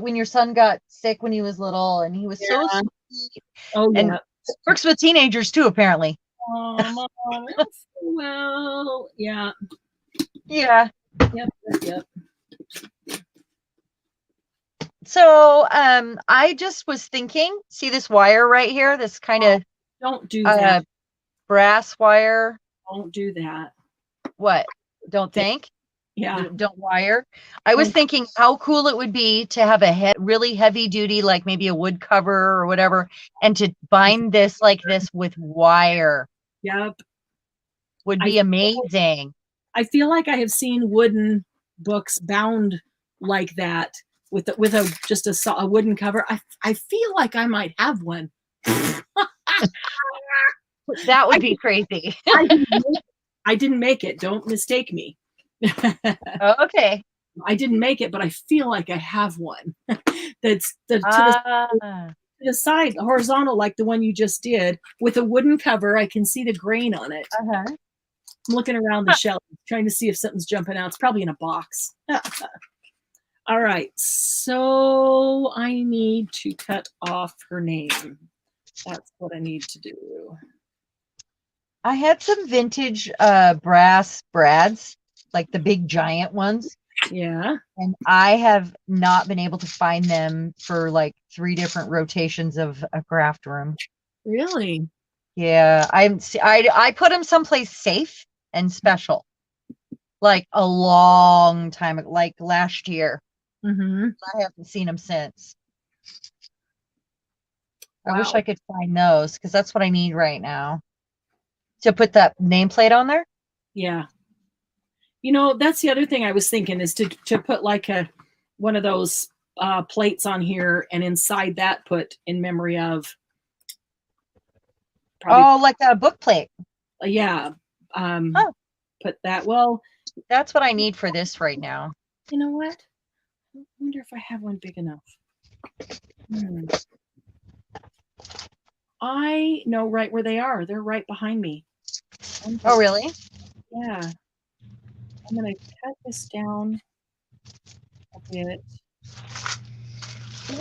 when your son got sick when he was little and he was so sweet. Oh, yeah. And it works with teenagers too, apparently. Oh, Mom, well, yeah. Yeah. Yep. So, I just was thinking, see this wire right here? This kind of don't do that. Brass wire. Don't do that. What? Don't think? Yeah. Don't wire. I was thinking how cool it would be to have a really heavy duty, like maybe a wood cover or whatever, and to bind this like this with wire. Yep. Would be amazing. I feel like I have seen wooden books bound like that with just a wooden cover. I feel like I might have one. That would be crazy. I didn't make it. Don't mistake me. Okay. I didn't make it, but I feel like I have one. That's to the side, horizontal, like the one you just did, with a wooden cover. I can see the grain on it. I'm looking around the shelf, trying to see if something's jumping out. It's probably in a box. All right, so I need to cut off her name. That's what I need to do. I had some vintage brass brads, like the big giant ones. Yeah. And I have not been able to find them for like 3 different rotations of a craft room. Really? Yeah, I put them someplace safe and special, like a long time, like last year. I haven't seen them since. Wow. I wish I could find those because that's what I need right now. To put that nameplate on there? Yeah. You know, that's the other thing I was thinking is to put like one of those plates on here, and inside that put in memory of. Like a book plate. Yeah. Put that. Well, that's what I need for this right now. You know what? I wonder if I have one big enough. I know right where they are. They're right behind me. Oh, really? Yeah. I'm going to cut this down a bit.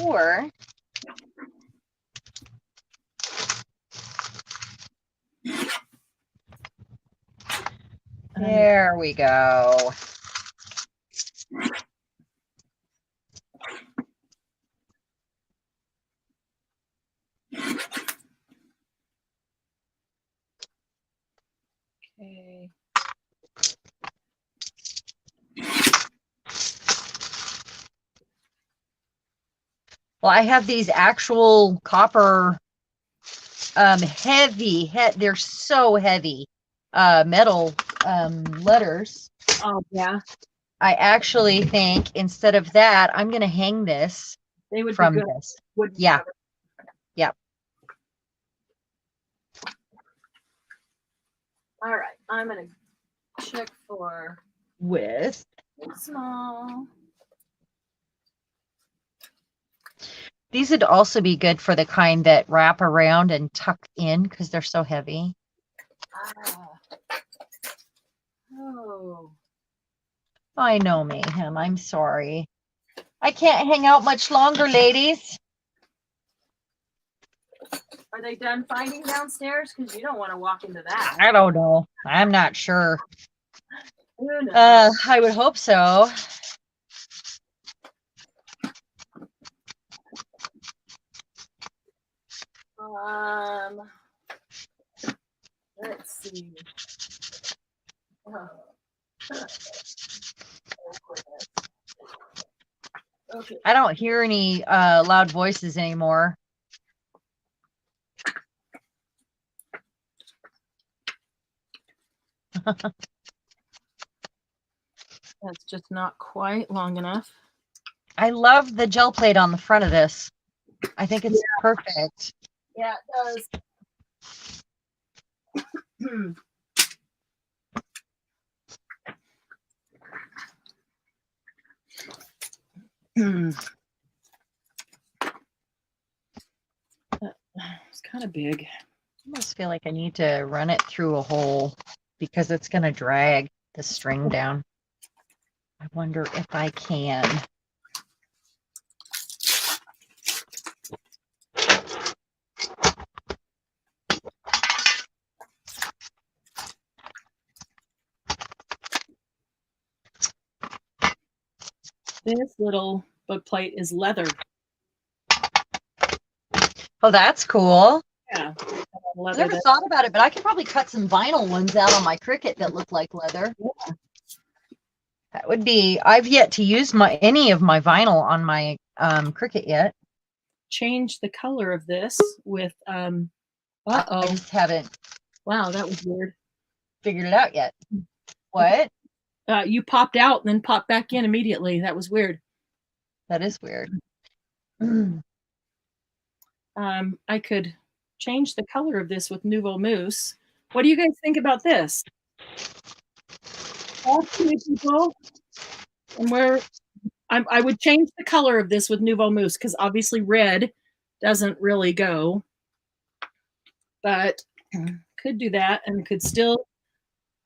Or there we go. Okay. Well, I have these actual copper they're so heavy metal letters. Oh, yeah. I actually think instead of that, I'm going to hang this from this. Yeah. Yeah. All right. I'm going to check for with small. These would also be good for the kind that wrap around and tuck in because they're so heavy. Oh. I know, Mayhem. I'm sorry. I can't hang out much longer, ladies. Are they done finding downstairs? Because you don't want to walk into that. I don't know. I'm not sure. I would hope so. Let's see. Okay. I don't hear any loud voices anymore. That's just not quite long enough. I love the gel plate on the front of this. I think it's perfect. Yeah, it does. It's kind of big. I almost feel like I need to run it through a hole because it's going to drag the string down. I wonder if I can. This little book plate is leather. Oh, that's cool. Yeah. I never thought about it, but I could probably cut some vinyl ones out on my Cricut that look like leather. Yeah. That would be, I've yet to use any of my vinyl on my Cricut yet. Change the color of this with, I just haven't. Wow, that was weird. Figured it out yet. What? You popped out and then popped back in immediately. That was weird. That is weird. I could change the color of this with Nouveau Mousse. What do you guys think about this? People, and where I would change the color of this with Nouveau Mousse because obviously red doesn't really go, but could do that and could still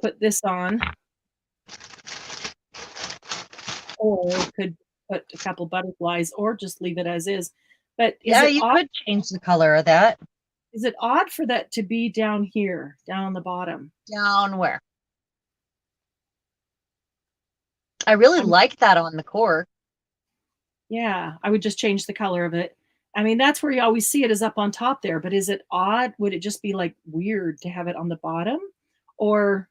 put this on, or could put a couple butterflies or just leave it as is. But yeah, you could change the color of that. Is it odd for that to be down here, down on the bottom? Down where? I really like that on the cork. Yeah, I would just change the color of it. I mean, that's where you always see it is up on top there, but is it odd? Would it just be like weird to have it on the bottom or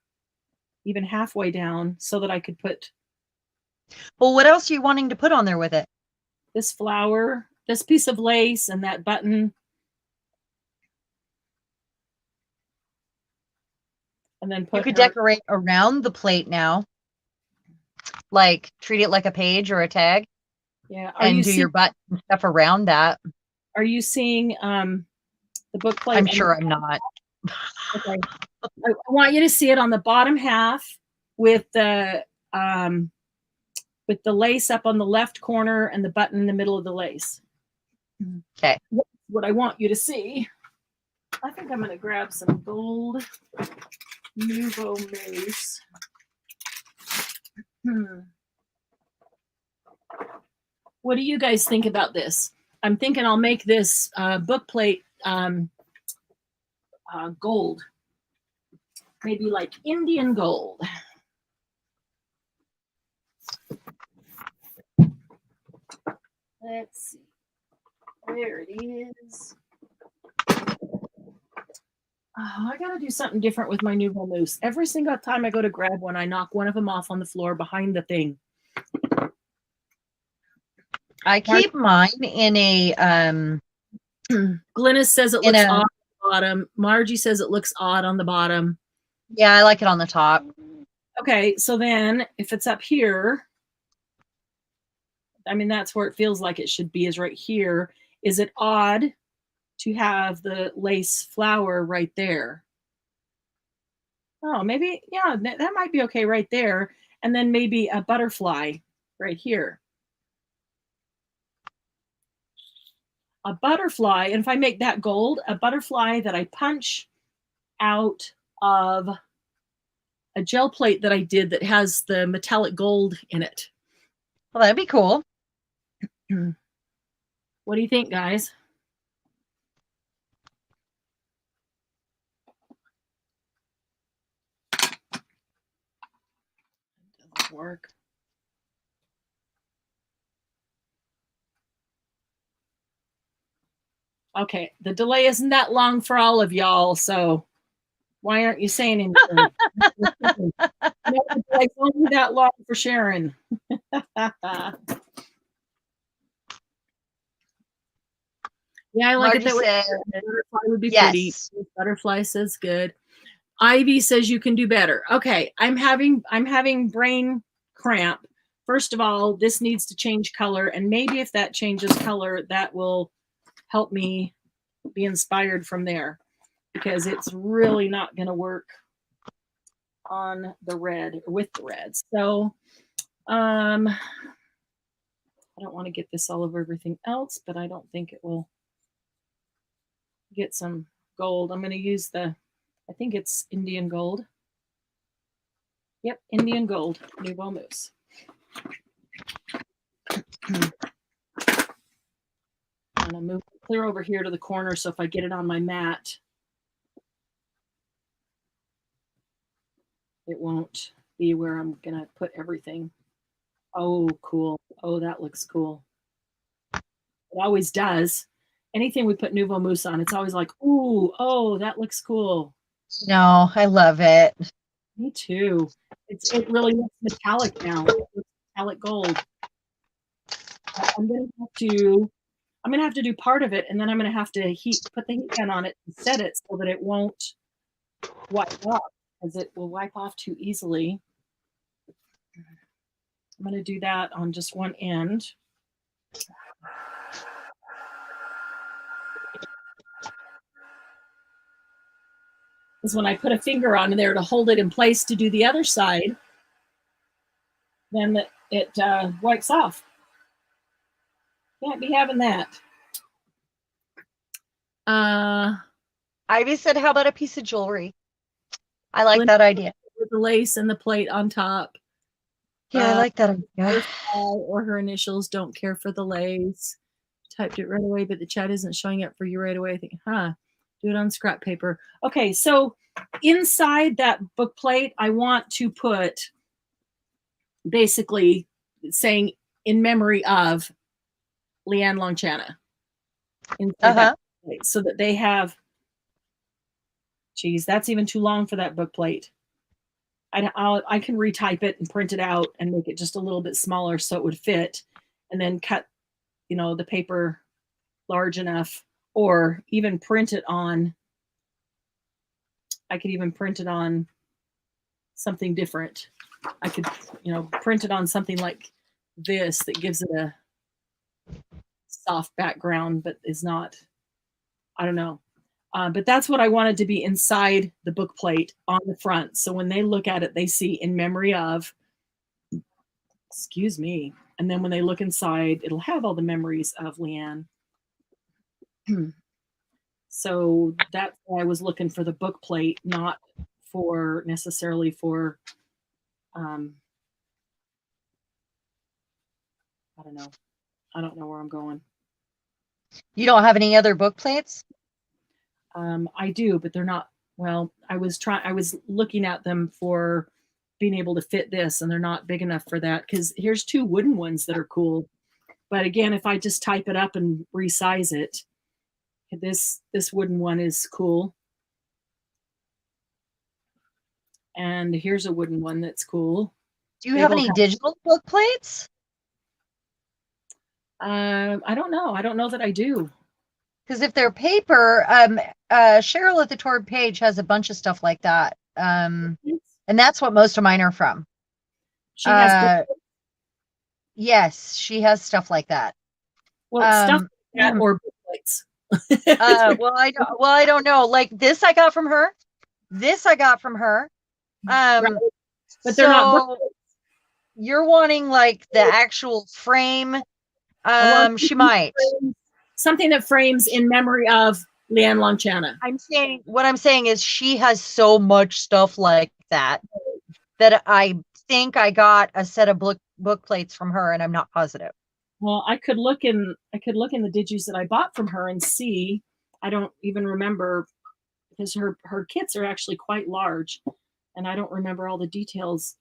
even halfway down so that I could put... Well, what else are you wanting to put on there with it? This flower, this piece of lace, and that button. And then put you could decorate around the plate now. Like treat it like a page or a tag. Yeah. And do your button stuff around that. Are you seeing the book plate? I'm sure I'm not. Okay. I want you to see it on the bottom half with the lace up on the left corner and the button in the middle of the lace. Okay. What I want you to see. I think I'm going to grab some gold Nouveau Mousse. What do you guys think about this? I'm thinking I'll make this book plate gold. Maybe like Indian gold. Let's see. There it is. Oh, I got to do something different with my Nouveau Mousse. Every single time I go to grab one, I knock one of them off on the floor behind the thing. I keep mine in a... Glynis says it looks odd on the bottom. Margie says it looks odd on the bottom. Yeah, I like it on the top. Okay, so then if it's up here, I mean, that's where it feels like it should be, is right here. Is it odd to have the lace flower right there? Oh, maybe, yeah, that might be okay right there. And then maybe a butterfly right here. A butterfly, and if I make that gold, a butterfly that I punch out of a gel plate that I did that has the metallic gold in it. Well, that'd be cool. What do you think, guys? It doesn't work. Okay, the delay isn't that long for all of y'all, so why aren't you saying anything? The delay's only that long for Sharon. Yeah, I like it that way. Butterfly would be pretty. Butterfly says good. Ivy says you can do better. Okay, I'm having brain cramp. First of all, this needs to change color, and maybe if that changes color, that will help me be inspired from there, because it's really not going to work on the red or with the red. So I don't want to get this all over everything else, but I don't think it will get some gold. I'm going to use I think it's Indian gold. Yep, Indian gold, Nouveau Mousse. I'm going to move clear over here to the corner, so if I get it on my mat, it won't be where I'm going to put everything. Oh, cool. Oh, that looks cool. It always does. Anything we put Nouveau Mousse on, it's always like, ooh, oh, that looks cool. No, I love it. Me too. It really looks metallic now. It looks metallic gold. I'm gonna have to do part of it, and then I'm gonna have to put the heat gun on it and set it so that it won't wipe off, because it will wipe off too easily. I'm gonna do that on just one end. Because when I put a finger on there to hold it in place to do the other side, then it wipes off. Can't be having that. Ivy said, how about a piece of jewelry? I like that idea. With the lace and the plate on top. Yeah, I like that idea. Or her initials, don't care for the lace. Typed it right away, but the chat isn't showing up for you right away. I think, do it on scrap paper. Okay, so inside that book plate, I want to put basically saying in memory of Leanne Longchanna. So that they have, geez, that's even too long for that book plate. I can retype it and print it out and make it just a little bit smaller so it would fit, and then cut, the paper large enough, or even print it on. I could even print it on something different. I could, print it on something like this that gives it a soft background, but is not, I don't know. But that's what I wanted to be inside the book plate on the front. So when they look at it, they see in memory of, excuse me. And then when they look inside, it'll have all the memories of Leanne. So that's why I was looking for the book plate, not for necessarily for, I don't know. I don't know where I'm going. You don't have any other book plates? I do, but they're not, well, I was looking at them for being able to fit this, and they're not big enough for that, because here's two wooden ones that are cool. But again, if I just type it up and resize it, this wooden one is cool. And here's a wooden one that's cool. Do you have any digital book plates? I don't know. I don't know that I do. Because if they're paper, Cheryl at the Torrid page has a bunch of stuff like that. And that's what most of mine are from. She has yes, she has stuff like that. Well, stuff like that or book plates. Well, I don't know. Like this I got from her. This I got from her. Right. But they're not book plates. You're wanting like the actual frame. She might. Something that frames in memory of Leanne Longchanna. What I'm saying is she has so much stuff like that I think I got a set of book plates from her, and I'm not positive. Well, I could look in the digis that I bought from her and see. I don't even remember, because her kits are actually quite large, and I don't remember all the details,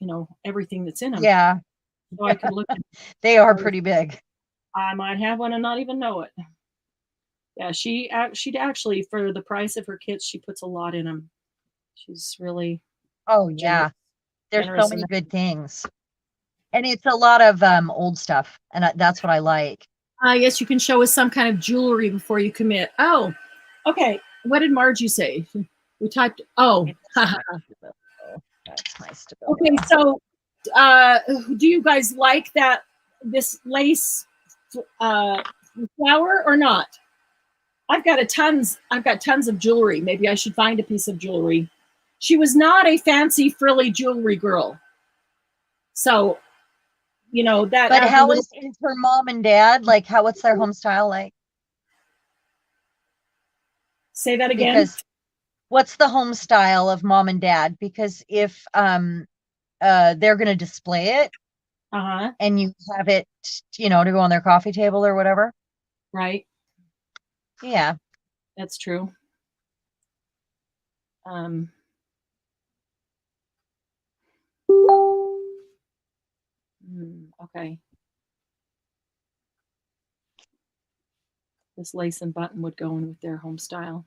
everything that's in them. Yeah. So I could look. They are pretty big. I might have one and not even know it. Yeah, she'd actually, for the price of her kits, she puts a lot in them. She's really. Oh yeah, there's so many good things, and it's a lot of old stuff, and that's what I like. Yes, you can show us some kind of jewelry before you commit. Oh, okay. What did Margie say? We typed. Oh, that's nice to go. Okay, so do you guys like this lace flower or not? I've got tons of jewelry. Maybe I should find a piece of jewelry. She was not a fancy frilly jewelry girl. So, that. But how is her mom and dad? Like, what's their home style like? Say that again. Because what's the home style of mom and dad? Because if they're going to display it, and you have it, to go on their coffee table or whatever. Right. Yeah, that's true. Okay. This lace and button would go in with their home style.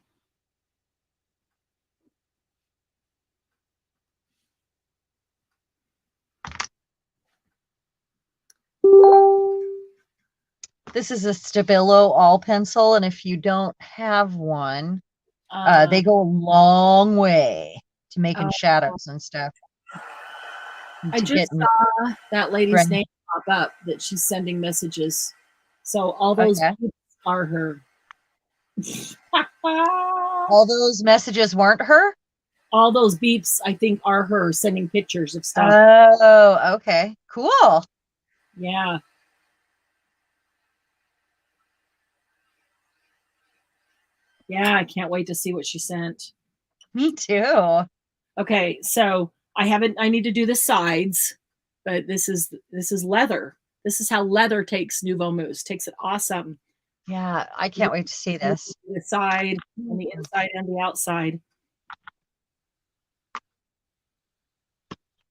This is a Stabilo all pencil, and if you don't have one, they go a long way to making shadows and stuff. I just saw that lady's name pop up that she's sending messages. So all those are her. All those messages weren't her? All those beeps, I think, are her sending pictures of stuff. Oh, okay. Cool. Yeah. Yeah, I can't wait to see what she sent. Me too. Okay, so I need to do the sides, but this is leather. This is how leather takes Nouveau Mousse, takes it awesome. Yeah, I can't wait to see this. The side and the inside and the outside.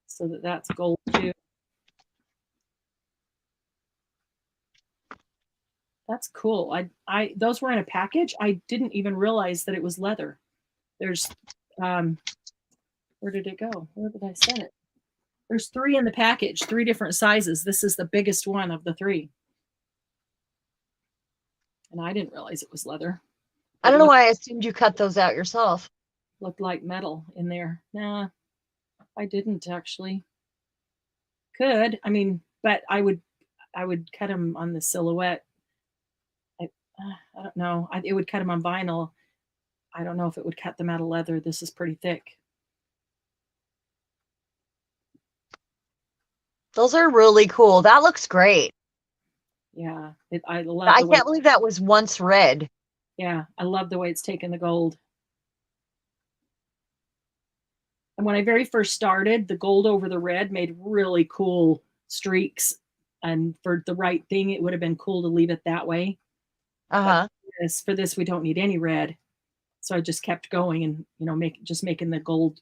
So that's gold too. That's cool. Those were in a package. I didn't even realize that it was leather. There's where did it go? Where did I send it? There's 3 in the package, 3 different sizes. This is the biggest one of the 3. And I didn't realize it was leather. I don't know why I assumed you cut those out yourself. Looked like metal in there. Nah, I didn't actually. Could, I mean, but I would cut them on the silhouette. I don't know. It would cut them on vinyl. I don't know if it would cut them out of leather. This is pretty thick. Those are really cool. That looks great. Yeah, I love. I can't believe that was once red. Yeah, I love the way it's taken the gold. And when I very first started, the gold over the red made really cool streaks. And for the right thing, it would have been cool to leave it that way. For this, we don't need any red. So I just kept going and, making the gold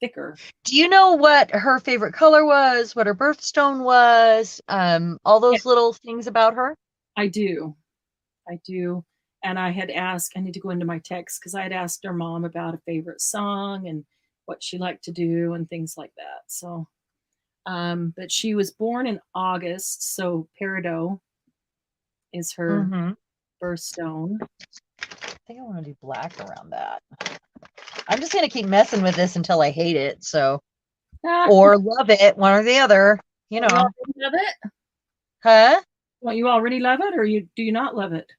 thicker. Do you know what her favorite color was, what her birthstone was, all those little things about her? I do. And I had asked, I need to go into my text because I had asked her mom about a favorite song and what she liked to do and things like that. So, but she was born in August. So peridot is her birthstone. I think I want to do black around that. I'm just going to keep messing with this until I hate it. So, or love it, one or the other, you know. You already love it? Huh? Well, you already love it, or do you not love it?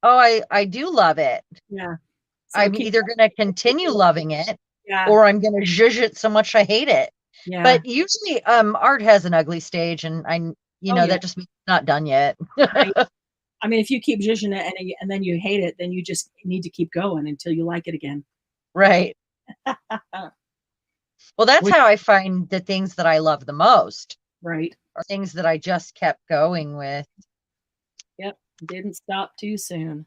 Oh, I do love it. Yeah. So I'm either going to continue loving it, or I'm going to zhuzh it so much I hate it. Yeah. But usually, art has an ugly stage, and that just means it's not done yet. I mean, if you keep zhuzhing it and then you hate it, then you just need to keep going until you like it again. Right. Well, that's how I find the things that I love the most. Right. Are things that I just kept going with. Yep. Didn't stop too soon.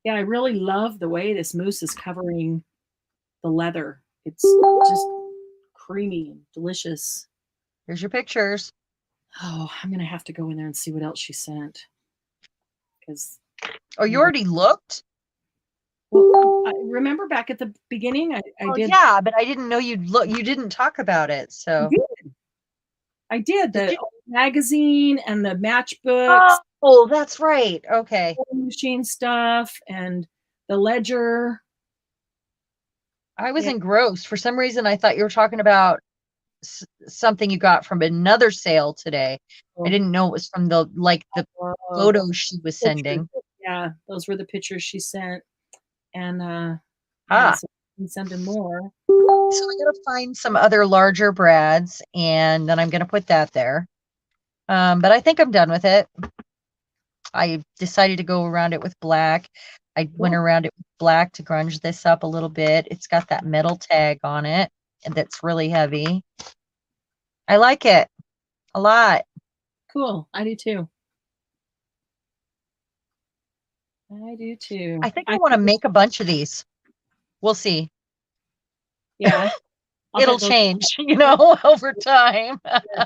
Yeah, I really love the way this mousse is covering the leather. It's just creamy and delicious. Here's your pictures. Oh, I'm going to have to go in there and see what else she sent. Oh, you already looked? Well, I remember back at the beginning, I did. Yeah, but I didn't know you'd look. You didn't talk about it, so. I did the magazine and the matchbooks. Oh, that's right. Okay. Machine stuff and the ledger. I was engrossed. For some reason, I thought you were talking about something you got from another sale today. I didn't know it was from the photos she was sending. Yeah, those were the pictures she sent. And so I'm sending more. So I'm gonna find some other larger brads, and then I'm gonna put that there. But I think I'm done with it. I decided to go around it with black. I went around it with black to grunge this up a little bit. It's got that metal tag on it, and that's really heavy. I like it a lot. Cool. I do too. I do too. I think I want to make a bunch of these. We'll see. Yeah. It'll change, over time. Yeah.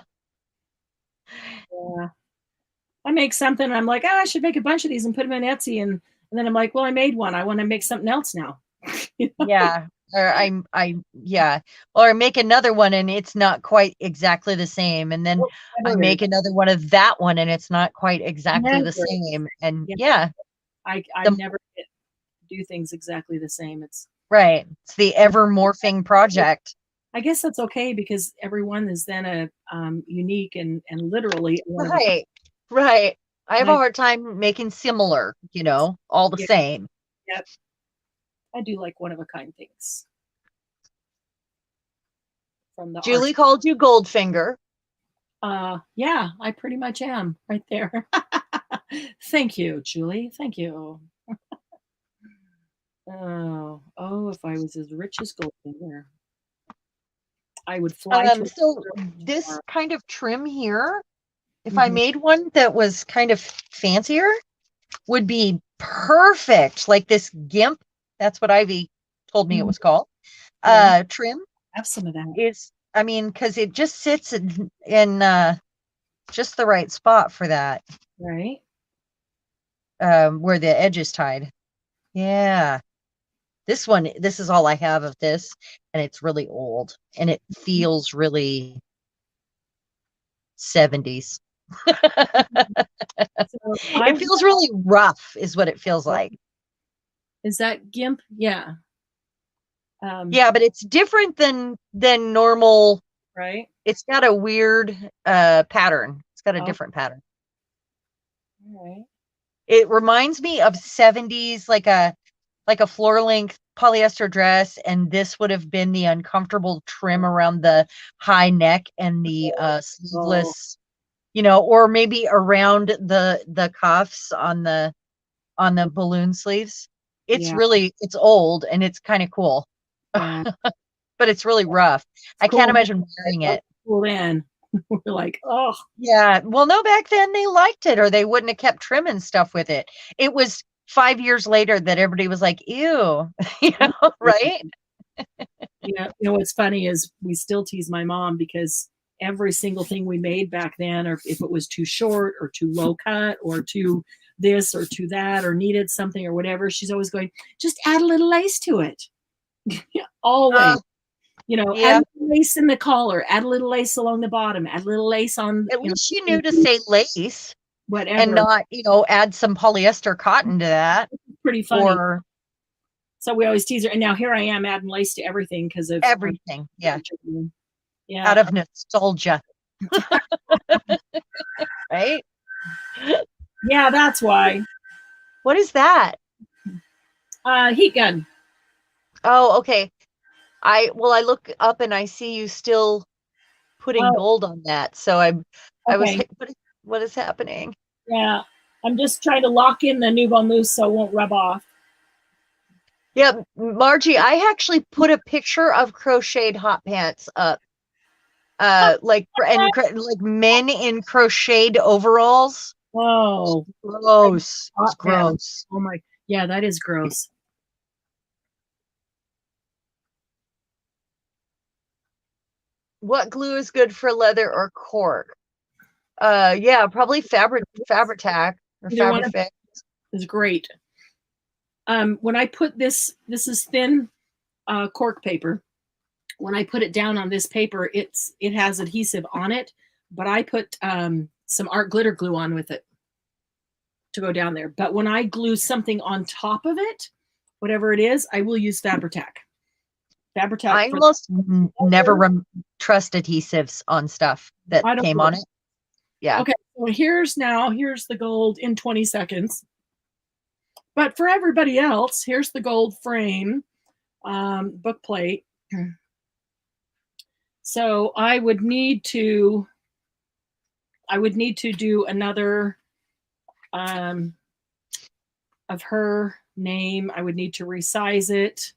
I make something and I'm like, I should make a bunch of these and put them in Etsy. And then I'm like, well, I made one. I want to make something else now. Yeah. or or make another one and it's not quite exactly the same. And then I make another one of that one and it's not quite exactly the same. And I never do things exactly the same. It's right. It's the ever morphing project. I guess that's okay because everyone is then a unique and literally right. Right. I have a hard time making similar, all the same. Yep. I do like one of a kind things. From the Julie called you Goldfinger. Yeah, I pretty much am right there. Thank you, Julie. Thank you. Oh, if I was as rich as Goldfinger, I would fly to. So this kind of trim here, if I made one that was kind of fancier, would be perfect. Like this GIMP, that's what Ivy told me it was called. Trim. Have some of that. Is, I mean, because it just sits in just the right spot for that. Right. Where the edge is tied. Yeah. This is all I have of this, and it's really old, and it feels really 70s. It feels really rough, is what it feels like. Is that GIMP? Yeah. Yeah, but it's different than normal. Right. It's got a weird pattern. It's got a different pattern. All right. It reminds me of 70s, like a floor length polyester dress, and this would have been the uncomfortable trim around the high neck and the sleeveless, or maybe around the cuffs on the balloon sleeves. It's really, it's old and it's kind of cool. Yeah. But it's really rough. I can't imagine wearing it. Cool then. We're like, oh. Yeah. Well, no, back then they liked it, or they wouldn't have kept trimming stuff with it. It was 5 years later that everybody was like, ew, right? Yeah. What's funny is we still tease my mom because every single thing we made back then, or if it was too short or too low cut or too this or to that or needed something or whatever, she's always going, just add a little lace to it. Always. Add a little lace in the collar, add a little lace along the bottom, add a little lace on. At least she knew to say lace. Whatever. And not, add some polyester cotton to that. Pretty funny. So we always tease her. And now here I am adding lace to everything because of everything. Yeah. Yeah. Out of nostalgia. Right? Yeah, that's why. What is that? Heat gun. Oh, okay. I look up and I see you still putting gold on that. So I was, what is happening? Yeah. I'm just trying to lock in the Nouveau Mousse so it won't rub off. Yeah, Margie, I actually put a picture of crocheted hot pants up. Like men in crocheted overalls. Oh, gross. It's gross. Oh my, yeah, that is gross. What glue is good for leather or cork? Yeah, probably Fabri-Tac or Fabri-Fix is great. When I put this is thin cork paper. When I put it down on this paper, it has adhesive on it, but I put some art glitter glue on with it to go down there. But when I glue something on top of it, whatever it is, I will use Fabri-Tac. Fabri-Tac. I almost never trust adhesives on stuff that came on it. Yeah. Okay. So here's the gold in 20 seconds. But for everybody else, here's the gold frame book plate. So I would need to do another of her name. I would need to resize it,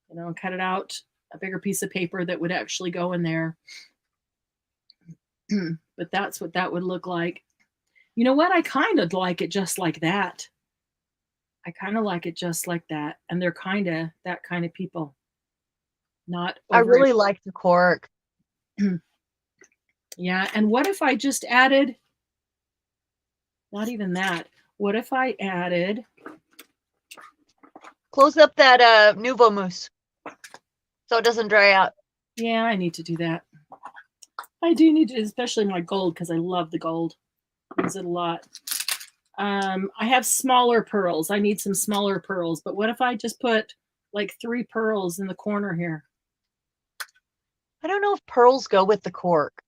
and cut it out a bigger piece of paper that would actually go in there. But that's what that would look like. You know what? I kind of like it just like that. I kind of like it just like that. And they're kind of that kind of people. I really like the cork. Yeah. And what if I just added, not even that. What if I added? Close up that Nouveau Mousse. so it doesn't dry out. Yeah, I need to do that. I do need to, especially my gold, because I love the gold. I use it a lot. I have smaller pearls. I need some smaller pearls. But what if I just put like 3 pearls in the corner here? I don't know if pearls go with the cork.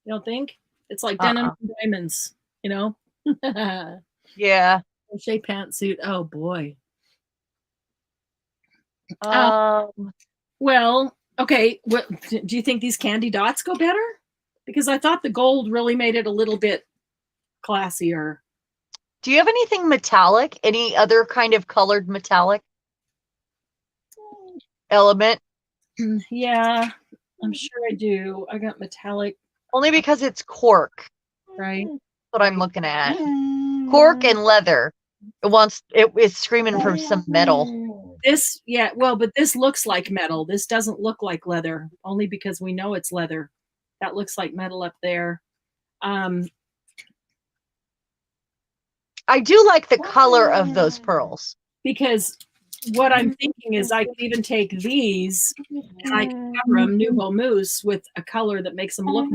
You don't think? It's like denim and diamonds, you know? Yeah. Crochet pantsuit. Oh boy. Well, okay. What do you think these candy dots go better? Because I thought the gold really made it a little bit classier. Do you have anything metallic? Any other kind of colored metallic element? Yeah, I'm sure I do. I got metallic. Only because it's cork. Right. That's what I'm looking at. Cork and leather. It's screaming for some metal. This, yeah, well, but this looks like metal. This doesn't look like leather, only because we know it's leather. That looks like metal up there. I do like the color of those pearls. Because what I'm thinking is I could even take these and I can cover them Nouveau Mousse with a color that makes them look.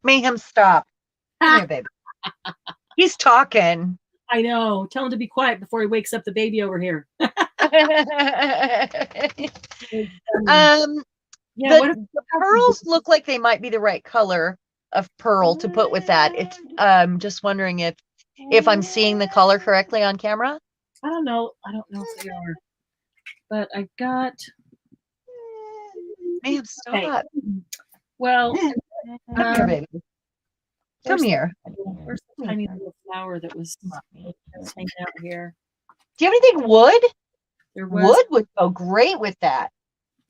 Mayhem, stop. Come here, baby. He's talking. I know. Tell him to be quiet before he wakes up the baby over here. Yeah, the pearls look like they might be the right color of pearl to put with that. It's just wondering if I'm seeing the color correctly on camera. I don't know if they are, but I got. Ma'am, stop. Okay. Well, come here, baby. Come here. Where's the tiny little flower that was hanging out here? Do you have anything wood? Wood would go great with that.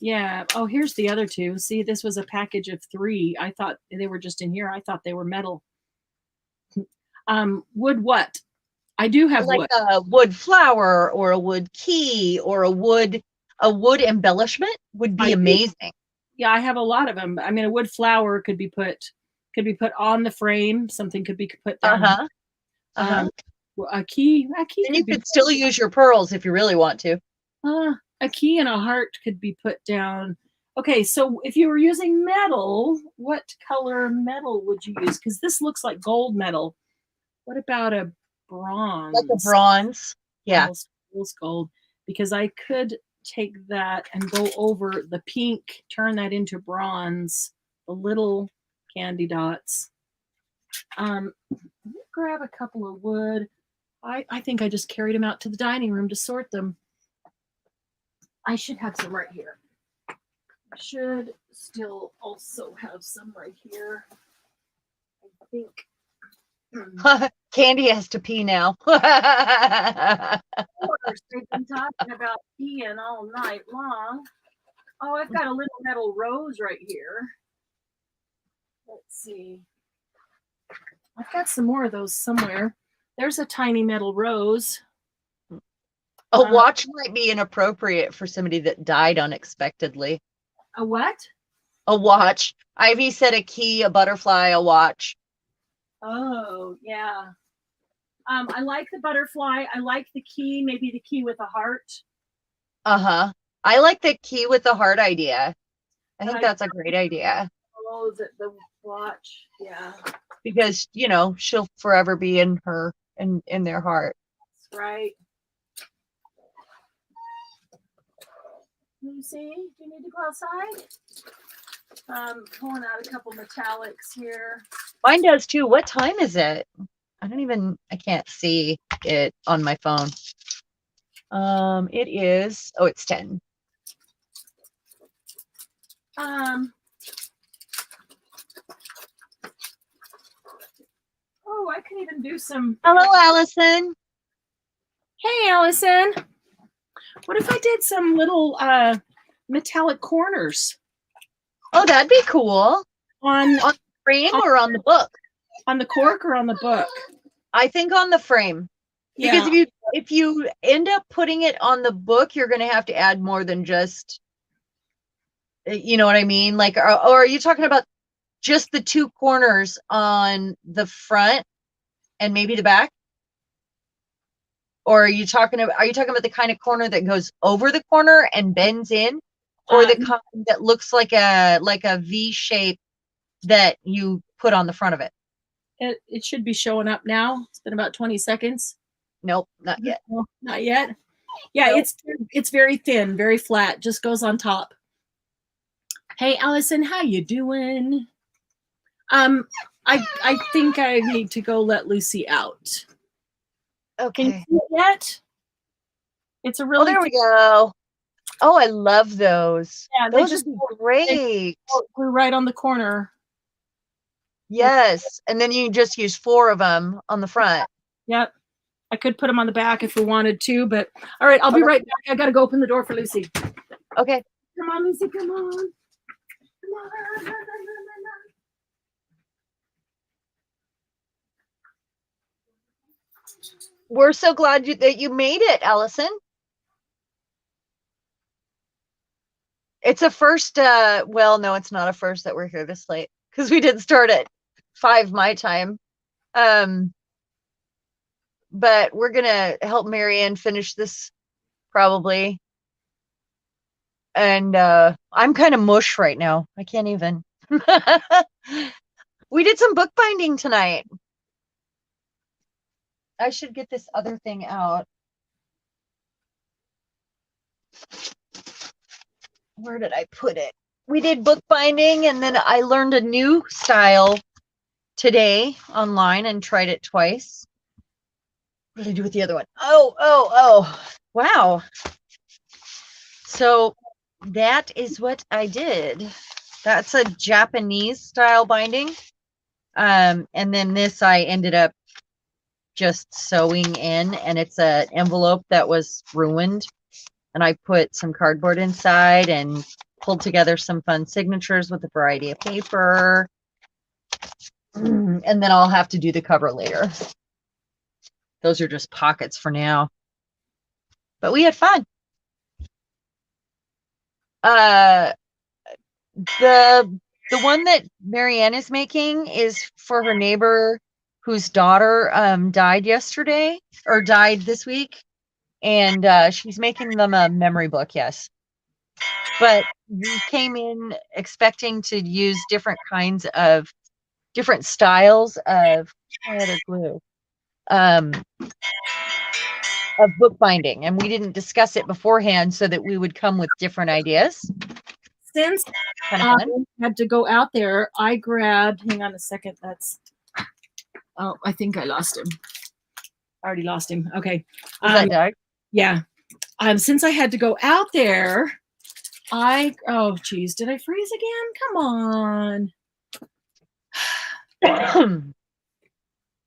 Yeah. Oh, here's the other 2. See, this was a package of 3. I thought they were just in here. I thought they were metal. Wood what? I do have like wood. A wood flower or a wood key or a wood embellishment would be amazing. Yeah, I have a lot of them. I mean, a wood flower could be put on the frame. Something could be put down. A key. And you could still use your pearls if you really want to. A key and a heart could be put down. Okay, so if you were using metal, what color metal would you use? Because this looks like gold metal. What about a bronze? Like a bronze? Yeah. Almost gold. Because I could take that and go over the pink, turn that into bronze, the little candy dots. Let me grab a couple of wood. I think I just carried them out to the dining room to sort them. I should have some right here. I should still also have some right here. I think. Candy has to pee now. Of course, they've been talking about peeing all night long. Oh, I've got a little metal rose right here. Let's see. I've got some more of those somewhere. There's a tiny metal rose. A watch might be inappropriate for somebody that died unexpectedly. A what? A watch. Ivy said a key, a butterfly, a watch. Oh, yeah. I like the butterfly. I like the key, maybe the key with a heart. I like the key with the heart idea. I think that's a great idea. Oh, the watch. Yeah. Because, she'll forever be in their heart. That's right. Lucy, do you need to go outside? Pulling out a couple metallics here. Mine does too. What time is it? I can't see it on my phone. It is, it's 10. I can even do some. Hello, Allison. Hey, Allison. What if I did some little metallic corners? Oh, that'd be cool. On the frame or on the book? On the cork or on the book? I think on the frame. Yeah. Because if you end up putting it on the book, you're going to have to add more than just, you know what I mean? Like, or are you talking about just the 2 corners on the front and maybe the back? Or are you talking about the kind of corner that goes over the corner and bends in, or the kind that looks like a V shape that you put on the front of it? It should be showing up now. It's been about 20 seconds. Nope, not yet. No, not yet. Yeah, nope. It's very thin, very flat, just goes on top. Hey, Allison, how you doing? I think I need to go let Lucy out. Okay. Can you see it yet? It's a really. Oh, there we go. Oh, I love those. Yeah, those are great. They glue right on the corner. Yes, and then you just use 4 of them on the front. Yep. I could put them on the back if we wanted to, but all right, I'll be right back. I got to go open the door for Lucy. Okay. Come on, Lucy, come on. Come on. We're so glad that you made it, Allison. It's a first, well, no, it's not a first that we're here this late, because we did start at 5 my time. But we're gonna help Marianne finish this probably. And I'm kind of mush right now. I can't even. We did some bookbinding tonight. I should get this other thing out. Where did I put it? We did bookbinding, and then I learned a new style today online and tried it twice. What did I do with the other one? Oh, wow. So that is what I did. That's a Japanese style binding. And then this I ended up just sewing in, and it's an envelope that was ruined. And I put some cardboard inside and pulled together some fun signatures with a variety of paper. And then I'll have to do the cover later. Those are just pockets for now. But we had fun. The one that Marianne is making is for her neighbor whose daughter died yesterday, or died this week. And she's making them a memory book, yes. But we came in expecting to use different kinds of, different styles of glue, of bookbinding, and we didn't discuss it beforehand so that we would come with different ideas. Since I had to go out there, I grabbed, hang on a second, that's, oh, I think I lost him. I already lost him. Okay. Yeah. Since I had to go out there, oh geez, did I freeze again? Come on.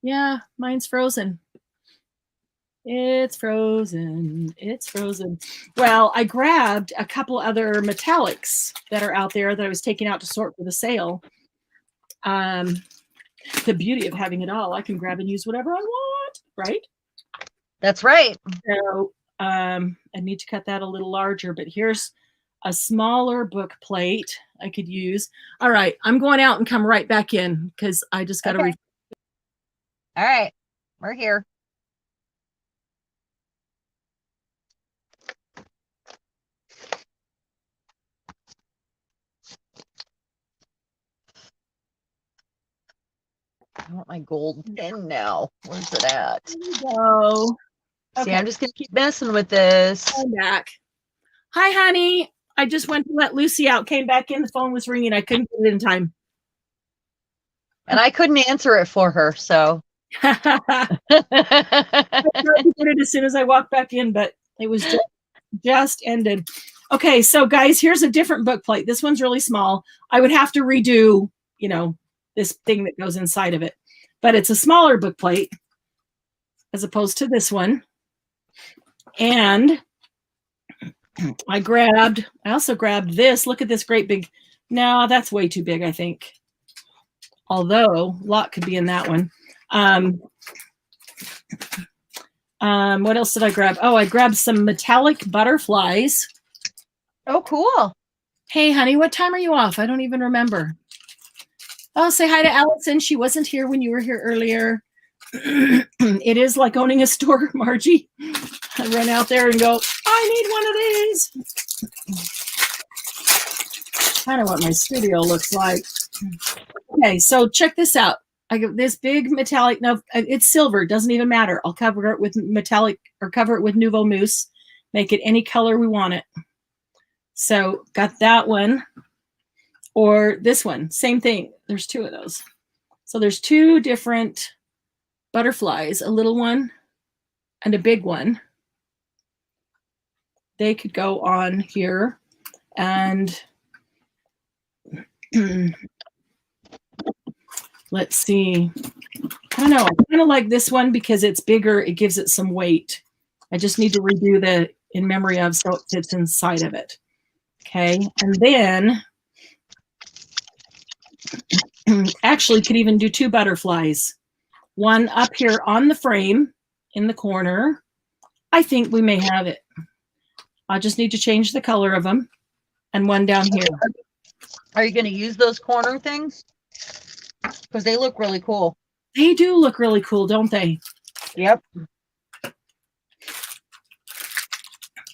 Yeah, mine's frozen. It's frozen. It's frozen. Well, I grabbed a couple other metallics that are out there that I was taking out to sort for the sale. The beauty of having it all, I can grab and use whatever I want, right? That's right. So I need to cut that a little larger, but here's a smaller book plate I could use. All right, I'm going out and come right back in because I just got to. All right, we're here. I want my gold pen now. Where's it at? There you go. See, okay. I'm just going to keep messing with this. I'm back. Hi, honey. I just went to let Lucy out, came back in, the phone was ringing. I couldn't get it in time. And I couldn't answer it for her, so. I tried to get it as soon as I walked back in, but it was just ended. Okay, so guys, here's a different book plate. This one's really small. I would have to redo, you know, this thing that goes inside of it. But it's a smaller book plate as opposed to this one. And I also grabbed this. Look at this great big, no, that's way too big, I think. Although a lot could be in that one. What else did I grab? Oh, I grabbed some metallic butterflies. Oh, cool. Hey, honey, what time are you off? I don't even remember. Oh, say hi to Allison. She wasn't here when you were here earlier. It is like owning a store, Margie. I run out there and go, I need one of these. Kind of what my studio looks like. Okay, so check this out. I get this big metallic, no, it's silver, doesn't even matter. I'll cover it with metallic or cover it with Nouveau Mousse, make it any color we want it. So got that one, or this one, same thing. There's two of those. So there's two different butterflies, a little one and a big one. They could go on here, and let's see. I don't know. I kind of like this one because it's bigger. It gives it some weight. I just need to redo the in memory of so it fits inside of it. Okay. And then actually could even do two butterflies. One up here on the frame in the corner. I think we may have it. I just need to change the color of them. And one down here. Are you going to use those corner things? Because they look really cool. They do look really cool, don't they? Yep.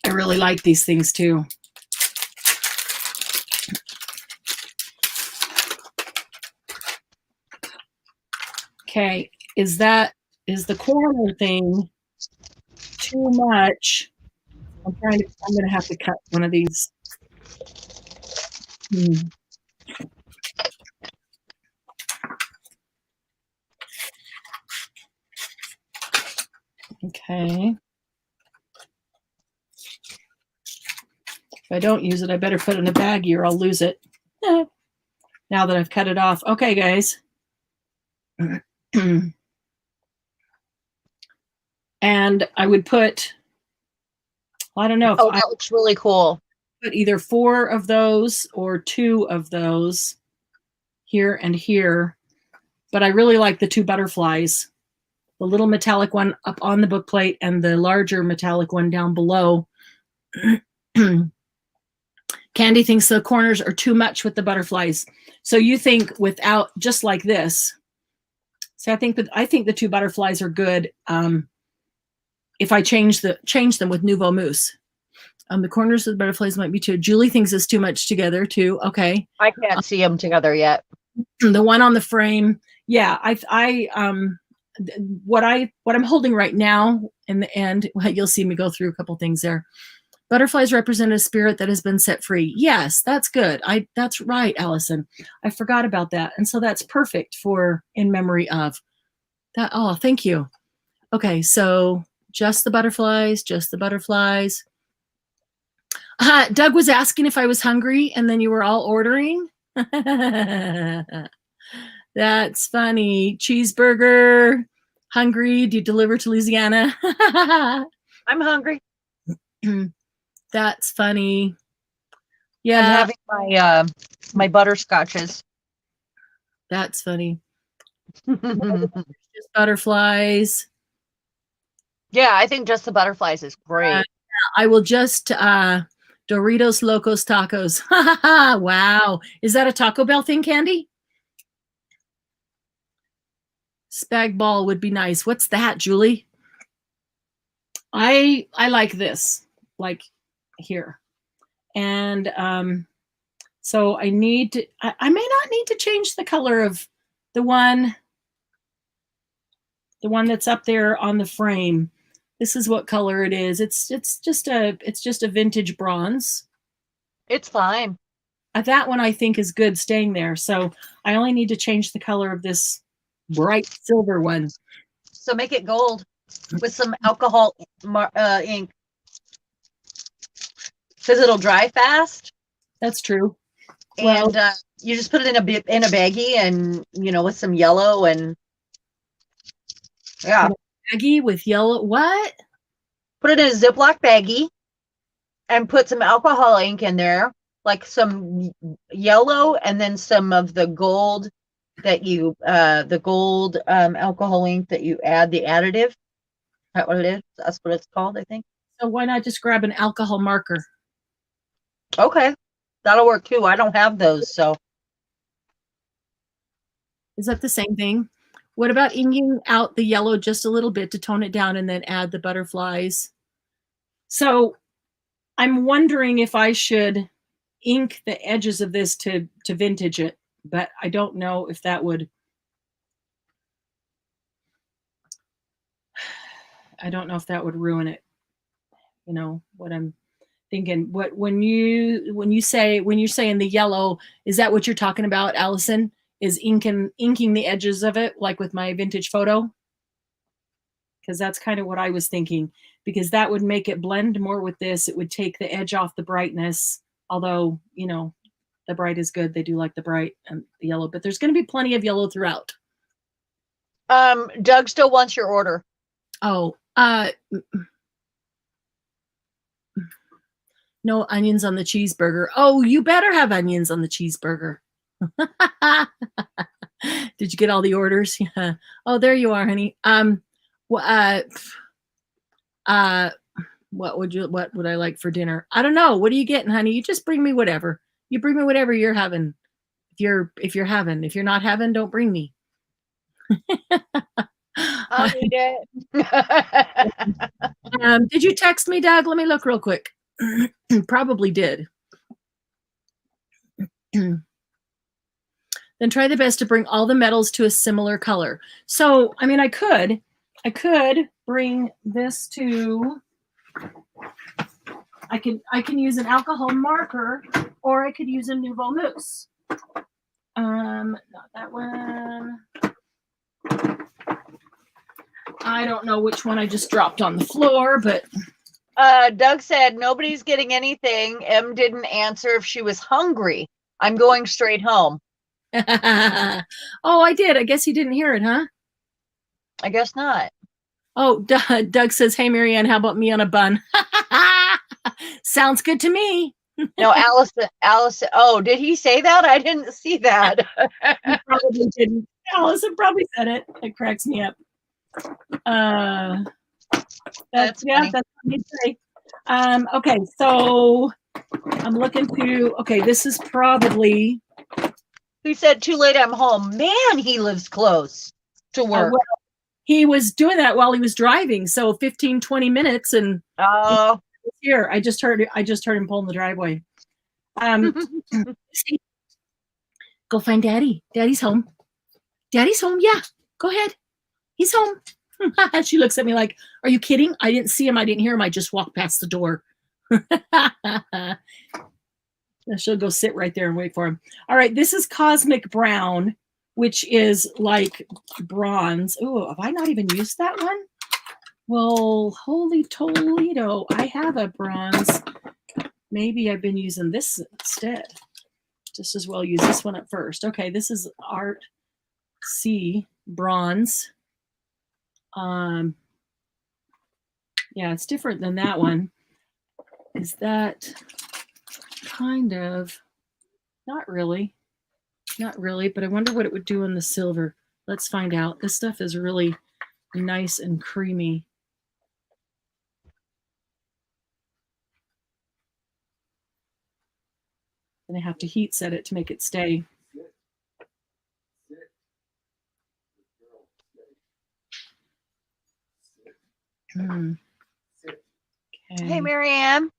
I really like these things too. Okay, is the corner thing too much? I'm gonna have to cut one of these. Okay. If I don't use it, I better put it in a baggie or I'll lose it. Now that I've cut it off. Okay, guys. And I would put, I don't know. Oh, that looks really cool. Put either 4 of those or 2 of those here and here. But I really like the 2 butterflies. The little metallic one up on the book plate and the larger metallic one down below. Candy thinks the corners are too much with the butterflies. So you think without, just like this. So I think the 2 butterflies are good. If I change them with Nouveau Mousse. The corners of the butterflies might be too. Julie thinks it's too much together too. Okay. I can't see them together yet. The one on the frame. Yeah. What I'm holding right now in the end, you'll see me go through a couple things there. Butterflies represent a spirit that has been set free. Yes, that's good. That's right, Allison. I forgot about that. And so that's perfect for in memory of that. Oh, thank you. Okay. So just the butterflies, Doug was asking if I was hungry and then you were all ordering. That's funny. Cheeseburger. Hungry. Do you deliver to Louisiana? I'm hungry. That's funny. Yeah. I'm having my butterscotches. That's funny. Just butterflies. Yeah, I think just the butterflies is great. I will just Doritos Locos Tacos. Wow. Is that a Taco Bell thing, Candy? Spag ball would be nice. What's that, Julie? I like this, like here. And so I need to, I may not need to change the color of the one that's up there on the frame. This is what color it is. It's just a vintage bronze. It's fine. That one I think is good staying there. So I only need to change the color of this bright silver one. So make it gold with some alcohol ink. Because it'll dry fast. That's true. And you just put it in a baggie and, with some yellow and yeah. Baggie with yellow. What? Put it in a Ziploc baggie and put some alcohol ink in there, like some yellow and then some of the gold that you, alcohol ink that you add the additive. Is that what it is? That's what it's called, I think. So why not just grab an alcohol marker? Okay. That'll work too. I don't have those, so. Is that the same thing? What about inking out the yellow just a little bit to tone it down and then add the butterflies? So I'm wondering if I should ink the edges of this to vintage it, but I don't know if that would. I don't know if that would ruin it. You know what I'm thinking. What when you're saying the yellow, is that what you're talking about, Allison? Is inking the edges of it like with my vintage photo? Because that's kind of what I was thinking, because that would make it blend more with this. It would take the edge off the brightness, although, you know, the bright is good. They do like the bright and the yellow, but there's going to be plenty of yellow throughout. Doug still wants your order. Oh, no onions on the cheeseburger. Oh, you better have onions on the cheeseburger. Did you get all the orders? Yeah. Oh, there you are, honey. What would I like for dinner? I don't know. What are you getting, honey? You just bring me whatever. You bring me whatever you're having. If you're having, if you're not having, don't bring me. I'll eat it. Did you text me, Doug? Let me look real quick. Probably did. Then try the best to bring all the metals to a similar color. So, I mean, I could bring this to, I can use an alcohol marker, or I could use a Nouveau Mousse. Not that one. I don't know which one I just dropped on the floor, but Doug said nobody's getting anything. Em didn't answer if she was hungry. I'm going straight home. Oh, I did. I guess you didn't hear it, huh? I guess not. Oh, Doug says, "Hey, Marianne, how about me on a bun?" Sounds good to me. No, Allison. Oh, did he say that? I didn't see that. He probably didn't. Allison probably said it. It cracks me up. That's what you say. Okay, so I'm looking to. Okay, this is probably. He said, "Too late. I'm home." Man, he lives close to work. Well, he was doing that while he was driving, so 15-20 minutes, and here I just heard him pull in the driveway. Go find Daddy. Daddy's home. Daddy's home. Yeah, go ahead. He's home. She looks at me like, "Are you kidding? I didn't see him. I didn't hear him. I just walked past the door." She'll go sit right there and wait for him. All right, this is Cosmic Brown, which is like bronze. Oh, have I not even used that one? Well, holy Toledo, I have a bronze. Maybe I've been using this instead. Just as well use this one at first. Okay, this is Art C bronze. Yeah, it's different than that one. Is that kind of, not really, but I wonder what it would do in the silver. Let's find out. This stuff is really nice and creamy. And I have to heat set it to make it stay. Okay. Hey, Marianne.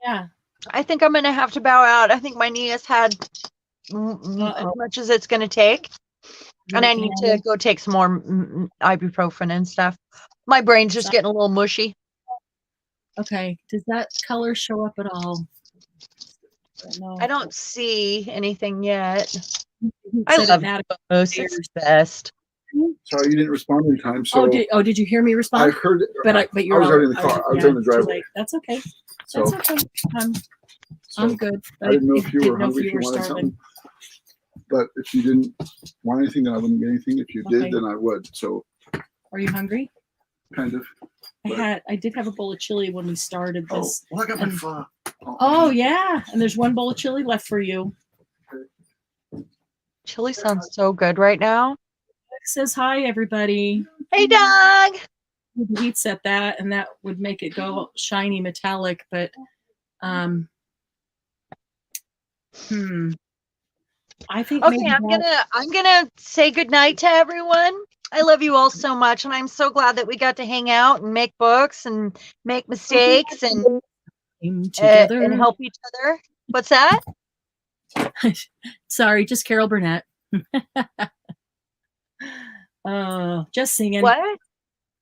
Yeah. I think I'm going to have to bow out. I think my knee has had as much as it's going to take. And I need to go take some more ibuprofen and stuff. My brain's just getting a little mushy. Okay. Does that color show up at all? I don't see anything yet. I love most. It's best. Sorry, you didn't respond in time. So did you hear me respond? I heard it, but you were already in the car. I was in the driveway. That's okay. That's okay. I'm good. I didn't know if you were hungry, if you wanted something. But if you didn't want anything, then I wouldn't get anything. If you did, then I would. So. Are you hungry? Kind of. I did have a bowl of chili when we started this. Oh, well, I got my phone. Oh yeah, and there's one bowl of chili left for you. Chili sounds so good right now. Says hi, everybody. Hey, Doug. Heat set that, and that would make it go shiny metallic. But, I think. Okay, I'm gonna say goodnight to everyone. I love you all so much, and I'm so glad that we got to hang out and make books and make mistakes and help each other. What's that? Sorry, just Carol Burnett. Oh, just singing. What?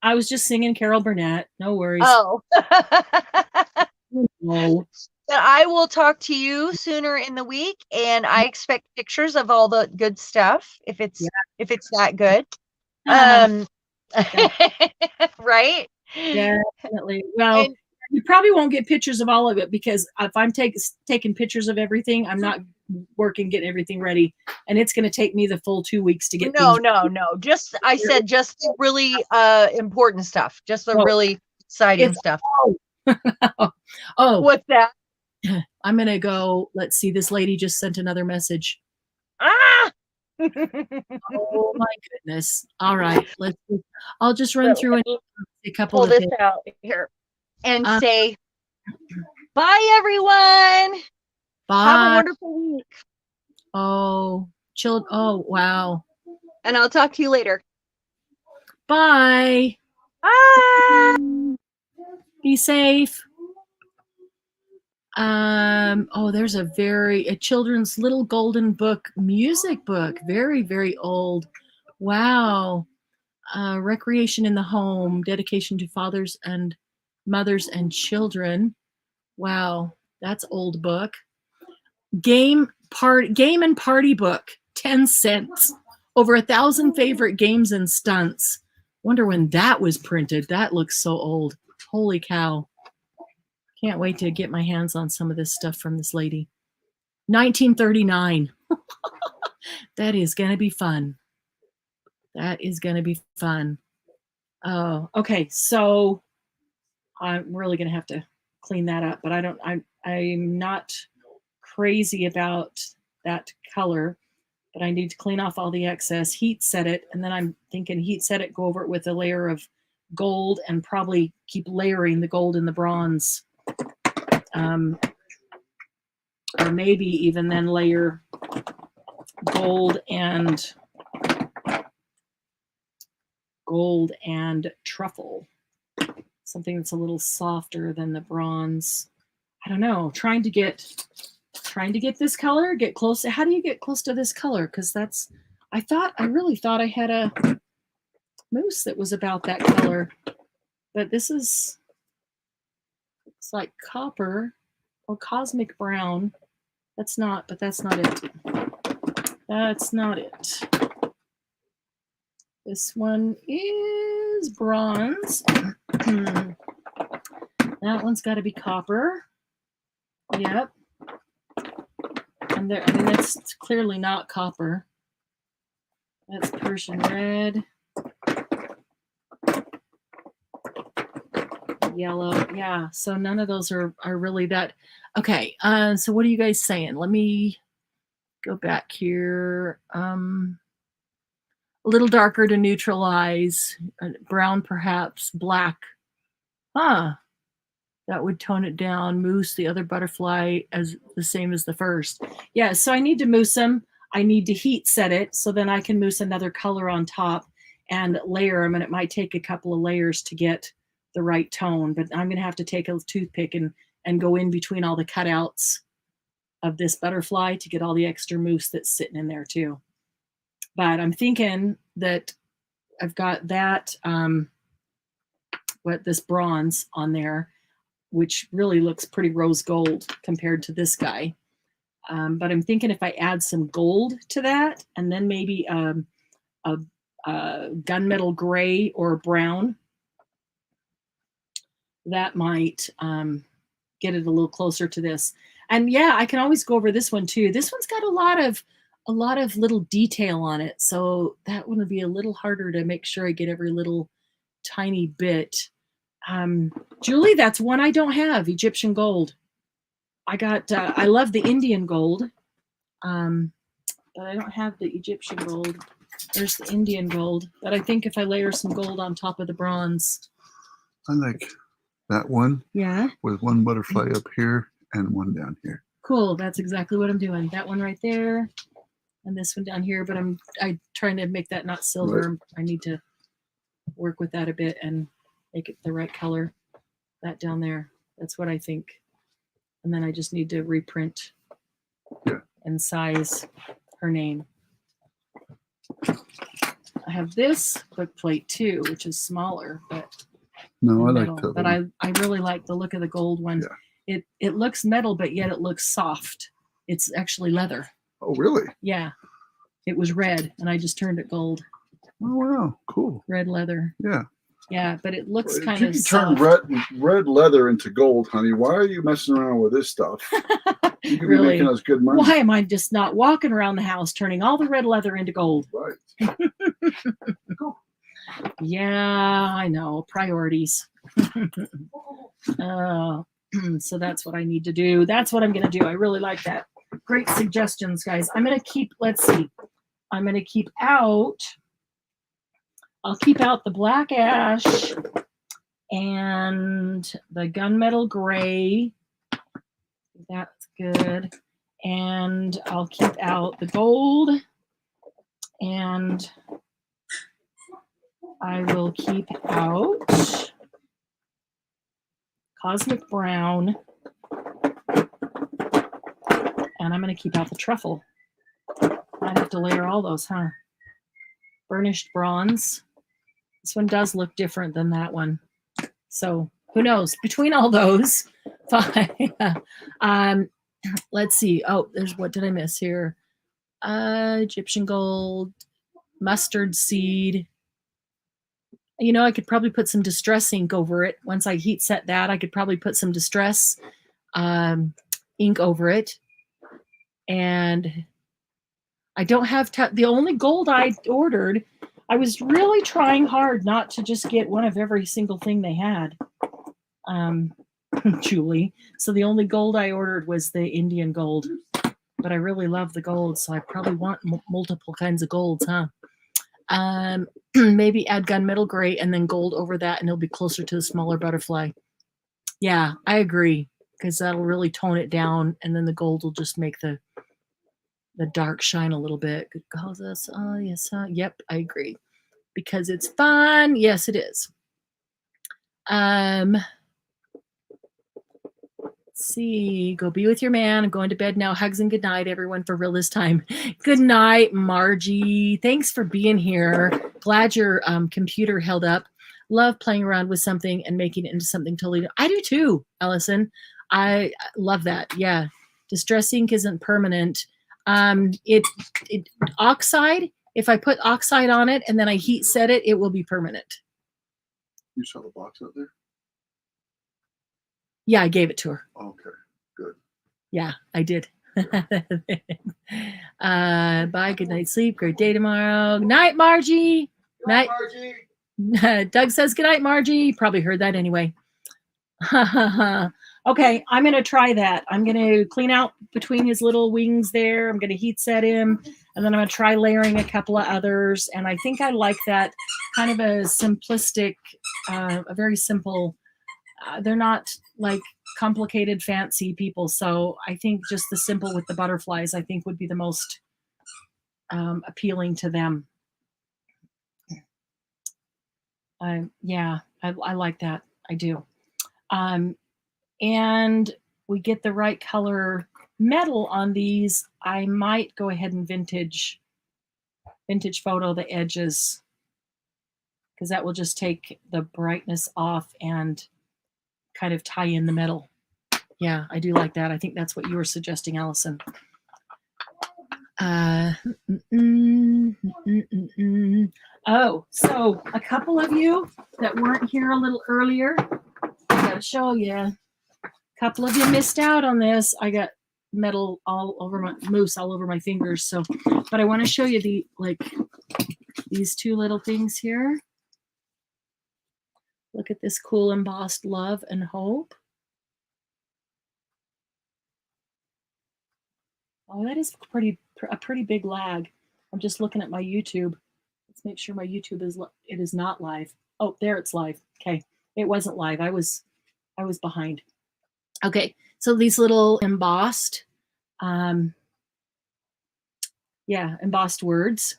I was just singing Carol Burnett. No worries. Oh. No. I will talk to you sooner in the week, and I expect pictures of all the good stuff if it's that good. Right? Definitely. Well, you probably won't get pictures of all of it because if I'm taking pictures of everything, I'm not getting everything ready, and it's going to take me the full 2 weeks to get. No. Just the really important stuff, just the really exciting stuff. Oh, what's that? I'm gonna go. Let's see. This lady just sent another message. Ah! Oh my goodness. All right. I'll just run through a couple pull of this out here and say bye, everyone. Bye. Have a wonderful week. Oh, chill. Oh, wow. And I'll talk to you later. Bye. Bye. Be safe. Oh, there's a children's little golden book, music book, very, very old. Wow. Recreation in the home, dedication to fathers and mothers and children. Wow, that's old book. Game and party book, 10 cents. Over 1,000 favorite games and stunts. Wonder when that was printed. That looks so old. Holy cow. Can't wait to get my hands on some of this stuff from this lady. 1939. That is going to be fun. That is going to be fun. Oh, okay. So I'm really going to have to clean that up, but I'm not crazy about that color, but I need to clean off all the excess, heat set it, and then I'm thinking heat set it, go over it with a layer of gold and probably keep layering the gold and the bronze. Or maybe even then layer gold and truffle. Something that's a little softer than the bronze. I don't know. Trying to get this color, get close. How do you get close to this color? Because I really thought I had a mousse that was about that color, but it's like copper or cosmic brown. That's not it. That's not it. This one is bronze. That one's got to be copper. Yep. And that's clearly not copper. That's Persian red. Yellow. Yeah. So none of those are really that. Okay. So what are you guys saying? Let me go back here. A little darker to neutralize. Brown, perhaps. Black. Huh. That would tone it down. Mousse the other butterfly as the same as the first. Yeah, so I need to mousse them. I need to heat set it so then I can mousse another color on top and layer them, and it might take a couple of layers to get the right tone, but I'm going to have to take a toothpick and go in between all the cutouts of this butterfly to get all the extra mousse that's sitting in there too. But I'm thinking that I've got that, this bronze on there, which really looks pretty rose gold compared to this guy. But I'm thinking if I add some gold to that and then maybe a gunmetal gray or brown, that might get it a little closer to this. And yeah, I can always go over this one too. This one's got a lot of little detail on it. So that one would be a little harder to make sure I get every little tiny bit. Julie, that's one I don't have, Egyptian gold. I love the Indian gold, but I don't have the Egyptian gold. There's the Indian gold, but I think if I layer some gold on top of the bronze. I like that one. Yeah. With one butterfly up here and one down here. Cool. That's exactly what I'm doing. That one right there And this one down here, but I'm trying to make that not silver. Right. I need to work with that a bit and make it the right color. That down there, that's what I think. And then I just need to reprint and size her name. I have this book plate too, which is smaller, but no, I like that. But I really like the look of the gold one. Yeah. It looks metal, but yet it looks soft. It's actually leather. Oh, really? Yeah. It was red, and I just turned it gold. Oh, wow. Cool. Red leather. Yeah. Yeah, but it looks kind of soft. You can turn red leather into gold, honey. Why are you messing around with this stuff? You could really? be making us good money. Why am I just not walking around the house turning all the red leather into gold? Right. Cool. Yeah, I know. Priorities. So that's what I need to do. That's what I'm going to do. I really like that. Great suggestions, guys. I'm going to keep, let's see. I'm going to keep out, I'll keep out the black ash and the gunmetal gray. That's good. And I'll keep out the gold. And I will keep out Cosmic Brown. And I'm going to keep out the truffle. I'd have to layer all those, huh? Burnished bronze. This one does look different than that one. So who knows? Between all those, let's see. Oh, there's, what did I miss here? Egyptian gold, mustard seed. You know, I could probably put some distress ink over it. Once I heat set that, I could probably put some distress ink over it. And I don't have the only gold I ordered. I was really trying hard not to just get one of every single thing they had, Julie. So the only gold I ordered was the Indian gold. But I really love the gold, so I probably want multiple kinds of golds, huh? Maybe add gunmetal gray and then gold over that, and it'll be closer to the smaller butterfly. Yeah, I agree, because that'll really tone it down, and then the gold will just make the dark shine a little bit. Good call this. Oh, yes. Yep, I agree. Because it's fun. Yes, it is. Let's see. Go be with your man. I'm going to bed now. Hugs and good night, everyone, for real this time. Good night, Margie. Thanks for being here. Glad your computer held up. Love playing around with something and making it into something totally new. I do too, Allison. I love that. Yeah. Distress ink isn't permanent. It oxide, if I put oxide on it and then I heat set it, it will be permanent. You saw the box out there? Yeah, I gave it to her. Okay, good. Yeah, I did. Bye, good night, sleep, great day tomorrow. Night, Margie. Night, Margie. Doug says good night, Margie. Probably heard that anyway. Okay, I'm going to try that. I'm going to clean out between his little wings there. I'm going to heat set him, and then I'm going to try layering a couple of others. And I think I like that kind of a simplistic, a very simple, they're not like complicated, fancy people. So I think just the simple with the butterflies, I think would be the most appealing to them. Yeah, I like that. I do. And we get the right color metal on these. I might go ahead and vintage photo the edges, because that will just take the brightness off and kind of tie in the metal. Yeah, I do like that. I think that's what you were suggesting, Allison. Oh, so a couple of you that weren't here a little earlier, I gotta show you. A couple of you missed out on this. I got metal all over my mousse, all over my fingers. So, but I want to show you these two little things here. Look at this cool embossed love and hope. Oh, that is a pretty big lag. I'm just looking at my YouTube. Let's make sure my YouTube is not live. Oh, there it's live. Okay, it wasn't live. I was behind. Okay, so these little embossed Yeah, embossed words.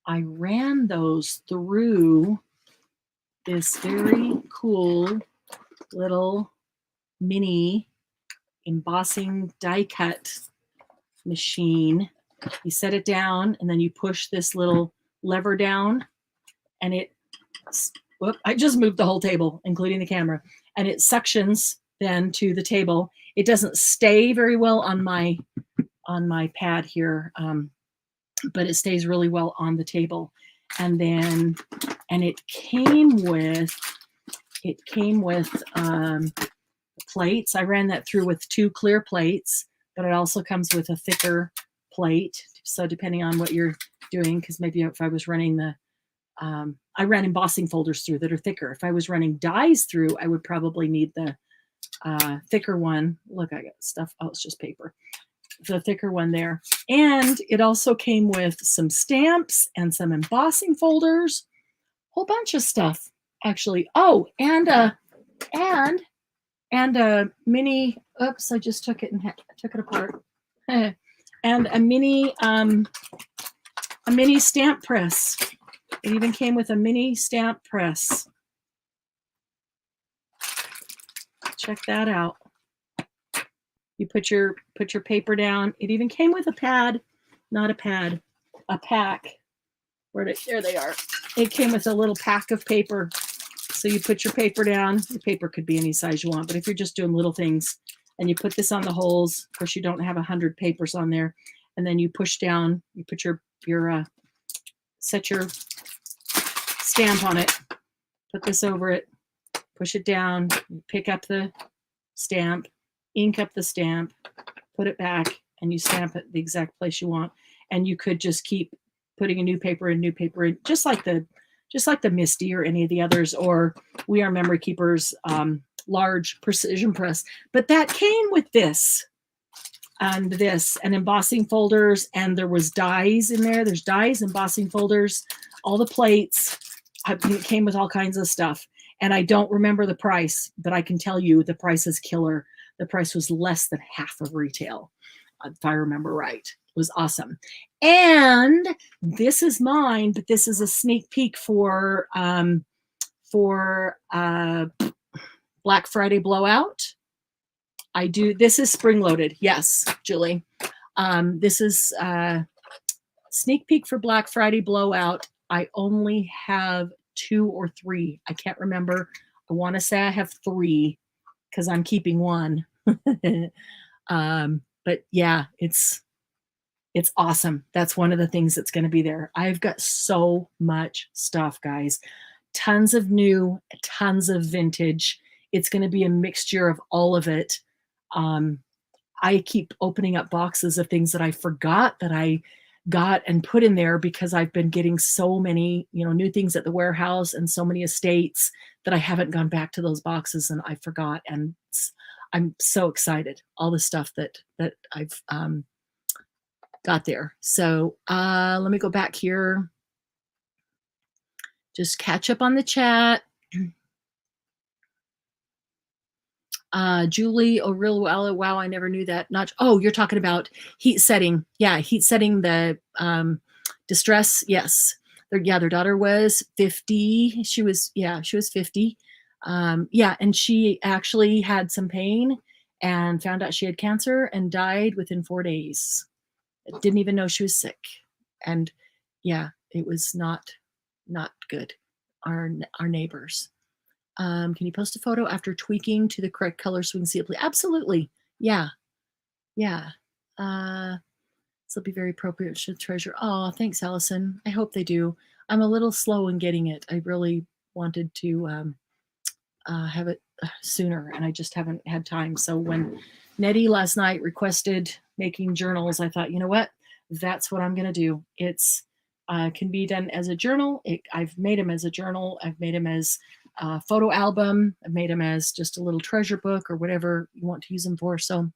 I ran those through this very cool little mini embossing die cut machine. You set it down and then you push this little lever down and it, whoop, I just moved the whole table, including the camera, and it suctions then to the table. It doesn't stay very well on my pad here, but it stays really well on the table. And then, and it came with plates. I ran that through with 2 clear plates, but it also comes with a thicker plate. So depending on what you're doing, because maybe if I was running the, I ran embossing folders through that are thicker. If I was running dies through, I would probably need the thicker one. Look, I got stuff. Oh, it's just paper. The thicker one there. And it also came with some stamps and some embossing folders, whole bunch of stuff actually. Oh, and a mini, oops, I just took it and took it apart. And a mini stamp press. It even came with a mini stamp press. Check that out. You put your paper down. It even came with a pad, not a pad, a pack. There they are. It came with a little pack of paper. So you put your paper down. The paper could be any size you want, but if you're just doing little things and you put this on the holes, of course you don't have 100 papers on there, and then you push down, you put your set your stamp on it, put this over it, push it down, pick up the stamp, ink up the stamp, put it back, and you stamp it the exact place you want. And you could just keep putting a new paper in, just like the Misty or any of the others, or We Are Memory Keepers large precision press. But that came with this and embossing folders, and there was dies in there. There's dies, embossing folders, all the plates. It came with all kinds of stuff. And I don't remember the price, but I can tell you the price is killer. The price was less than half of retail, if I remember right. It was awesome. And this is mine, but this is a sneak peek for Black Friday blowout. This is spring loaded. Yes, Julie. This is sneak peek for Black Friday blowout. I only have 2 or 3. I can't remember. I want to say I have 3 because I'm keeping 1. But yeah, it's awesome. That's one of the things that's going to be there. I've got so much stuff, guys. Tons of new, tons of vintage. It's going to be a mixture of all of it. I keep opening up boxes of things that I forgot that I got and put in there because I've been getting so many, new things at the warehouse and so many estates that I haven't gone back to those boxes and I forgot. And I'm so excited. All the stuff that I've got there. So let me go back here. Just catch up on the chat. Julie, oh, real well. Wow, I never knew that. Oh, you're talking about heat setting. Yeah, heat setting the distress. Yes. Their daughter was 50. She was 50. Yeah, and she actually had some pain and found out she had cancer and died within 4 days. Didn't even know she was sick. And yeah, it was not good. Our neighbors. Can you post a photo after tweaking to the correct color so we can see it, please? Absolutely. Yeah. This will be very appropriate. Should treasure. Oh, thanks, Allison. I hope they do. I'm a little slow in getting it. I really wanted to have it sooner, and I just haven't had time. So when Nettie last night requested making journals, I thought, you know what? That's what I'm going to do. It's can be done as a journal. I've made them as a journal. I've made them as a photo album. I've made them as just a little treasure book or whatever you want to use them for. So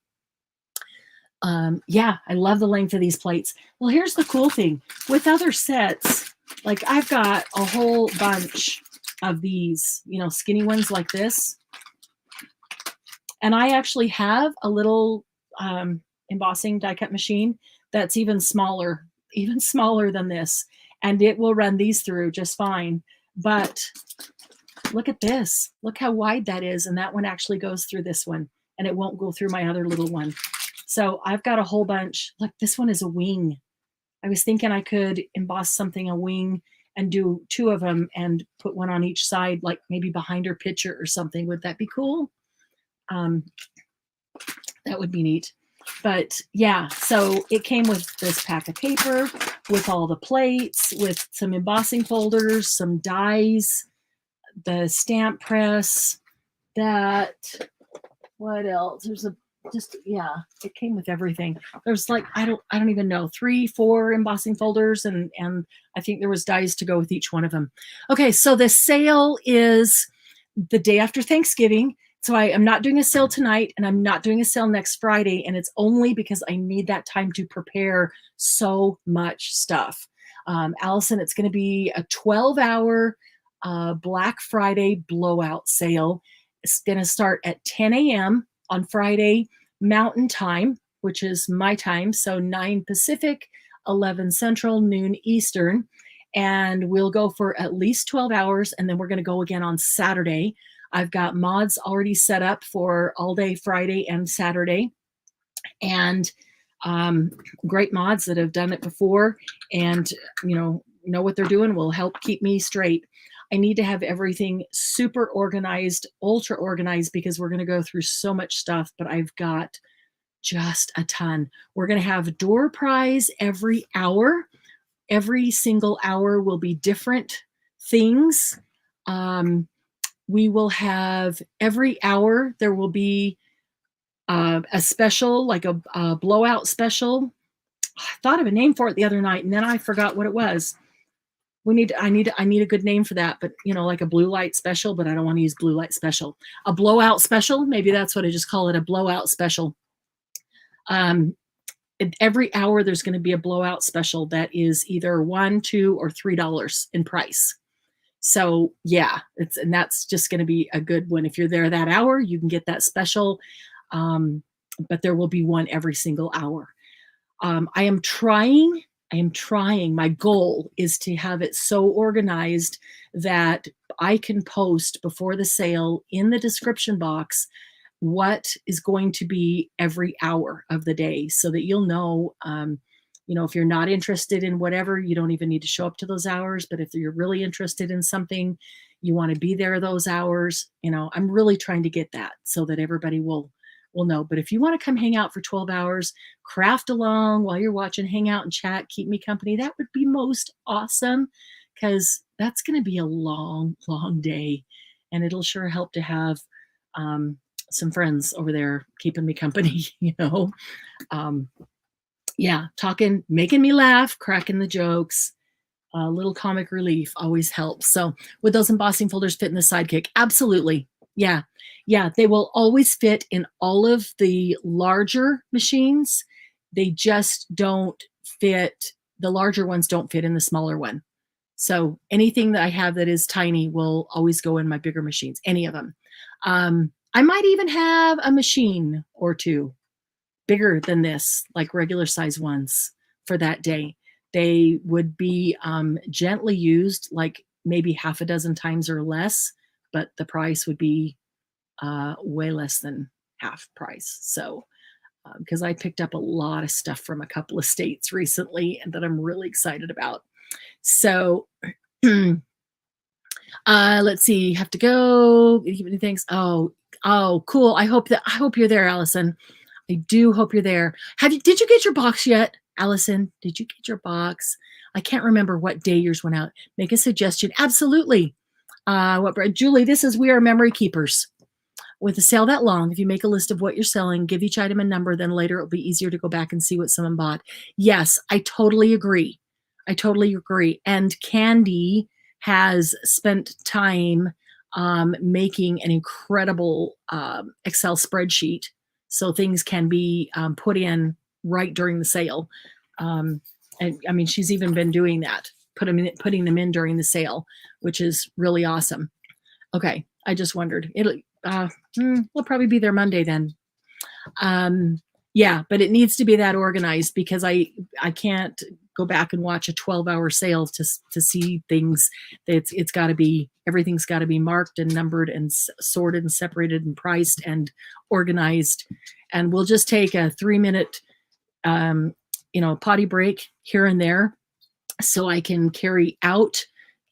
yeah, I love the length of these plates. Well, here's the cool thing with other sets. Like I've got a whole bunch of these, skinny ones like this. And I actually have a little embossing die cut machine that's even smaller. even smaller than this, and it will run these through just fine. But look at this. Look how wide that is. And that one actually goes through this one, and it won't go through my other little one. So I've got a whole bunch. Look, this one is a wing. I was thinking I could emboss something, a wing, and do 2 of them and put one on each side, like maybe behind her picture or something. Would that be cool? That would be neat. But yeah, so it came with this pack of paper, with all the plates, with some embossing folders, some dies, the stamp press, that, what else? There's a, just, yeah, it came with everything. There's like, I don't even know, 3, 4 embossing folders, and I think there was dies to go with each one of them. Okay, so the sale is the day after Thanksgiving. So I am not doing a sale tonight, and I'm not doing a sale next Friday, and it's only because I need that time to prepare so much stuff. Allison, it's going to be a 12-hour Black Friday blowout sale. It's going to start at 10 a.m. on Friday Mountain Time, which is my time, so 9 Pacific, 11 Central, noon Eastern, and we'll go for at least 12 hours, and then we're going to go again on Saturday. I've got mods already set up for all day Friday and Saturday, and great mods that have done it before and know what they're doing, will help keep me straight. I need to have everything super organized, ultra organized, because we're going to go through so much stuff, but I've got just a ton. We're going to have door prize every hour. Every single hour will be different things. We will have every hour, there will be a special, like a blowout special. I thought of a name for it the other night, and then I forgot what it was. I need a good name for that, but like a blue light special, but I don't want to use blue light special. A blowout special, maybe that's what I just call it, a blowout special. Every hour there's going to be a blowout special that is either $1, $2, or $3 in price. So yeah, and that's just going to be a good one. If you're there that hour, you can get that special, but there will be one every single hour. I am trying. My goal is to have it so organized that I can post before the sale in the description box what is going to be every hour of the day, so that you'll know, if you're not interested in whatever, you don't even need to show up to those hours. But if you're really interested in something, you want to be there those hours. I'm really trying to get that so that everybody will know. But if you want to come hang out for 12 hours, craft along while you're watching, hang out and chat, keep me company, that would be most awesome, because that's going to be a long, long day. And it'll sure help to have some friends over there keeping me company, yeah, talking, making me laugh, cracking the jokes, a little comic relief always helps. So would those embossing folders fit in the Sidekick? Absolutely. Yeah. They will always fit in all of the larger machines. They just don't fit. The larger ones don't fit in the smaller one. So anything that I have that is tiny will always go in my bigger machines, any of them. I might even have a machine or 2 bigger than this, like regular size ones for that day. They would be gently used, like maybe half a dozen times or less, but the price would be way less than half price. So because I picked up a lot of stuff from a couple of states recently and that I'm really excited about. So let's see, have to go. Thanks. Oh, cool. I hope you're there, Allison. I do hope you're there. Did you get your box yet, Allison? Did you get your box? I can't remember what day yours went out. Make a suggestion. Absolutely. Julie, this is We Are Memory Keepers. With a sale that long, if you make a list of what you're selling, give each item a number, then later it'll be easier to go back and see what someone bought. Yes, I totally agree. And Candy has spent time making an incredible Excel spreadsheet, so things can be put in right during the sale. And I mean, she's even been doing that, putting them in during the sale, which is really awesome. Okay, I just wondered. We'll probably be there Monday then. Yeah, but it needs to be that organized because I can't go back and watch a 12-hour sale to see things. It's got to be, everything's got to be marked and numbered and sorted and separated and priced and organized. And we'll just take a 3-minute, potty break here and there, so I can carry out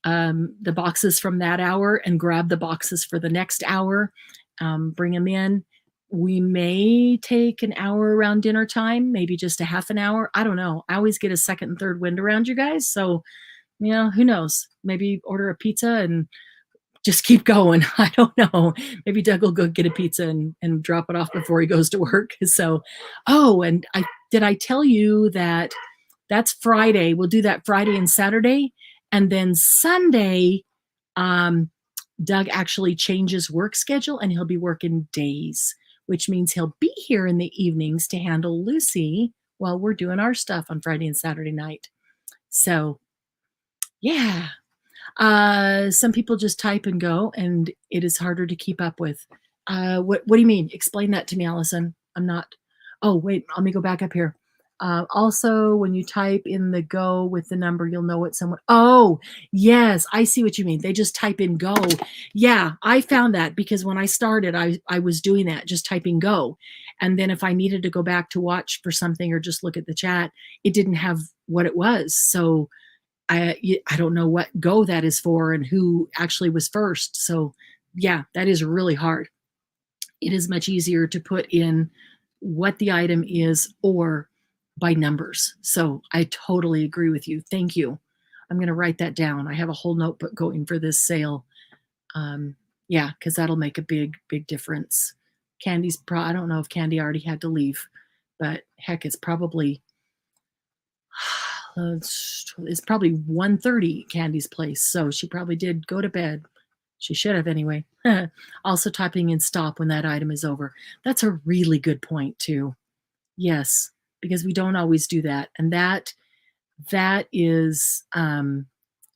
the boxes from that hour and grab the boxes for the next hour, bring them in. We may take an hour around dinner time, maybe just a half an hour. I don't know. I always get a second and third wind around you guys. So, who knows? Maybe order a pizza and just keep going. I don't know. Maybe Doug will go get a pizza and drop it off before he goes to work. So, and did I tell you that that's Friday? We'll do that Friday and Saturday. And then Sunday, Doug actually changes work schedule and he'll be working days, which means he'll be here in the evenings to handle Lucy while we're doing our stuff on Friday and Saturday night. So, yeah. Some people just type and go, and it is harder to keep up with. What do you mean? Explain that to me, Allison. I'm not. Oh, wait, let me go back up here. Also, when you type in the go with the number, you'll know what someone. Oh, yes, I see what you mean. They just type in go. Yeah, I found that because when I started, I was doing that, just typing go. And then if I needed to go back to watch for something or just look at the chat, it didn't have what it was. So I don't know what go that is for and who actually was first. So yeah, that is really hard. It is much easier to put in what the item is or by numbers. So I totally agree with you. Thank you. I'm going to write that down. I have a whole notebook going for this sale. Yeah, because that'll make a big, big difference. Candy's I don't know if Candy already had to leave, but heck, it's probably 1:30 Candy's place. So she probably did go to bed. She should have anyway. Also typing in stop when that item is over. That's a really good point too. Yes, because we don't always do that. And that is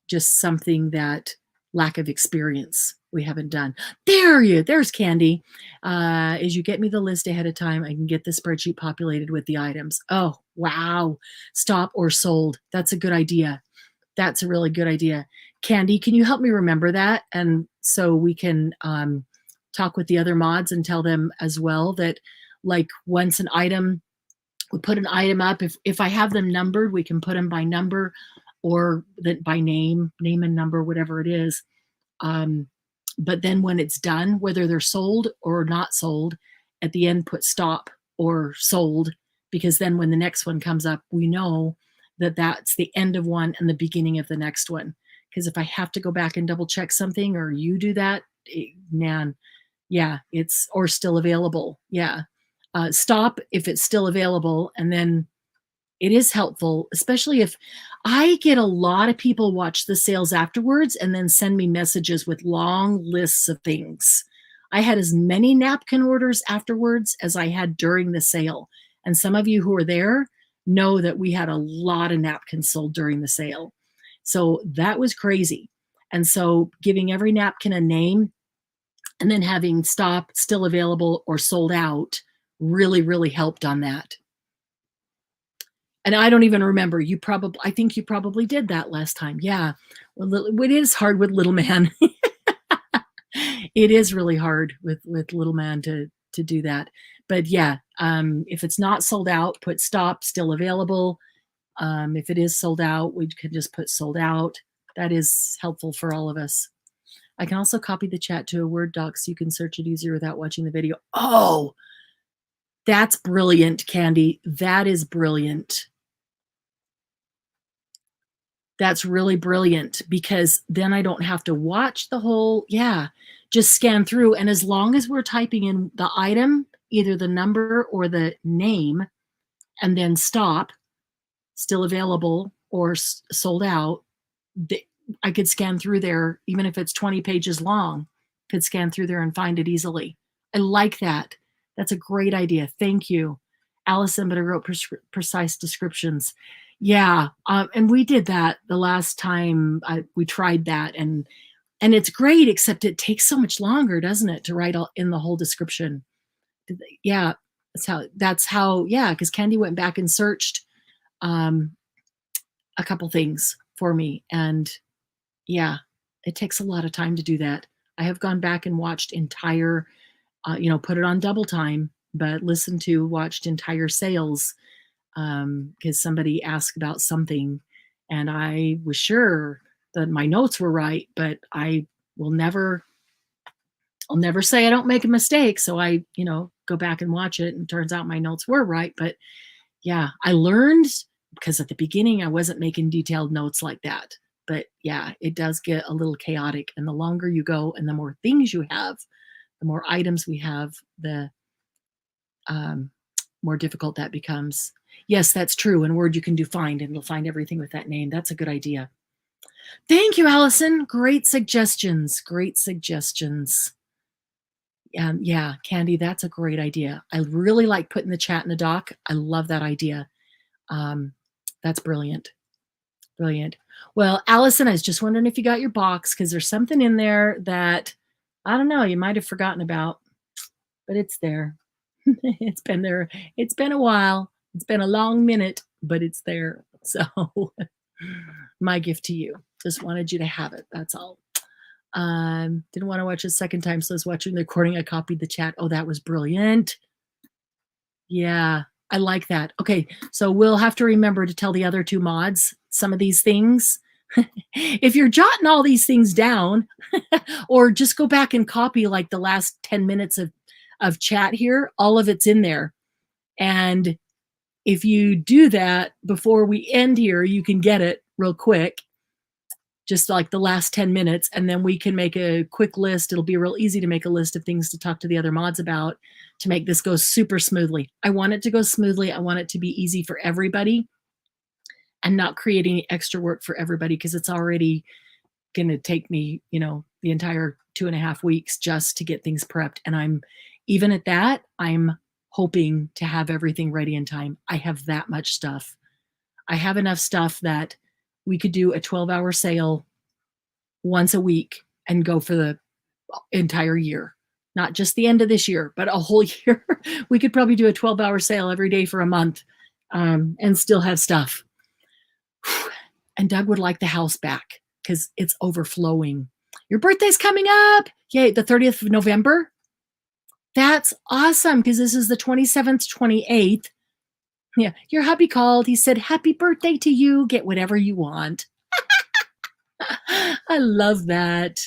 just something that lack of experience we haven't done. There's Candy. As you get me the list ahead of time, I can get the spreadsheet populated with the items. Oh, wow. Stop or sold. That's a good idea. That's a really good idea. Candy, can you help me remember that? And so we can talk with the other mods and tell them as well that, like, once an item, we put an item up, if I have them numbered, we can put them by number or by name and number, whatever it is. But then when it's done, whether they're sold or not sold, at the end put stop or sold, because then when the next one comes up, we know that that's the end of one and the beginning of the next one. Because if I have to go back and double check something, or you do that, man, yeah, it's or still available. Yeah. Stop if it's still available, and then it is helpful, especially if I get a lot of people watch the sales afterwards and then send me messages with long lists of things. I had as many napkin orders afterwards as I had during the sale. And some of you who are there know that we had a lot of napkins sold during the sale. So that was crazy. And so giving every napkin a name and then having stop, still available, or sold out really, really helped on that. And I don't even remember. I think you probably did that last time. Yeah. Well, it is hard with little man. It is really hard with little man to do that. But yeah, if it's not sold out, put stop, still available. If it is sold out, we can just put sold out. That is helpful for all of us. I can also copy the chat to a Word doc so you can search it easier without watching the video. Oh, that's brilliant, Candy. That is brilliant. That's really brilliant, because then I don't have to watch the whole, just scan through. And as long as we're typing in the item, either the number or the name, and then stop, still available, or sold out, I could scan through there, even if it's 20 pages long, could scan through there and find it easily. I like that. That's a great idea. Thank you, Allison, but I wrote precise descriptions. Yeah, and we did that the last time we tried that, and it's great, except it takes so much longer, doesn't it, to write in the whole description? Yeah, That's how, yeah, because Candy went back and searched a couple things for me. And yeah, it takes a lot of time to do that. I have gone back and watched entire, put it on double time, but watched entire sales because somebody asked about something and I was sure that my notes were right, but I'll never say I don't make a mistake. So I, go back and watch it and turns out my notes were right. But yeah, I learned because at the beginning I wasn't making detailed notes like that. But yeah, it does get a little chaotic. And the longer you go and the more things you have, the more items we have, the more difficult that becomes. Yes, that's true. In Word, you can do find and it'll find everything with that name. That's a good idea. Thank you, Allison. Great suggestions. Great suggestions. Yeah, Candy, that's a great idea. I really like putting the chat in the doc. I love that idea. That's brilliant. Brilliant. Well, Allison, I was just wondering if you got your box because there's something in there that, I don't know, you might have forgotten about, but it's there. It's been there. It's been a while. It's been a long minute, but it's there. So my gift to you. Just wanted you to have it. That's all. Didn't want to watch a second time, so I was watching the recording. I copied the chat. Oh, that was brilliant. Yeah, I like that. Okay, so we'll have to remember to tell the other two mods some of these things. If you're jotting all these things down, or just go back and copy like the last 10 minutes of chat here, all of it's in there. And if you do that before we end here, you can get it real quick. Just like the last 10 minutes, and then we can make a quick list. It'll be real easy to make a list of things to talk to the other mods about to make this go super smoothly. I want it to go smoothly. I want it to be easy for everybody and not create any extra work for everybody because it's already going to take me, the entire 2.5 weeks just to get things prepped. And even at that, I'm hoping to have everything ready in time. I have that much stuff. I have enough stuff that we could do a 12-hour sale once a week and go for the entire year, not just the end of this year, but a whole year. We could probably do a 12-hour sale every day for a month and still have stuff. And Doug would like the house back because it's overflowing. Your birthday's coming up. Yay, the 30th of November. That's awesome because this is the 27th, 28th. Yeah, your hubby called. He said, happy birthday to you. Get whatever you want. I love that.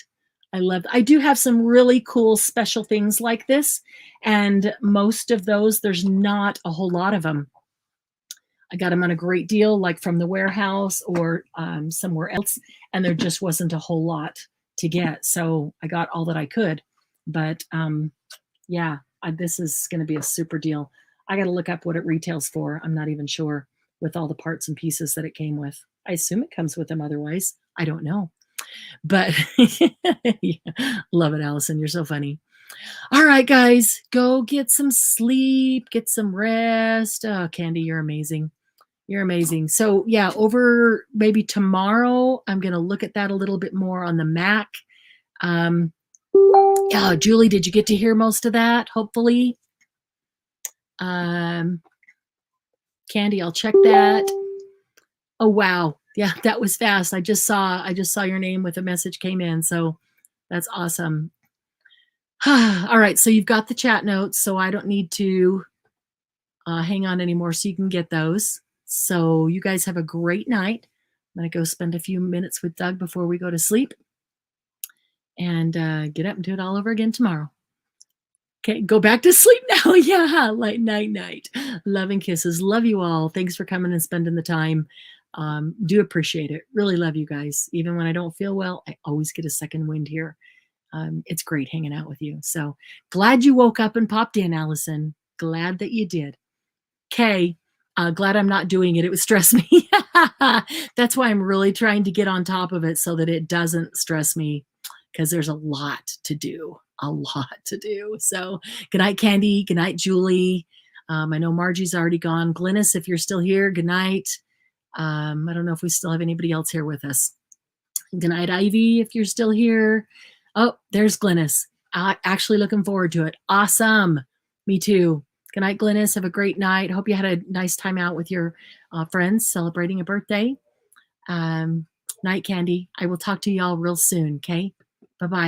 I do have some really cool special things like this. And most of those, there's not a whole lot of them. I got them on a great deal, like from the warehouse or somewhere else. And there just wasn't a whole lot to get. So I got all that I could. But yeah, this is going to be a super deal. I got to look up what it retails for. I'm not even sure with all the parts and pieces that it came with. I assume it comes with them otherwise. I don't know. But yeah, love it, Allison. You're so funny. All right, guys, go get some sleep, get some rest. Oh, Candy, you're amazing. You're amazing. So yeah, over maybe tomorrow, I'm going to look at that a little bit more on the Mac. Yeah, Julie, did you get to hear most of that? Hopefully. Candy, I'll check that. Oh, wow. Yeah, that was fast. I just saw your name with a message came in. So that's awesome. All right. So you've got the chat notes. So I don't need to hang on anymore. So you can get those. So you guys have a great night. I'm going to go spend a few minutes with Doug before we go to sleep and get up and do it all over again tomorrow. Okay, go back to sleep now. Yeah, like night. Love and kisses. Love you all. Thanks for coming and spending the time. Do appreciate it. Really love you guys. Even when I don't feel well, I always get a second wind here. It's great hanging out with you. So glad you woke up and popped in, Allison. Glad that you did. Okay, glad I'm not doing it. It would stress me. That's why I'm really trying to get on top of it so that it doesn't stress me because there's a lot to do. So good night, Candy. Good night, Julie. I know Margie's already gone. Glynis, if you're still here, good night. I don't know if we still have anybody else here with us. Good night, Ivy, if you're still here. Oh, there's Glynis. Actually looking forward to it. Awesome. Me too. Good night, Glynis. Have a great night. Hope you had a nice time out with your friends celebrating a birthday. Night, Candy. I will talk to y'all real soon. Okay. Bye-bye.